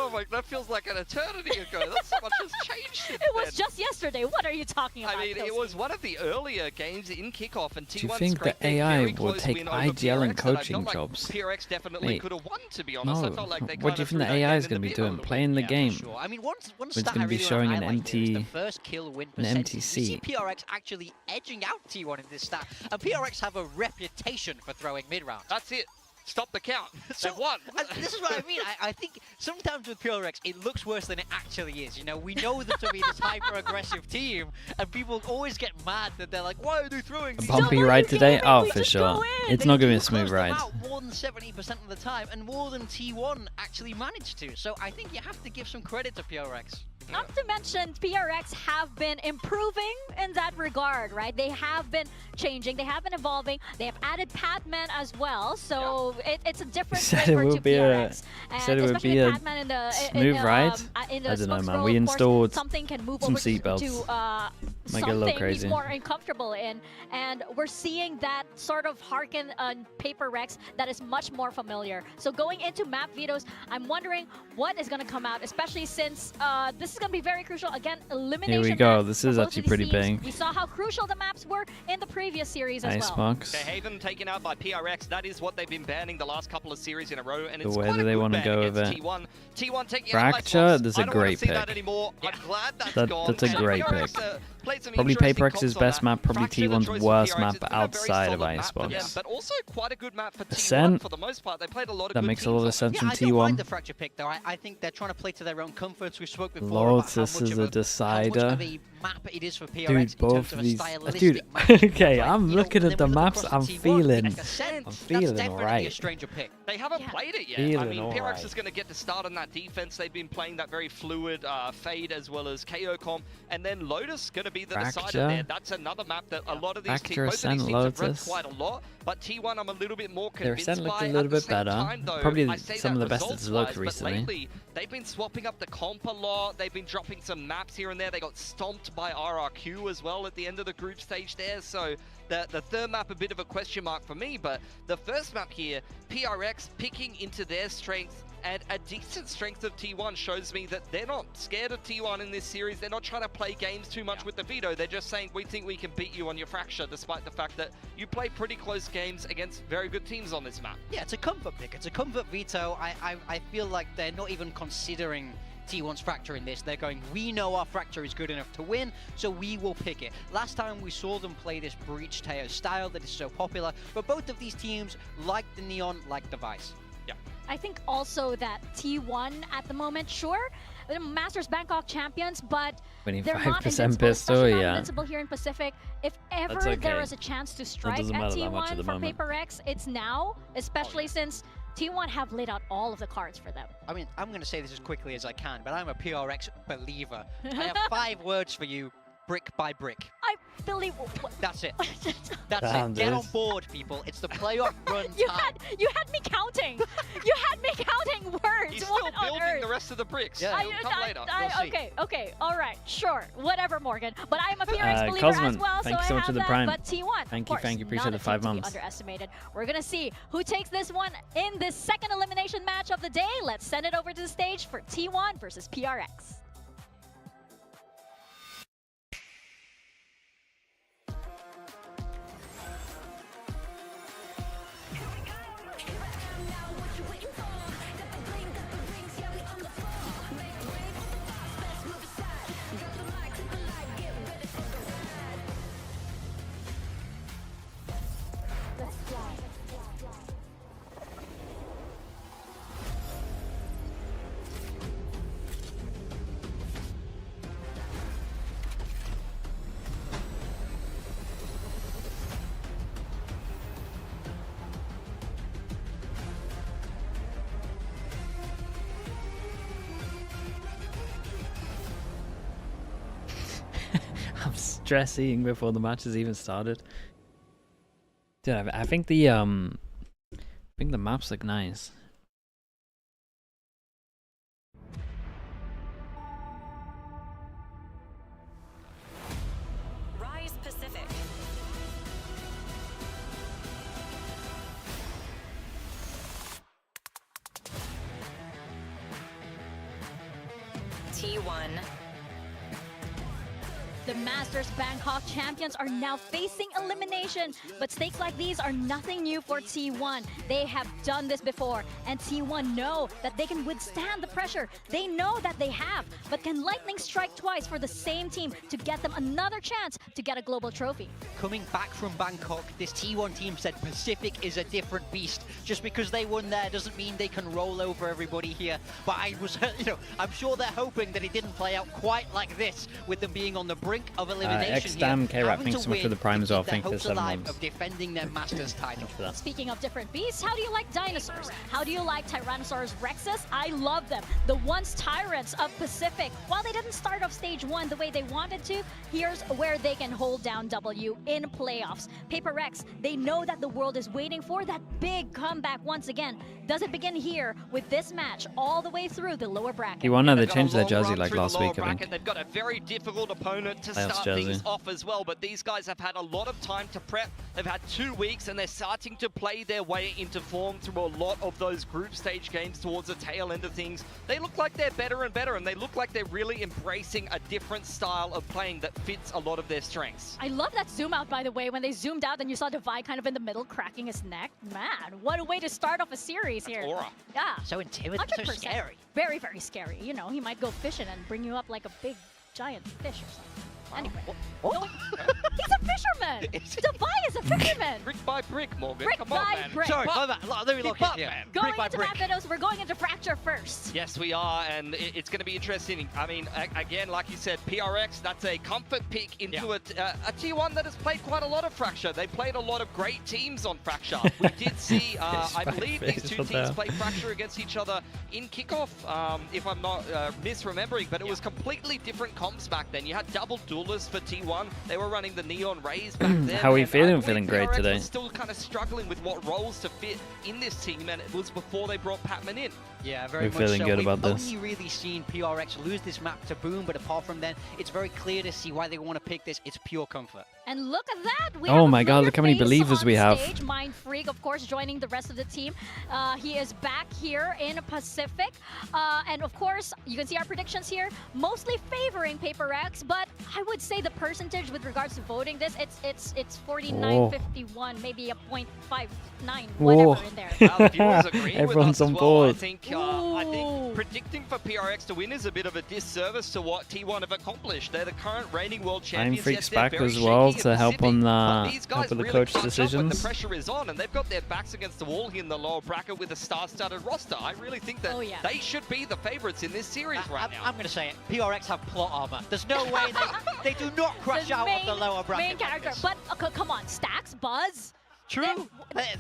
Oh my, that feels like an eternity ago. That's so much has changed since It was then. just yesterday. What are you talking about? I mean, it was one of the earlier games in kickoff, and T1 Do you think the AI will take IGL and coaching jobs? PRX definitely could have won, to be honest. No. I felt like they What do you think the AI is going to be doing? Playing the game. Sure. I mean, one it's stat going to be I really showing want to an highlight here is MT, the first kill win an percentage. MTC. You see PRX actually edging out T1 in this stat, and PRX have a reputation for throwing mid-round. That's it. Stop the count. So They've won. This is what I mean. I think sometimes with PRX, it looks worse than it actually is. You know, we know them to be this hyper-aggressive team, and people always get mad that they're like, why are they throwing A these bumpy ride today? Oh, for sure. It's not going to be a smooth ride. More than 70% of the time, and more than T1 actually managed to. So I think you have to give some credit to PRX. Not to mention, PRX have been improving in that regard, right? They have been changing, they have been evolving, they have added Padman as well, so it's a different flavor to PRX. Said it would be a smooth ride. In the I don't know, man. scroll, We installed something can move some over seatbelts. to Might get a little something crazy. he's more uncomfortable in, and we're seeing that sort of harken on PRX that is much more familiar. So going into map vetoes, I'm wondering what is going to come out, especially since this is going to be very crucial. Again, elimination. Here we go. maps This for is both actually of these pretty teams. big. We saw how crucial the maps were in the previous series as well. Icebox. Okay, Haven taken out by PRX. That is what they've been banning the last couple of series in a row, and But it's where quite do a they good want to ban go with against it? T1 taking Fracture, out that's a I don't wanna great see pick. that anymore. I'm glad that's That- gone. that's a And great PRX, pick. played some Probably interesting PRX's comps on best that. map, probably Fracture, the T1's choice of worst PRX. map It's been a very outside of solid map for them, Icebox. but also quite a good map for T1 Ascent. for the most part. They played a lot of That good makes a lot of teams on sense Yeah, from I don't mind T1. the Fracture pick though. I think they're trying to play to their own comforts. We spoke before Lotus about how much is of a how much decider. of a map it is for PRX Dude, in both terms of of a these. stylistic Dude, match. okay, Like, I'm you know, looking then at the we look maps. across I'm the T1, feeling. like Ascent, I'm that's feeling definitely a alright. stranger pick. They haven't played it yet. I Feeling mean, alright. PRX is going to get to start on that defense. They've been playing that very fluid Fade as well as KO comp. And then Lotus going to be the decider Fracture. there. That's another map that a lot of these Fracture, teams, most of these Ascent, teams have run Lotus. quite a lot. But T1 I'm a little bit more Their convinced Ascent looked by. a little At the bit same better. time, though, Probably I say some of that the best it's looked results-wise, but recently. lately, they've been swapping up the comp a lot. They've been dropping some maps here and there. They got stomped by RRQ as well at the end of the group stage there. So the third map a bit of a question mark for me. But the first map here, PRX picking into their strength, and a decent strength of T1 shows me that they're not scared of T1 in this series. They're not trying to play games too much with the veto. They're just saying, we think we can beat you on your Fracture, despite the fact that you play pretty close games against very good teams on this map. Yeah, it's a comfort pick. It's a comfort veto. I feel like they're not even considering T1's Fracture in this. They're going, we know our Fracture is good enough to win, so we will pick it. Last time we saw them play this Breach Teo style that is so popular, but both of these teams like the Neon, like the Vice. Yeah. I think also that T1 at the moment, sure, they're Masters Bangkok champions, but they're not 25% invincible, pistol, especially not yeah. invincible here in Pacific. If ever That's okay. there is a chance to strike doesn't at matter that much T1 at the for moment. PRX, it's now, especially since T1 have laid out all of the cards for them. I mean, I'm going to say this as quickly as I can, but I'm a PRX believer. I have 5 words for you, brick by brick. I believe... That's it. That's Damn, it. Get dude. on board, people. It's the playoff run you time. had me counting. You had me counting words. He's still What on building earth? the rest of the bricks. Yeah. It'll come later. You'll see. Okay, all right, sure, whatever, Morgan. But I am a PRX believer Cosman, as well, thank so you so I much have for the that. Prime. But T1, Thank of you, thank you. course, Appreciate not the a 5 team to be months. underestimated. We're gonna see who takes this one in this second elimination match of the day. Let's send it over to the stage for T1 versus PRX. stress eating before the match has even started. Dude, I think the maps look nice. Rise Pacific. T1. The Masters Bangkok champions are now facing elimination, but stakes like these are nothing new for T1. They have done this before, and T1 know that they can withstand the pressure. They know that they have, but can lightning strike twice for the same team to get them another chance to get a global trophy? Coming back from Bangkok, this T1 team said Pacific is a different beast. Just because they won there doesn't mean they can roll over everybody here. But I was, I'm sure they're hoping that it didn't play out quite like this, with them being on the brink of elimination X-Dam, here, K-Rap, having thanks to so much for win the Prime as well. to keep Thank you their for 7 hopes alive months. of defending their Masters title. Speaking of different beasts, how do you like dinosaurs? How do you like Tyrannosaurus Rexes? I love them. The once tyrants of Pacific. While they didn't start off stage 1 the way they wanted to, here's where they can hold down W in playoffs. PRX, they know that the world is waiting for that big comeback once again. Does it begin here with this match all the way through the lower bracket? You won, they They've got a changed their long jersey run like through the last lower week, I bracket. think. They've got a very difficult opponent to Playoffs start jersey. things off as well, but these guys have had a lot of time to prep. They've had 2 weeks, and they're starting to play their way into form through a lot of those group stage games towards the tail end of things. They look like they're better and better, and they look like they're really embracing a different style of playing that fits a lot of their strengths. I love that zoom out, by the way. When they zoomed out and you saw Divide kind of in the middle cracking his neck. Man, what a way to start off a series here. Aura. Yeah. So intimidating, so 100%. scary. Very, very scary. You know, he might go fishing and bring you up like a big, giant fish or something. Anyway. What? He's a fisherman! Divide is a fisherman! Brick by brick, Morgan. Brick Come by on, man. brick. Sorry, my bad. Let me look Keep up, here. man. Going Brick by into brick. Barbados, we're going into Fracture first. Yes, we are, and it's going to be interesting. I mean, again, like you said, PRX, that's a comfort pick into a T1 that has played quite a lot of Fracture. They played a lot of great teams on Fracture. We did see, I believe these two teams play Fracture against each other in kickoff, if I'm not misremembering, but it was completely different comps back then. You had double duelists for T1. They were running the Neon Rays back then. How are you and feeling? I believe Feeling great PRX today. was still kind of struggling with what roles to fit in this team, and it was before they brought Patman in. Yeah, very We're much feeling so. good We've about this. only really seen PRX lose this map to Boom, but apart from then, it's very clear to see why they want to pick this. It's pure comfort. And look at that! We Oh have my a God, look how many familiar face believers on we have. stage. Mind Freak, of course, joining the rest of the team. He is back here in Pacific. And of course, you can see our predictions here, mostly favoring PRX, but I would say the percentage with regards to voting this, it's 49-51, maybe a 0.59, whatever in there. Well, viewers agree Everyone's with us on as well. board. I think predicting for PRX to win is a bit of a disservice to what T1 have accomplished. They're the current reigning world champions. Time Freak's Yes, they're back very as well shaky to in help Pacific, on but these help guys with the really coach punch up when decisions. the pressure is on, and they've got their backs against the wall here in the lower bracket with a star-studded roster. I really think that they should be the favorites in this series right now. I'm going to say it. PRX have plot armor. There's no way they do not crash The out of the lower bracket. Main character, but come on, Stacks, Buzz. True.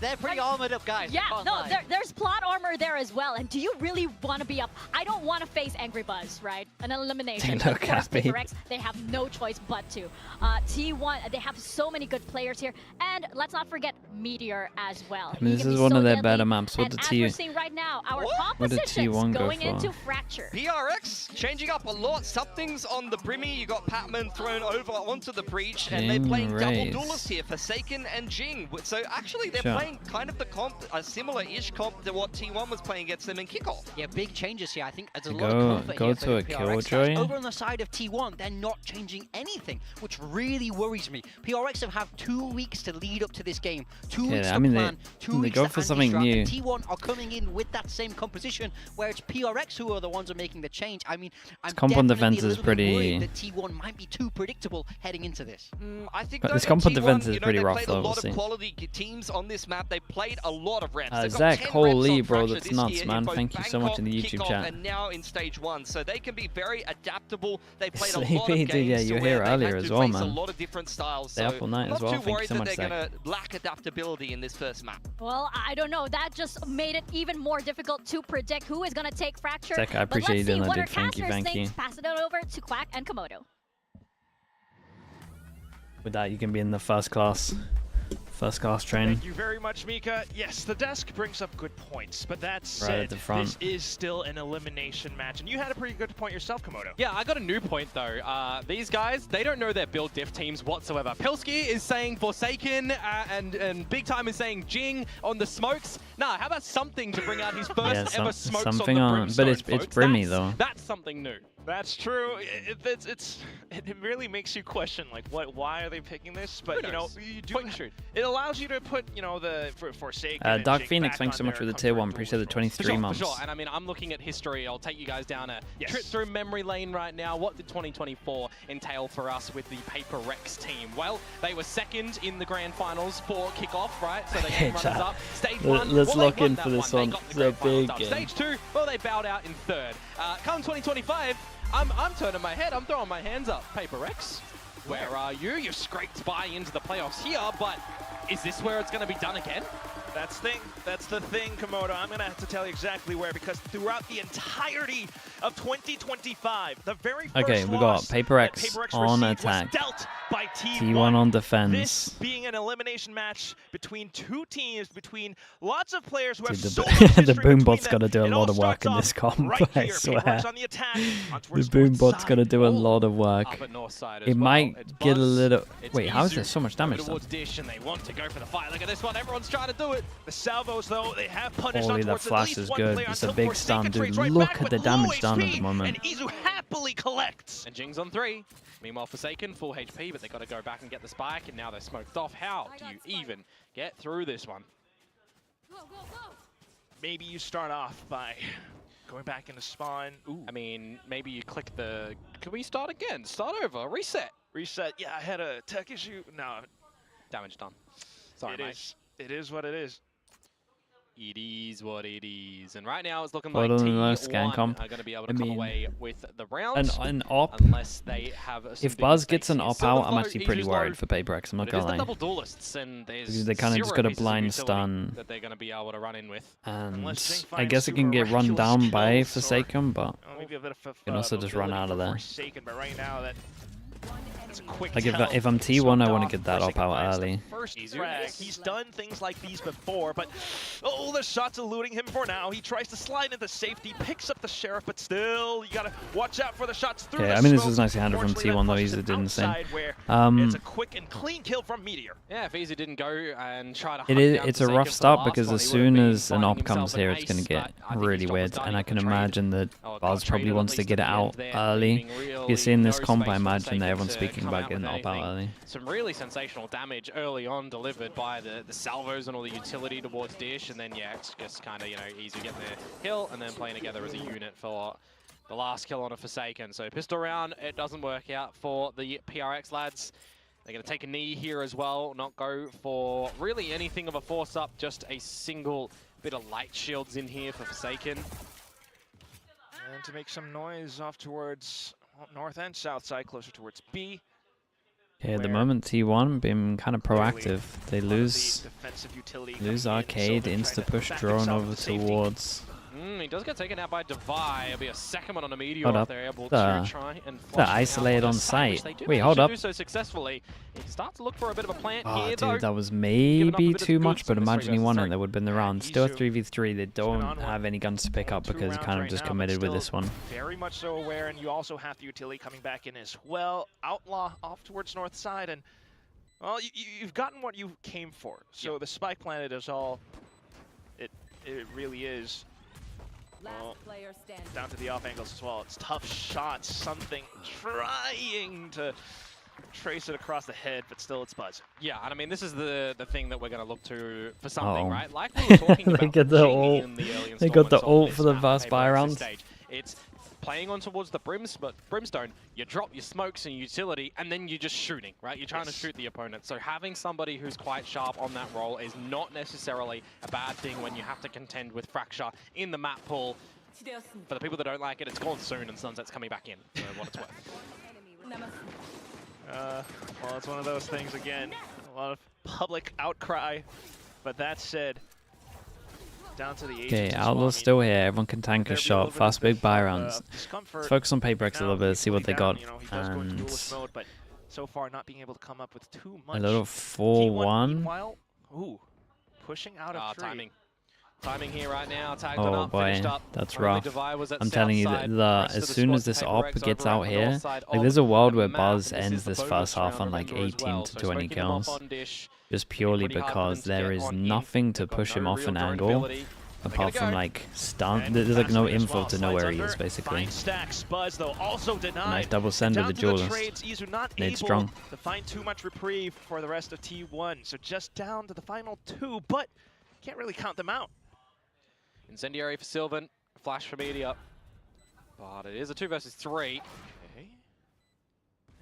They're pretty armored up guys. Yeah, no, there's plot armor there as well. And do you really want to be up? I don't want to face Angry Buzz, right? An elimination. They Of look course, happy. PRX, they have no choice but to. T1, they have so many good players here. And let's not forget Meteor as well. I mean, this is one of their better maps. What did as we're seeing right now, our compositions T1 go going for? into Fracture. PRX changing up a lot. Something's on the Brimmy. You got Patman thrown over onto the breach, and they're playing double Rays. duelists here, Forsaken and Jing. So actually, they're playing kind of the comp, a similar-ish comp to what T1 was playing against them in kickoff. Yeah, big changes here. I think there's a Go- lot of comfort go here to for a the PRX Killjoy. guys. Over on the side of T1, they're not changing anything, which really worries me. PRX have had 2 weeks to lead up to this game. 2 Yeah, weeks I to mean, plan, they 2 weeks go to for something anti-strap, new. and T1 are coming in with that same composition, where it's PRX who are the ones who are making the change. I mean, I'm comp on definitely defense a is little bit worried pretty- that T1 might be too predictable heading into this. I think But though this that comp on T1, defense is you know, pretty they rough, played though, a we'll lot see. of quality teams on this map. They played a lot of reps. They've got Zach, 10 reps holy on bro, Fracture that's this nuts, year in man. both Thank you so much in the Bangkok, YouTube kickoff, chat. and now in stage 1, so they can be very adaptable. They played a lot of Sleepy, games dude, yeah, to you were where here they earlier had as to well, face man. a lot of different styles. Stay So up all night I'm as not well. too Thank you worried so that much, they're Zach. going to lack adaptability in this first map. Well, I don't know. That just made it even more difficult to predict who is going to take Fracture. Zach, I But appreciate let's you see doing what that, our dude. Thank you, casters thank think. you. Pass it on over to Quack and Komodo. With that, you can be in the first class train. Thank you very much, Mika. Yes, the desk brings up good points, but that said, Right at the front. this is still an elimination match, and you had a pretty good point yourself, Komodo. Yeah, I got a new point though. These guys, they don't know their build diff teams whatsoever. Pilsky is saying Forsaken, and Big Time is saying Jing on the smokes. Nah, how about something to bring out his first ever smokes something on the Brimstone, but it's Brimmy though. That's something new. That's true. It really makes you question like why are they picking this? But you know, you do. It allows you to put the Forsaken. Dark Phoenix, thanks so much for the tier 1. Appreciate the 23 months. For sure. And I mean, I'm looking at history. I'll take you guys down a trip through memory lane right now. What did 2024 entail for us with the PRX team? Well, they were second in the grand finals for kickoff, right? So they came runners up. Stage 1. Let's lock in for this one. It's a big game. Stage 2. Well, they bowed out in third. Come 2025. I'm turning my head. I'm throwing my hands up. PRX, where are you? You've scraped by into the playoffs here, but is this where it's going to be done again? That's the thing, Komodo. I'm going to have to tell you exactly where, because throughout the entirety of 2025, the very first we got PRX on attack, dealt by T1 on defense. This being an elimination match between two teams, between lots of players who have Dude, so much history the Boombot's between got to do a them. lot of work in this comp, Right I here. swear. PRX on the attack, The Boombot's got to do a lot of work. Up at north side It as might well. It's get a Buzz, little... it's Wait, how is Izu there so much damage done? towards Dish, and they want to go for the fight. Look at this one. Everyone's trying to do it. The salvos, though, they have punished Holy, on that towards flash at least is one good. player It's a until big Forsaken stun, dude. trades right Look back at with the damage low done at HP, the moment. And Izu happily collects. And Jing's on 3. Meanwhile, Forsaken, full HP, but they got to go back and get the spike, and now they're smoked off. How do you even get through this one? Maybe you start off by going back into spawn. Ooh. I mean, maybe you click the... Can we start again? Start over. Reset. Reset. Yeah, I had a tech issue. No. Damage done. Sorry, mate. It is what it is. It is what it is. And right now it's looking Well like done, T1 Scancom. are going to be able to come away with the round. An op. Unless they have some If big Buzz mistakes gets an here. op Silver out, I'm Flow, actually pretty Izu's worried low, for PRX. I'm not but it gonna is the lie. double duelists, and there's Because they kind of just got a pieces of blind utility stun. that they're going to be able to run in with. And I guess it can get run down by Forsaken, but Maybe a bit of you can also just run out of there. Forsaken, but right now that's a quick Like tell. if I'm T1, I want to get that op Forsaken out finds the early. First frag. He's done things like these before, but the shot's eluding him for now. He tries to slide into safety, picks up the sheriff, but still, you gotta watch out for the shots through the I mean, this smoke. was nicely handled from Unfortunately, T1 though. that Easy pushes did him the same. outside where it's a quick and clean kill from Meteor. Yeah, if Easy didn't go and try to It's a rough start because as soon as an op comes here, it's going to get really weird. And I can imagine that Buzz probably wants to get it out early. If you're seeing this comp, I imagine that everyone's speaking about getting the op out early. Some really sensational damage early on delivered by the salvos and all the utility towards Dish, and then yeah, it's just kind of, Easy getting the kill and then playing together as a unit for the last kill on a Forsaken. So pistol round, it doesn't work out for the PRX lads. They're going to take a knee here as well, not go for really anything of a force up, just a single bit of light shields in here for Forsaken. And to make some noise off towards north and south side, closer towards B. Yeah, at the moment T1 being kind of proactive. They lose arcade, insta push drone over towards. He does get taken out by Devi. It'll be a second one on a Meteor Hold if up. they're able to try and flush Isolated on site. Wait, hold up. do so successfully. He can start to look for a bit of a plant Oh, here, dude, though. that was maybe too much, but Sorry, imagine he won it, sorry. there would have been the round. Still a 3v3, they don't have any guns to pick up because he kind of just committed with this one. Very much so aware, and you also have the utility coming back in as well. Outlaw off towards north side, and well, you've gotten what you came for. So the spike planet is all it really is. Well, down to the off angles as well. It's tough shots, something trying to trace it across the head, but still it's Buzz. Yeah, and I mean, this is the thing that we're going to look to for Uh-oh. something, right? Like we were talking about They got the Jing ult. in the early They got the installments of ult this for the map, first buy PRX's round. stage. It's playing on towards the Brimstone, you drop your smokes and utility, and then you're just shooting, right? You're trying to shoot the opponent. So having somebody who's quite sharp on that role is not necessarily a bad thing when you have to contend with Fracture in the map pool. For the people that don't like it, it's gone soon and Sunset's coming back in, for what it's worth. Well, it's one of those things again. A lot of public outcry, but that said, down to the Okay, Outlaw's still here. Everyone can tank a shot. Fast big buy rounds. Let's focus on PRX a little bit, see what they got. And so far not being able to come up with too much. A little T1 4-1. meanwhile, ooh, pushing out of tree. Timing here right now. Tagged Oh on up, boy, finished up. that's Only rough. Devi was at I'm telling you south that side. as soon as this op gets out here, like there's a world where Buzz ends this first half on like 18 to 20 kills, just purely because there is nothing to push him off an angle. Apart from like stun, there's like no info to know where he is basically. Nice double send of the duelist. Nade strong. To find too much reprieve for the rest of T1, so just down to the final 2, but can't really count them out. Incendiary for Sylvan, flash for Meteor. But it is a 2 versus 3. Okay.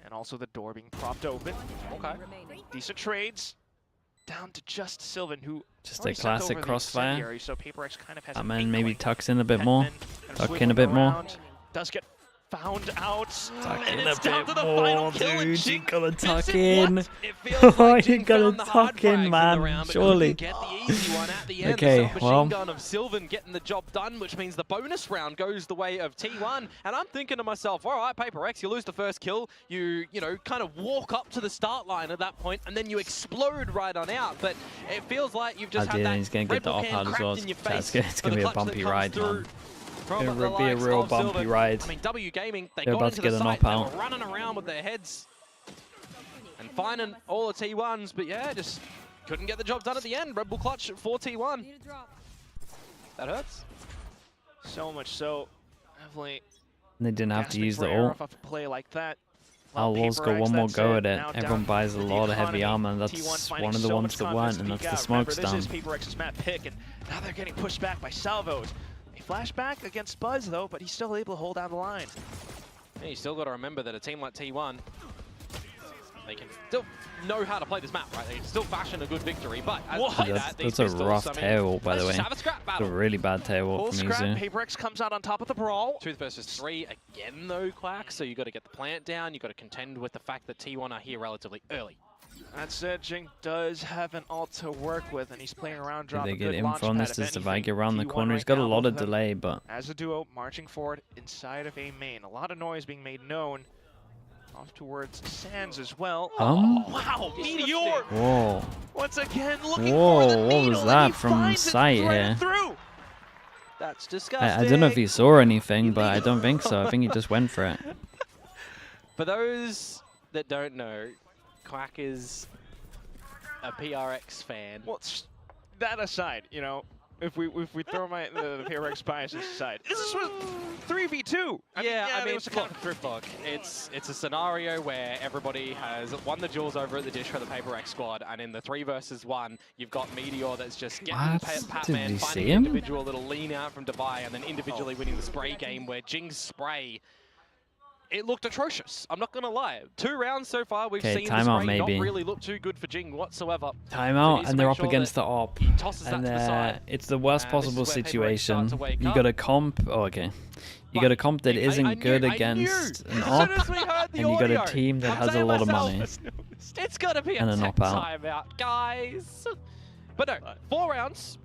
And also the door being propped open. Okay. Decent trades. Down to just Sylvan, who just a classic crossfire. So PRX kind of has Batman maybe tucks in a bit more. Tuck in a bit more. Does get found out. Tuck and in it's a down bit to the more, final kill, dude. You gotta tuck in. Oh, you gotta tuck in, man. Surely. Get the easy one at the end. Okay, the well. Machine gun of Sylvan getting the job done, which means the bonus round goes the way of T1. And I'm thinking to myself, all right, PRX, you lose the first kill. You know, kind of walk up to the start line at that point, and then you explode right on out. But it feels like you've just had that he's gonna get the op out as well. It's gonna be a bumpy ride, man. It'll be a real bumpy ride. I mean, W Gaming, They're about to get an op out. They were running around with their heads and finding all the T1s, but yeah, just couldn't get the job done at the end. Red Bull clutch for T1. That hurts. So much so, definitely. They didn't have to use the ult. Play like that. Outlaws got one more go at it. Everyone buys a lot of heavy armor, and that's one of the ones that weren't, and that's the smoke stun. This is PRX's map pick, and now they're getting pushed back by salvos. A flashback against Buzz, though, but he's still able to hold down the line. Yeah, you still got to remember that a team like T1, they can still know how to play this map, right? They can still fashion a good victory, but as they play that, that's a rough tail, by the way. It's a really bad tail from Mizu. PRX comes out on top of the brawl. 2 versus 3 again, though, Quack. So you got to get the plant down. You got to contend with the fact that T1 are here relatively early. That said, Jing does have an ult to work with, and he's playing around. If they get info on this, does Devi get around the corner? He's got a lot of delay, but as a duo, marching forward inside of A main. A lot of noise being made known. Off towards Sands as well. Oh, wow, Meteor! Whoa. Once again, looking Whoa, for the what needle, was that from sight here? That's disgusting. I don't know if he saw anything, but I don't think so. I think he just went for it. For those that don't know, Quack is a PRX fan. Well, that aside, you know, if we throw the PRX biases aside, this was 3v2. I mean, look, it's a scenario where everybody has won the duels over at the dish for the PRX squad, and in the 3 versus 1, you've got Meteor that's just getting Patman, finding an individual little lean out from Devi, and then individually winning the spray game where Jing's spray. It looked atrocious. I'm not gonna lie. 2 rounds so far, we've seen the spray not really look too good for Jing whatsoever. Timeout, and they're up against the op. And it's the worst possible situation. You got a comp. Oh, okay. You got a comp that isn't good against an op, and you got a team that has a lot of money. It's gotta be a timeout, guys. But no, 4 rounds.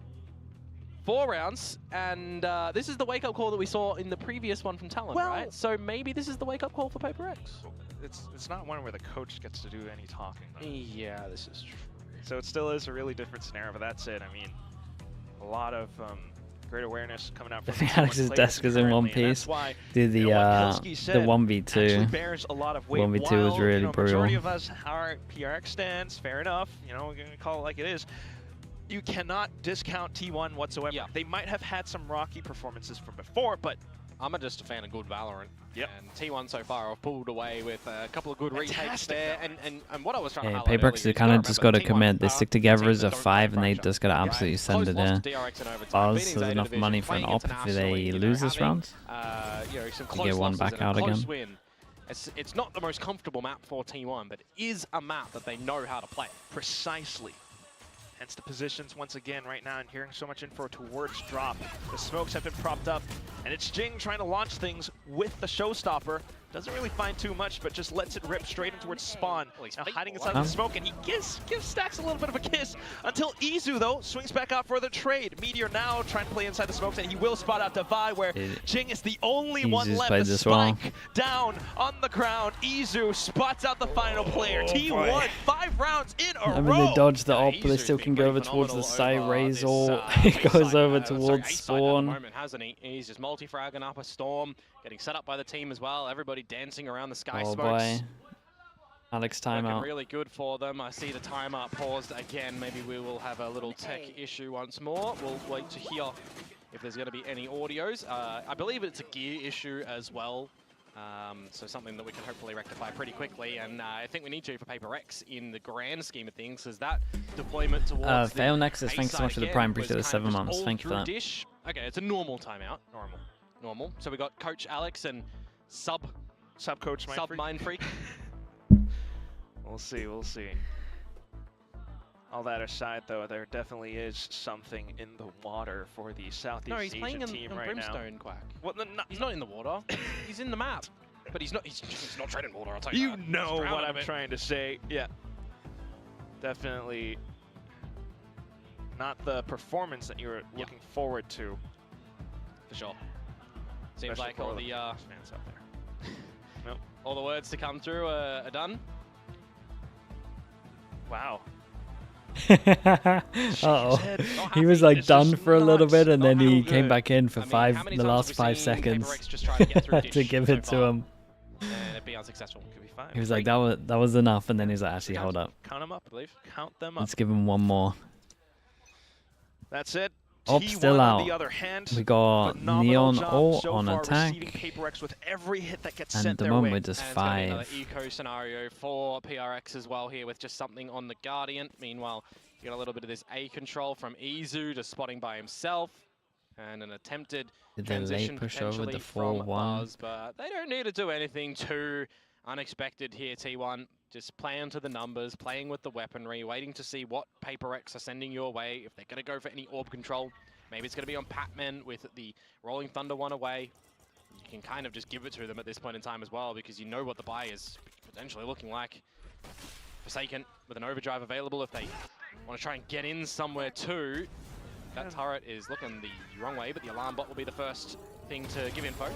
4 rounds, and this is the wake-up call that we saw in the previous one from TALON, right? So maybe this is the wake-up call for PRX. It's not one where the coach gets to do any talking, though. Yeah, this is true. So it still is a really different scenario, but that's it. I mean, a lot of great awareness coming out from Alex's desk is in one piece. Dude, the 1v2. Bears a lot of weight. 1v2 was really brutal. Majority of us are PRX stands, fair enough. You know, we're gonna call it like it is. You cannot discount T1 whatsoever. Yeah. They might have had some rocky performances from before, but I'm just a fan of good Valorant. Yep. And T1 so far have pulled away with a couple of good retakes there. And what I was trying to highlight PRX has kind of just got to commit. They stick together as a 5, and they just got to absolutely send it in. Buzz has enough money for an op if they lose this round. You get one back out again. It's not the most comfortable map for T1, but it is a map that they know how to play. Precisely. Hence the positions once again right now, and hearing so much info towards drop. The smokes have been propped up, and it's Jing trying to launch things with the showstopper. Doesn't really find too much, but just lets it rip straight in towards Spawn. Now hiding inside the smoke, and he gives Stax a little bit of a kiss until Izu, though, swings back out for the trade. Meteor now trying to play inside the smokes, and he will spot out Divide, where Jing is the only one left. The spike down on the ground. Izu spots out the final player. T1, 5 rounds in a row. I mean, they dodged the op, but they still can go over towards the side. Razor goes over towards Spawn. At the moment, hasn't he? He's just multi-fragging up a Storm, getting set up by the team as well. Everybody dancing around the sky smokes. Boy. Alex timeout. Really good for them. I see the timer paused again. Maybe we will have a little tech issue once more. We'll wait to hear if there's going to be any audios. I believe it's a gear issue as well. So something that we can hopefully rectify pretty quickly, and I think we need to for PRX in the grand scheme of things, because that deployment towards Fail Nexus, thanks so much for the Prime, appreciate the 7 months, thank you for that. Dish. Okay, it's a normal timeout. Normal. So we got Coach Alex and Coach Mind Freak. We'll see. All that aside, though, there definitely is something in the water for the Southeast Asian team right now. No, he's playing on Brimstone, Quack. Well, he's not in the water. He's in the map. But he's not treading water, I'll tell you that. You know what I'm trying to say. Yeah. Definitely not the performance that you were looking forward to. For sure. Seems like all the fans out there. Nope. All the words to come through are done. Wow. Uh-oh. He was like done for a little bit, and then he came back in for the last 5 seconds to give it to him. And it'd be unsuccessful. Could be fine. He was like, that was enough, and then he's like, actually, hold up. Count them up, I believe. Count them up. Let's give him one more. That's it. Op still out. We got Neon all on attack. With every hit that gets and sent the their moment way. with just and 5. Another eco scenario for PRX as well here with just something on the Guardian. Meanwhile, you got a little bit of this A control from Izu, just spotting by himself, and an attempted transition potentially from Buzz, but they don't need to do anything too unexpected here, T1. Just playing to the numbers, playing with the weaponry, waiting to see what PRX are sending your way. If they're going to go for any orb control, maybe it's going to be on Patman with the Rolling Thunder one away. You can kind of just give it to them at this point in time as well, because you know what the buy is potentially looking like. Forsaken with an overdrive available if they want to try and get in somewhere too. That turret is looking the wrong way, but the alarm bot will be the first thing to give info.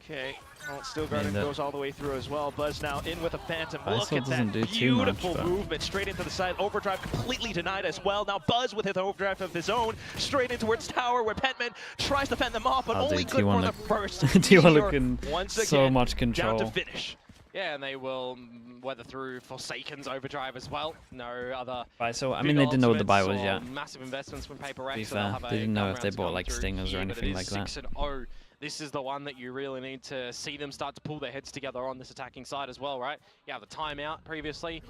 Okay, well, Steel Garden goes all the way through as well. Buzz now in with a Phantom. Look at that beautiful movement straight into the side. Overdrive completely denied as well. Now Buzz with his overdrive of his own, straight in towards tower where Petman tries to fend them off, but only good for the first. T1 looking so much control. Down to finish. Yeah, and they will weather through Forsaken's overdrive as well. No other. Right, so I mean, they didn't know what the buy was yet. Massive investments from PRX. So they didn't know if they bought like stingers or anything like that. 6-0. This is the one that you really need to see them start to pull their heads together on this attacking side as well, right? Yeah, the timeout previously,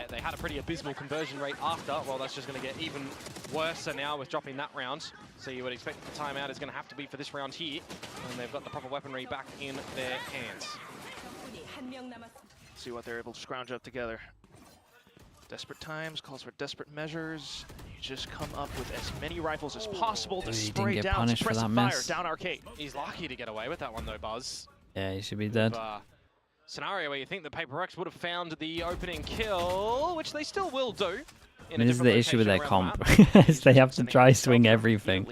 they had a pretty abysmal conversion rate after. Well, that's just going to get even worse now with dropping that round. So you would expect the timeout is going to have to be for this round here, and they've got the proper weaponry back in their hands. See what they're able to scrounge up together. Desperate times calls for desperate measures. You just come up with as many rifles as possible to spray down, suppressive fire down Arcade. He's lucky to get away with that one though, Buzz. Yeah, he should be dead. Scenario where you think the PRX would have found the opening kill, which they still will do. I mean, this is the issue with their comp, is they have to try swing everything.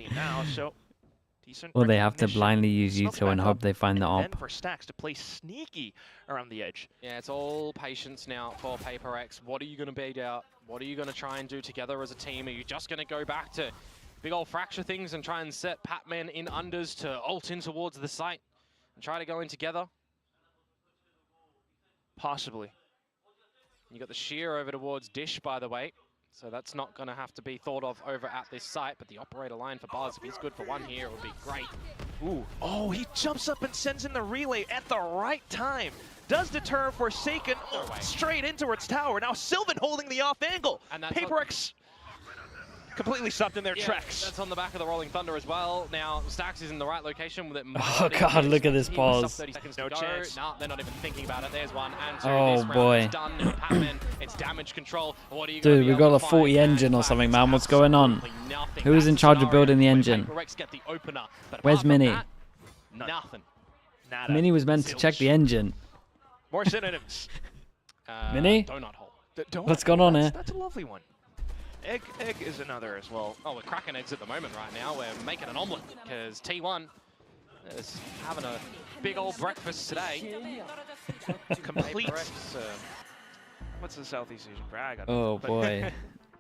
Or they have to blindly use Yuto and hope they find the op. For Stacks to play sneaky around the edge. Yeah, it's all patience now for PRX. What are you going to beat out? What are you going to try and do together as a team? Are you just going to go back to big old fracture things and try and set Patman in unders to ult in towards the site and try to go in together? Possibly. You got the shear over towards Dish, by the way. So that's not going to have to be thought of over at this site, but the operator line for Buzz, if he's good for one here, it would be great. Ooh. Oh, he jumps up and sends in the relay at the right time. Does deter Forsaken straight in towards tower. Now Sylvan holding the off angle. And PRX completely stopped in their tracks. That's on the back of the Rolling Thunder as well. Now Stax is in the right location with it. Oh god, look at this pause. No chance. No, they're not even thinking about it. There's one. And oh boy. It's done. Patman, it's damage control. What are you Dude, we got a 40 engine or something, man. What's going on? Who's in charge of building the engine? Where's Minnie? Nothing. nada. Mini was meant to check the engine. More synonyms. Mini? Donut hole. What's going on here? That's a lovely one. Egg is another as well. Oh, we're cracking eggs at the moment right now. We're making an omelet because T1 is having a big old breakfast today. Complete. What's the Southeast Asian brag? Oh boy.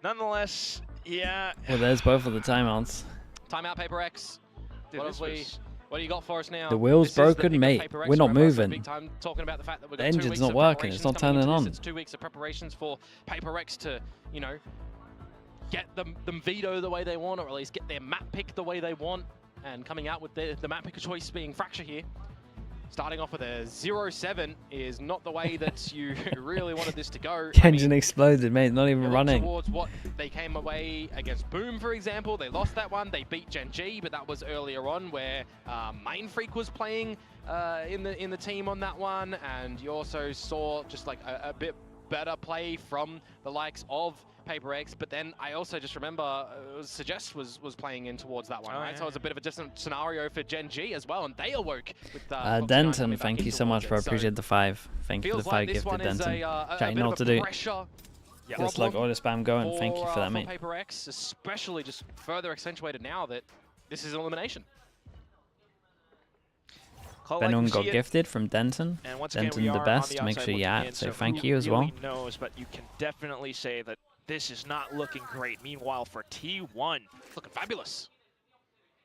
Nonetheless, yeah. Well, there's both of the timeouts. Timeout, PRX. Dude, what do you got for us now? The wheel's broken, mate. We're not moving. Big time talking about the fact that we've The got 2 engine's weeks not of working. It's not preparations turning coming on. into this. It's 2 weeks of preparations for PRX to, you know, get them veto the way they want, or at least get their map pick the way they want. And coming out with the map pick of choice being Fracture here. Starting off with a 0-7 is not the way that you really wanted this to go. The engine exploded, mate. Not even running. Towards what they came away against Boom, for example. They lost that one. They beat Gen G, but that was earlier on where Main Freak was playing in the team on that one. And you also saw just like a bit better play from the likes of PRX, but then I also just remember Suggest was playing in towards that one, right? So it was a bit of a different scenario for Gen G as well, and they awoke with Denton, thank you so much, bro. Appreciate the 5. Thank you for the 5 gifted, Denton. Chatting not to do. Just like all the spam going. Thank you for that, mate. PRX, especially just further accentuated now that this is elimination. Benung got gifted from Denton. Denton the best. Make sure you add. So thank you as well. Knows, but you can definitely say that this is not looking great. Meanwhile, for T1, looking fabulous.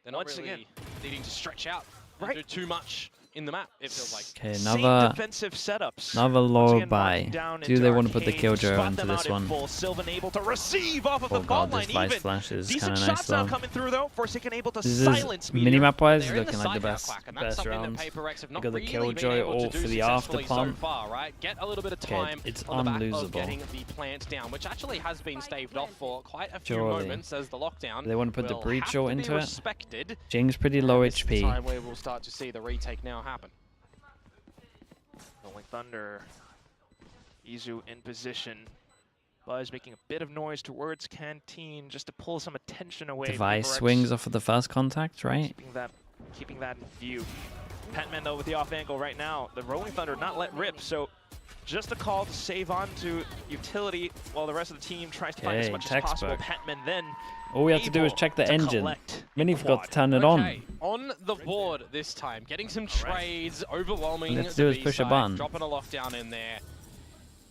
They're not really needing to stretch out and do too much in the map, it feels like. Okay, another defensive setups. Another low buy. Do they want to put the Killjoy into this one? Sylvan able to receive off of oh the god, line this Vice Flash is kind of nice shots though. now coming through though. Forsaken able to this silence is minimap wise They're looking like the best rounds. We got the Killjoy all for the after pump. So far, right? Get a little bit of time it's on the back of unlosable. getting the plant down, which actually has been staved off for quite a few moments as the lockdown. They want to put the breach all into it. Respected. Jing's pretty low This is the HP. time where we'll start to see the retake now happen. Rolling Thunder, Izu in position. Buzz making a bit of noise towards Canteen just to pull some attention away. Device swings off of the first contact, right? Keeping that in view. Patman though with the off angle right now. The Rolling Thunder not let rip, so just a call to save on to utility while the rest of the team tries to find as much as possible. Patman then all we have to do is check the engine. Mini forgot to turn it on. On the board this time, getting some trades, overwhelming. All you have to do is push a button. Dropping a lockdown in there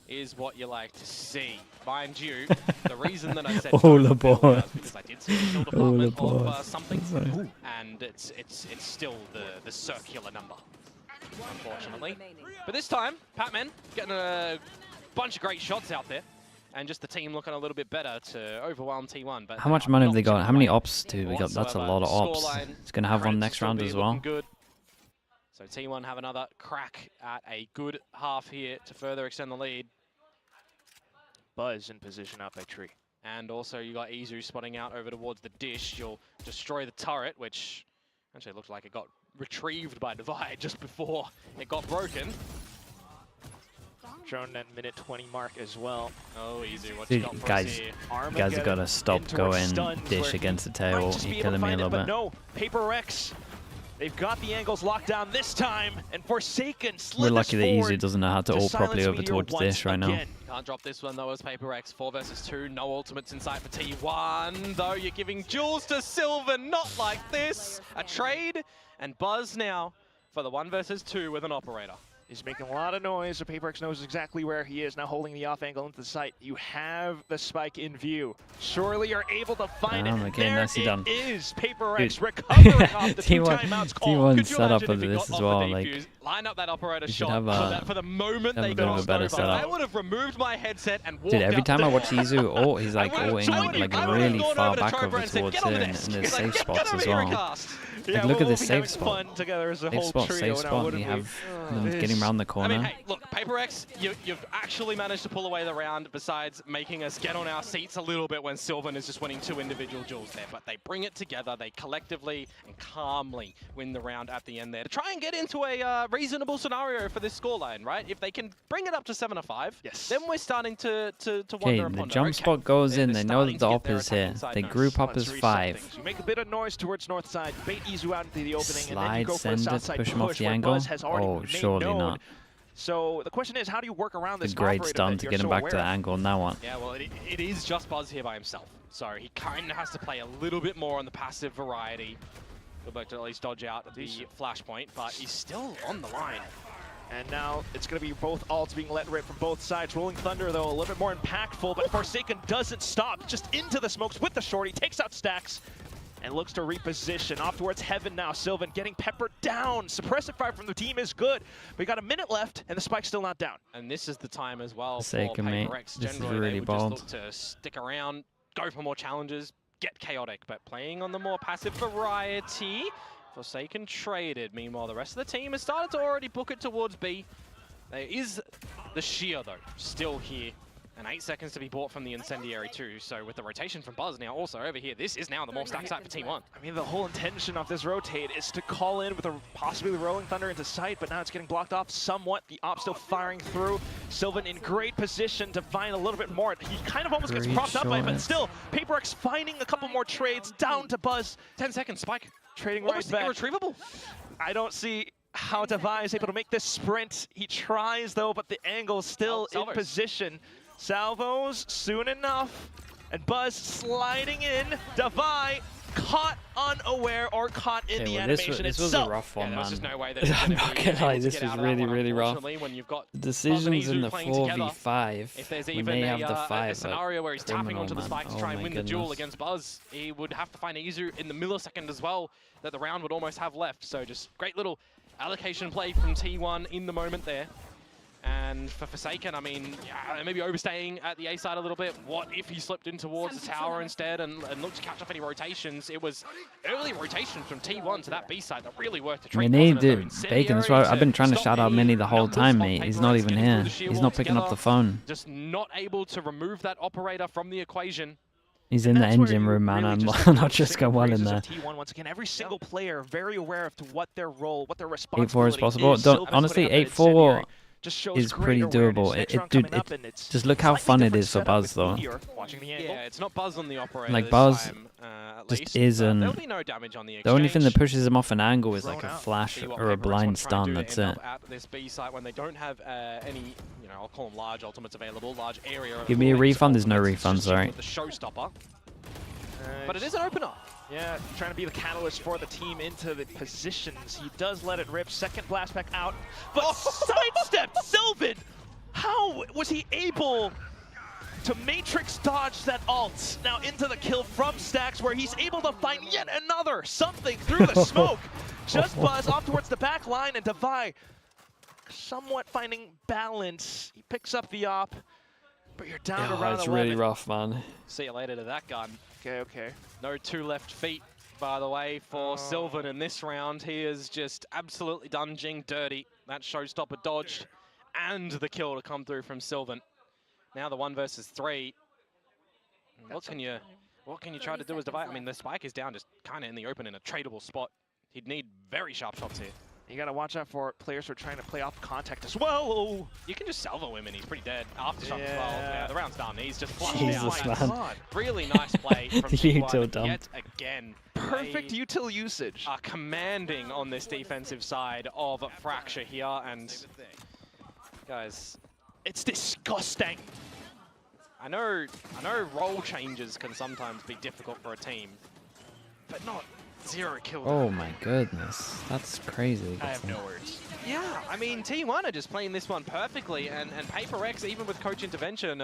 is what you like to see. Mind you, the reason that I said all aboard. because I did see a build department of something, and it's still the circular number, unfortunately. But this time, Patman getting a bunch of great shots out there. And just the team looking a little bit better to overwhelm T1. But how much money have they got? How many ops do we got? That's a lot of ops. It's going to have one next round as well. Good. So T1 have another crack at a good half here to further extend the lead. Buzz in position up by Tree. And also you got Izu spotting out over towards the dish. You'll destroy the turret, which actually looked like it got retrieved by Divide just before it got broken. Drone at minute 20 mark as well. Oh, easy. What dude, you got for guys, us here? you guys have got to stop going dish against the tail. You're killing me a little bit. No, PRX, they've got the angles locked down this time, and Forsaken We're lucky that Izu doesn't know how to ult properly over towards dish right now. Can't drop this one though as PRX. 4 versus 2, no ultimates in sight for T1. Though you're giving Jules to Sylvan, not like this. A trade, and Buzz now for the 1 versus 2 with an operator. He's making a lot of noise, so PRX knows exactly where he is, now holding the off angle into the site. You have the spike in view. Surely you're able to find it. Okay, nicely done. Is PRX recovering off the 2 timeouts call. T1 set up for this as well. Like, line up that operator shot have for the moment they got a better setup. I would have removed my headset and walked dude, every out time there. I watch Izu ult, he's like ulting like really far back over towards here, and there's safe spots as well. Like, look at this safe spot. Safe spot, safe spot. You have them getting around the corner. I mean, hey, look, PRX, you've actually managed to pull away the round besides making us get on our seats a little bit when Sylvan is just winning 2 individual duels there. But they bring it together, they collectively and calmly win the round at the end there to try and get into a reasonable scenario for this scoreline, right? If they can bring it up to 7-5, then we're starting to wonder and the ponder. jump spot goes in. They know that the op their is here. attacking side They nice. group up Let's as reset 5. things. You make a bit of noise towards north side, bait Izu out into the opening, and then you Slide, go for a send south it, side push him off push the where angle. Buzz has already Oh, made surely known. not. So the question is, how do you work around The this great operator stun that to you're get him so back aware to the of? angle on that one. Yeah, well, it is just Buzz here by himself. So he kind of has to play a little bit more on the passive variety. Would like to at least dodge out the flashpoint, but he's still on the line. And now it's going to be both ults being let rip from both sides. Rolling Thunder, though, a little bit more impactful, but Forsaken doesn't stop. Just into the smokes with the shorty, takes out Stacks, and looks to reposition. Off towards Heaven now. Sylvan getting peppered down. Suppressive fire from the team is good. We got a minute left, and the spike's still not down. And this is the time as well for Forsaken, mate. PRX. This is Generally, really they would bold. just look to stick around, go for more challenges, get chaotic, but playing on the more passive variety. Forsaken traded. Meanwhile, the rest of the team has started to already book it towards B. There is the Sheer, though, still here. And 8 seconds to be bought from the Incendiary too. So with the rotation from Buzz now also over here, this is now the more stacked side for T1. I mean, the whole intention of this rotate is to call in with a possibly Rolling Thunder into sight, but now it's getting blocked off somewhat. The op still firing through. Sylvan in great position to find a little bit more. He kind of almost gets propped up by it, but still, PRX finding a couple more trades down to Buzz. 10 seconds, Spike. Trading Almost right back. irretrievable. I don't see how Devi is able to make this sprint. He tries, though, but the angle's still in position. Salvos soon enough, and Buzz sliding in. Devi caught unaware or caught in the animation this itself. was a rough one, Yeah, man. there's just no way that he's I'm gonna not be gonna lie, able to this get was out of that really, one, really rough. unfortunately, when you've got Decisions in the playing together. 4v5. If there's We even may have the a 5. scenario where he's tapping onto the man. spike to Oh try and my win the duel goodness. against Buzz, he would have to find Izu in the millisecond as well that the round would almost have left. So just great little allocation play from T1 in the moment there. And for Forsaken, I mean, yeah, maybe overstaying at the A side a little bit. What if he slipped in towards the tower instead and looked to catch up any rotations? It was early rotations from T1 to that B side that really worked to trade. Mini, dude, Bacon, that's why I've been trying to shout out Mini the whole time, mate. He's not even here. He's not picking up the phone. Just not able to remove that operator from the equation. He's in the engine room, man. I'm not just going well in there. T1 once again, every single player very aware of to what their role, what their 8-4 responsibility is possible. is. Don't, honestly, 8-4 is pretty doable. Just look how fun it is for Buzz, though. Yeah, it's not Buzz on the operator Like this Buzz time, at just least, isn't. there'll be no damage on the The only thing that exchange. pushes him off an angle is like a flash See what or a PRX blind want to try and stun. do to That's end it. up At this B site when they don't have any, you know, I'll call them large ultimates available, large area. Give me a refund. There's no ultimates, refunds, just alright. with the showstopper. But it is an opener. Yeah, trying to be the catalyst for the team into the positions. He does let it rip. Second blast back out, but sidestepped Sylvan. How was he able to matrix dodge that ult? Now into the kill from Stacks, where he's able to find yet another something through the smoke. Just Buzz off towards the back line, and Devi somewhat finding balance. He picks up the op, but you're down to round It's 11. really rough, man. See you later to that gun. Okay. No 2 left feet, by the way, for Sylvan in this round. He is just absolutely done Jing dirty. That showstopper dodged, and the kill to come through from Sylvan. Now the 1 versus 3. What can you try to do as Devi? I mean, the spike is down just kind of in the open in a tradable spot. He'd need very sharp shots here. You gotta watch out for players who are trying to play off contact as well. You can just salvo him and he's pretty dead. Aftershock as well. Yeah, the round's done. He's just flushed Jesus, out. man. Really nice play from The T1 util dump. yet again. Perfect They util usage. are commanding on this defensive side of Fracture here, and guys, it's disgusting. I know role changes can sometimes be difficult for a team, but not 0 kills. Oh my goodness, that's crazy. I have no words. Yeah, I mean, T1 are just playing this one perfectly, and PRX, even with coach intervention,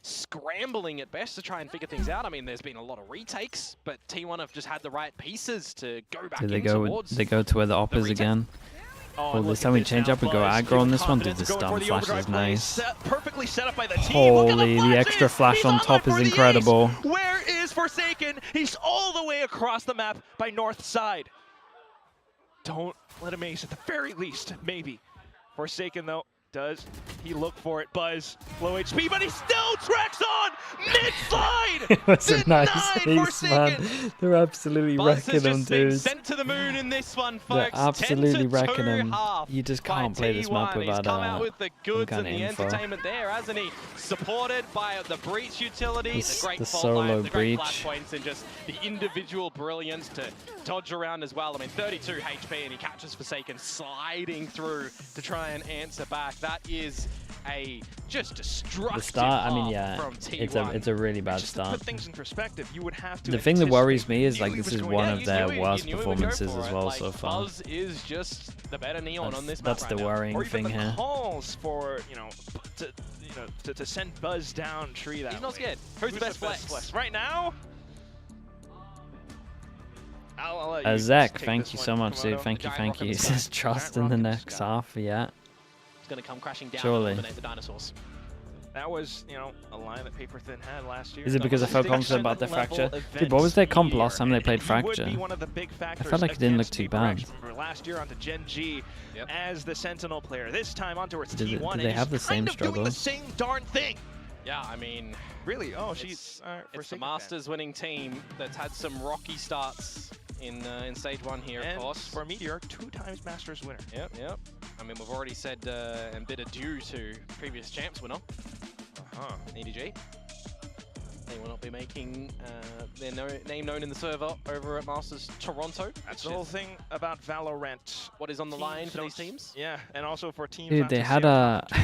scrambling at best to try and figure things out. I mean, there's been a lot of retakes, but T1 have just had the right pieces to go back Do they in go? towards They go to where the op is again. Oh, this time we change up. We go aggro on this one. Dude, the stun flash is nice. Perfectly set up by the team. Holy, the extra flash on top is incredible. Where is Forsaken? He's all the way across the map by north side. Don't let him ace at the very least, maybe. Forsaken, though, does He looked for it, Buzz. Low HP, but he still tracks on! Mid-slide! It was a nice ace, man. They're absolutely Buzz wrecking has him, just been dude. sent to the moon in this one, They're folks. absolutely 10-2 wrecking him. half You just by can't play this map T1. He's without come out with the goods and kind the of info. entertainment there, hasn't he? Supported by the breach utility, the great the fault solo lines, the great breach. flash points, and just the individual brilliance to dodge around as well. I mean, 32 HP, and he catches Forsaken sliding through to try and answer back. That is a just destructive The start, I mean, half yeah, from T1. it's a really bad Just to start. put things in perspective, you would have to The thing that worries anticipate me is he like knew this he is was one going of to- their You knew worst he would go performances for as it. well Like, so far. Buzz is just the better Neon on this map That's right the now. worrying Or even thing the here. calls for, to send Buzz down tree that He's not way. scared. Who's the best flex? Right now? I'll let you Zach, take thank this you one, so much, dude. Komodo. Thank you, Giant thank rock in you. the He sky. says trust Giant in rock the in the next sky. half, yeah. It's going to come crashing down Surely. and eliminate the dinosaurs. That was, a line that Paper Thin had last year. Is it because I felt confident about their fracture? Dude, what was their comp last time they played fracture? I felt like it didn't look too bad. Remember last year onto Gen G as the Sentinel player. This time onto its Did T1. they have the same kind of doing the struggles? same darn thing. Yeah, I mean, Really? Oh, it's she's the Masters winning team that's had some rocky starts in stage 1 here, and of course. for Meteor, 2 times Masters winner. Yep. I mean, we've already said and bid adieu to previous champs winner, EDG. They will not be making their name known in the server over at Masters Toronto. That's the whole thing about Valorant. What is on the line for these teams? Yeah, and also for teams. Dude, not they to had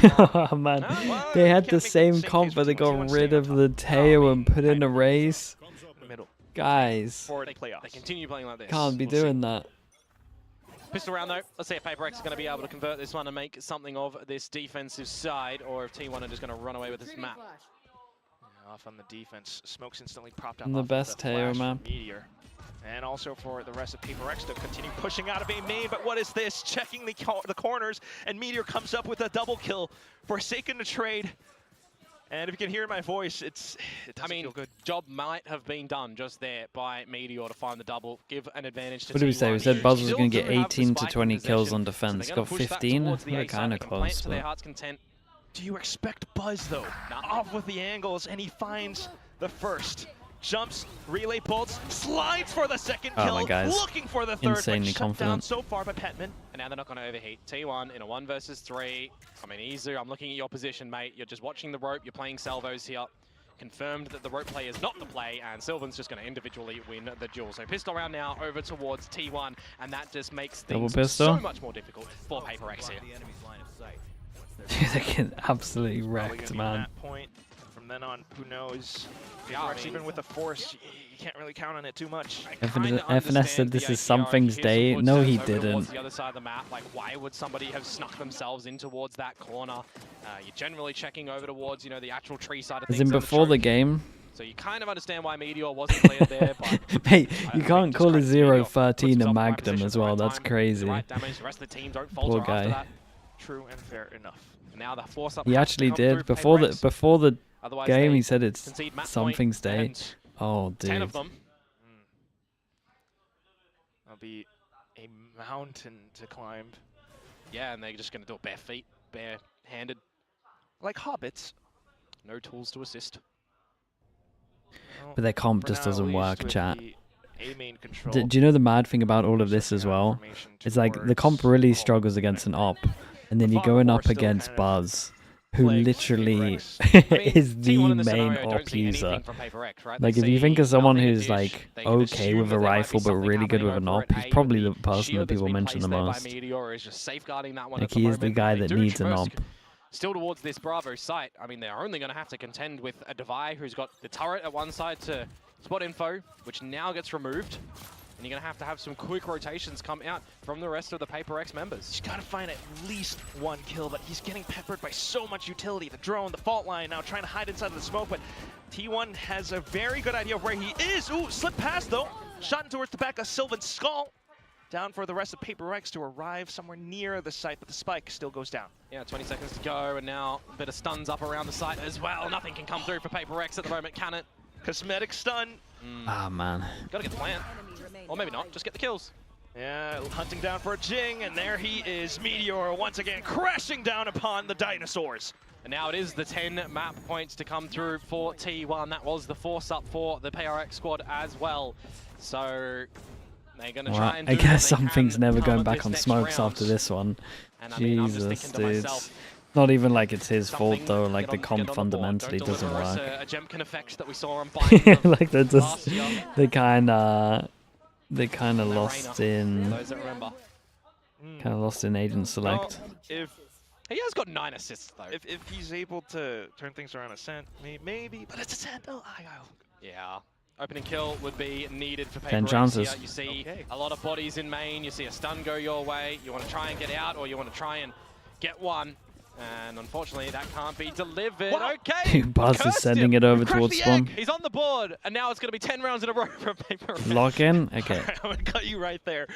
see oh man, well, they you had can't the make same case comp, but they between got T1 rid staying of on the top. tail and put in kind a of race. the middle Guys, for the playoffs. They continue playing like this. can't be We'll see. doing that. Pistol round though. Let's see if PaperX is going to be able to convert this one and make something of this defensive side, or if T1 are just going to run away with this map. Off on the defense, Smoke's instantly propped up. And the off of best Teo flash map. from Meteor. And also for the rest of PaperX to continue pushing out of a main, but what is this? Checking the corners, and Meteor comes up with a double kill. Forsaken to trade. And if you can hear my voice, it doesn't feel good. Job might have been done just there by Meteor to find the double, give an advantage to What did we T1. say? We said Buzz was Still going to do get have the 18 to spike in 20 kills possession, on so defense. they're Got gonna push that 15? towards the We're A side. kind They of can play it close. to their But heart's content. Do you expect Buzz, though? Off with the angles, and he finds the first. Jumps, relay bolts, slides for the second Oh kill, my guys, looking for the third, insanely but shut down confident. so far by Petman. And now they're not going to overheat. T1 in a 1 versus 3. I mean, Izu, I'm looking at your position, mate. You're just watching the rope. You're playing salvos here. Confirmed that the rope play is not the play, and Sylvan's just going to individually win the duel. So pistol round now over towards T1, and that just makes Double things pistol? so much more difficult for PaperX here. they get absolutely Probably wrecked, gonna be man. that point. From then on, who knows? Yeah, I PaperX, mean, even with the force, you can't really count on it too much. FNS said this is something's day. No, he didn't. The other side of the map, like, why would somebody have snuck themselves in towards that corner? You're generally checking over towards, the actual tree side of As things. in and before the choke. game. So you kind of understand why Meteor wasn't cleared there, but Mate, I you think can't just call a credit to Meteor, 0-13 puts a himself in the right Magnum position as at the well. right That's time, crazy. the right damage, the rest of the team don't Poor falter after guy. that. True and fair enough. And now the force up He has to actually come through did for before the PaperX. Otherwise game. they He said it's concede match point, something's day. and Oh, 10 dude. of them. That'll be a mountain to climb. Yeah, and they're just going to do it bare feet, bare-handed. Like hobbits. No tools to assist. Well, But their comp for just now, doesn't at work, least with chat. the A-main control, Do you know the mad thing about all of this as pushing out well? information It's like the comp towards really home. struggles against an op, and then The you're Fog going War up still against kind of Buzz, who plagues literally PaperX. I mean, is the T1 in this main scenario op don't see user. anything from PaperX, right? Like, They if you think see of someone nothing to who's dish, like they can okay assume with that a there might be rifle but something really good with happening an over op, at he's A, probably but the person shield that that's people been mention the placed there most. by Meteor is just safeguarding that one Like, at the he is the moment. guy They that do needs an trust op. Still towards this Bravo site. I mean, they're only going to have to contend with a Devi who's got the turret at one side to spot info, which now gets removed. And you're going to have some quick rotations come out from the rest of the PaperX members. He's got to find at least one kill, but he's getting peppered by so much utility. The drone, the fault line, now trying to hide inside of the smoke, but T1 has a very good idea of where he is. Ooh, slip past though. Shot towards the back of Sylvan's skull. Down for the rest of PaperX to arrive somewhere near the site, but the spike still goes down. Yeah, 20 seconds to go, and now a bit of stuns up around the site as well. Nothing can come through for PaperX at the moment, can it? Cosmetic stun. Ah, man. Gotta get the plant. Or maybe not, just get the kills. Yeah, hunting down for a Jing, and there he is. Meteor once again crashing down upon the dinosaurs. And now it is the 10 map points to come through for T1. That was the force up for the PRX squad as well. So they're going to try and do I guess what they something's can never come going of back this on next smokes round. after this one. And I mean, I'm just Jesus, thinking to dude. myself, Not even like it's his fault though, like the get comp on the board. fundamentally Don't doesn't deliver us work. a Gemkin effect that we saw on Biden Like they're just, last year. they kind of lost in, Those that remember. Agent Select. Well, if He has got 9 assists though. if he's able to turn things around Ascent, maybe, but it's Ascent. Oh, Yeah. Opening kill would be needed for 10 PRX chances. here. You see a lot of bodies in main. You see a stun go your way. You want to try and get out, or you want to try and get one. And unfortunately, that can't be delivered. Wow. Okay. Buzz is Cursed sending him. it over Crashed towards the spawn. He's on the board, and now it's going to be 10 rounds in a row for PRX. Lock in? Okay. I'm going to cut you right there.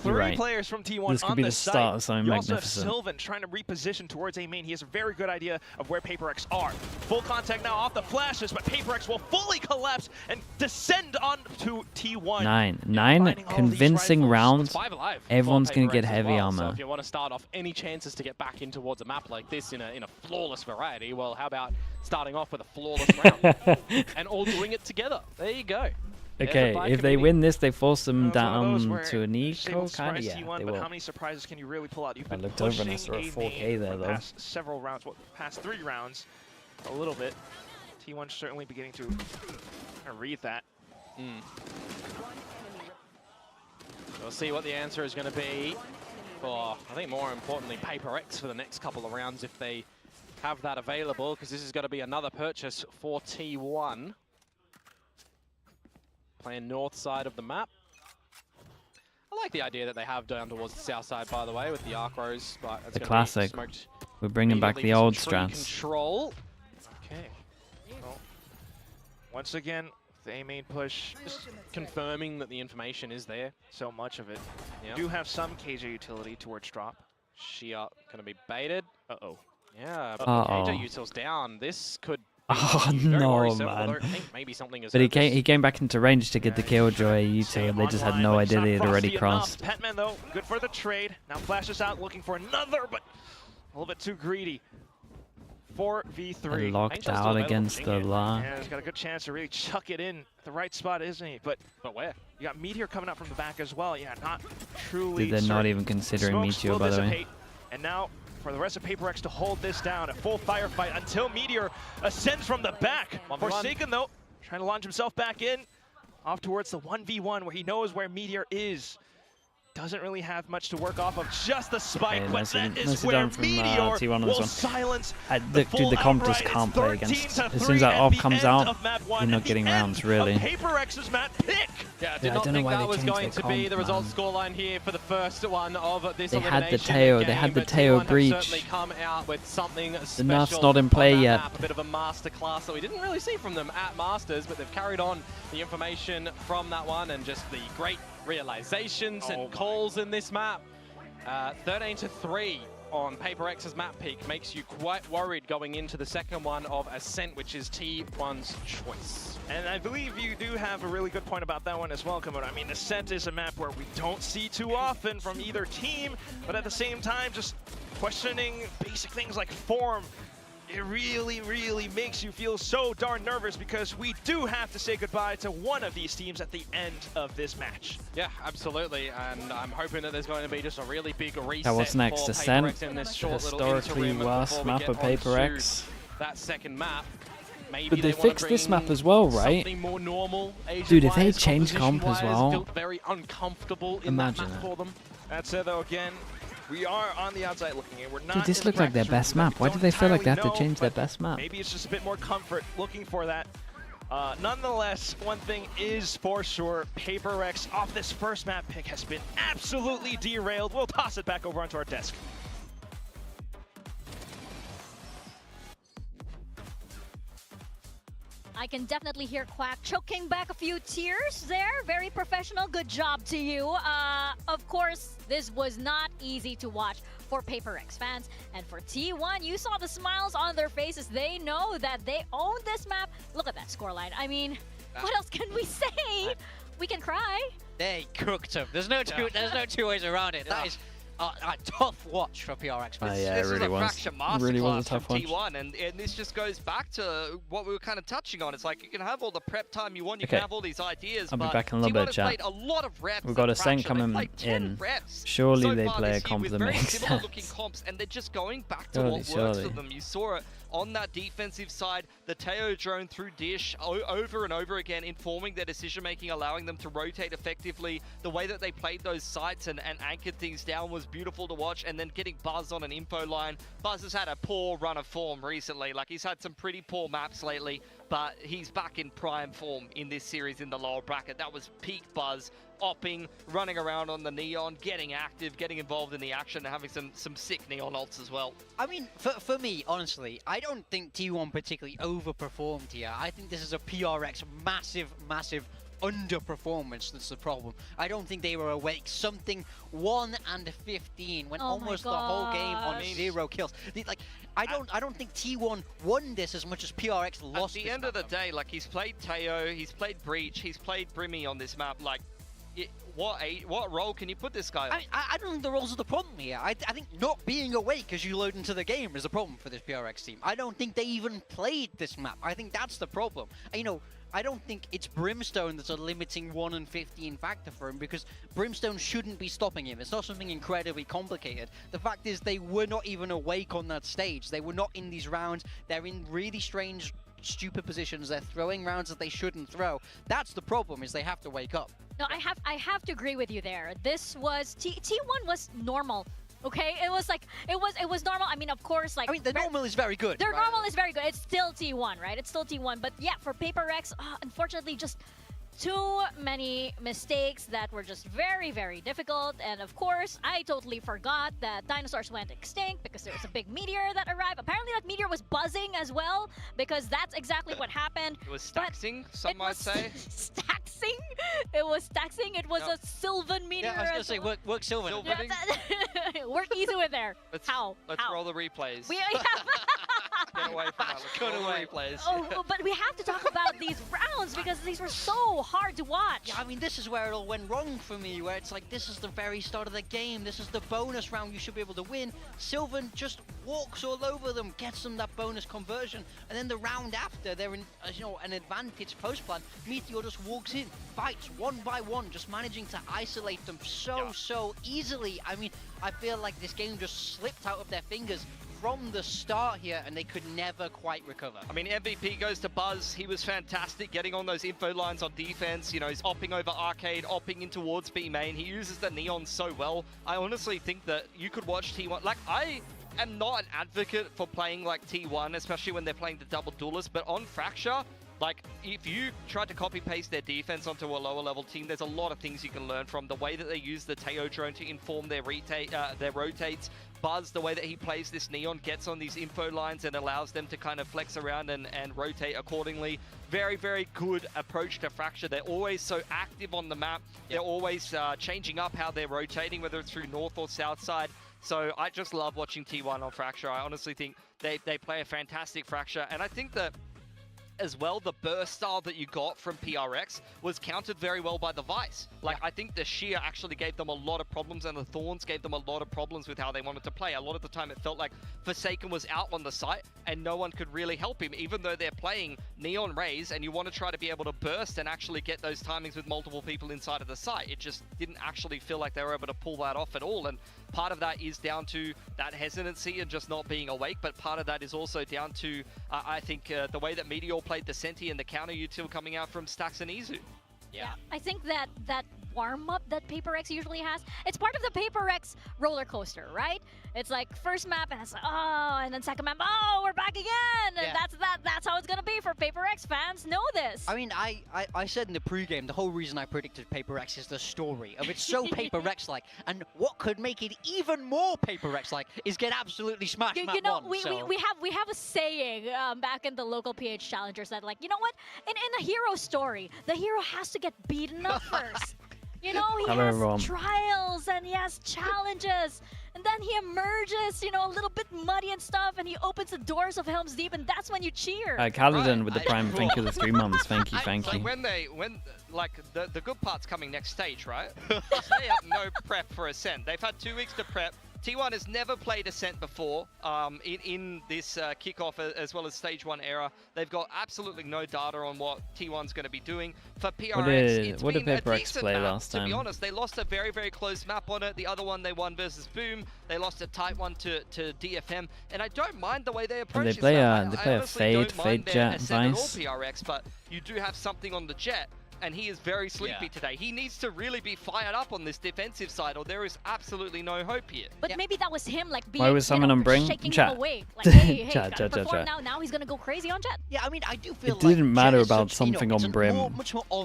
You're 3 right. players from T1 This could on be the the start of site. something You also have magnificent. Sylvan trying to reposition towards A main. He has a very good idea of where PaperX are. Full contact now off the flashes, but PaperX will fully collapse and descend onto T1. 9 Finding all these convincing rifles. rounds. 5 alive. Everyone's for going to get PaperX as heavy well. So armor. if you want to start off any chances to get back in towards a map like this in a flawless variety, well, how about starting off with a flawless round and all doing it together? There you go. There's Okay, a bye if they committee. win this, they force them It's one of those down where to an you're just able eco, to kind of. surprise Yeah, T1, they but will. how many surprises can you really pull out? You've I been looked over and I pushing saw a A 4K main there, for the though. past several rounds, past 3 rounds, a little bit. T1 certainly beginning to read that. We'll see what the answer is going to be for, I think more importantly, PaperX for the next couple of rounds if they have that available, because this is going to be another purchase for T1. Playing north side of the map. I like the idea that they have down towards the south side, by the way, with the arc rows, but it's The gonna be classic. smoked We're bringing back immediately the with old some tree strats. Control. Okay. Well, once again, the A main push, Just confirming that the information is there. so much of it. Yep. Do have some KJ utility towards drop. Shia going to be baited. Uh-oh. Yeah, but Uh-oh. KJ util's down. This could Oh, be very no, worrisome, although man. I think maybe something is But over. he came back into range to get the Killjoy util. They just had Online, no but it's idea not they had already frosty enough. crossed. Petman, though, good for the trade. Now flashes out looking for another, but a little bit too greedy. 4v3. Locked Angel's still out available against to the Jing here. La. Yeah, he's got a good chance to really chuck it in at the right spot, isn't he? But where? you got Meteor coming up from the back as well. Yeah, not truly Dude, they're not certain. even considering Smokes Meteor, will by the way. dissipate, and now for the rest of PaperX to hold this down, a full firefight until Meteor ascends from the back. 1v1. Forsaken, though, trying to launch himself back in, off towards the 1v1 where he knows where Meteor is. Doesn't really have much to work off of, just the spike, Okay, but nicely- that is nicely where done from, Meteor T1 on this will one. silence Dude, the comp just can't play against. As soon as that AWP comes out, you're not getting rounds, really. PaperX's map pick. Yeah, I Yeah, did I not don't know think why that they was changed going their to be comp, the result man. scoreline here for the first one of this They had the elimination Teo- game, they had the but Teo T1 have breach. certainly come out with something special nerf's not in play on that yet. map, a bit of a masterclass that we didn't really see from them at Masters, but they've carried on the information from that one and just the great realizations and calls in this map. 13-3 on PaperX's map pick makes you quite worried going into the second one of Ascent, which is T1's choice. And I believe you do have a really good point about that one as well, Komodo. I mean, Ascent is a map where we don't see too often from either team, but at the same time, just questioning basic things like form, it really, really makes you feel so darn nervous because we do have to say goodbye to one of these teams at the end of this match. Yeah, absolutely, and I'm hoping that there's going to be just a really big reset. Now what's next? for Ascent, PaperX in this short little historically interim worst before we map get of onto PaperX. That second map. Maybe But they wanna fixed this bring map as well, right? something more normal, Dude, if they Asian-wise, change comp as composition-wise, well, felt very uncomfortable in imagine that map that. for them. That said, though, again, we are on the outside looking in. We're not Dude, this in looked the like their practice best room. map. Why Don't do they feel like they have to entirely change know, their but best map? Maybe it's just a bit more comfort looking for that. Nonetheless, one thing is for sure, PaperX off this first map pick has been absolutely derailed. We'll toss it back over onto our desk. I can definitely hear Quack choking back a few tears there. Very professional. Good job to you. Of course, this was not easy to watch for PaperX fans. And for T1, you saw the smiles on their faces. They know that they own this map. Look at that scoreline. I mean, what else can we say? we can cry. They cooked him. There's no two ways around it. That is a tough watch for PRX. Yeah, this it really is a was. Fracture masterclass Really was a tough from watch. T1, and this just goes back to what we were kind of touching on. It's like you can have all the prep time you want, you can have all these ideas, I'll be but back in a little T1 bit, has chat. played a lot of reps. We've got at Ascent Fracture. They've coming played 10 in. reps Surely so they far play a this year comp with that very makes similar looking sense. comps, and they're just going back to what works Surely. for them. You saw it on that defensive side, the Teo drone through Dish over and over again, informing their decision making, allowing them to rotate effectively. The way that they played those sites and anchored things down was beautiful to watch, and then getting Buzz on an info line. Buzz has had a poor run of form recently. Like, he's had some pretty poor maps lately, but he's back in prime form in this series in the lower bracket. That was peak Buzz, opping, running around on the Neon, getting active, getting involved in the action, and having some sick Neon ults as well. I mean, for me, honestly, I don't think T1 particularly overperformed here. I think this is a PRX massive underperformance that's the problem. I don't think they were awake. Something 1-15 when almost the whole game on 0 kills. I don't think T1 won this as much as PRX lost. At the end of the day, like, he's played Teo, he's played Breach, he's played Brimmy on this map. Like, what role can you put this guy on? I don't think the roles are the problem here. I think not being awake as you load into the game is the problem for this PRX team. I don't think they even played this map. I think that's the problem. You know, I don't think it's Brimstone that's a limiting 1-15 factor for him, because Brimstone shouldn't be stopping him. It's not something incredibly complicated. The fact is they were not even awake on that stage. They were not in these rounds. They're in really strange, stupid positions. They're throwing rounds that they shouldn't throw. That's the problem, is they have to wake up. No, I have to agree with you there. This was T1 was normal. Okay, it was like it was normal. I mean, of course, like, I mean, the normal is very good. Their normal is very good. It's still T1, right? It's still T1. But yeah, for PRX, unfortunately, just too many mistakes that were just very, very difficult. And of course, I totally forgot that dinosaurs went extinct because there was a big meteor that arrived. Apparently, that meteor was buzzing as well, because that's exactly what happened. It was staxing, some might say. Staxing? It was staxing. It was a Sylvan meteor. Yeah, I was going to say, work Sylvan. Work easy with there. Let's How? roll the replays. Get away from that. Let's roll the replays. Oh, but we have to talk about these rounds because these were so hard to watch. Yeah, I mean, this is where it all went wrong for me, where it's like, this is the very start of the game. This is the bonus round you should be able to win. Sylvan just walks all over them, gets them that bonus conversion, and then the round after, they're in an advantage post-plan. Meteor just walks in, fights one by one, just managing to isolate them so easily. I mean, I feel like this game just slipped out of their fingers from the start here, and they could never quite recover. I mean, MVP goes to Buzz. He was fantastic getting on those info lines on defense. You know, he's opping over Arcade, opping in towards B main. He uses the Neon so well. I honestly think that you could watch T1. Like, I am not an advocate for playing like T1, especially when they're playing the double duelist, but on Fracture, like, if you try to copy-paste their defense onto a lower-level team, there's a lot of things you can learn from. The way that they use the Teo drone to inform their rotates. Buzz, the way that he plays this Neon, gets on these info lines and allows them to kind of flex around and rotate accordingly. Very, very good approach to Fracture. They're always so active on the map. They're always changing up how they're rotating, whether it's through north or south side. So I just love watching T1 on Fracture. I honestly think they play a fantastic Fracture. And I think that as well, the burst style that you got from PRX was countered very well by the Vice. Like, I think the Sheer actually gave them a lot of problems, and the Thorns gave them a lot of problems with how they wanted to play. A lot of the time, it felt like Forsaken was out on the site, and no one could really help him, even though they're playing Neon Rays, and you want to try to be able to burst and actually get those timings with multiple people inside of the site. It just didn't actually feel like they were able to pull that off at all, and part of that is down to that hesitancy and just not being awake, but part of that is also down to, I think, the way that Meteor played the Senti and the counter util coming out from Stax and Izu. Yeah, I think that warm-up that PRX usually has, it's part of the PRX roller coaster, right? It's like first map and it's like, oh, and then second map, oh, we're back again, and that's how it's gonna be for PRX fans. Know this. I mean, I said in the pregame, the whole reason I predicted PRX is the story of it's so PRX-like, and what could make it even more PRX-like is get absolutely smashed. You know, we have a saying back in the local PH challengers that, like, you know what, in a hero story, the hero has to get beaten up first. You know, he has trials and he has challenges. And then he emerges, you know, a little bit muddy and stuff, and he opens the doors of Helm's Deep, and that's when you cheer. Caledon with the prime, thank you for the 3 months, thank you, thank you. When like the good part's coming next stage, right? They have no prep for Ascent. They've had 2 weeks to prep. T1 has never played Ascent before in this kickoff as well as stage 1 era. They've got absolutely no data on what T1's going to be doing. For PRX, what did PRX play map, last time? To be honest, they lost a very, very close map on it. The other one they won versus Boom. They lost a tight one to DFM. And I don't mind the way they approach They this play map. they play a Fade Jet, Vice. PRX, but you do have something on the Jet. And he is very sleepy today. He needs to really be fired up on this defensive side, or there is absolutely no hope here. But maybe that was him, like, being, Why was someone on Bring? shaking Chat. him away. Like, hey, Chat. Now he's gonna go crazy on Jet. Yeah, I mean, I do feel It didn't matter about something on Brim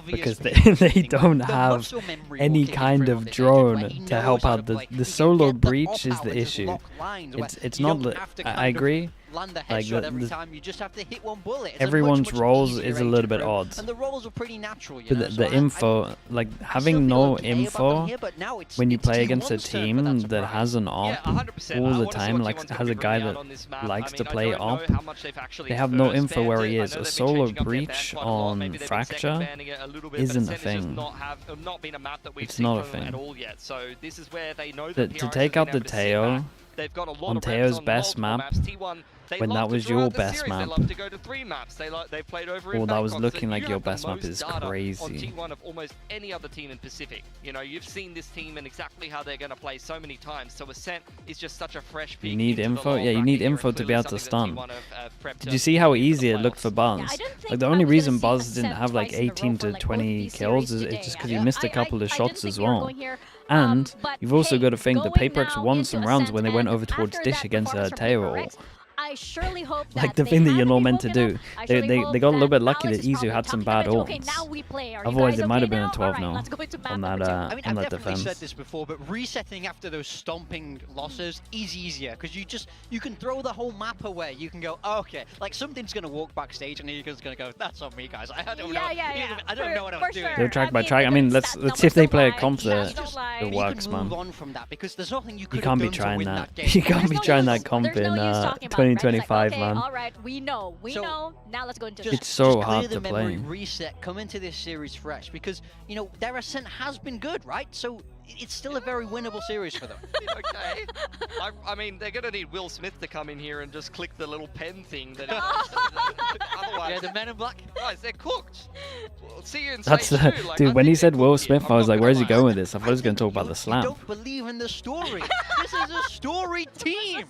because they don't have any kind of drone to help out. The solo breach is the issue. It's not. I agree. Land a Like headshot every time, you just have to hit one bullet. It's everyone's much rolls easier is a little bit room. odd. And the rolls are pretty natural, you But know? the info, like having no info when you play against a team that has an op all the time, like has a guy that likes to play op, they have no info where he is. A solo breach on Fracture isn't a thing. It's not a thing. To take out the Teo on Teo's best map, when that was your best map, or that was looking like your best map, is crazy. On T1 of almost any other team in Pacific. You know, you've seen this team and exactly how they're going to play so many times. So Ascent is just such a fresh peek. You need info? Yeah, you need info to be able to stun. Did you see how easy it looked for Buzz? Like the only reason Buzz didn't have like 18 to 20 kills is just because he missed a couple of shots as well. And you've also got to think that PRX won some rounds when they went over towards Dish against Teo. I surely hope that Like the thing that you're not meant to do. They got a little bit lucky that Izu had some bad ults. Otherwise it might have been a 12-0 on that I mean, I've definitely defense. said this before, but resetting after those stomping losses is easier because you can throw the whole map away. You can go, oh, okay, like something's gonna walk backstage and Eagle's gonna go, that's on me, guys. I don't know. I don't know what I'm doing. They're track by track. I mean, let's see if they play a comp that works, man. Move on from that because there's nothing you can't be trying that. You can't be trying that comp in 2025, man. All right, we know. Now let's go into it's so hard to memory, play. Reset, come into this series fresh because you know their Ascent has been good, right? So it's still a very winnable series for them. Okay. I mean, they're going to need Will Smith to come in here and just click the little pen thing. That otherwise, yeah, the Men in Black. Guys, they're cooked. We'll see you in That's stage 2. Like, dude. When he said Will Smith, I was like, "Where's he going with this?" I thought he was going to talk about the slap. You don't believe in the story. This is a story team.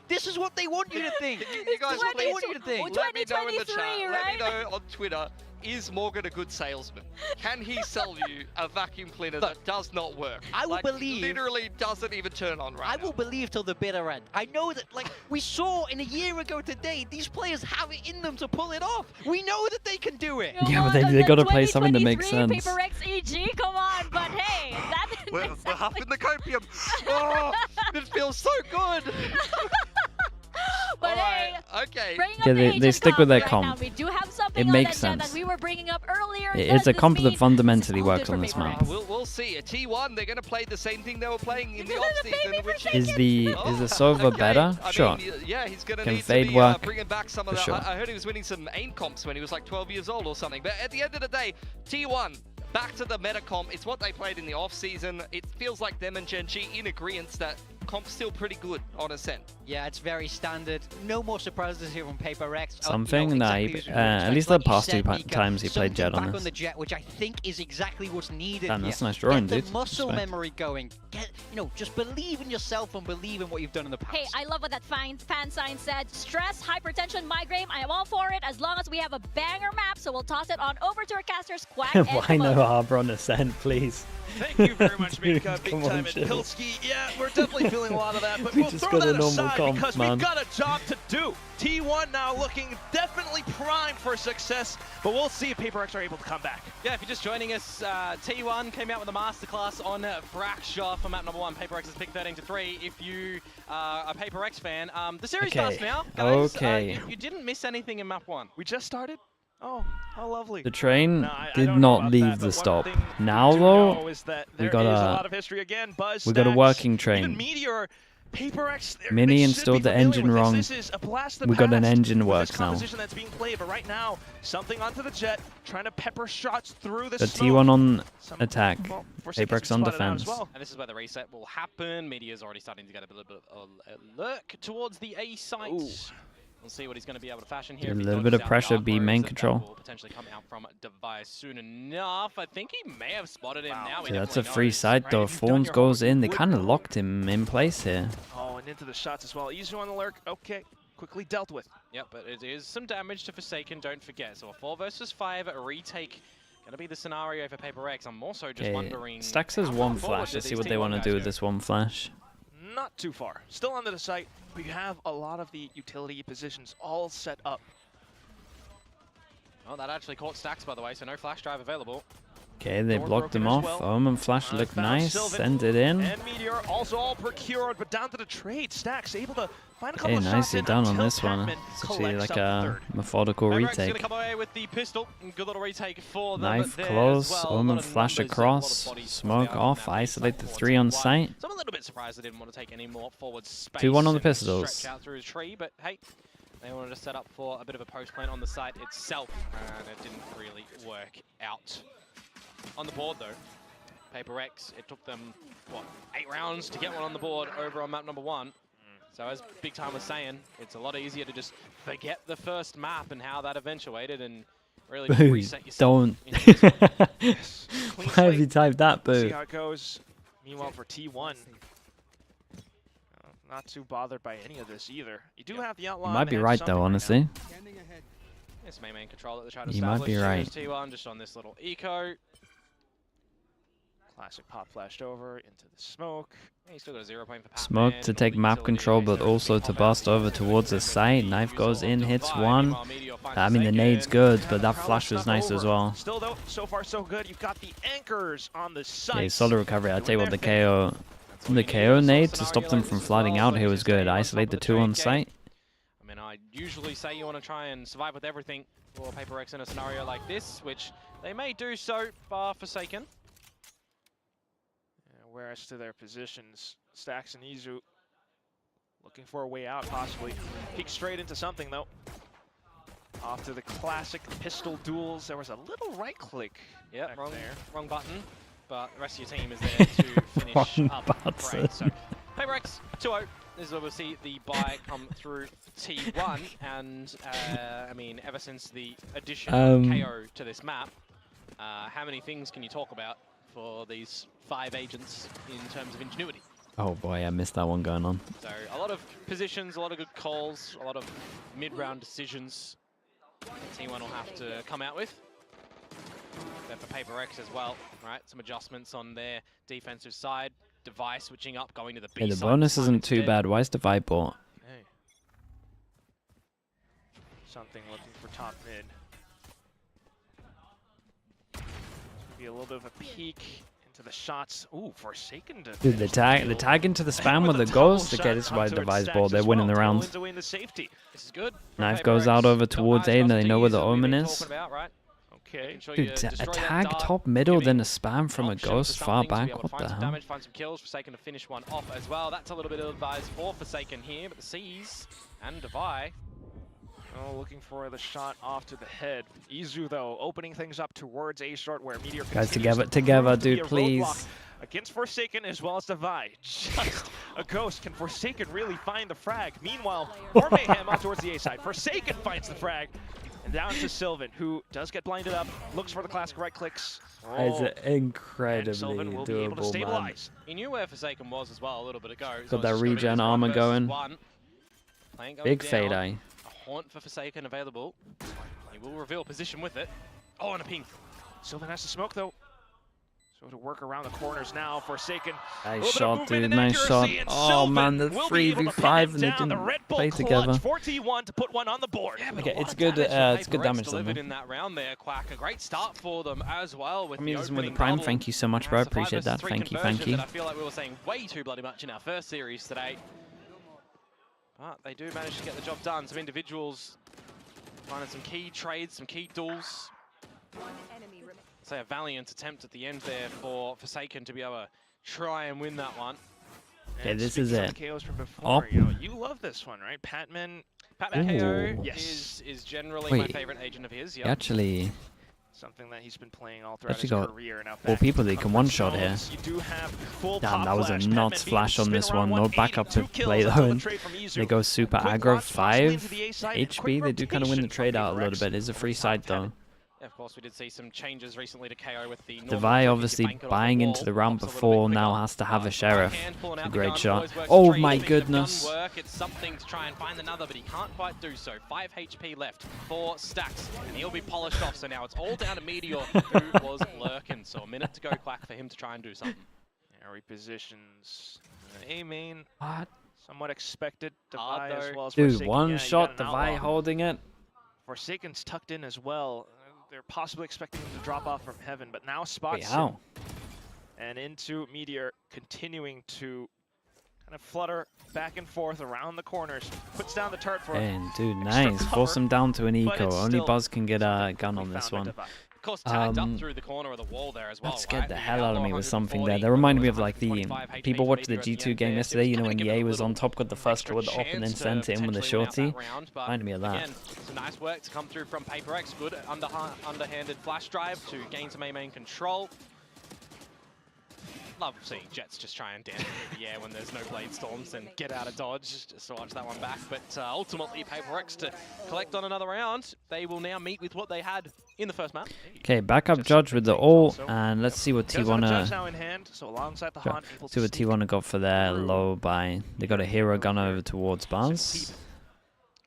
This is what they want you to think. You guys, what they want you to think. Let me know in the chat. Right? Let me know on Twitter. Is Morgan a good salesman? Can he sell you a vacuum cleaner that does not work? I will believe. Literally doesn't even turn on right I will believe till the bitter end. I know that, like, we saw in a year ago today, these players have it in them to pull it off. We know that they can do it. Yeah, but they got to play something that makes sense. PRX EG, come on, but hey, that didn't we're huffing the copium. Oh, it feels so good. But hey, okay. Yeah, they stick with their comp. We do have something it makes on that sense. That we were bringing up earlier. It's a comp that fundamentally works on this map. We'll see. At T1, they're going to play the same thing they were playing in the off-season. Is the Sova better? Sure. I mean, yeah, he's going to Can need Fade to be work? bringing back some of For the... sure. I heard he was winning some AIM comps when he was like 12 years old or something. But at the end of the day, T1... back to the meta comp. It's what they played in the off-season. It feels like them and Gen G in agreement that comp's still pretty good on Ascent. Yeah, it's very standard. No more surprises here from PRX. Something at least the past two times he played Jet back on on the this. Jet, which I think is exactly what's needed. Damn, here. that's nice drawing, Get dude. the muscle Respect. memory going. Get, just believe in yourself and believe in what you've done in the past. Hey, I love what that fan sign said. Stress, hypertension, migraine. I am all for it as long as we have a banger map. So we'll toss it on over to our casters. Quack and Why no Harbor on Ascent, please? Thank you very much, Mika. Big time at Pilsky. Yeah, we're definitely feeling a lot of that, but We we'll just throw got a that normal aside comp, because man. we've got a job to do. T1 now looking definitely primed for success, but we'll see if PRX are able to come back. Yeah, if you're just joining us, T1 came out with a masterclass on Fracture for map number 1. PRX has picked 13-3. If you are a PRX fan, the series starts now, guys. Okay. You didn't miss anything in map 1. We just started? Oh, how lovely. The train I did don't know not about leave that, the but stop. one thing Now we do though, know is that we there got is a a lot of history again. Buzz we got a stacks, working Even train. Meteor PRX, Mini installed the engine wrong. This is a blast of the We got an past engine with work this now. composition that's being played, but right now, something onto the jet, trying to pepper shots through the The smoke. T1 on Some- attack. well, Forsaken's PRX on been spotted out as defense. well. And this is where the reset will happen. Media's already starting to get a little bit of a lurk towards the A site. Ooh. We'll see what he's going to be able to fashion here. A If he little dodges bit of out the pressure, arc be rows, main that control. will potentially come out from Device soon enough. I think he may have spotted him now. He So that's a definitely free knows. side though. If you've done Forms your goes homework, in. you They would kind of know. locked him in place here. Oh, and into the shots as well. Izu on the lurk. Okay, quickly dealt with. Yep, but it is some damage to Forsaken, don't forget. So a 4 versus 5 retake. Gonna be the scenario for PRX. I'm also just Okay, wondering. Stacks has how one far forward flash. do Let's see these what they T1 want to guys do with go? this one flash. Not too far. Still under the site, but you have a lot of the utility positions all set up. Oh, that actually caught Stacks, by the way, so no flash drive available. Okay, they Door blocked broken him as off. well. Omen flash looked Found nice. Sylvan Send it in. And Meteor also all procured, but down to the trade. Stacks able to find a couple Okay, of shots nicely in done on until this one. Pac-Man It's actually collects like up the a third. methodical PRX is retake. gonna come away with the pistol. Good little retake for them. Knife there close. as well. A Omen lot of flash numbers, across. a lot of bodies Smoke on off. that Isolate the towards 3 on one. site. So I'm a little bit surprised they didn't want to take any more forward space. 2-1 on the and pistols. Stretch out through his tree, but hey, they wanted to set up for a bit of a post plant on the site itself, and it didn't really work out. On the board though, PRX, it took them, what, 8 rounds to get one on the board over on map number 1. So as Big Time was saying, it's a lot easier to just forget the first map and how that eventuated and really just Boo. reset yourself. Don't. into this one. Yes, clean Why have you slate. typed that, See boo? how it goes. Meanwhile, for T1, not too bothered by any of this either. You do have the outline. You might they be have right something though, right now. honestly. It's main control that they're trying to You might establish. be right. Here's T1 just on this little eco. Classic pop flashed over into the smoke. Yeah, he's still got a 0 point for Pac-Man. Smoke to take map control, but also to bust over towards the site. Knife goes in, hits one. I mean, the nade's good, but that flash was nice as well. Still though, so far so good. You've got the anchors on the site. Okay, solid recovery. I'll tell you what, the KO nade to stop them from flooding out here was good. Isolate the 2 on site. I mean, I usually say you want to try and survive with everything for PRX in a scenario like this, which they may do so, bar Forsaken. Whereas to their positions, Stacks and Izu looking for a way out, possibly. Peek straight into something, though. Off to the classic pistol duels. There was a little right click. Yeah, back wrong, there. wrong button, but the rest of your team is there to finish Wrong up button. the parade. So, PRX 2-0. This is where we'll see the buy come through T1, and I mean, ever since the addition of KO to this map, how many things can you talk about for these 5 agents in terms of ingenuity? Oh boy, I missed that one going on. So a lot of positions, a lot of good calls, a lot of mid-round decisions T1 will have to come out with. But for PRX as well, right? Some adjustments on their defensive side. Device switching up, going to the B Hey, the side bonus time isn't too instead. bad. Why is Divide bought? Hey. Something looking for top mid. Be a little bit of a peek into the shots. Ooh, Forsaken to Dude, the tag into the spam with the ghost. Okay, this is why Divide's ball. They're winning the round. This is good. for Knife PRX. goes out over Got towards eyes A, and across they know where the Ds that we've omen been is. talking about, right? Okay. Making sure Dude, you a destroy that tag dart, top middle, giving then a spam from a option ghost for far something to be back. able to What find the some hell? damage, find some kills. Forsaken to finish one off as well. That's a little bit of advice for Forsaken here, but the C's and Devi. Oh, looking for the shot off to the head. Izu, though, opening things up towards A short, where Meteor Guys, continues to together, prove to be dude, a please. roadblock against Forsaken as well as Devi. Just a ghost. Can Forsaken really find the frag? Meanwhile, more mayhem out towards the A side. Forsaken finds the frag. And down to Sylvan, who does get blinded up, looks for the classic right clicks. It's Oh, incredibly and Sylvan will be able to doable, man. stabilize. He knew where Forsaken was as well a little bit ago. Got that regen armor going. Big fade down. eye. A haunt for Forsaken available. He will reveal position with it. Oh, and a ping. Sylvan has to smoke, though. So to work around the corners now, Forsaken. Nice shot, dude. Nice shot. Oh, man, the 3v5 and they didn't play together. 41 to put one on the board. Yeah, Okay, it's good. It's good damage on delivered them. in that round there, Quack. A great start for them as well with the With opening the prime, double. thank you so much, bro. That's a 5 Appreciate that. versus 3 Thank you, conversion thank you. that I feel like we were saying way too bloody much in our first series today. But they do manage to get the job done. Some individuals finding some key trades, some key duels. Say a valiant attempt at the end there for Forsaken to be able to try and win that one. Okay, And this is speaking of it. the KOs from before, Up. you know, you love this one, right? Patman KO yes. is generally Wait. my favorite agent of his. He Yep. actually Something that he's been playing all throughout actually his got career. Now 4 back people that he up can the one-shot here. zones, you do have full Damn, pop that was a flash. nuts Patman flash on being this spin one. around No backup to 180, 2 play kills though. until the And trade from Izu. they go super Quick aggro. launch partially 5 into the A side, HP. quick They do kind of win the rotation trade from out a little PRX bit. It's a free side though. Yeah, of course, we did see some changes recently to KO with the Devi obviously buying into the round before now has to have a sheriff. It's a great shot. Oh my goodness. It's something to try and find another, but he can't quite do so. 5 HP left for Stacks, and he'll be polished off. So now it's all down to Meteor, who was lurking. So a minute to go, Quack, for him to try and do something. Yeah, repositions. A main. What? Somewhat expected. Devi as well as Dude, Forsaken. one Yeah, you shot, got an Devi outlaw. holding it. Forsaken's tucked in as well. They're possibly expecting him to drop off from heaven, but now spots Wait, him. how? And into Meteor, continuing to kind of flutter back and forth around the corners. Puts down the turret for And dude, extra nice. cover, Force him down to an but eco. it's Only still Buzz can get a gun we on this found one. a Devi. Of course, tagged up through the corner of the wall there as well. That scared right? the hell out of me with something there. 140, That reminded me was of like the 125 people HP watched for the Meteor at G2 the end game there. yesterday. You know Kinda when give it EA a was on little top, got the first extra kill with the op and then chance sent to it in with a potentially win out shorty. that round, but Reminded me of that. Again, some nice work to come through from PRX. Good underhanded flash drive to gain some main control. Love seeing Jets just try and dance through the air when there's no blade storms and get out of dodge just to watch that one back. But ultimately, PRX to collect on another round. They will now meet with what they had in the first map. Okay, backup judge with the ult, and let's see what Does have a judge T1 now in hand, so alongside the Haunt, able see to what sneak T1 got for their through. low buy. They got a hero gun over towards Buzz.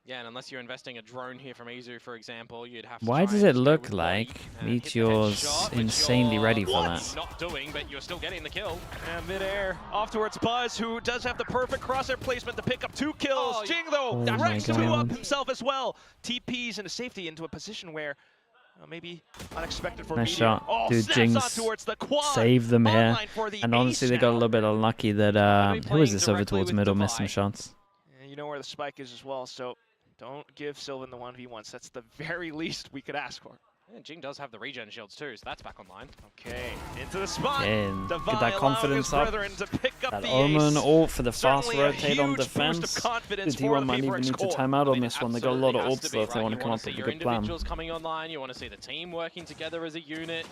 Yeah, and unless you're investing a drone here from Izu, for example, you'd have to Why try does and it stay look with like Body and hit the Meteor's headshot, which insanely you're ready for that? not doing, but you're still getting the kill. And midair, off towards Buzz, who does have the perfect crosshair placement to pick up 2 kills. Oh, Jing, though, Oh my Rex 2 up God. himself as well. TPs into safety into a position where maybe unexpected for Nice Meteor. shot. Oh, Dude, snaps Jinx on towards the quad. Save them here. Online for the And honestly, ace they got a now. little bit unlucky that, who playing is this over directly towards with middle, missed some Devi. shots. And you know where the spike is as well, so don't give Sylvan the 1v1s. That's the very least we could ask for. Yeah, Jing does have the regen shields too, so that's back online. Okay, into the spot. And Devi get that allowing confidence his up. brethren to pick up That the Omen ace. ult for the fast Certainly a rotate on huge boost of defense. confidence The for T1 the might even PRX need to core. time out I on mean, this one. They got a lot of absolutely has ults to though be, if they right? want You to come wanna up see with a your good plan. individuals coming online, you want to see the team working together as a unit.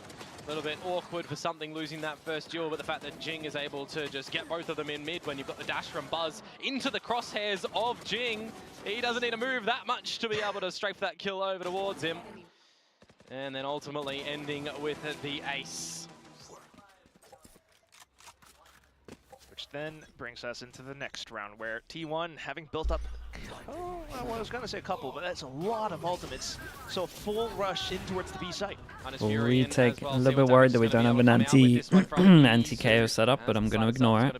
A little bit awkward for something losing that first duel, but the fact that Jing is able to just get both of them in mid when you've got the dash from Buzz into the crosshairs of Jing. He doesn't need to move that much to be able to strafe that kill over towards him. And then ultimately ending with the ace. Which then brings us into the next round where T1, having built up, well, I was going to say a couple, but that's a lot of ultimates. So full rush in towards the B site. We'll retake. A little bit worried that we don't have an anti-KO setup, but I'm going to ignore it.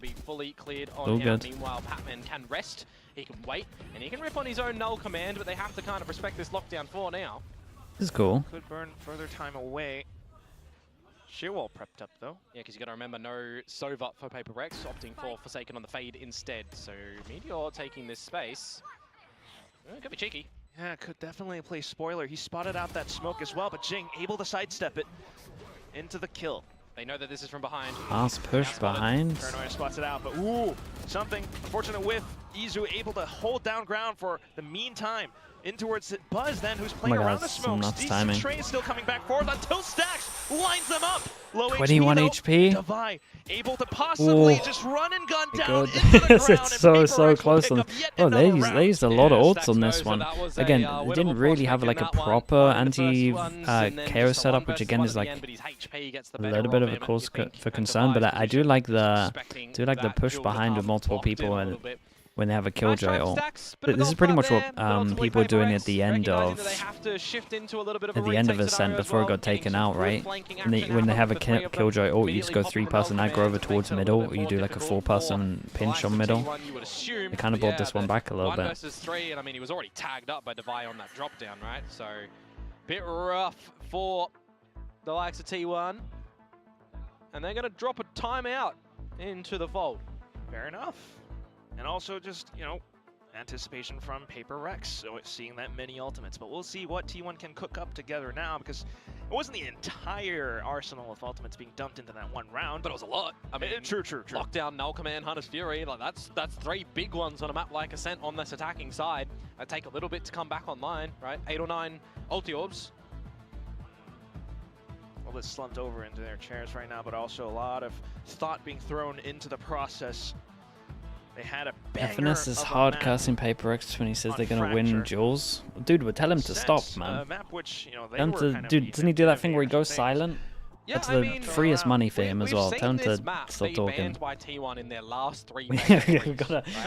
All good. Meanwhile, Patman can rest. He can wait, and he can rip on his own null command, but they have to kind of respect this lockdown for now. This is cool. Could burn further time away. Shearwall prepped up though. Yeah, because you got to remember no Sova for PRX, opting for Forsaken on the fade instead. So Meteor taking this space. Could be cheeky. Yeah, could definitely play spoiler. He spotted out that smoke as well, but Jing able to sidestep it into the kill. They know that this is from behind. Fast push behind. Paranoia spots it out, but ooh, something unfortunate with Izu able to hold down ground for the meantime. In towards Buzz then, who's playing around the some smokes. nuts Decent timing. Trey still coming back forward until Stacks lines them up. Low 21 HP. HP. Devi able to possibly Ooh. just run and gun down Good. into the ground. It's so and PRX will close. pick On. up yet Oh, they another used a round. lot of ults Stacks on knows this that one. that was Again, a they didn't winnable really have prospect like a in that one. proper One of the first ones, and then anti-KO just a setup, one which again versus is one like at the end, but his HP gets the a better little bit of a him, cause you think, for and concern, but Devi's I do position, like the expecting the push that behind duel with to multiple come boxed in people a and little bit. when they have a Nice killjoy try from ult. Stacks, bit of This is golf pretty clap much what there, but ultimately people are doing at PRX the end recognizing of that they have to shift into a little bit of a at the end of retake Ascent scenario as before it well, got getting taken some out, good right? flanking And action when they out have a of the three of them. killjoy ult, you just go Immediately pop 3-person the aggro over command, towards makes it a little middle, bit or you more do like a difficult 4-person for the pinch likes on of middle. T1, you would assume. They kind of But brought this one back a little 1 bit. versus 3, and I mean, he was already tagged up by Devi on that drop down, right? So, bit rough for the likes of T1. And they're going to drop a timeout into the fold. Fair enough. And also just, you know, anticipation from PRX, so it's seeing that many ultimates. But we'll see what T1 can cook up together now, because It wasn't the entire arsenal of ultimates being dumped into that one round, but it was a lot. I mean, true. Lockdown, Null Command, Hunter's Fury, like that's 3 big ones on a map like Ascent on this attacking side. It'd take a little bit to come back online, right? 8 or 9 ulti orbs. Well, it's slumped over into their chairs right now, but also a lot of thought being thrown into the process. They had a banger FNS is of a hard map cussing PRX when he says they're gonna win Fracture. duels. Dude, we'll tell him to stop, Ascent, man. map which, you know, they Tell him were to, kind of dude, doesn't he do that thing where he innovative goes things. silent? Yeah, That's I the mean, freest money for him as well. We've Tell him seen this to map stop be talking. banned by T1 in their last 3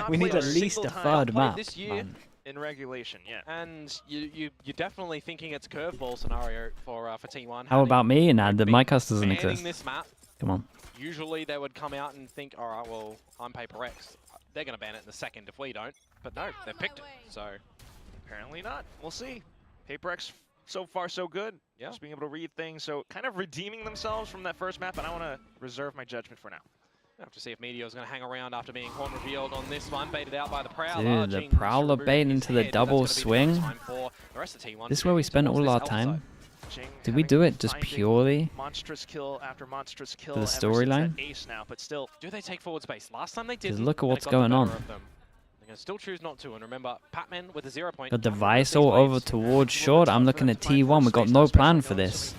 we need at least a third map, this year. man. In regulation, yeah. And you're definitely thinking it's curveball scenario for T1. How about me? Nah, the my cast doesn't banning exist. this map? Come on. Usually they would come out and think, all right, well, I'm PRX. They're going to ban it in the second if we don't. But no, they've picked it. So Apparently not. We'll see. PRX so far so good. Yeah. Just being able to read things. So kind of redeeming themselves from that first map, and I want to reserve my judgment for now. We'll have to see if Meteor's going to hang around after being horn revealed on this one. Baited out by the Prowler. Dude, the Jinx Prowler removing bait his into the head. double That's gonna be the swing. time for the rest of T1 This is to where we move spent towards all this our alpha time. side. Jing Did we having do it just finding purely monstrous kill after monstrous kill for the ever since that storyline? ace now, but still. Do they take forward space? Last time they did. Because look at what's going on. They're going to still choose not to. And remember, Patman with a 0 point. Got the Vice all over towards short. I'm looking at T1. We got no plan for this.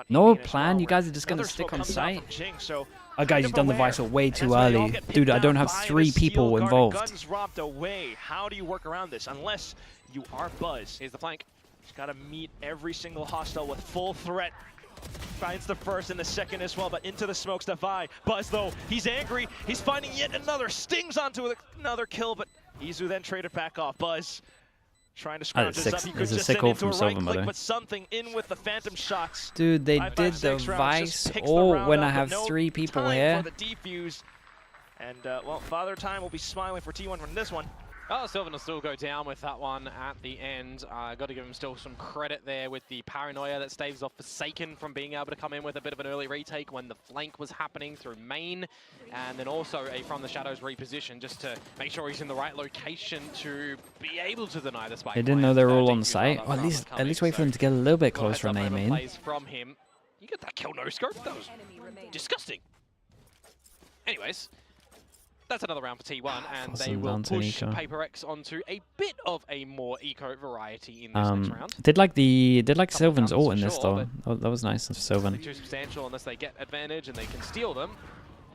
No plan? You guys are just going to stick on site? Oh, guys, you've done the Vice way too early. Dude, I don't have 3 people involved. Guns robbed away. How do you work around this? Unless you are Buzz. Here's the flank. He's got to meet every single hostile with full threat. Finds the first and the second as well, but into the smokes to Vi. Buzz, though, he's angry. He's finding yet another. Stings onto another kill, but Izu then traded back off. Buzz trying to scrounge this up. He could just send into a right click, but something in with the phantom shots. Dude, they 5, did 5, the 6 rounds, Vice just picks the all round when up, I but have no 3 people time here. for the defuse. And, well, Father Time will be smiling for T1 from this one. Oh, Sylvan will still go down with that one at the end. Got to give him still some credit there with the paranoia that staves off Forsaken from being able to come in with a bit of an early retake when the flank was happening through main. And then also a From the Shadows reposition just to make sure he's in the right location to be able to deny the spike. They didn't know they were all on site. Well, at least wait for them to get a little bit closer on A main. Plays from him. You get that kill no scope. That was disgusting. Anyways. That's another round for T1, and they will push PRX onto a bit of a more eco variety in this next round. Did like Sylvan's ult in this though. Oh, that was nice of Sylvan. Too substantial unless they get advantage and they can steal them.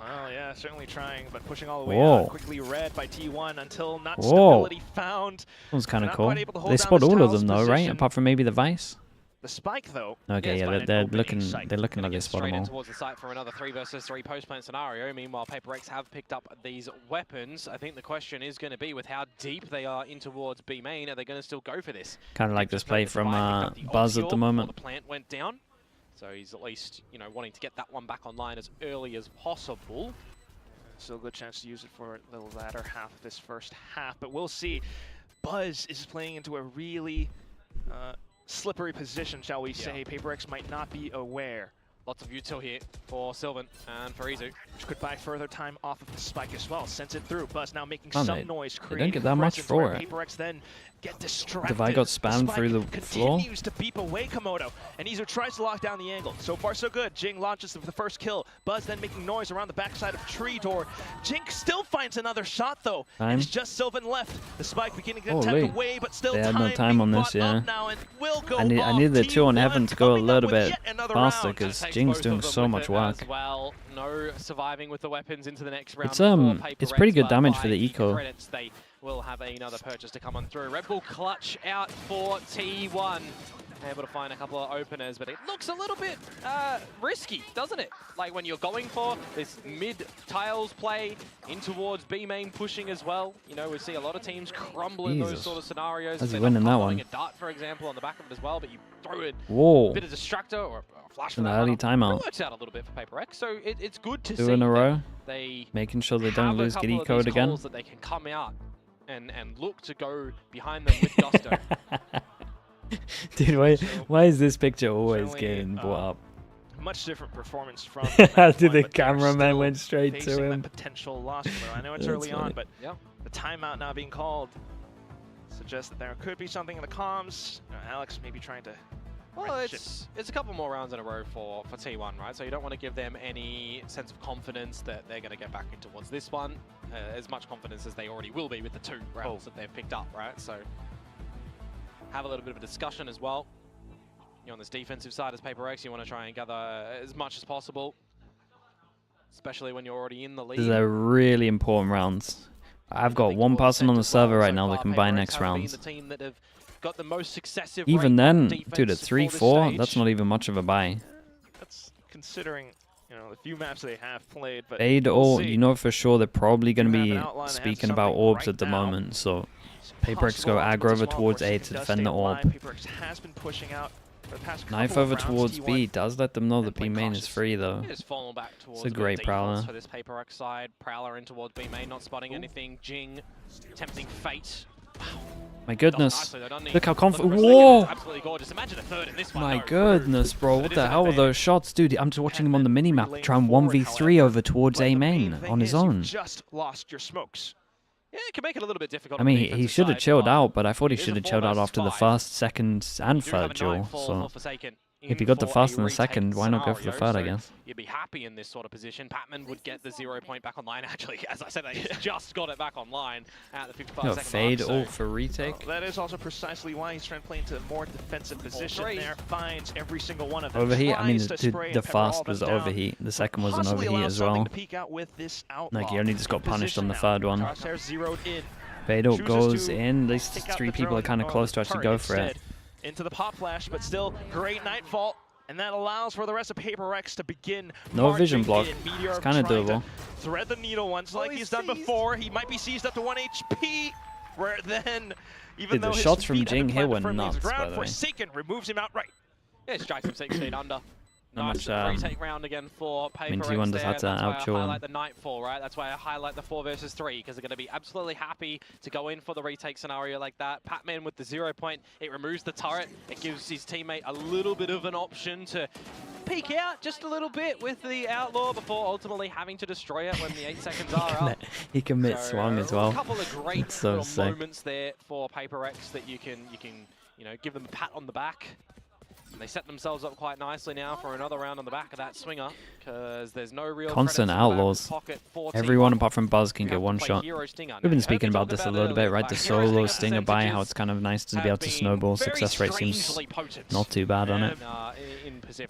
Well, yeah, certainly trying, but pushing all the way out. Quickly read by T1 until not stability found. That was kind of cool. They spot all of them though, right? Apart from maybe the Vice. The spike, though. Okay, yeah, they're looking like they spot them all. Towards the site for another 3 versus 3 post-plant scenario. Meanwhile, PRX have picked up these weapons. I think the question is going to be with how deep they are in towards B main. Are they going to still go for this? Kind of like this play from Buzz at the moment. The plant went down, so he's at least wanting to get that one back online as early as possible. Still a good chance to use it for the latter half of this first half, but we'll see. Buzz is playing into a really slippery position, shall we say. PRX might not be aware. Lots of util here for Sylvan and for Izu. Which could buy further time off of the spike as well. Sends it through. Buzz now making some noise. They don't get that much for it. PRX then get distracted. Devi got spammed through the floor. Continues to beep away Komodo, and Izu tries to lock down the angle. So far, so good. Jing launches the first kill. Buzz then making noise around the backside of tree door. Jing still finds another shot though. And it's just Sylvan left. The spike beginning to attempt away, but still they had no time on this, yeah. I need the 2 on Heaven to go a little bit faster because Jing's doing so much work. Well, no surviving with the weapons into the next round. It's pretty good damage for the eco. Credits, they will have another purchase to come on through. Red Bull clutch out for T1. Able to find a couple of openers, but it looks a little bit risky, doesn't it? Like when you're going for this mid-tiles play in towards B main pushing as well. We see a lot of teams crumble in those sort of scenarios. How's he winning that one? A dart, for example, on the back of it as well, but you throw in Whoa. a bit of distractor or a flash for an that early timeout. It works out a little bit for PRX, so it's good to see 2 in a row. They making sure they don't lose Giddy code again. That they can come out and look to go behind them with gusto. Dude, why is this picture always getting brought up? Much different performance from Dude, the cameraman went straight to him. Potential loss. I know it's early on, but the timeout now being called suggests that there could be something in the comms. Alex maybe trying to Well, it's a couple more rounds in a row for T1, right? So you don't want to give them any sense of confidence that they're going to get back in towards this one. As much confidence as they already will be with the 2 rounds that they've picked up, right? So have a little bit of a discussion as well. You're on this defensive side as PRX, you want to try and gather as much as possible, especially when you're already in the lead. These are really important rounds. I've got one person on the server right now that can buy next rounds. Got the most successive even then, dude, at 3-4, that's not even much of a buy. That's considering, you know, the few maps they have played. But Fade or, you know for sure they're probably going to be speaking about orbs at the moment, so PRX go aggro over towards A to defend the orb. Knife over towards B does let them know that B main is free though. It's a great Prowler. For this PRX side, Prowler in towards B main, not spotting anything. Jing tempting fate. My goodness. Look how confident. Whoa! Absolutely gorgeous. Imagine a third in this one. My goodness, bro. What the hell were those shots? Dude, I'm just watching him on the minimap try and 1v3 over towards A main on his own. Just lost your smokes. Yeah, it can make it a little bit difficult. I mean, he should have chilled out, but I thought he should have chilled out after the first, second, and third duel. So if he got the first and the second, why not go for the third, I guess? You'd be happy in this sort of position. Patman would get the 0 point back online. Actually, as I said, they just got it back online at the 55-second fade mark. ult for retake. That is also precisely why he's trying to play into a more defensive position there. Finds every single one of them. Overheat? I mean, the first was overheat. The second was an overheat as well. Like, he only just got punished on the third one. Fade ult goes in. These 3 people are kind of close to actually go for it. Into the pop flash, but still great nightfall, and that allows for the rest of PRX to begin. No vision block. It's kind of doable. Thread the needle once, like he's done before. He might be seized up to 1 HP. Where then, even though the shots from Jing here were nuts, by the way. Forsaken removes him outright. Yeah, strikes him 16 under. Not much. Retake round again for PRX. I mean, T1 just had to outchill I highlight the Nightfall, right? That's why I highlight the 4 versus 3, because they're going to be absolutely happy to go in for the retake scenario like that. Patman with the 0 point, it removes the turret. It gives his teammate a little bit of an option to peek out just a little bit with the Outlaw before ultimately having to destroy it when the 8 seconds are up. He commits swung as well. A couple of great so moments there for PRX that you can give them a pat on the back. And they set themselves up quite nicely now for another round on the back of that swinger, because there's no real constant outlaws. Everyone apart from Buzz can get one shot. We've been speaking about this a little bit, right? The solo stinger buy, how it's kind of nice to be able to snowball. Success rate seems not too bad on it.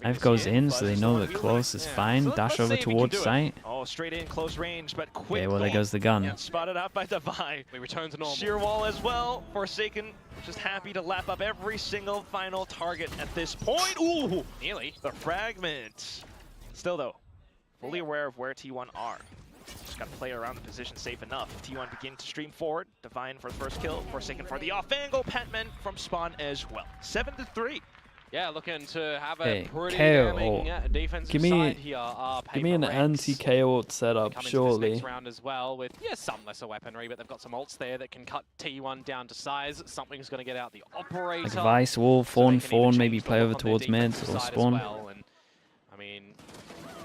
Knife goes in, so they know that close is fine. Dash over towards site. Oh, straight in, close range, but quick. Okay, well, there goes the gun. Yeah, spotted out by Devi. We return to normal. Sheer wall as well. Forsaken, just happy to lap up every single final target at this point. Ooh, nearly. The fragment. Still though, fully aware of where T1 are. Just got to play around the position safe enough. T1 begin to stream forward. Divine for the first kill. Forsaken for the off angle. Patman from spawn as well. 7-3. Yeah, looking to have a pretty KO damning defensive side here. Give me an anti-KO setup, surely. Next round as well with some lesser weaponry, but they've got some ults there that can cut T1 down to size. Something's going to get out the operator. Like Vice, Wall, Fawn, maybe play over towards mid or spawn. And, I mean,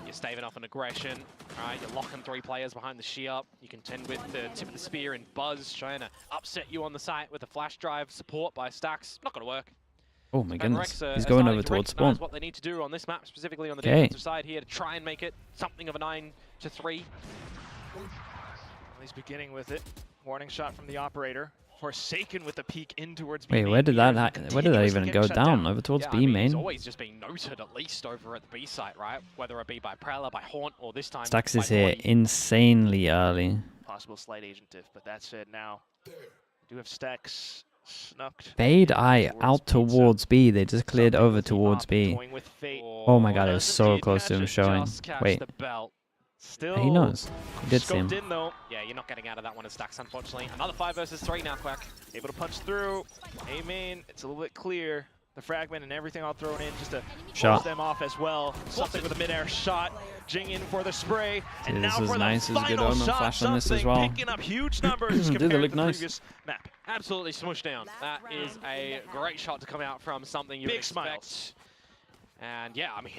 you're staving off an aggression, right? You're locking 3 players behind the shear. You contend with the tip of the spear and Buzz trying to upset you on the site with a flash drive support by Stacks. Not going to work. Oh my goodness, he's going over towards spawn. What they need to do on this map, specifically on the defensive side here, to try and make it something of a 9-3. He's beginning with it. Warning shot from the operator. Forsaken with the peek in towards B. Wait, where did that even go down? Over towards B main? It's always just being noted, at least over at the B site, right? Whether it be by Prowler, by Haunt, or this time Stacks is here insanely early. Possible slight agent diff, but that's it now. We do have Stacks snucked. Fade eye out towards B. They just cleared over towards B. Oh my god, it was so close to him showing. Wait. Still he knows. He did see him. Yeah, you're not getting out of that one as Stacks, unfortunately. Another 5 versus 3 now, Quack. Able to punch through. A main, it's a little bit clear. The fragment and everything all thrown in just to close them off as well. Something with a mid-air shot. Jing in for the spray. Dude, and this now is for nice. the There's a good final omen shot, flash on this as well. Picking up huge numbers compared to the previous map. Absolutely smushed down. That is a great shot to come out from something you would expect. Smiles. And yeah, I mean,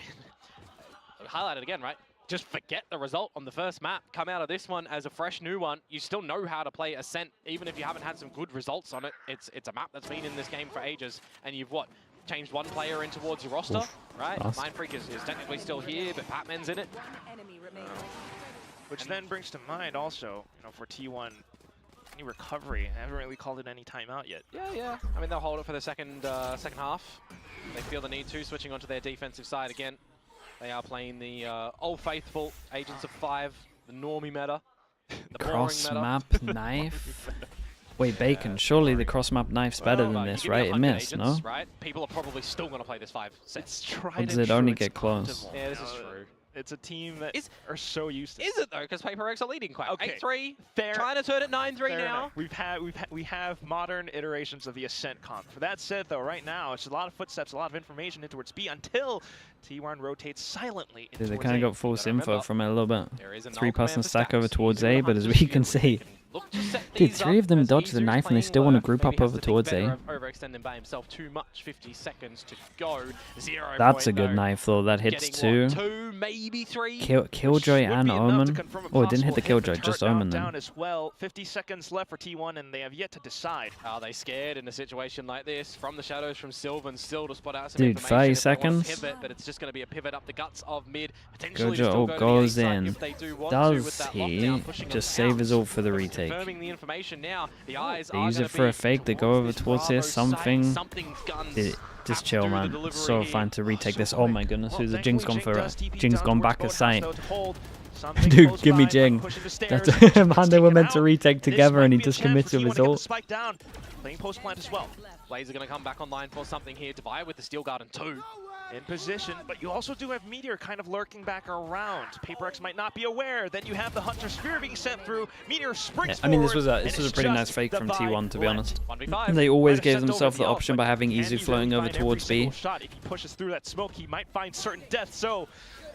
highlight it again, right? Just forget the result on the first map. Come out of this one as a fresh new one. You still know how to play Ascent, even if you haven't had some good results on it. It's a map that's been in this game for ages, and you've changed one player in towards your roster, Oof. right? Fast. Mind Freak is technically still here, but Batman's in it. Which then brings to mind also, you know, for T1, any recovery. I haven't really called it any timeout yet. Yeah. I mean, they'll hold it for the second half. They feel the need to, switching onto their defensive side again. They are playing the old faithful Agents of 5, the normie meta, the Cross boring map meta. knife. Wait, Bacon. Surely the cross map knife's better than Well, this, you give me right? It 100 missed, agents, no? right? People are probably still going to play this 5 set. It's tried Or does and it only true, get it's close? optimal. Yeah, this You is know, true. It's a team that are so used to it. Is it though? Because PRX are leading quite. Okay. 8-3. Fair. Trying to turn it 9-3 Fair now. enough. We have modern iterations of the Ascent comp. For that said, though, right now it's a lot of footsteps, a lot of information in towards B until T1 rotates silently. Dude, they towards kind A. of got false gotta info remember, from it a little bit. There is a 3-person for stack stacks. over towards Easier A, to but as hunt we this can few. see, Look to set dude, these 3 of up them as dodged the Izu's knife and they playing still want to low. group Maybe up has over to think towards better A. of overextending by himself too much. 50 seconds to go. 0 That's a point, good though. knife though. That hits Getting 2. what, 2, maybe 3. Killjoy Would and be enough to Omen. confirm a Oh, it didn't hit the possible Killjoy, turret just Omen down then. as well. 50 seconds left for T1 and they have yet to decide. Are they scared in a situation like this? From the shadows from Sylvan still to spot out some Dude, information 30 if they want to seconds. pivot, but it's just going to be a pivot up the guts of mid. Potentially Gojo still go to the goes A side in. if they do want to with Does that he lockdown, pushing just them save his out. ult for the retake? Confirming the information now. The eyes They are use gonna it for a be fake. They go over this towards here. Bravo site. Something. Something's guns Just have to chill, do the man. delivery So here. fine to retake So this. Oh quick. my goodness, Well, who's the Jing's gone thankfully, for Jing it? does TP Jing's down gone towards back a Boathouse, sight. though, to hold. Something Dude, close give me by, Jing. pushing the stairs, That's Jing gets man, they were taken meant to out. retake This together might and he be a just chance commits for to T1 his to get the ult. spike down. Playing post plant as well. Blaze are going to come back online for something here. Divide with the Steel Garden 2. In position, but you also do have Meteor kind of lurking back around. PRX might not be aware. Then you have the Hunter Spear being sent through. Meteor springs I mean, this forward, was and a it's pretty just nice fake from Divide T1, to be left. honest. 1v5. And they always Might have gave sent over themselves the ult, option but by having can Izu he floating really over find towards every B. single shot? If he pushes through that smoke, he might find certain death. So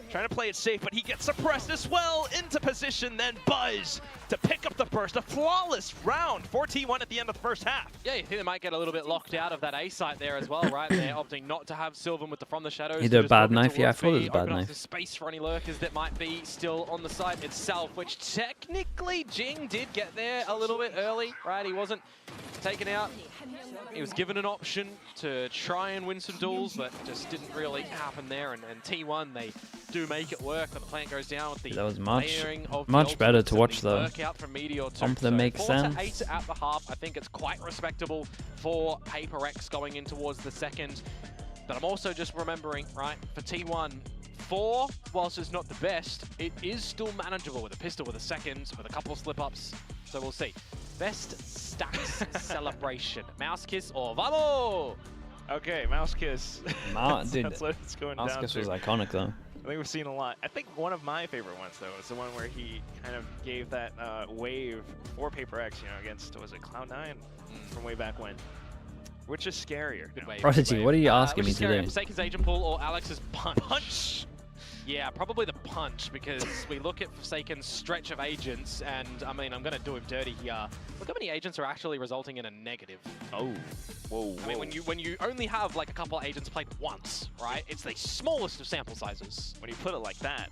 trying to play it safe, but he gets suppressed as well. Into position, then Buzz to pick up the burst. A flawless round for T1 at the end of the first half. Yeah, you think they might get a little bit locked out of that A site there as well, right? They're opting not to have Sylvan with the From the Shadows. Either a just bad looking knife, yeah, I towards thought it was B, a bad open up knife. the space for any lurkers that might be still on the site itself, which technically Jing did get there a little bit early, right? He wasn't taken out. He was given an option to try and win some duels, but just didn't really happen there. And T1, they do make it work, but the plant goes down with the That was much layering of better to ultimates and watch the though. lurk out from Meteor too. Comp that So makes 4 to sense. 8 at the half. I think it's quite respectable for PRX going in towards the second. But I'm also just remembering, right, for T1, 4, whilst it's not the best, it is still manageable with a pistol, with a second, with a couple of slip-ups. So we'll see. Best stacks celebration. Mouse kiss or vamos? Okay, Mouse Kiss. Dude, That's what it's going Mouse down Kiss to. was iconic though. I think we've seen a lot. I think one of my favorite ones, though, is the one where he kind of gave that wave for PRX, you know, against, was it Cloud9 from way back when? Which is scarier? Good wave. Prodigy, what are you asking me to do? Forsaken's Agent Pool or Alex's punch? Yeah, probably the punch, because we look at Forsaken's stretch of agents, and I mean, I'm going to do him dirty here. Look how many agents are actually resulting in a negative. Oh, whoa. I mean, when you only have like a couple of agents played once, right? It's the smallest of sample sizes. When you put it like that.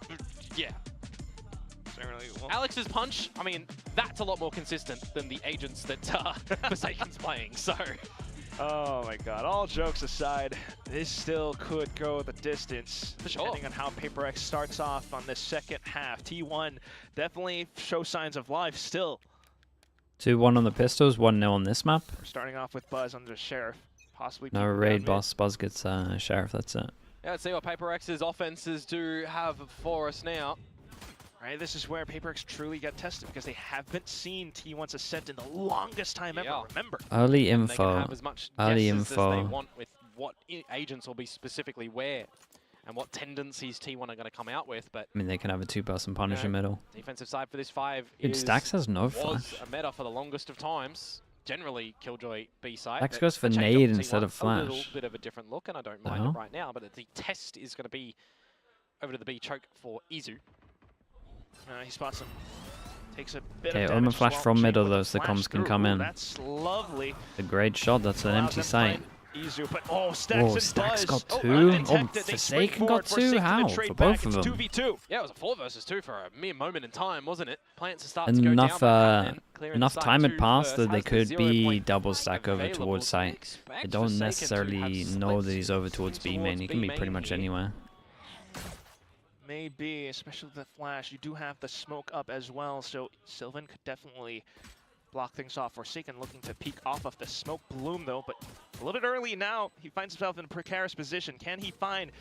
Yeah. Generally, well, Alex's punch, I mean, that's a lot more consistent than the agents that Forsaken's playing, so... oh my god, all jokes aside, this still could go the distance. For sure. Depending on how PRX starts off on this second half. T1 definitely show signs of life still. 2-1 on the pistols, 1-0 on this map. We're starting off with Buzz under Sheriff. Possibly No keeping down raid mid. boss. Buzz gets Sheriff, that's it. Yeah, let's see what PRX's offenses do have for us now. Right, this is where PRX truly got tested because they haven't seen T1's Ascent in the longest time ever, remember? Early They can info. have as much Early guesses as they info. want with what agents will be specifically where and what tendencies T1 are going to come out with, but I mean, they can have a 2-person Punisher middle. defensive side for this 5 Dude, is, Stax has no was flash. a meta for the longest of times. Generally, Killjoy B side. Stax but goes for the change up nade to instead T1, of A little flash. bit of a different look, and I don't The mind hell? it right now, but the test is going to be over to the B choke for Izu. He spots him. Takes a bit Okay, of Omen damage flash as well. from Jing middle with though, the so the flash comms can through. come Ooh, in. That's lovely. A great shot, that's an Allows empty them to site. find Izu, but Stacks and Stacks Buzz. got two. Undetected. They spring Forsaken got forward, two. Forsaken to How? trade For back. both of It's them. 2v2. Yeah, it was a 4 versus 2 for a mere moment in time, wasn't it? Plants to start to go Enough down. enough time had passed that they could be double stack over towards site. I don't necessarily know that he's over towards B main. He can be pretty much anywhere. Maybe, especially with the flash. You do have the smoke up as well, so Sylvan could definitely block things off. Forsaken looking to peek off of the smoke bloom though, but a little bit early now. He finds himself in a precarious position. Can he find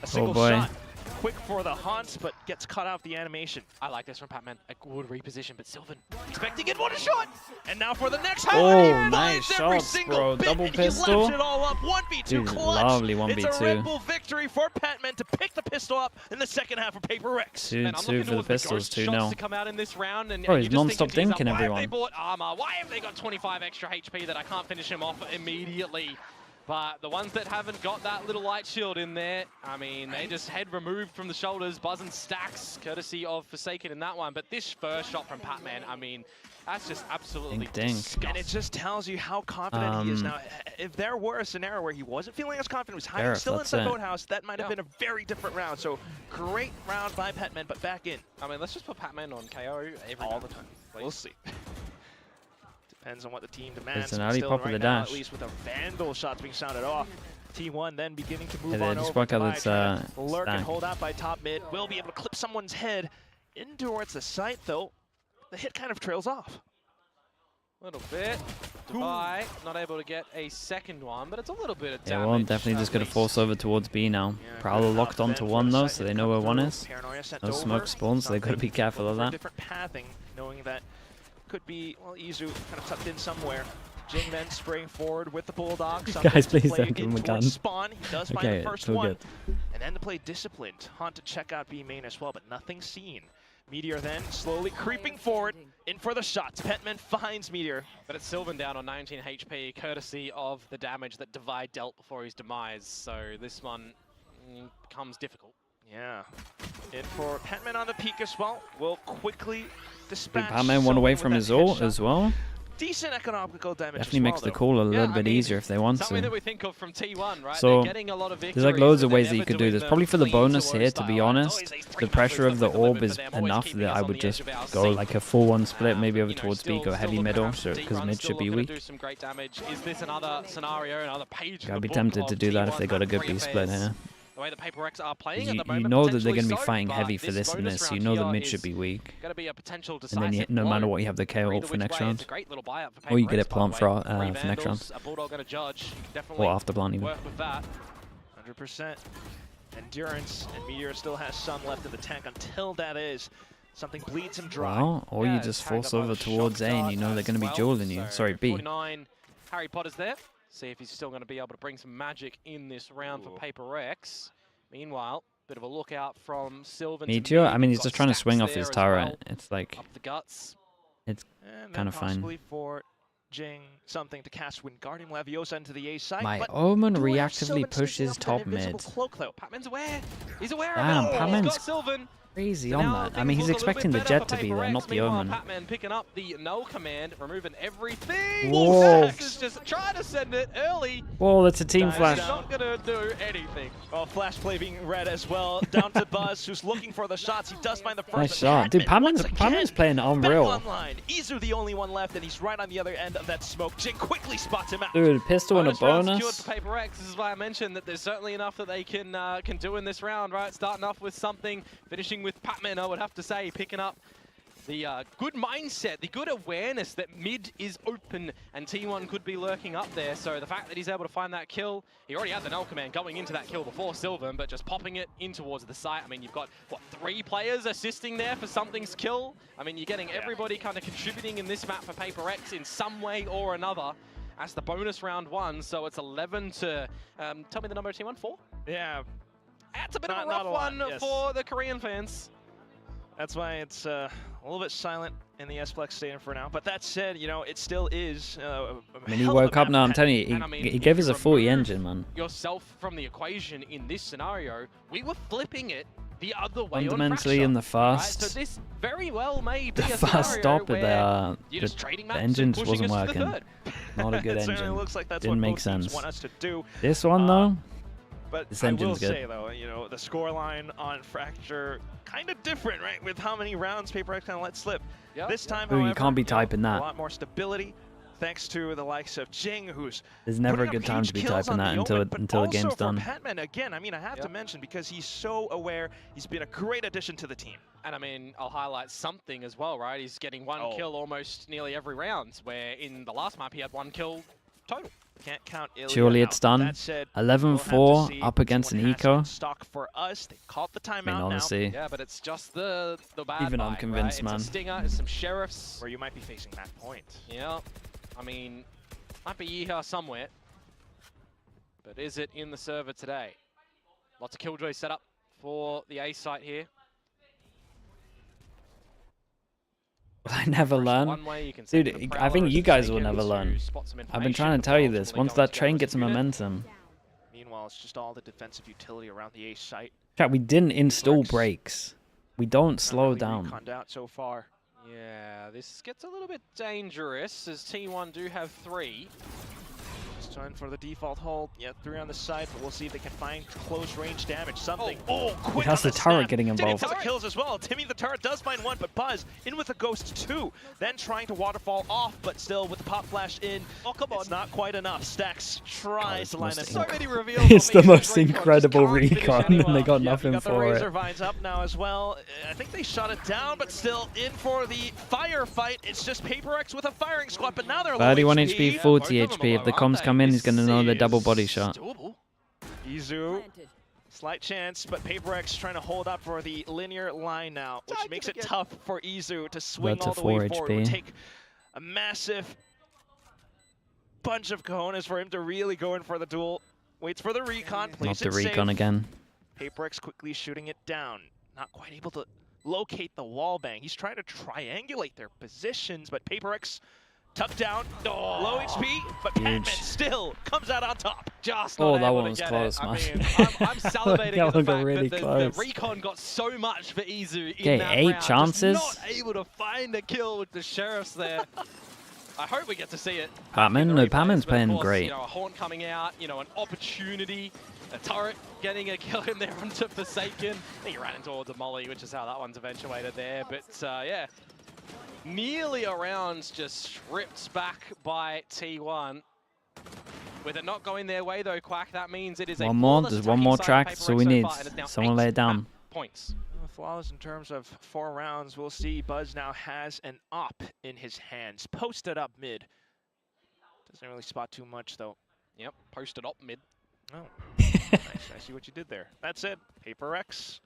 a single shot? Quick for the haunts, but gets cut out the animation. I like this from Patman. A good reposition, but Sylvan expecting it, what a shot! And now for the next nice shots, bro. Double pistol. He it all up. 1v2 Dude, clutch. lovely 1v2. It's a Red Bull victory for Patman to pick the pistol up in the second half of PRX. 2-2 for the pistols, 2-0. to come out in this round, and bro, he's non-stop dinking everyone. Why have they bought armor? Why have they got 25 extra HP that I can't finish him off immediately? But the ones that haven't got that little light shield in there, I mean, they just head removed from the shoulders. Buzz and Stacks, courtesy of Forsaken in that one. But this first shot from Patman, I mean, that's just absolutely disgusting. And it just tells you how confident he is now. If there were a scenario where he wasn't feeling as confident, was hiding still inside Boathouse, that might have been a very different round. So great round by Patman, but back in. I mean, let's just put Patman on KO all the time. Please. We'll see. Depends on what the team demands. It's an Ali pop with a dash. At least with a Vandal shots being sounded off. T1 then beginning to move on over. Just work out its lurk and hold out by top mid. Will be able to clip someone's head in towards the site though. The hit kind of trails off. A little bit. Dubai not able to get a second one, but it's a little bit of damage. Yeah, well, definitely just going to force over towards B now. Prowler locked onto one though, so they know where one is. No smoke spawns, so they've got to be careful of that. Different pathing, knowing that could be, well, Izu kind of tucked in somewhere. Jing then spraying forward with the Bulldog. Guys, please don't give him a gun. Spawn. He does find the first one. And then to play disciplined. Haunt to check out B main as well, but nothing seen. Meteor then slowly creeping forward, in for the shots. Petman finds Meteor. But it's Sylvan down on 19 HP, courtesy of the damage that Divide dealt before his demise. So this one becomes difficult. Yeah. In for Petman on the peak as well. Will quickly dispatch. Patman one away from his ult as well. Decent economical damage. Definitely makes the call a little bit easier if they want to. Something that we think of from T1, right? So getting a lot of there's like loads of ways that you could do this. Probably for the bonus here, to be honest, the pressure of the orb is enough that I would just go like a 4-1 split, maybe over towards B, go heavy middle, because mid should be weak. Do some great damage. Is this another scenario, another page? Gotta be tempted to do that if they got a good B split here. The way the PRX are playing at the moment, you know that they're going to be fighting heavy for this and this. You know that mid should be weak. And then no matter what, you have the KO ult for next round. Or you get it plant for next round. Or after plant even. 100% endurance, and Meteor still has some left in the tank until that is. Something bleeds him dry. Well, or you just force over towards A and you know they're going to be dueling you. Sorry, B. Harry Potter's there. See if he's still going to be able to bring some magic in this round for PRX. Meanwhile, bit of a lookout from Sylvan. Meteor, I mean, he's just trying to swing off his turret. It's like, up the guts. It's kind of fine. For Jing, something to cast Wingardium Leviosa into the A side. My Omen reactively pushes top mid. Patman's aware. He's aware Damn, of it. Patman's Sylvan. Crazy on that. I mean, he's expecting the jet to be there, not the Omen. Patman picking up the null command, removing everything. Whoa. Is just trying to send it early. Whoa, that's a team flash. Not gonna do anything. Well, flash play being read as well. Down to Buzz, who's looking for the shots. He does find the first. Nice shot, dude. Patman's playing unreal. Online. Izu the only one left, and he's right on the other end of that smoke. Jing quickly spots him out. Dude, pistol and a bonus. For PRX. This is why I mentioned that there's certainly enough that they can do in this round, right? Starting off with something, finishing with Patman, I would have to say, picking up the good mindset, the good awareness that mid is open and T1 could be lurking up there. So the fact that he's able to find that kill, he already had the null command going into that kill before Sylvan, but just popping it in towards the site. I mean, you've got, what, 3 players assisting there for something's kill? I mean, you're getting everybody kind of contributing in this map for PRX in some way or another. That's the bonus round 1, so it's 11 to, tell me the number of T1, 4? Yeah. That's a bit of a rough one for the Korean fans. That's why it's a little bit silent in the S-Flex Stadium for now. But that said, you know, it still is I mean, he woke up now, I'm telling you, he gave us a 40 engine, man. Yourself from the equation in this scenario, we were flipping it the other way Fundamentally, on in the Fracture, first, right? So this very well may be the a first stop, the the engine just wasn't working. Not a good It certainly engine. looks like that's Didn't what make both teams sense. want us to do. This one though, But this I will engine's good. say though, you know, the scoreline on Fracture kind of different, right? With how many rounds PRX kind of let slip. This time, Ooh, you however, can't be know, typing that. A lot more stability, thanks to the likes of Jing, who's There's never a putting good up time huge to be kills typing on that the until Omen, but the game's also for done. Patman, again, I mean, I have to mention because he's so aware. He's been a great addition to the team. And I mean, I'll highlight something as well, right? He's getting one kill almost nearly every round, where in the last map he had 1 kill total. Can't count Ilya Surely out. it's done. That said, 11-4 up against an eco. Stock for us. They called the timeout I mean, honestly, Yeah, but it's just the bad even I'm bite, convinced, right? man. It's a stinger, it's some sheriffs. Where you might be facing that point. Yeah, I mean, might be Yeehaw somewhere. But is it in the server today? Lots of killjoy set up for the A site here. I never learn. Dude, I think you guys will never learn. I've been trying to tell you this. Once that train gets momentum. Meanwhile, it's just all the defensive utility around the A site. Chat, we didn't install brakes. We don't slow Really down. reconned out so far. Yeah, this gets a little bit dangerous as T1 do have 3. Just trying for the default hold. Yeah, 3 on the side, but we'll see if they can find close range damage. Something. Oh, quick! It has on the turret snap. getting Timmy involved. for the kills as well. Timmy the turret does find 1, but Buzz in with a ghost 2. Then trying to waterfall off, but still with the pop flash in. Oh, come on. It's not quite enough. Stacks tries to line us So many reveals. It's the most incredible recon, and they got nothing got the for Razor it. Vines up now as well. I think they shot it down, but still in for the firefight. It's just PRX with a firing squad, but now they're 31 low HP, 40 HP. If the comms come in, he's going to know the double body shot. Izu, slight chance, but PRX trying to hold up for the linear line now, which makes it tough for Izu to swing That's all a the way 4 forward. It would HP. take a massive bunch of cojones for him to really go in for the duel. Waits for the recon, Not plays the it recon safe. again. PRX quickly shooting it down. Not quite able to locate the wall bang. He's trying to triangulate their positions, but PRX tucked down, low HP, but Patman still comes out on top. Just Oh, not that able one to was get close, it. I man. mean, I'm salivating That at the one got fact really that the close. recon got so much for Izu in Okay, that 8 round. chances. Just not able to find a kill with the sheriffs there. I hope we get to see it. Patman? in the No, replays, Patman's but of playing course, great. You know, a horn coming out, you know, an opportunity, a turret getting a kill in there onto Forsaken. I think he ran towards a molly, which is how that one's eventuated there. But yeah, nearly a round just stripped back by T1. With it not going their way though, Quack, that means it is One a more, flawless there's one more attacking track, side of that's all we PRX need. so far, and it's now Someone 8 lay it down. map points. Flawless in terms of 4 rounds. We'll see. Buzz now has an op in his hands. Posted up mid. Doesn't really spot too much though. Yep, posted up mid. Oh, nice. I see what you did there. That's it. PRX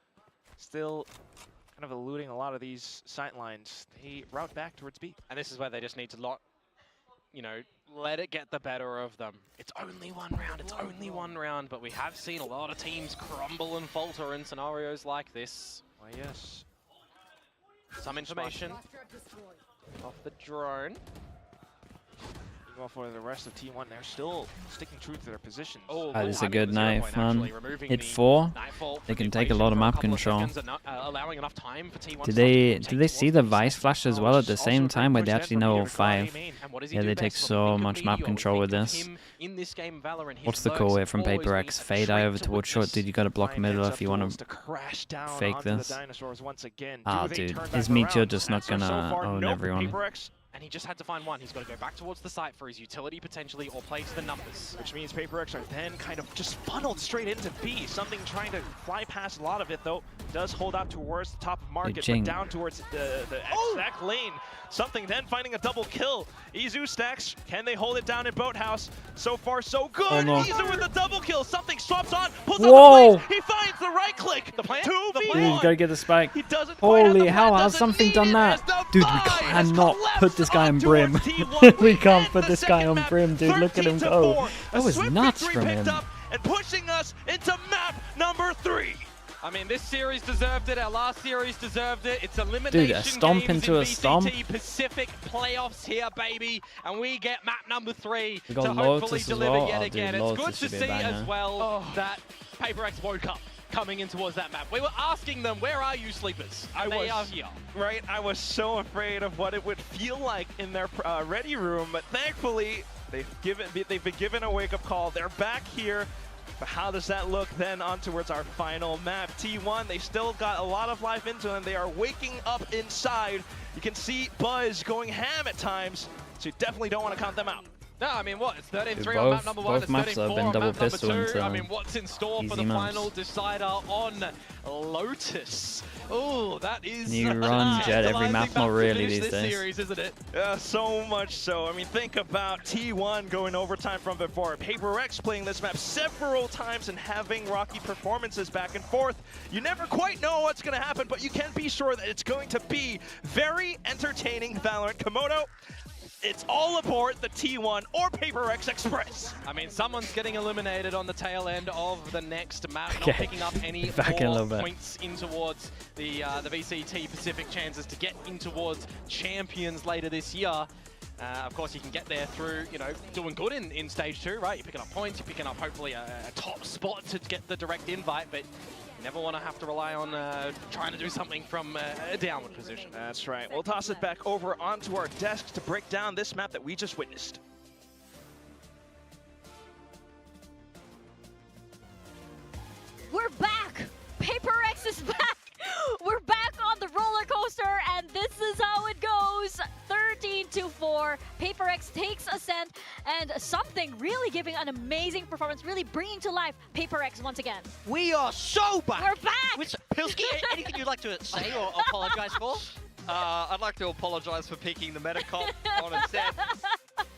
still kind of eluding a lot of these sight lines. They route back towards B. And this is where they just need to you know, let it get the better of them. It's only 1 round, it's only 1 round, but we have seen a lot of teams crumble and falter in scenarios like this. Why, yes. Some information off the drone. Well, for the rest of T1, they're still sticking true to their positions. Oh, That is I a mean, good the 0 knife, point man. actually, removing Hit the 4. Nightfall They from can the take a equation lot of for map couple control. seconds and allowing enough time for T1 Did to they take see the towards Vice Flash as well at the same time where they actually know all 5? And what does he Yeah, do they take best? so Think of much map Meteor, control with think of this. him in this game, Valorant. His What's the lurks call here from always PRX? means a Fade eye treat over to towards short. witness. Dude, you gotta block middle if you want to to crash down fake onto this. the dinosaurs once again. Ah, Do they dude, turn is back Meteor around? just not Answer so gonna far, own nope. everyone? PRX, And he just had to find one. He's got to go back towards the site for his utility potentially, or play to the numbers. which means PRX are then kind of just funneled straight into B. Something trying to fly past a lot of it though. Does hold out towards the top of market, Jing. but down towards the exact lane. Something then finding a double kill. Izu stacks. Can they hold it down in Boathouse? So far, so good. Oh, no. Izu with the double kill. Something swaps on. Pulls Whoa. up the blade. He finds the right click. The plant? 2v1. Dude, you gotta get the spike. He doesn't quite have the Holy hell, plan, has doesn't something need done it that? as the Dude, we buy has cannot put collapsed this guy on onto brim. our T1. We can't And put the this guy second on map, brim, dude. Look at him 13 to go. 4. That A was swift nuts victory from picked him. up and pushing us into map number 3. I mean, this series deserved it. Our last series deserved it. It's elimination Dude, a stomp games into in a stomp. VCT Pacific playoffs here, baby. And we get map number 3 We to got hopefully Lotus as deliver well. yet Oh, again. dude, It's Lotus good to should be a see banger. as well that PRX woke up. coming in towards that map. We were asking them, where are you, sleepers? And they are here. Right, I was so afraid of what it would feel like in their ready room, but thankfully they've been given a wake-up call. They're back here. But how does that look then on towards our final map? T1, they still got a lot of life into them. They are waking up inside. You can see Buzz going ham at times, so you definitely don't want to count them out. No, I mean, what? It's 13-3 on map number 1, it's 13-4 on map number 2. I mean, what's in store for the final decider on Lotus? Oh, that is you run Jet every map, not really these days. Series, isn't it? Yeah, so much so. I mean, think about T1 going overtime from before. PRX playing this map several times and having rocky performances back and forth. You never quite know what's going to happen, but you can be sure that it's going to be very entertaining Valorant. Komodo, it's all aboard the T1 or PRX Express. I mean, someone's getting eliminated on the tail end of the next map, not picking up any more points in towards the VCT Pacific chances to get in towards champions later this year. Of course, you can get there through, you know, doing good in stage 2, right? You're picking up points, you're picking up hopefully a top spot to get the direct invite, but never want to have to rely on trying to do something from a downward position. That's right. We'll toss it back over onto our desk to break down this map that we just witnessed. We're back! PRX is back! We're back on the roller coaster, and this is how it goes. 13-4. PRX takes Ascent, and something really giving an amazing performance, really bringing to life PRX once again. We are so back! We're back! Pilsky, anything you'd like to say or apologize for? I'd like to apologize for picking the meta comp on Ascent.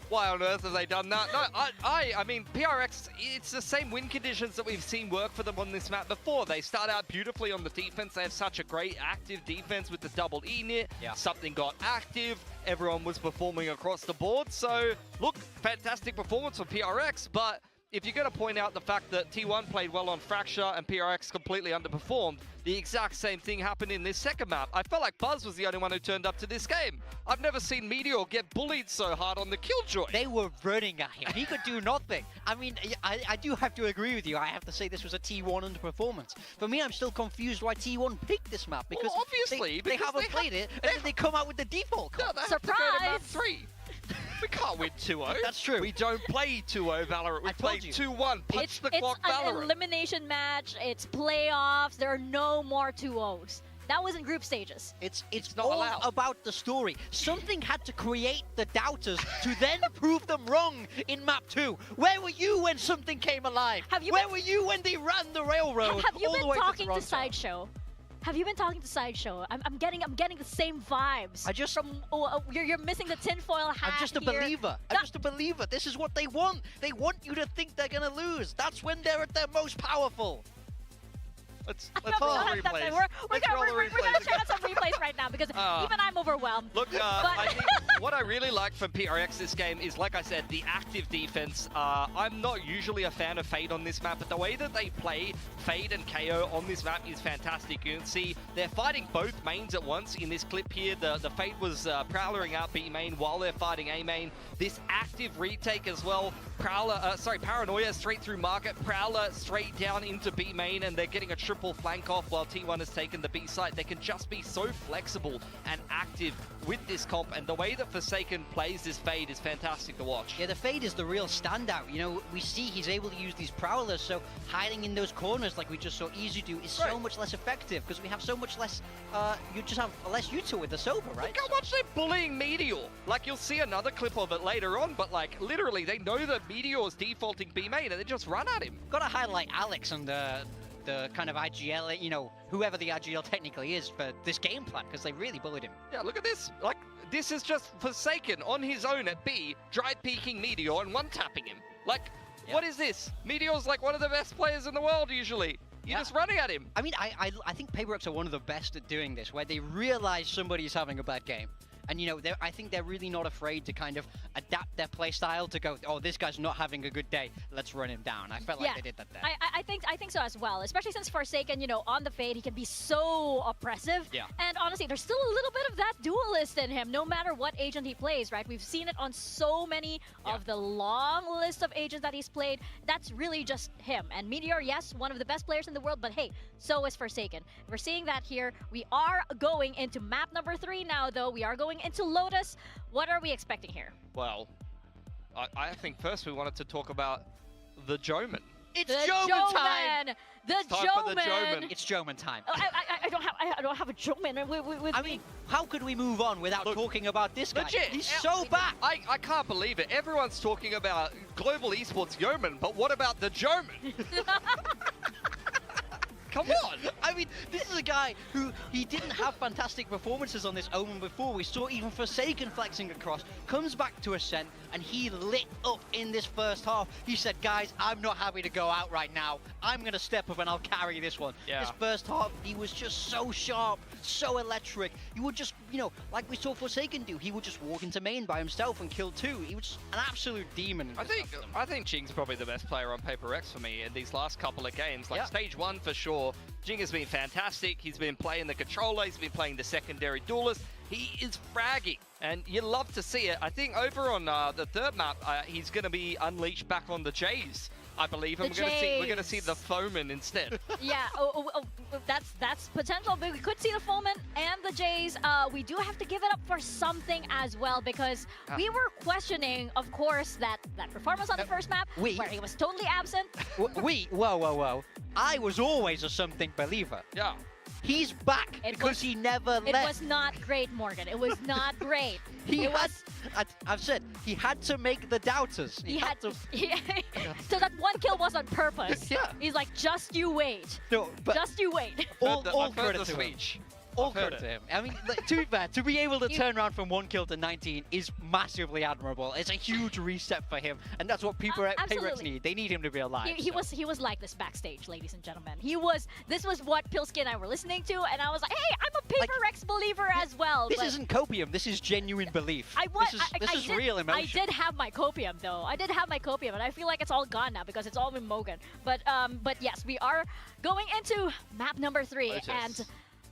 Why on earth have they done that? No, I mean, PRX, it's the same win conditions that we've seen work for them on this map before. They start out beautifully on the defense. They have such a great active defense with the double E knit. Yeah. Something got active. Everyone was performing across the board. So, look, fantastic performance for PRX, but if you're going to point out the fact that T1 played well on Fracture and PRX completely underperformed, the exact same thing happened in this second map. I felt like Buzz was the only one who turned up to this game. I've never seen Meteor get bullied so hard on the Killjoy. They were running at him. He could do nothing. I mean, I do have to agree with you. I have to say this was a T1 underperformance. For me, I'm still confused why T1 picked this map, because well, obviously, they haven't played it, and then they come out with the default card. No, they have to go to map 3. We can't win 2-0. That's true. We don't play 2-0 Valorant. We play 2-1. Punch the clock It's Valorant. an elimination match. It's playoffs. There are no more 2-0s. That was in group stages. It's not all about the story. Something had to create the doubters to then prove them wrong in map 2. Where were you when something came alive? Where were you when they ran the railroad? Have you all been the way talking to to Sideshow? Have you been talking to Sideshow? I'm getting the same vibes. You're missing the tinfoil hat. I'm just a believer. I'm just a believer. This is what they want. They want you to think they're gonna lose. That's when they're at their most powerful. Let's roll the replays. We're gonna check out some replays right now because even I'm overwhelmed. Look, I think what I really like from PRX this game is, like I said, the active defense. I'm not usually a fan of Fade on this map, but the way that they play Fade and KO on this map is fantastic. You can see they're fighting both mains at once in this clip here. The Fade was prowlering out B main while they're fighting A main. This active retake as well. Paranoia straight through market. Prowler straight down into B main, and they're getting a triple flank off while T1 has taken the B site. They can just be so flexible and active with this comp, and the way that Forsaken plays this Fade is fantastic to watch. Yeah, the Fade is the real standout. You know, we see he's able to use these prowlers, so hiding in those corners like we just saw Easy do is so much less effective because we have so much less, you just have less util with the Sober, right? Look how much they're bullying Meteor. Like, you'll see another clip of it later on, but like, literally, they know that Meteor's defaulting B main and they just run at him. Gotta highlight Alex and the kind of IGL, you know, whoever the IGL technically is for this game plan, because they really bullied him. Yeah, look at this. Like, this is just Forsaken on his own at B, dry peeking Meteor and one-tapping him. Like, what is this? Meteor's like one of the best players in the world usually. You're just running at him. I mean, I think PRX are one of the best at doing this, where they realize somebody's having a bad game. And, you know, I think they're really not afraid to kind of adapt their play style to go, oh, this guy's not having a good day, let's run him down. I felt like they did that there. I think so as well, especially since Forsaken, you know, on the Fade, he can be so oppressive. Yeah. And honestly, there's still a little bit of that duelist in him, no matter what agent he plays, right? We've seen it on so many of the long list of agents that he's played. That's really just him. And Meteor, yes, one of the best players in the world, but hey, so is Forsaken. We're seeing that here. We are going into map number 3 now, though. We are going into Lotus. What are we expecting here? Well, I think first we wanted to talk about the Joman. It's Joman time! The Joman! It's Joman time. I don't have a Joman with I mean, how could we move on without talking about this guy? Legit, He's so back! I can't believe it. Everyone's talking about global esports Yeoman, but what about the Joman? Come on! I mean, this is a guy who, he didn't have fantastic performances on this Omen before. We saw even Forsaken flexing across, comes back to Ascent, and he lit up in this first half. He said, guys, I'm not happy to go out right now. I'm going to step up and I'll carry this one. Yeah. This first half, he was just so sharp, so electric. He would just, you know, like we saw Forsaken do, he would just walk into main by himself and kill 2. He was an absolute demon. I think Jing's probably the best player on PRX for me in these last couple of games. Like stage 1 for sure. Jing has been fantastic. He's been playing the controller. He's been playing the secondary duelist. He is fragging, and you love to see it. I think over on the third map, he's going to be unleashed back on the Jays, I believe, and we're going to see the Foeman instead. Yeah, that's potential. But we could see the Foeman and the Jays. We do have to give it up for something as well, because we were questioning, of course, that performance on the first map where he was totally absent. Whoa. I was always a something believer. Yeah. He's back because he never left. It was not great, Morgan. It was not great. I've said, he had to make the doubters. He had to. So that one kill was on purpose. Yeah. He's like, just you wait. No, but just you wait. All credit to him. All credit to him. I mean, to be fair, to be able to turn around from 1 kill to 19 is massively admirable. It's a huge reset for him, and that's what PRX need. They need him to be alive. He was like this backstage, ladies and gentlemen. This was what Pilsky and I were listening to, and I was like, hey, I'm a PRX believer as well. This isn't copium. This is genuine belief. This is real emotion. I did have my copium, though. I did have my copium, and I feel like it's all gone now because it's all been Mogan. But yes, we are going into map number 3, Lotus. and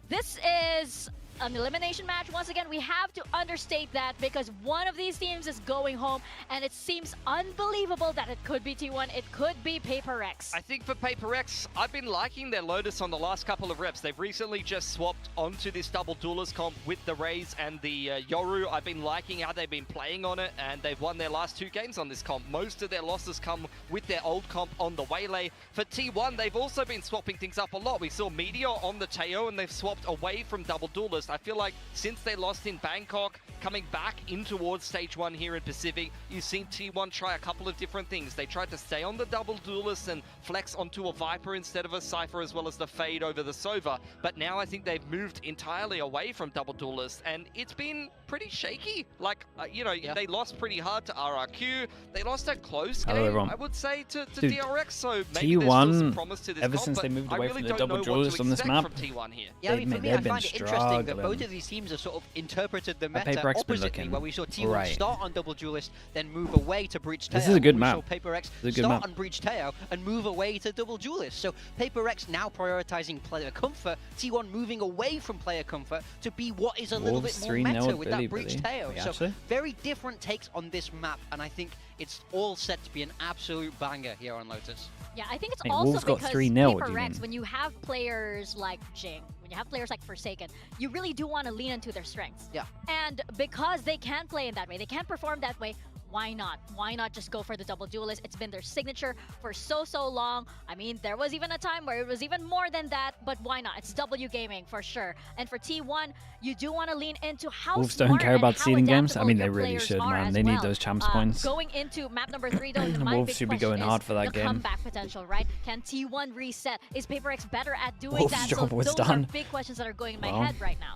this is an elimination match. Once again, we have to understate that because one of these teams is going home, and it seems unbelievable that it could be T1, it could be PRX. I think for PRX, I've been liking their Lotus on the last couple of reps. They've recently just swapped onto this double duelist comp with the Raze and the Yoru. I've been liking how they've been playing on it, and they've won their last 2 games on this comp. Most of their losses come with their old comp on the Waylay. For T1, they've also been swapping things up a lot. We saw Meteor on the Teo, and they've swapped away from double duelist. I feel like since they lost in Bangkok, coming back in towards stage 1 here in Pacific, you've seen T1 try a couple of different things. They tried to stay on the double duelist and flex onto a Viper instead of a Cypher, as well as the Fade over the Sova. But now I think they've moved entirely away from double duelist, and it's been pretty shaky. Like, they lost pretty hard to RRQ. They lost a close game, I would say, to DRX. So maybe there's still some promise to this ever comp, since they but moved I away really from the don't double know duelist what on to this expect map. from T1 here. Yeah, I mean, for me, I find it interesting that both of these teams have sort of interpreted the meta oppositely, where we saw T1 start on double duelist, then move away to breach Teo. This is a good map. We saw PRX start on breach Teo and move away to double duelist. So PRX now prioritizing player comfort, T1 moving away from player comfort to be what is a little bit more meta with that breach Teo. So very different takes on this map, and I think it's all set to be an absolute banger here on Lotus. Yeah, I think it's also Wolves got because 3-0, PRX, when you have players like Jing, when you have players like Forsaken, you really do want to lean into their strengths. Yeah. And because they can play in that way, they can perform that way, why not? Why not just go for the double duelist? It's been their signature for so long. I mean, there was even a time where it was even more than that, but why not? It's W gaming for sure. And for T1, you do want to lean into how Wolves don't care about seeding games. I mean, they really should, man. They need those champs points. Going into map number 3, though, my Wolves big should be going hard for that the game. comeback potential, right? Can T1 reset? Is PRX better at doing Wolves' that? job So was those done. are big questions that are going in my head right now.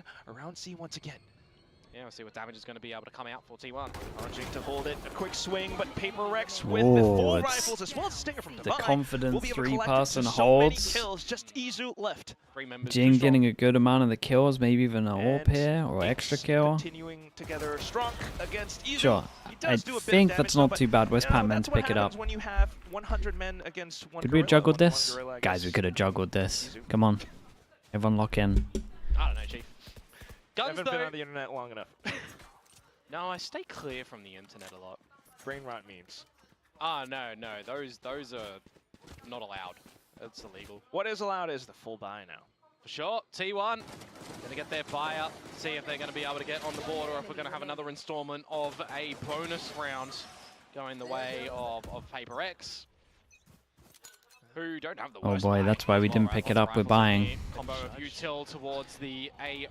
around C once again. Yeah, we'll see what damage is going to be able to come out for T1. Challenging to hold it. A quick swing, but PRX with the full it's rifles as well as Stinger from the Divine. confident Will be able to collect three-person so many holds. kills, just Izu left. Jin getting a good amount of the kills, maybe even an AWP And here or extra kill. Continuing together strong against Izu. Sure, He I does do a bit of think damage, that's though, not but, too bad. West you know, Pat meant that's to what pick it up. happens when you have 100 men against one Could we have gorilla, juggled one this? gorilla, I Guys, we guess. could have juggled this. Come on. Everyone lock in. I don't know, Chief. Guns, Haven't though. been on the internet long enough. No, I stay clear from the internet a lot. Brain rot memes. Ah, no, those are not allowed. It's illegal. What is allowed is the full buy now. For sure, T1 going to get their buy up, see if they're going to be able to get on the board or if we're going to have another installment of a bonus round going the way of PRX, who don't have the Oh worst boy, buy that's why we as well, didn't right? pick Lots it of up. We're rifles buying. here. Combo of util towards the A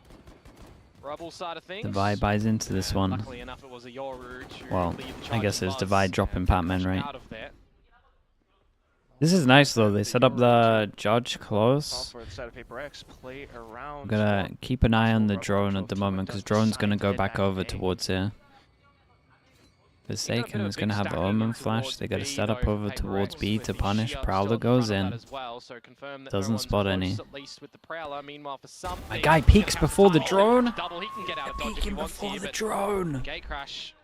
Rebel side of things. Divide buys into this one. Luckily enough, it was a Yoru to Well, lead the I charge guess of it's Buzz Divide dropping and Patman, push right? out of there. This is nice though. They set up the judge close. For the side of PRX, play around. I'm gonna keep an eye on the drone at the moment because drone's gonna go back over towards here. Forsaken is gonna have Omen flash. They gotta set up over towards B to punish. Prowler goes in. Doesn't spot any. My guy peeks before the drone. Peeking before the drone. Gate crash,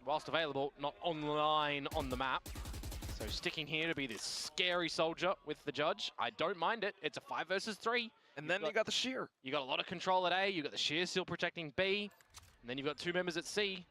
whilst available, not online on the map. So sticking here to be this scary soldier with the judge. I don't mind it. It's a 5 versus 3. And then you got the shear. You got a lot of control at A. You got the shear still protecting B. And then you've got 2 members at C.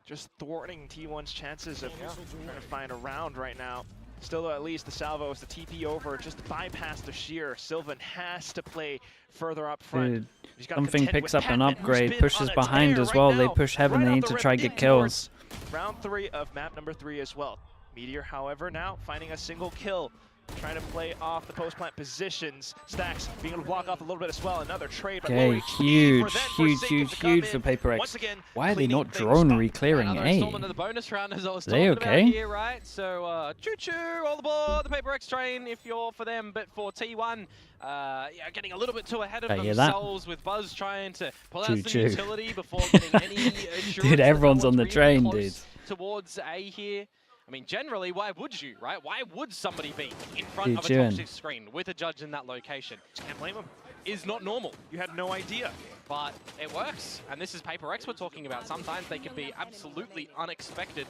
Just thwarting T1's chances of trying to find a round right now. Still, though, at least the salvo is the TP over, just bypass the shear. Sylvan has to play further up front. Dude, something picks up an upgrade, pushes behind as well. They push heaven, they need to try get kills. Round 3 of map number 3 as well. Meteor, however, now finding a single kill. Trying to play off the post-plant positions. Stacks being able to block off a little bit as well. Another trade. Okay, huge for PRX. Why are they not drone re-clearing A? The bonus round as I was They talking okay? about here, right? So, choo-choo, all aboard the PRX train if you're for them, but for T1, yeah, getting a little bit too ahead of themselves with Buzz trying to pull out some utility before getting any assurance. Dude, everyone's on the train, dude. Towards A here. I mean, generally, why would you, right? Why would somebody be in front of a June. top 6 screen with a judge in that location? Can't blame him. Is not normal. You had no idea. But it works, and this is PRX we're talking about. Sometimes they can be absolutely unexpected,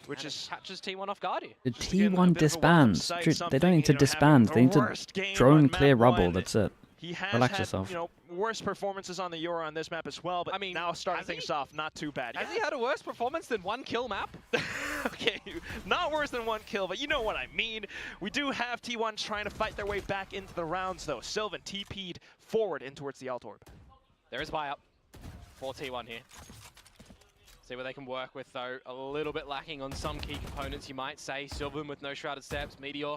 which is catches T1 off guard here. The T1 disbands. They don't need to disband. They need to drone clear rubble. That's it. He has Relax had, yourself. you know, worse performances on the Euro on this map as well, but I mean, now starting things off, not too bad. Has he had a worse performance than 1 kill map? Okay, not worse than 1 kill, but you know what I mean. We do have T1 trying to fight their way back into the rounds, though. Sylvan TP'd forward in towards the alt orb. There is a buy up for T1 here. See what they can work with, though. A little bit lacking on some key components, you might say. Sylvan with no shrouded steps, Meteor,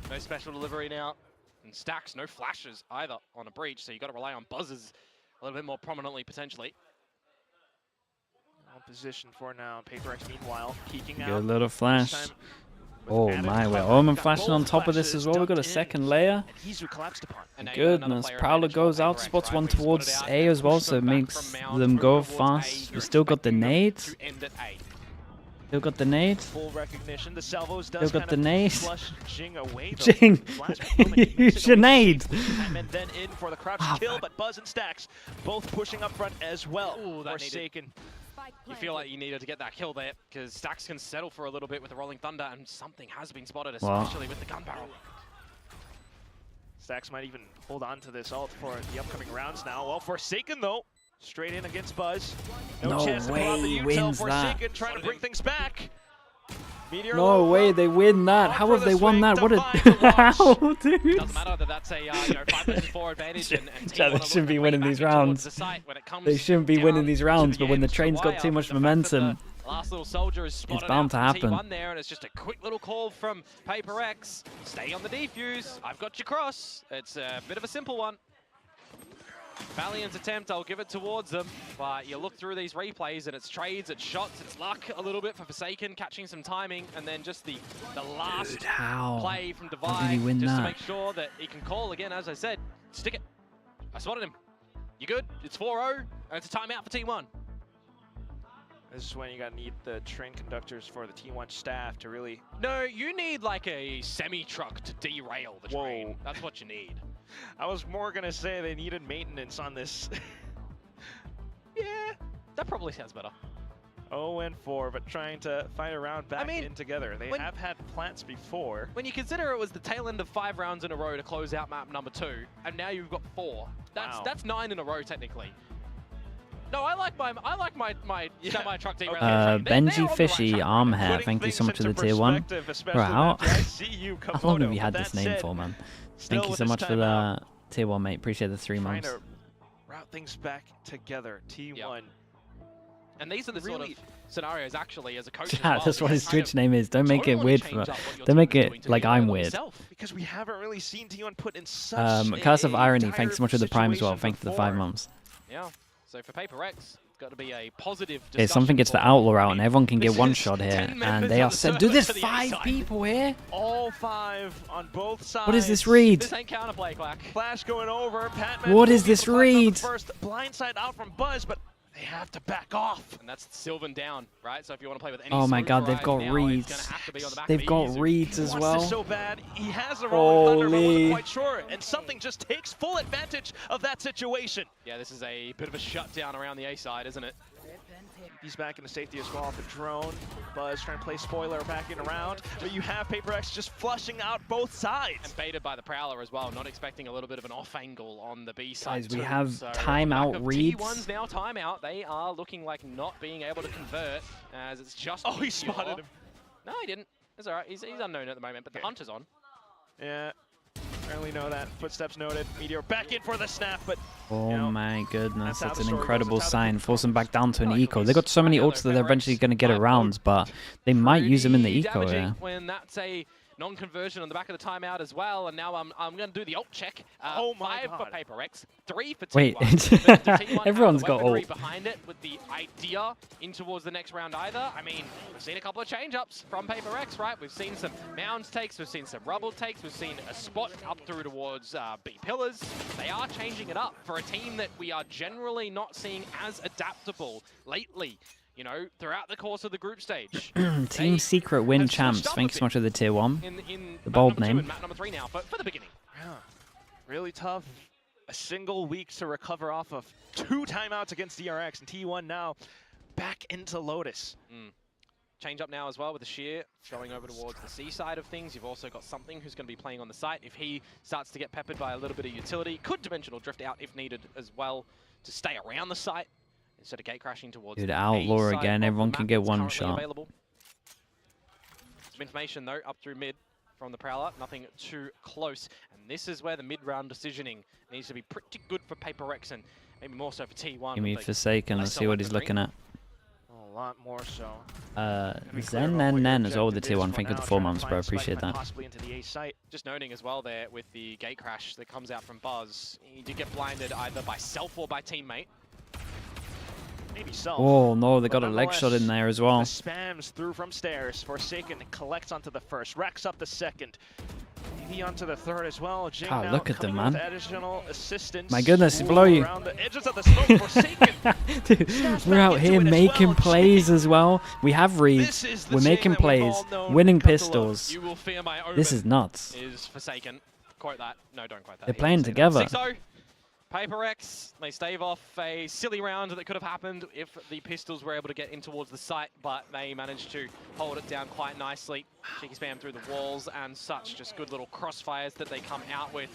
no special delivery now. And Stacks, no flashes either on a breach, so you got to rely on buzzes a little bit more prominently, potentially. On position for now. PRX, meanwhile, peeking out. Good little flash. Oh my, we're Omen flashing on top of this as well. We've got a second layer. Goodness, Prowler goes out, spots one towards A as well, so it makes them go fast. We still got the nades. Still got the nade. Full recognition. The salvos does Still got the nade. flush Jing away. Jing, use your nade. And then in for the crouch kill, but Buzz and Stacks both pushing up front as well. Ooh, that Forsaken. You feel like you needed to get that kill there, because Stacks can settle for a little bit with the Rolling Thunder, and something has been spotted, especially with the gun barrel. Stacks might even hold on to this ult for the upcoming rounds now. Well, Forsaken though. Straight in against Buzz. No chance to pull out the he util. wins Forsaken that. trying to bring things back. Meteor No way, they win that. How have they won that? What a how, dude? Doesn't matter that that's a 5 versus 4 advantage, and Yeah, they shouldn't be winning these rounds. They shouldn't be winning these rounds, but when the train's got too much momentum, last little soldier is spotted it's bound to out happen. T1 there, and it's just a quick little call from PRX. Stay on the defuse. I've got your cross. It's a bit of a simple one. Valiant's attempt, I'll give it towards them, but you look through these replays and it's trades, it's shots, it's luck a little bit for Forsaken, catching some timing, and then just the last play from Divide, win just to that? make sure that he can call again, as I said, stick it. I spotted him. you're good. It's 4-0, and it's a timeout for T1. This is when you gotta need the train conductors for the T1 staff to really... No, you need like a semi-truck to derail the train. That's what you need. I was more gonna say they needed maintenance on this. Yeah, that probably sounds better. 0-4, but trying to find a round back in together. They have had plants before. When you consider it was the tail end of 5 rounds in a row to close out map number 2, and now you've got 4. That's 9 in a row technically. No, I like my semi-truck derail. Benji Fishy Arm Hair, thank you so much for the tier 1. Bro, how long have you had this name for, man? Thank you so much for the tier 1, mate. Appreciate the 3 months. Trying to route things back together. T1. Yep. And these are the sort of scenarios, actually, as a coach. That's what his Twitch name is. Don't make it weird for. Don't make it like I'm weird. Because we haven't really seen T1 put in such Curse of Irony, thanks so much for the Prime as well. Thanks for the 5 months. Yeah. So for PRX, it's got to be a positive. Okay, something gets the Outlaw out, and everyone can get one shot here, and they are set. Dude, there's 5 people here. All 5 on both sides. What is this read? This ain't counterplay, Quack. Flash going over. What is this read? First blindside out from Buzz, but they have to back off. And that's Sylvan down, right? So if you want to play with any oh my god, they've got reads. They've got reads as well. This so bad. He has a Rolling Thunder, but wasn't quite sure. And something just takes full advantage of that situation. Yeah, this is a bit of a shutdown around the A side, isn't it? He's back into safety as well. The drone. Buzz trying to play spoiler back in around. But you have PRX just flushing out both sides. And baited by the Prowler as well. Not expecting a little bit of an off angle on the B side. Guys, we have timeout reads. T1's now timeout. They are looking like not being able to convert as it's just. Oh, he spotted him. No, he didn't. It's all right. He's unknown at the moment, but the Hunter's on. Yeah. I only know that. Footsteps noted. Meteor back in for the snap, but... Oh my goodness, that's an incredible sign. Force them back down to an eco. They've got so many ults that they're eventually going to get around, but they might use them in the eco, yeah. When that's a non-conversion on the back of the timeout as well, and now I'm going to do the ult check. 5 for PRX, 3 for T1. Wait, T1 everyone's got ult. Behind it with the idea in towards the next round either. I mean, we've seen a couple of change-ups from PRX, right? We've seen some mounds takes, we've seen some rubble takes, we've seen a spot up through towards B pillars. They are changing it up for a team that we are generally not seeing as adaptable lately. You know, throughout the course of the group stage. Team Secret win champs. Thanks so much for the tier 1. The bold name. Map number 3 now for the beginning. Yeah, really tough. A single week to recover off of 2 timeouts against DRX, and T1 now back into Lotus. Change up now as well with the Sheer going over towards the C side of things. You've also got something who's going to be playing on the site. If he starts to get peppered by a little bit of utility, could dimensional drift out if needed as well to stay around the site. Instead of gate crashing towards Dude, Outlaw again. Everyone can get one shot. Available. Some information though up through mid from the Prowler. Nothing too close. And this is where the mid-round decisioning needs to be pretty good for PRX and maybe more so for T1. Give me Forsaken. Let's see what he's looking at. A lot more so. Zen Nen as well with the tier 1. Thank you for the 4 months, bro. Appreciate that. Just noting as well there with the gate crash that comes out from Buzz. He did get blinded either by self or by teammate. Maybe self. Oh no, they got a leg shot in there as well. The spams through from stairs. Forsaken collects onto the first, racks up the second. DV onto the third as well. Jing God, now look at them, man. Additional assistance. My goodness, they blow you. Around the edges of the smoke. Forsaken. Dude, we're out here making plays as well. We have reads. We're making plays, winning pistols. You will fear my omen. This is nuts. Is Forsaken. Quote that. No, don't quote that. They're playing together. 6-0. PRX, they stave off a silly round that could have happened if the pistols were able to get in towards the site, but they managed to hold it down quite nicely. Cheeky spam through the walls and such, just good little crossfires that they come out with.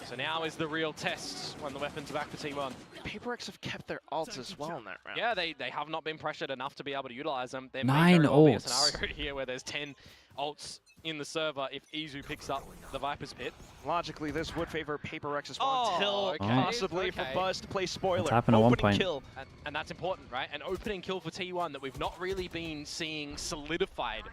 So now is the real test when the weapons are back for T1. PRX have kept their ults as well in that round. Yeah, they have not been pressured enough to be able to utilize them. There 9 may very well be a ults. scenario here where there's 10 ults in the server if Izu picks up the Viper's Pit. Logically, this would favor PRX as well until possibly for Buzz to play spoiler. It's happened at one point. Kill. And that's important, right? An opening kill for T1 that we've not really been seeing solidified.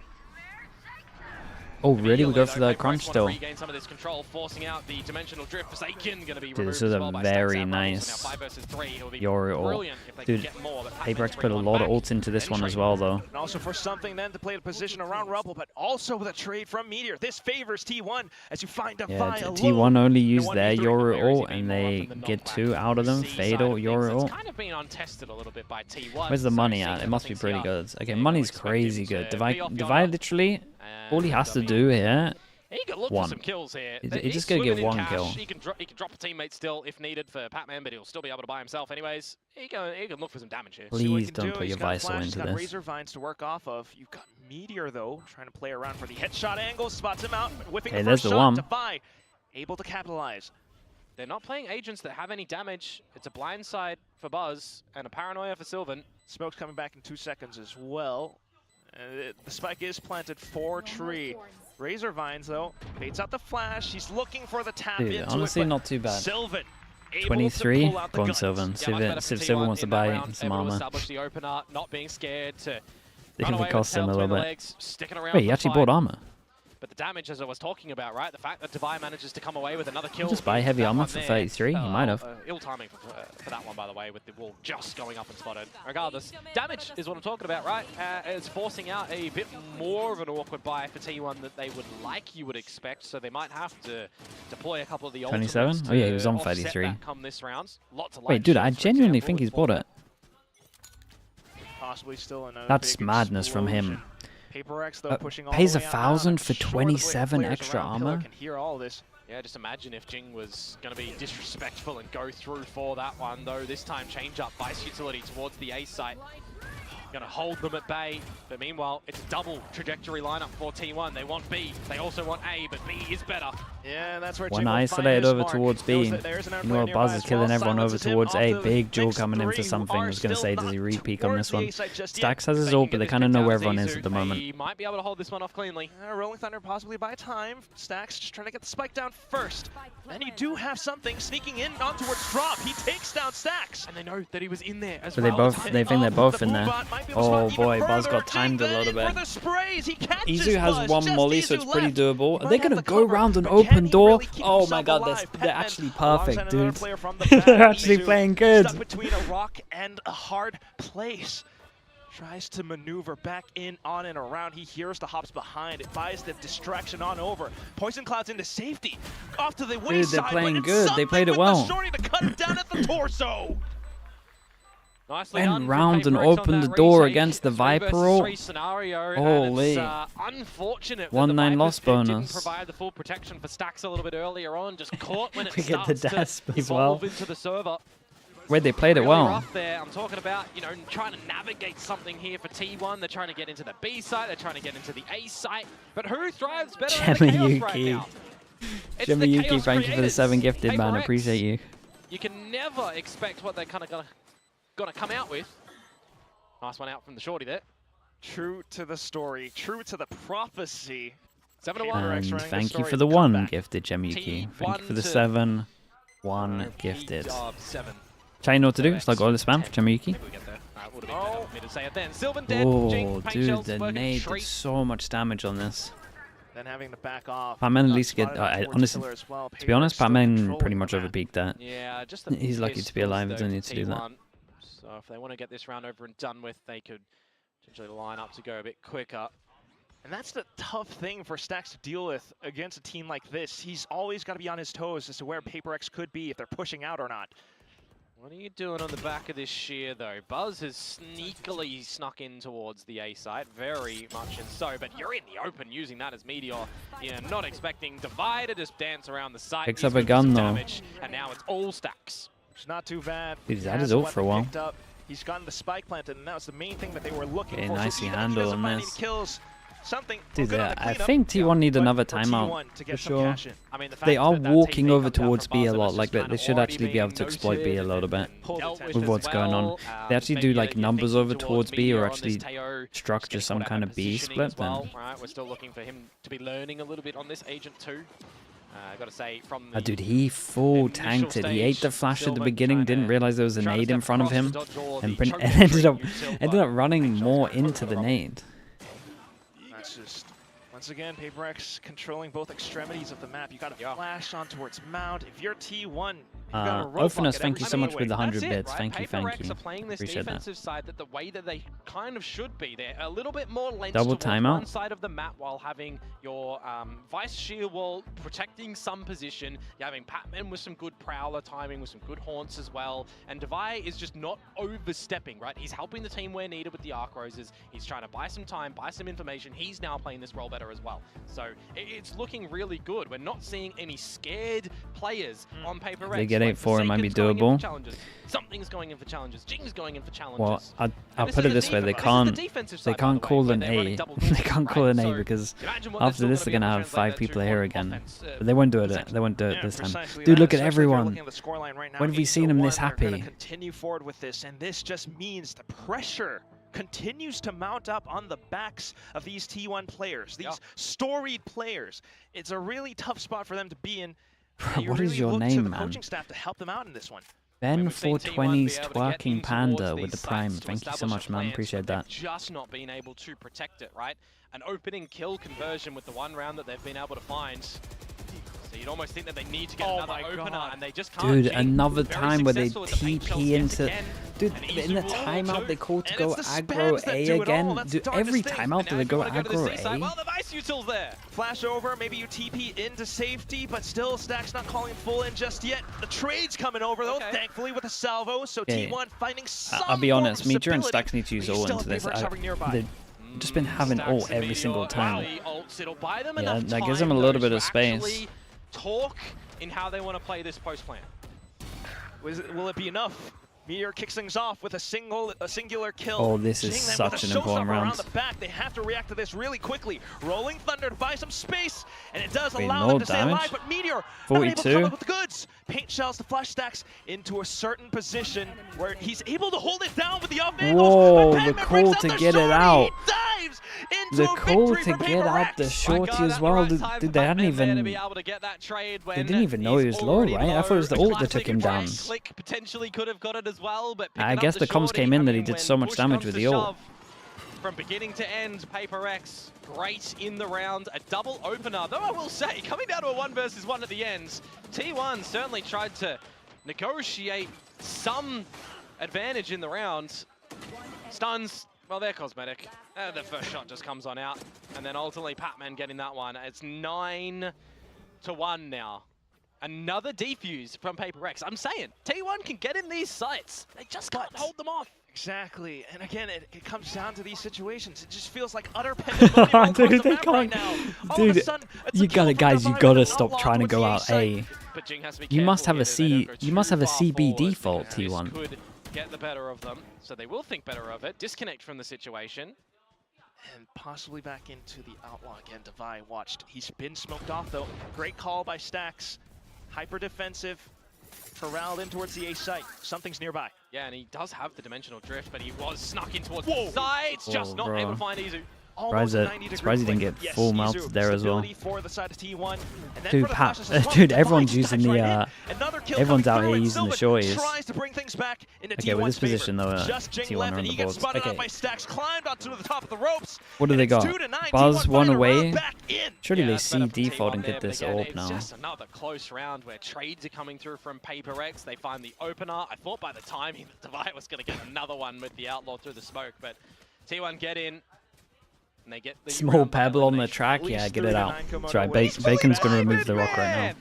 Oh, really? We go for the crunch still. Regain some of this control, forcing out the dimensional drift. Forsaken going to be Dude, this removed is as a well by very Stacks. nice Now 5 versus 3. It would be Yoru ult. brilliant if they Dude, could get more, but PRX put a lot of ults into this one as well, though. And also for something then to play the position around Rubble, but also the trade from Meteor. This favors T1 as you find a Yeah, T1 only use their Yoru ult and they get 2 out of them. Fatal Yoru ult. It's kind of been untested a little bit by T1. Where's the money at? It must be pretty good. Okay, money's crazy good. Divide literally, all he has to do here, he can look for some kills here. He's just gonna get 1 kill. He can drop a teammate still if needed for Pac-Man, but he'll still be able to buy himself anyways. He can look for some damage here. Please don't put your Visal into this. Razor Vines to work off of. You've got Meteor though, trying to play around for the headshot angle, spots him out, whipping the first shot to buy, able to capitalize. They're not playing agents that have any damage. It's a blind side for Buzz and a paranoia for Sylvan. Smoke's coming back in 2 seconds as well. The spike is planted for Tree. Razor Vines though baits out the flash. He's looking for the tap Dude, into honestly, it, not too bad. Sylvan 23, go on Sylvan. See if Sylvan wants to buy some armor. Establish the opener, not being scared to They run think away it costs with him a tail little between the bit. legs, sticking around Wait, he the actually fight. bought armor. But the damage, as I was talking about, right? The fact that Dubai manages to come away with another kill. Just buy heavy armor for 33. He might have. Ill timing for that one, by the way, with the wall just going up and spotted. Regardless, damage is what I'm talking about, right? It's forcing out a bit more of an awkward buy for T1 that they would like, you would expect. So they might have to deploy a couple of the 27? Oh yeah, he was on 33. Come this round. Lots of Wait, dude, I genuinely think he's bought it. Possibly still another That's big madness from him. explosion. PRX though pushing all Pays the way out. 1,000 for Sure the 27 players extra around Pillar armor. can hear all this. Yeah, just imagine if Jing was going to be disrespectful and go through for that one, though. This time, change up Vice Utility towards the A site. Going to hold them at bay, but meanwhile, it's a double trajectory lineup for T1. They want B, they also want A, but B is better. Yeah, that's where One Jing will find isolated his over mark. towards B. Knows You that there's an know outplayer what, Buzz nearby is as killing well. everyone over Silences him towards off A. the Big Jewel mixed coming in for three, something. I was going to say, does he not re-peek on this towards the one? A site just yet. Stacks has his They can ult, but get they this kind of picked know out where as everyone is Izu. at the moment. They might be able to hold this one off cleanly. Rolling Thunder possibly by time. Stacks just trying to get the spike down first. And you do have something sneaking in on towards drop. He takes down Stacks. And they know that he was in there as So well. they think they're both in there. Oh boy, Buzz got timed a little bit. Izu has one molly, so it's pretty doable. Are they going to go around an open door? Oh my god, they're actually perfect, dude. They're actually playing good. Stuck between a rock and a hard place. Tries to maneuver back in, on, and around. He hears the hops behind. It buys the distraction on over. Poison Cloud's into safety. Off to the wayside. Dude, they're playing but good. They played it well. The shorty to cut him down at the torso. Nicely Went done round from and PRX on opened that the door retake. against the 3 Viper versus ult. 3 scenario, Holy. and it's unfortunate that 1-9 the Vipers loss didn't bonus. provide the full protection for Stacks a little bit earlier on, just caught when it We get the starts to Desp as well. evolve into the server. Wait, they played it Really well. rough there. I'm talking about, you know, trying to navigate something here for T1. They're trying to get into the B site, they're trying to get into the A site, but who thrives better in the chaos right Yuki. now? It's Jimmy the Yuki, chaos thank you for the creators. 7 gifted, man. I PRX. appreciate you. You can never expect what they're kind of gonna come out with. Nice one out from the shorty there. True to the story, true to the prophecy. 7-1. And thank you for the 1 gifted, Jimmy Yuki. Thank you for the 7. 1 gifted. 7. Shall you know what to do? It's like all the spam for Jimmy Yuki. Maybe we get there. Would have been better for me to say it then. Sylvan dead. Oh, Jing, paint dude, shells, the working nade straight. did so much damage on this. Then having to back off. Patman at least get. Honestly, to be honest, Patman pretty much overpeaked that. Yeah, just the He's lucky to be alive. He doesn't need to do that. T1. So if they want to get this round over and done with, they could potentially line up to go a bit quicker. And that's the tough thing for Stacks to deal with against a team like this. He's always got to be on his toes as to where PRX could be, if they're pushing out or not. What are you doing on the back of this shear, though? Buzz has sneakily snuck in towards the A site, very much and so, but you're in the open using that as Meteor. You're not expecting Divide to just dance around the site. Picks up a gun, though. Damage, and now it's all Stacks. It's not too bad. Dude, he's had his ult for a while. Picked up. He's gotten the spike planted, and that was the main thing that they were looking Okay, for. nicely So even if he handled doesn't on find this. any kills, something Dude, good on the I cleanup, think T1 need but another for timeout, T1 to get for some sure. cash in. I mean, the They fact are that that walking teammate over comes out towards from B a Barcelona lot. is Like, just they should already actually be able to being exploit B a noted little bit. and dealt With what's going on. They actually do, like, numbers over towards B or actually structure some kind of B split, then Right, we're still looking for him to be learning a little bit on this Agent 2. I gotta say, from the dude, he full tanked it. He ate the flash at the beginning, didn't realize there was a nade in front of him, and ended up running more into the nade. That's just Once again, PRX controlling both extremities of the map. You got to flash on towards Mount. If you're T1, Ophinus, thank you so much with the 100 bits. Right? Thank you, thank PRX you. are playing this Appreciate defensive that. side that the way that they kind of should be. They're a little bit more lensed Double towards timeout. one side of the map while having your Vice Shield Wall protecting some position. You're having Patman with some good Prowler timing, with some good Haunts as well. And Devi is just not overstepping, right? He's helping the team where needed with the Arc Roses. He's trying to buy some time, buy some information. He's now playing this role better as well. So it's looking really good. We're not seeing any scared players on PRX. They get 8-4, it might be doable. Something's going in for challenges. Jing's going in for challenges. Well, I'll put it this way: they can't call an A. They can't call an A because after this they're gonna have 5 people here again. But they won't do it. They won't do it this time. Dude, look at everyone. When have we seen them this happy? Continue forward with this, and this just means the pressure continues to mount up on the backs of these T1 players, these storied players. It's a really tough spot for them to be in. What is your name, man? Coaching staff to help them out in this one. Ben420's twerking panda with the prime. Thank you so much, man. Appreciate that. Just not being able to protect it, right? An opening kill conversion with the one round that they've been able to find. So you'd almost think that they need to get another opener, and they just can't. Dude, another time where they TP into... Dude, in the timeout they call to go aggro A again. Dude, every timeout do they go aggro A? Well, the Vice Util's there. Flash over, maybe you TP into safety, but still Stack's not calling full in just yet. The trade's coming over though, thankfully with a salvo, so T1 finding some I'll be honest, me stability. and Stacks need to use ult into this. They've just been having ult every single time. Yeah, that gives them a little bit of space. Talk in how they want to play this post plan. Will it be enough? Meteor kicks things off with a singular kill. Oh, this is such an important round. Around the back. They have to react to this really quickly. Rolling Thunder to buy some space, and it does allow them to stay alive, but Meteor 42. not able to come up with the goods. Paint shells to flash Stacks into a certain position where he's able to hold it down with the off angles. Whoa, the call to get it out. The call to get out the shorty as well. Dude, they hadn't even... They didn't even know he was low, right? I thought it was the ult that took him down. Slick potentially could have got it as well, but I guess the comms came in that he did so much damage with the ult. From beginning to end, PRX great in the round, a double opener. Though I will say, coming down to a 1 versus 1 at the end, T1 certainly tried to negotiate some advantage in the round. Stuns, well, they're cosmetic. The first shot just comes on out, and then ultimately Patman getting that one. It's 9-1 now. Another defuse from PRX. I'm saying, T1 can get in these sites. They just can't hold them off. Exactly, and again, it comes down to these situations. It just feels like utter pandemonium. Dude, they can't. Dude, you gotta, guys, you gotta stop trying to go out A. You must have a C. You must have a CB default, T1. Could get the better of them, so they will think better of it. Disconnect from the situation. And possibly back into the outlaw again. Devi watched. He's been smoked off though. Great call by Stacks. Hyper defensive. Corralled in towards the A site. Something's nearby. Yeah, and he does have the dimensional drift, but he was snuck in towards the side. Just not able to find Izu. Surprised he didn't get full mounted there as well. For the side of T1. Dude, dude, everyone's using the everyone's out here using the shorties. Okay, with this position though, T1 are on the boards. Okay. What do they got? Buzz one away. Surely they see default and get this AWP now. Just another close round where trades are coming through from PRX. They find the opener. I thought by the timing that Devi was going to get another one with the outlaw through the smoke, but T1 get in. And they get the small pebble on the track, yeah, get it out. That's right, Bacon's going to remove the rock right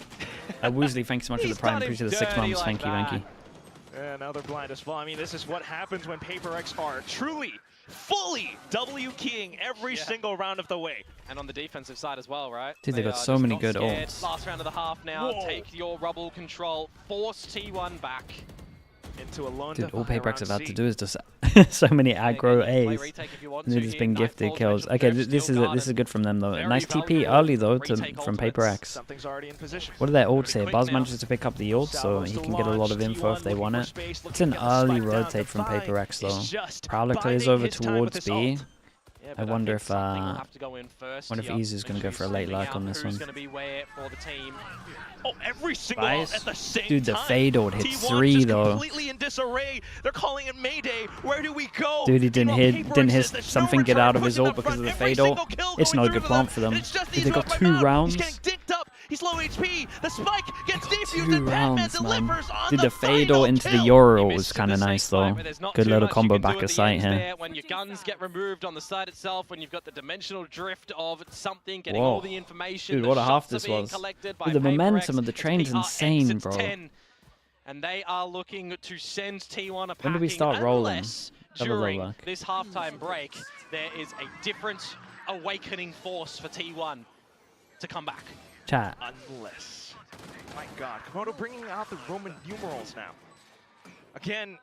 now. Woosley, thanks so much for the prime. Appreciate the 6 months. Thank you, thank you. Another blind as well. I mean, this is what happens when PRX are truly, fully W keying every single round of the way. And on the defensive side as well, right? Dude, they got so many good ults. Last round of the half now. Take your rubble control. Force T1 back. Into a lone. Dude, all PRX have had to do is just so many aggro A's. And they've just been gifted kills. Okay, this is good from them though. Nice TP early though from PRX. What did their ult say? Buzz manages to pick up the ult, so he can get a lot of info if they want it. It's an early rotate from PRX though. Prowler clears over towards B. Yeah, I wonder if something will have to go in first wonder if here. Easy's going to go for a late like on this one. Who's going to be where for the team? Oh, every single at the same Dude, the time. fade ult hit T1 3 just though. completely in disarray. They're calling it Mayday. Where do we go? Dude, he didn't Meanwhile, hit there's something no get return, out of his pushing ult up because of front. the Every fade ult. single kill It's going not a through good for plant for them. It's just Dude, they got Easy's 2 right rounds. He's getting dinked up. He's low HP. The spike gets defused 2 and Batman rounds, man. delivers on Dude, the the fade final ult into the kill. Yoru ult was kind of nice though. Good little combo back of sight here. There, when your guns get removed on the side itself, when you've got the dimensional drift of something, getting Whoa. all the information. Dude, what a half shots are this being was. collected by Dude, the PRX. momentum of the It's train's PRX, insane, it's bro. 10, and they are looking to send T1 a packing. When do we start rolling? Unless Have a look. during this halftime break, there is a different awakening force for T1 to come back. Chat. Unless. My God. Komodo bringing out the Roman numerals now. Again,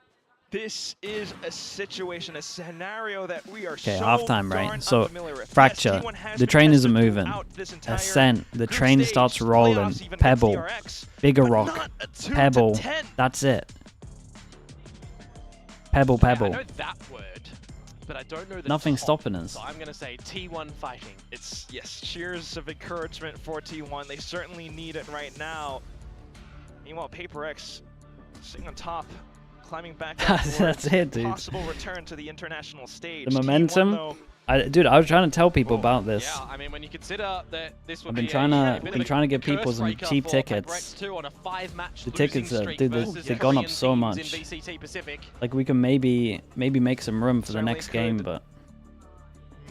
this is a situation, a scenario that we are Okay, so halftime, right? darn So, unfamiliar with. Fracture. Yes, T1 has The been train isn't tested moving. throughout this entire Ascent. The group train stage, starts rolling. playoffs even against Pebble. PRX, Bigger but rock. not a 2 to Pebble. 10. That's it. Pebble, pebble. Yeah, I know that word, but I don't know the Nothing's top, stopping us. So I'm going to say T1 fighting. It's, yes, cheers of encouragement for T1. They certainly need it right now. Meanwhile, PRX sitting on top, climbing back up That's it, dude. possible return to the international stage. The momentum. T1, though, Dude, I was trying to tell people about this. Yeah, I mean, when you consider that this would I've been be trying a to bit of a give people curse some breaker cheap for tickets. PRX 2 on a 5-match The losing tickets are, streak dude, versus they've gone up Korean so teams much. in VCT Pacific. Like we can maybe make some room for the certainly next game, could but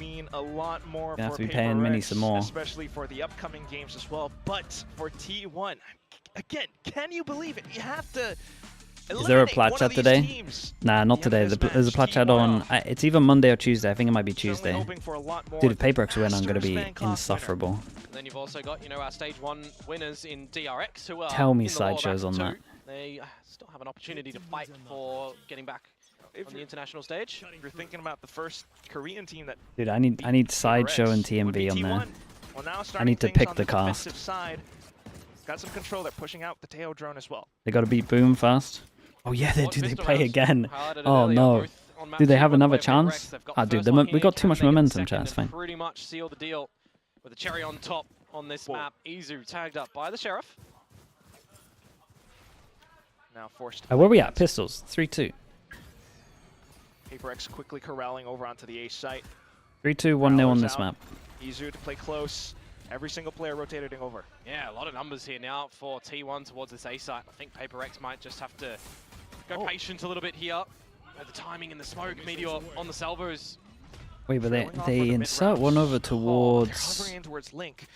mean a lot more Gonna have for to be paying Mini PRX, some more. especially for the upcoming games as well. But for T1, again, can you believe it? You have to. is there a eliminate one plat of chat these today? teams. Nah, not The today. end of this There's a match, plat chat T1 on. It's either Monday or Tuesday. I think it might be certainly Tuesday. hoping for a lot more Dude, if than PRX win, I'm gonna Masters be Fan Cup winner. insufferable. And then you've also got, you know, our Stage 1 winners in DRX who are Tell me in the sideshows Lower on Back that. 2. They still have an opportunity to fight for getting back on the international stage. If you're thinking about the first Korean team that Dude, I need sideshow and would be TMV on there. T1. Well, now I starting need to things pick on the cast. defensive side. Got some control. They're pushing out the Teo drone as well. They got to beat Boom fast. Oh yeah, they What do. They pistol play rounds again. highlighted it Oh earlier, no. both on map Do they 2 have by another way of PRX. chance? They've got Ah, the dude, first one we here. got too Can much they get the momentum, second chat. It's and fine. pretty much seal the deal with the cherry on top on this map. Izu tagged up by the Sheriff. Now forced. Where we at? Pistols. 3-2. PRX quickly corralling over onto the A site. 3-2, 1-0 on Prowlers this out. map. Izu to play close. Every single player rotating over. Yeah, a lot of numbers here now for T1 towards this A site. I think PRX might just have to go patient a little bit here. The timing in the smoke, Meteor on the salvos. Wait, but Trailing off they on the insert mid-round. one over They're towards. hovering in towards Link.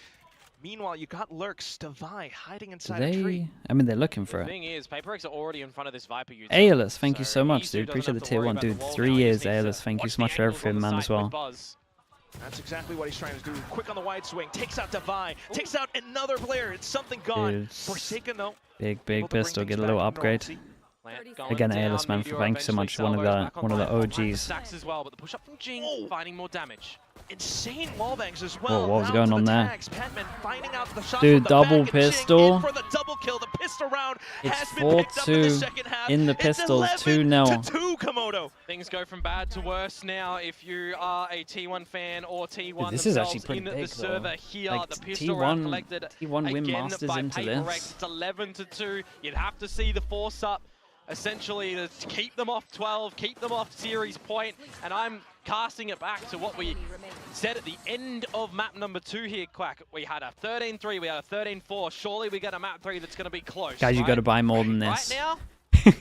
Meanwhile, you got Lurks, Devi hiding Do inside a tree. they? I mean, they're looking for The it. thing is, PRX are already in front of this Viper user. Aeolus, thank you so much, Izu dude. doesn't Appreciate have the to tier worry 1, about the dude. wall 3 now. He years, just needs to Aeolus. Thank you watch so the much for angles on everything, the man, site as well. with Buzz. That's exactly what he's trying to do. Quick on the wide swing. Takes out Devi. Takes out another player. It's something gone. Dude. Forsaken, though. Big able to bring pistol. things Get a back little to upgrade. normalcy. Plant going Again, down, Aeolus, man. Meteor Thank you so eventually much. One of salvos the back on OGs. Stacks as well, but the push up from Jing finding more damage. Insane wallbangs as well. what was Round going to on the there? tags. Patman finding out the shot Dude, from the double back, and Jing pistol. in for the double kill. The pistol round It's has been picked up in the 4-2 second half. in the It's pistols, 11 to 2-0. 2, Komodo. Things go from bad to worse now if you are a T1 fan or T1 Dude, this is themselves actually pretty in big, the server though. here. Like, the pistol round collected T1 win again Masters by into PRX. this. It's 11 to 2. You'd have to see the force up essentially to keep them off 12, keep them off series point, and I'm casting it back to what we said at the end of map number 2 here, Quack. We had a 13-3, we had a 13-4. Surely we get a map 3 that's going to be close. Guys, you right? got to buy more than this. Right now,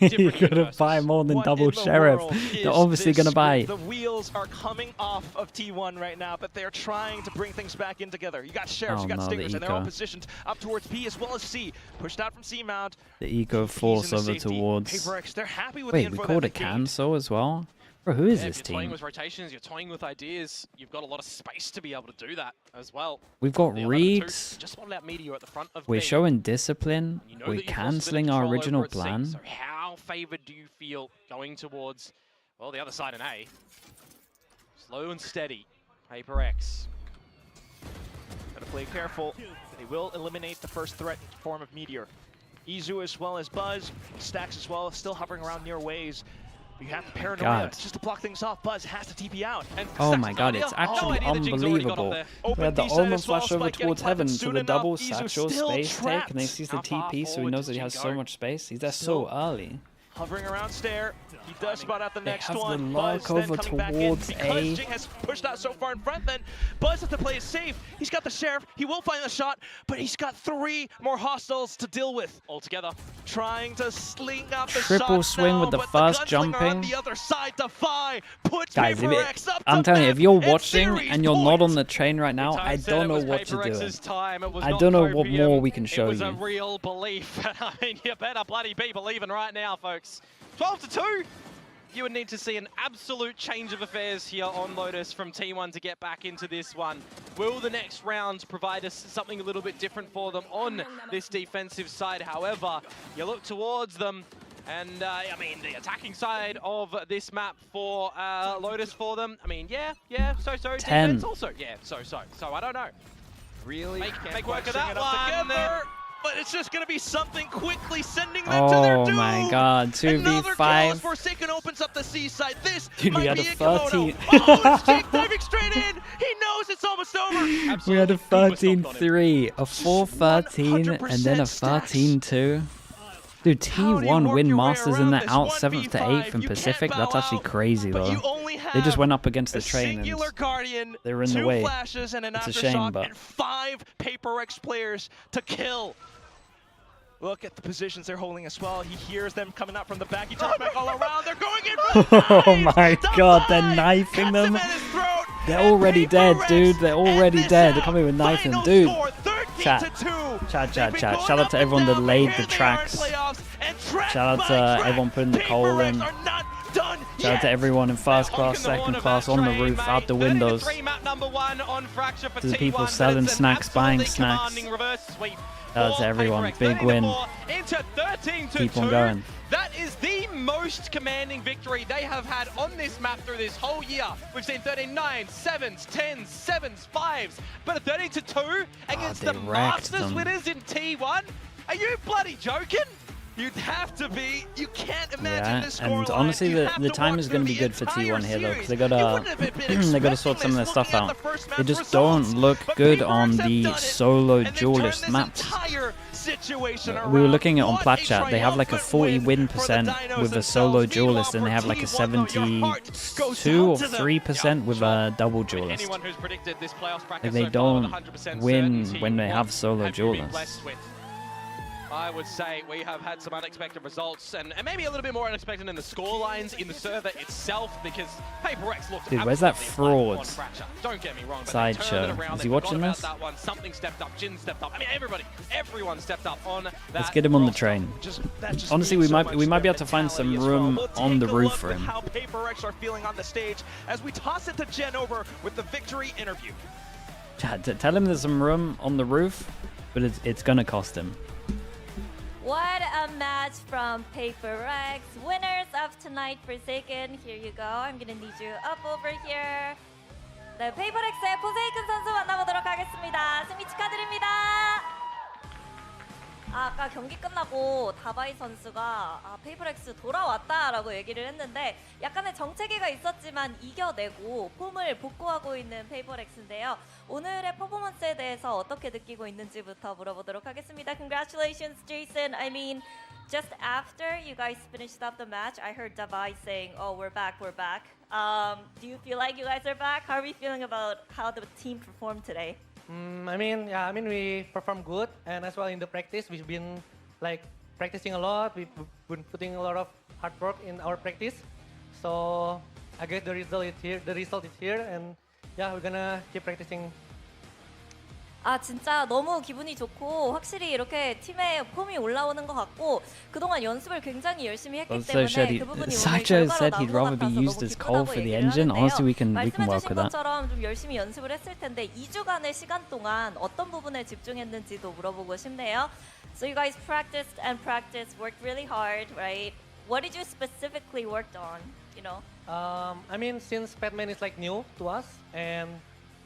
You gotta buy more than What double in the sheriff. world They're is obviously this gonna buy. group? The wheels are coming off of T1 right now, but they're trying to bring things back in together. You got sheriffs, Oh, you got no, the stingers, and they're all eco. positioned up towards B as well as C. Pushed out from C mount. The eco He's force in the over safety. towards. PRX, they're happy with Wait, the we info called that it they gained. cancel as well. Bro, who is yeah, this if you're toying team? with rotations, you're toying with ideas, you've got a lot of space to be able to do that as well. We've got The 11-2 reads. just spotted out Meteor at the front of We're B. showing discipline. You know We're that you've lost a bit of cancelling our control over original at C, plan. So how favored do you feel going towards, well, the other side in A? Slow and steady, PRX. Gotta play careful. They will eliminate the first threat in the form of Meteor. Izu as well as Buzz. Stacks as well, still hovering around near Waze. You have the paranoia just to block things off. Buzz has to TP out. And oh my god, it's actually unbelievable. We had the Omen flash over towards Heaven to the double satchel space take, and he sees the TP, so he knows that he has so much space. He's there so early. Hovering around stair, he does spot out the next one. They have the lock over towards A. Jing has pushed out so far in front, then Buzz has to play it safe. He's got the Sheriff, he will find the shot, but he's got 3 more hostiles to deal with. Altogether. Trying to sling out the Triple shots swing now, with the but first the jumping. on the other side, Defy puts Guys, PRX up I'm to telling you, if map you're and watching series and you're not points. on the train right now, I don't know what to do. I don't know what more we can show you. It was you. a real belief. I mean, you better bloody be believing right now, folks. 12-2. You would need to see an absolute change of affairs here on Lotus from T1 to get back into this one. Will the next round provide us something a little bit different for them on this defensive side? However, you look towards them, and I mean, the attacking side of this map for Lotus for them, I mean, yeah, so-so. 10. Defense also, yeah, so-so. So I don't know. Really Make work of that one. Together. But it's just going to be something quickly sending them to their doom. Oh my god, 2v5. Forsaken opens up the seaside. This Dude, we had a 13. Oh, Jake diving straight in. He knows it's almost over. Absolutely. We had a 13-3, a 4-13, and then a 13-2. Dude, T1 win Masters in that out 7th to 8th in Pacific. That's actually crazy though. They just went up against the train and they were in the way. It's a shame, but and 5 PRX players to kill. Look at the positions they're holding as well. He hears them coming out from the back. He jumps back all around. They're going in for the oh my god, they're knifing them. They're already dead, dude. They're already dead. They're coming with knife and dude. Chat. Shout out to everyone that laid the tracks. Shout out to everyone putting the coal in. Shout out to everyone in first class, second class, on the roof, out the windows. To the people selling snacks, buying snacks. Shout out to everyone. Big win. Keep on going. That is the most commanding victory they have had on this map through this whole year. We've seen 13-9, 7s, 10s, 7s, 5s, but a 13-2 against the Masters winners in T1? Are you bloody joking? You'd have to be. You can't imagine this score and honestly, the time is going to be good for T1 here though, because they gotta sort some of their stuff out. They just don't look good on the solo duelist maps. We were looking at on Plat Chat. They have like a 40 win percent with a solo duelist, and they have like a 72 or 3% with a double duelist. Like they don't win when they have solo duelists. I would say we have had some unexpected results and maybe a little bit more unexpected in the score lines in the server itself, because PRX looked Dude, where's that fraud? Don't get me wrong, but Sideshow. Is he watching this? That one. Something stepped up, Jin stepped up. I mean, everyone stepped up on that. Let's get him on the train. Honestly, we might be able to find some room on the roof for him. How PRX are feeling on the stage as we toss it to Jen over with the victory interview. Chad, tell him there's some room on the roof, but it's gonna cost him. What a match from PRX. Winners of tonight, Forsaken. Here you go. I'm gonna need you up over here. 네, PRX의 포세이큰 선수 만나보도록 하겠습니다. 승리 축하드립니다. 아까 경기 끝나고 다바이 선수가 PRX 돌아왔다라고 얘기를 했는데 약간의 정체기가 있었지만 이겨내고 폼을 복구하고 있는 PRX인데요. 오늘의 퍼포먼스에 대해서 어떻게 느끼고 있는지부터 물어보도록 하겠습니다. Congratulations, Jason. I mean, just after you guys finished up the match, I heard Dabai saying, "Oh, we're back, we're back." Do you feel like you guys are back? How are we feeling about how the team performed today? I mean, we performed good, and as well in the practice, we've been like practicing a lot. We've been putting a lot of hard work in our practice. So I guess the result is here. The result is here, and yeah, we're gonna keep practicing. 아 진짜 너무 기분이 좋고 확실히 이렇게 팀의 폼이 올라오는 것 같고 그동안 연습을 굉장히 열심히 했기 때문에 그 부분이 오늘 결과로 나온 것 같아서 너무 기쁘다고 얘기를 하는데요. 말씀해주신 것처럼 좀 열심히 연습을 했을 텐데 2주간의 시간 동안 어떤 부분에 집중했는지도 물어보고 싶네요. So you guys practiced and practiced, worked really hard, right? What did you specifically work on, you know? I mean, since Batman is like new to us, and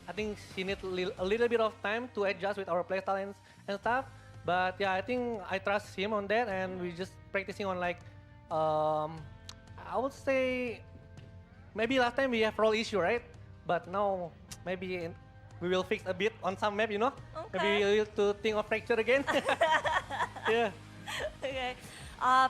I think she needs a little bit of time to adjust with our playstyle and stuff. But yeah, I think I trust him on that, and we're just practicing on like, I would say maybe last time we have role issue, right? But now maybe we will fix a bit on some map, you know? Okay. Maybe we will to think of fracture again. Yeah. Okay.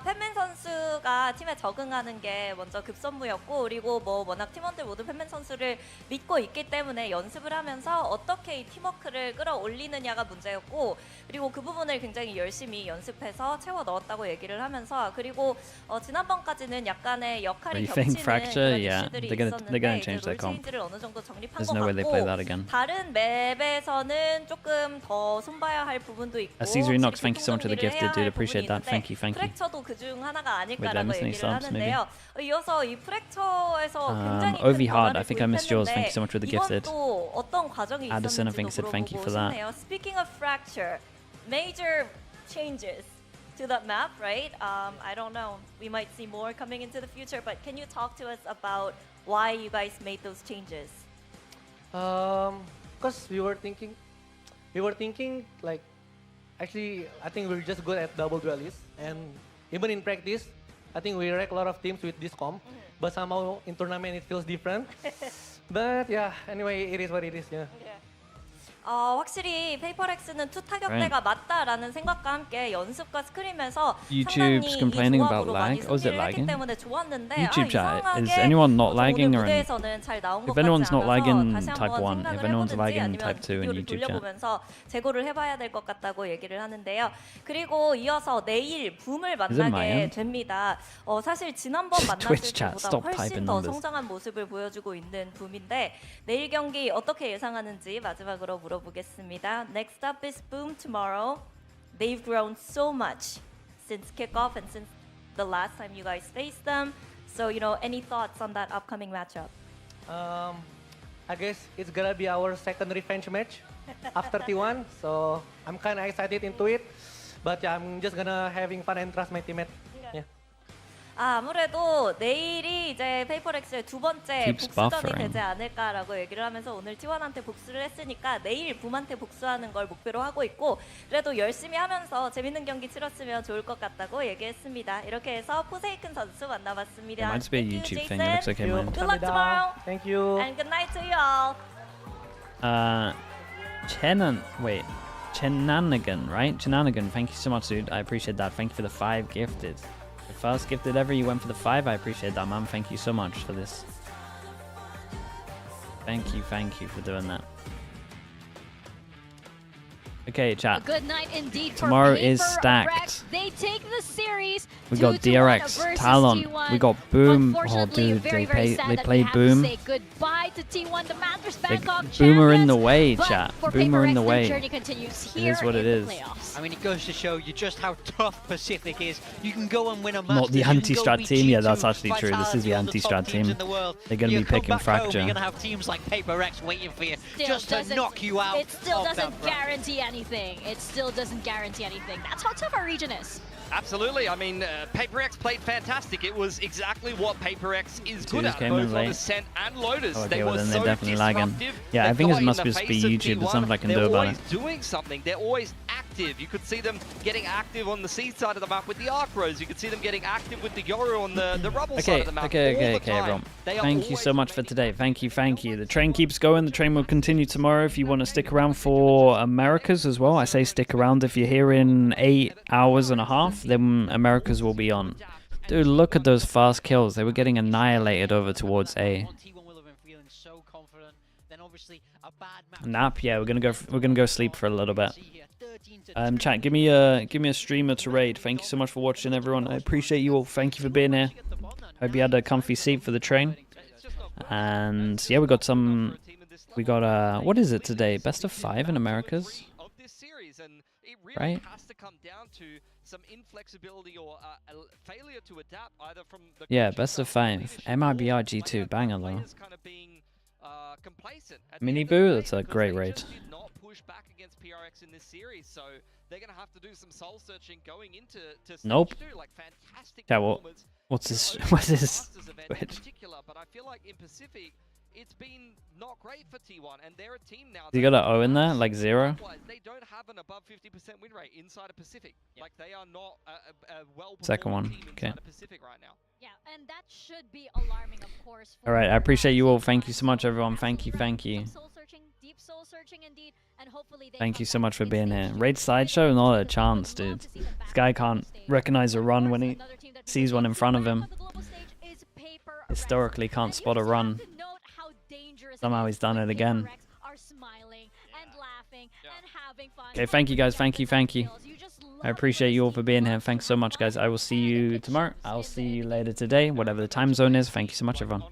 팬맨 선수가 팀에 적응하는 게 먼저 급선무였고, 그리고 뭐 워낙 팀원들 모두 팬맨 선수를 믿고 있기 때문에 연습을 하면서 어떻게 이 팀워크를 끌어올리느냐가 문제였고, 그리고 그 부분을 굉장히 열심히 연습해서 채워 넣었다고 얘기를 하면서, 그리고 지난번까지는 약간의 역할이 겹치는 그런 이슈들이 있었는데 이제 롤 체인지를 어느 정도 정립한 것 같고, 다른 맵에서는 조금 더 손봐야 할 부분도 있고, Nox, thank you so much for the gifted, dude. Appreciate that. Thank you. 프랙처도 그중 하나가 아닐까라고 얘기를 하는데요. 이어서 이 프랙처에서 굉장히 큰 Ovi Hard, 변화를 I think I missed yours. Thank you so much for the gifted. 이번도 어떤 과정이 Addison, I think, 있었는지도 said thank you for 물어보고 that. 싶네요. Speaking of fracture, major changes to that map, right? I don't know. We might see more coming into the future, but can you talk to us about why you guys made those changes? Because we were thinking like, actually, I think we're just good at double duelists, and even in practice, I think we wreck a lot of teams with this comp, but somehow in tournament it feels different. But yeah, anyway, it is what it is. Yeah. 확실히 페이퍼렉스는 투 타격대가 맞다라는 생각과 함께 연습과 스크림에서 YouTube's complaining about lag. Oh, is it lagging? 때문에 좋았는데 YouTube chat, is anyone not lagging? Or if anyone's not lagging, type 1. If anyone's lagging, type 2 in YouTube chat. 돌려보면서 재고를 해봐야 될 것 같다고 얘기를 하는데요. 그리고 이어서 내일 붐을 만나게 됩니다. 사실 지난번 만났을 때보다 훨씬 더 성장한 모습을 보여주고 있는 붐인데 내일 경기 어떻게 예상하는지 마지막으로 물어보겠습니다. Next up is Boom tomorrow. They've grown so much since kickoff and since the last time you guys faced them. So, any thoughts on that upcoming matchup? I guess it's gonna be our second revenge match after T1. So I'm kind of excited into it. But yeah, I'm just gonna having fun and trust my teammate. Yeah. 아무래도 내일이 이제 페이퍼렉스의 두 번째 복수전이 되지 않을까라고 얘기를 하면서 오늘 T1한테 복수를 했으니까 내일 붐한테 복수하는 걸 목표로 하고 있고 그래도 열심히 하면서 재밌는 경기 치렀으면 좋을 것 같다고 얘기했습니다. 이렇게 해서 포세이큰 선수 만나봤습니다. Might be a YouTube thing. It looks okay, man. Good luck tomorrow. Thank you. And good night to you all. Chenanigan, right? Chenanigan, thank you so much, dude. I appreciate that. Thank you for the 5 gifted. The first gifted ever, you went for the 5. I appreciate that, man. Thank you so much for this. Thank you for doing that. Okay, chat. A good night indeed. Tomorrow is stacked. They take the series. We got DRX, Talon. We got Boom. Oh, dude, they play Boom. Say goodbye to T1, the Masters Bangkok Boomer in the way, chat. Boomer in the way. It is what it is. I mean, it goes to show you just how tough Pacific is. You can go and win a Masters. Not the anti-strat team. Yeah, that's actually true. This is the anti-strat team. They're going to be picking Fracture. You're going to have teams like PRX waiting for you just to knock you out. It still doesn't guarantee anything. It still doesn't guarantee anything. That's how tough our region is. Absolutely. I mean, PRX played fantastic. It was exactly what PRX is good at, both on Ascent and Lotus. Oh, okay, they were then so they're definitely lagging. Yeah, They've I think it got must in the just be face of YouTube. There's T1. something I can do about it. They're always doing something. They're always active. You could see them getting active on the C side of the map with the Arc Rose. You could see them getting active with the Yoru on the Rubble side of the map. Okay, everyone. Thank you so much for today. Thank you. The train keeps going. The train will continue tomorrow. If you want to stick around for Americas as well, I say stick around. If you're here in 8 hours and a half, then Americas will be on. Dude, look at those fast kills. They were getting annihilated over towards A. Nap, yeah, we're gonna go sleep for a little bit. Chat, give me a streamer to raid. Thank you so much for watching, everyone. I appreciate you all. Thank you for being here. Hope you had a comfy seat for the train. And yeah, we got what is it today? Best of 5 in Americas, right? Yeah, best of 5. MIBR G2, banger though. Mini Boo, that's a great raid. Nope. Yeah, what's this? What's this? It's been not great for T1, and they're a team now. You got an O in there, like 0? they don't have an above 50% win rate inside of Pacific. Like, they are not a Second one. team Okay. inside of Pacific right now. Yeah, and that should be alarming, of course. All right, I appreciate you all. Thank you so much, everyone. Thank you, thank you. Deep soul searching indeed, and hopefully Thank you so much for being here. Raid Sideshow, not a chance, dude. This guy can't recognize a run when he sees one in front of him. Historically can't spot a run. Somehow he's done it again. Okay, thank you guys. Thank you, thank you. I appreciate you all for being here. Thanks so much, guys. I will see you tomorrow. I'll see you later today, whatever the time zone is. Thank you so much, everyone.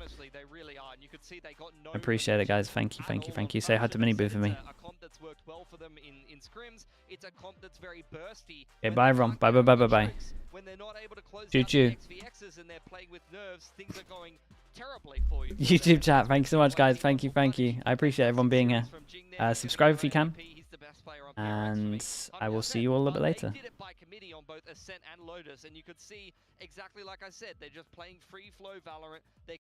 I appreciate it, guys. Thank you, thank you, thank you. Say hi to Mini Boo for me. Okay, bye, everyone. Bye, bye, bye, bye, bye. Choo choo. YouTube chat. Thank you so much, guys. Thank you, thank you. I appreciate everyone being here. Subscribe if you can. And I will see you all a bit later. They did it by committee on both Ascent and Lotus, and you could see exactly like I said, they're just playing free flow Valorant. They're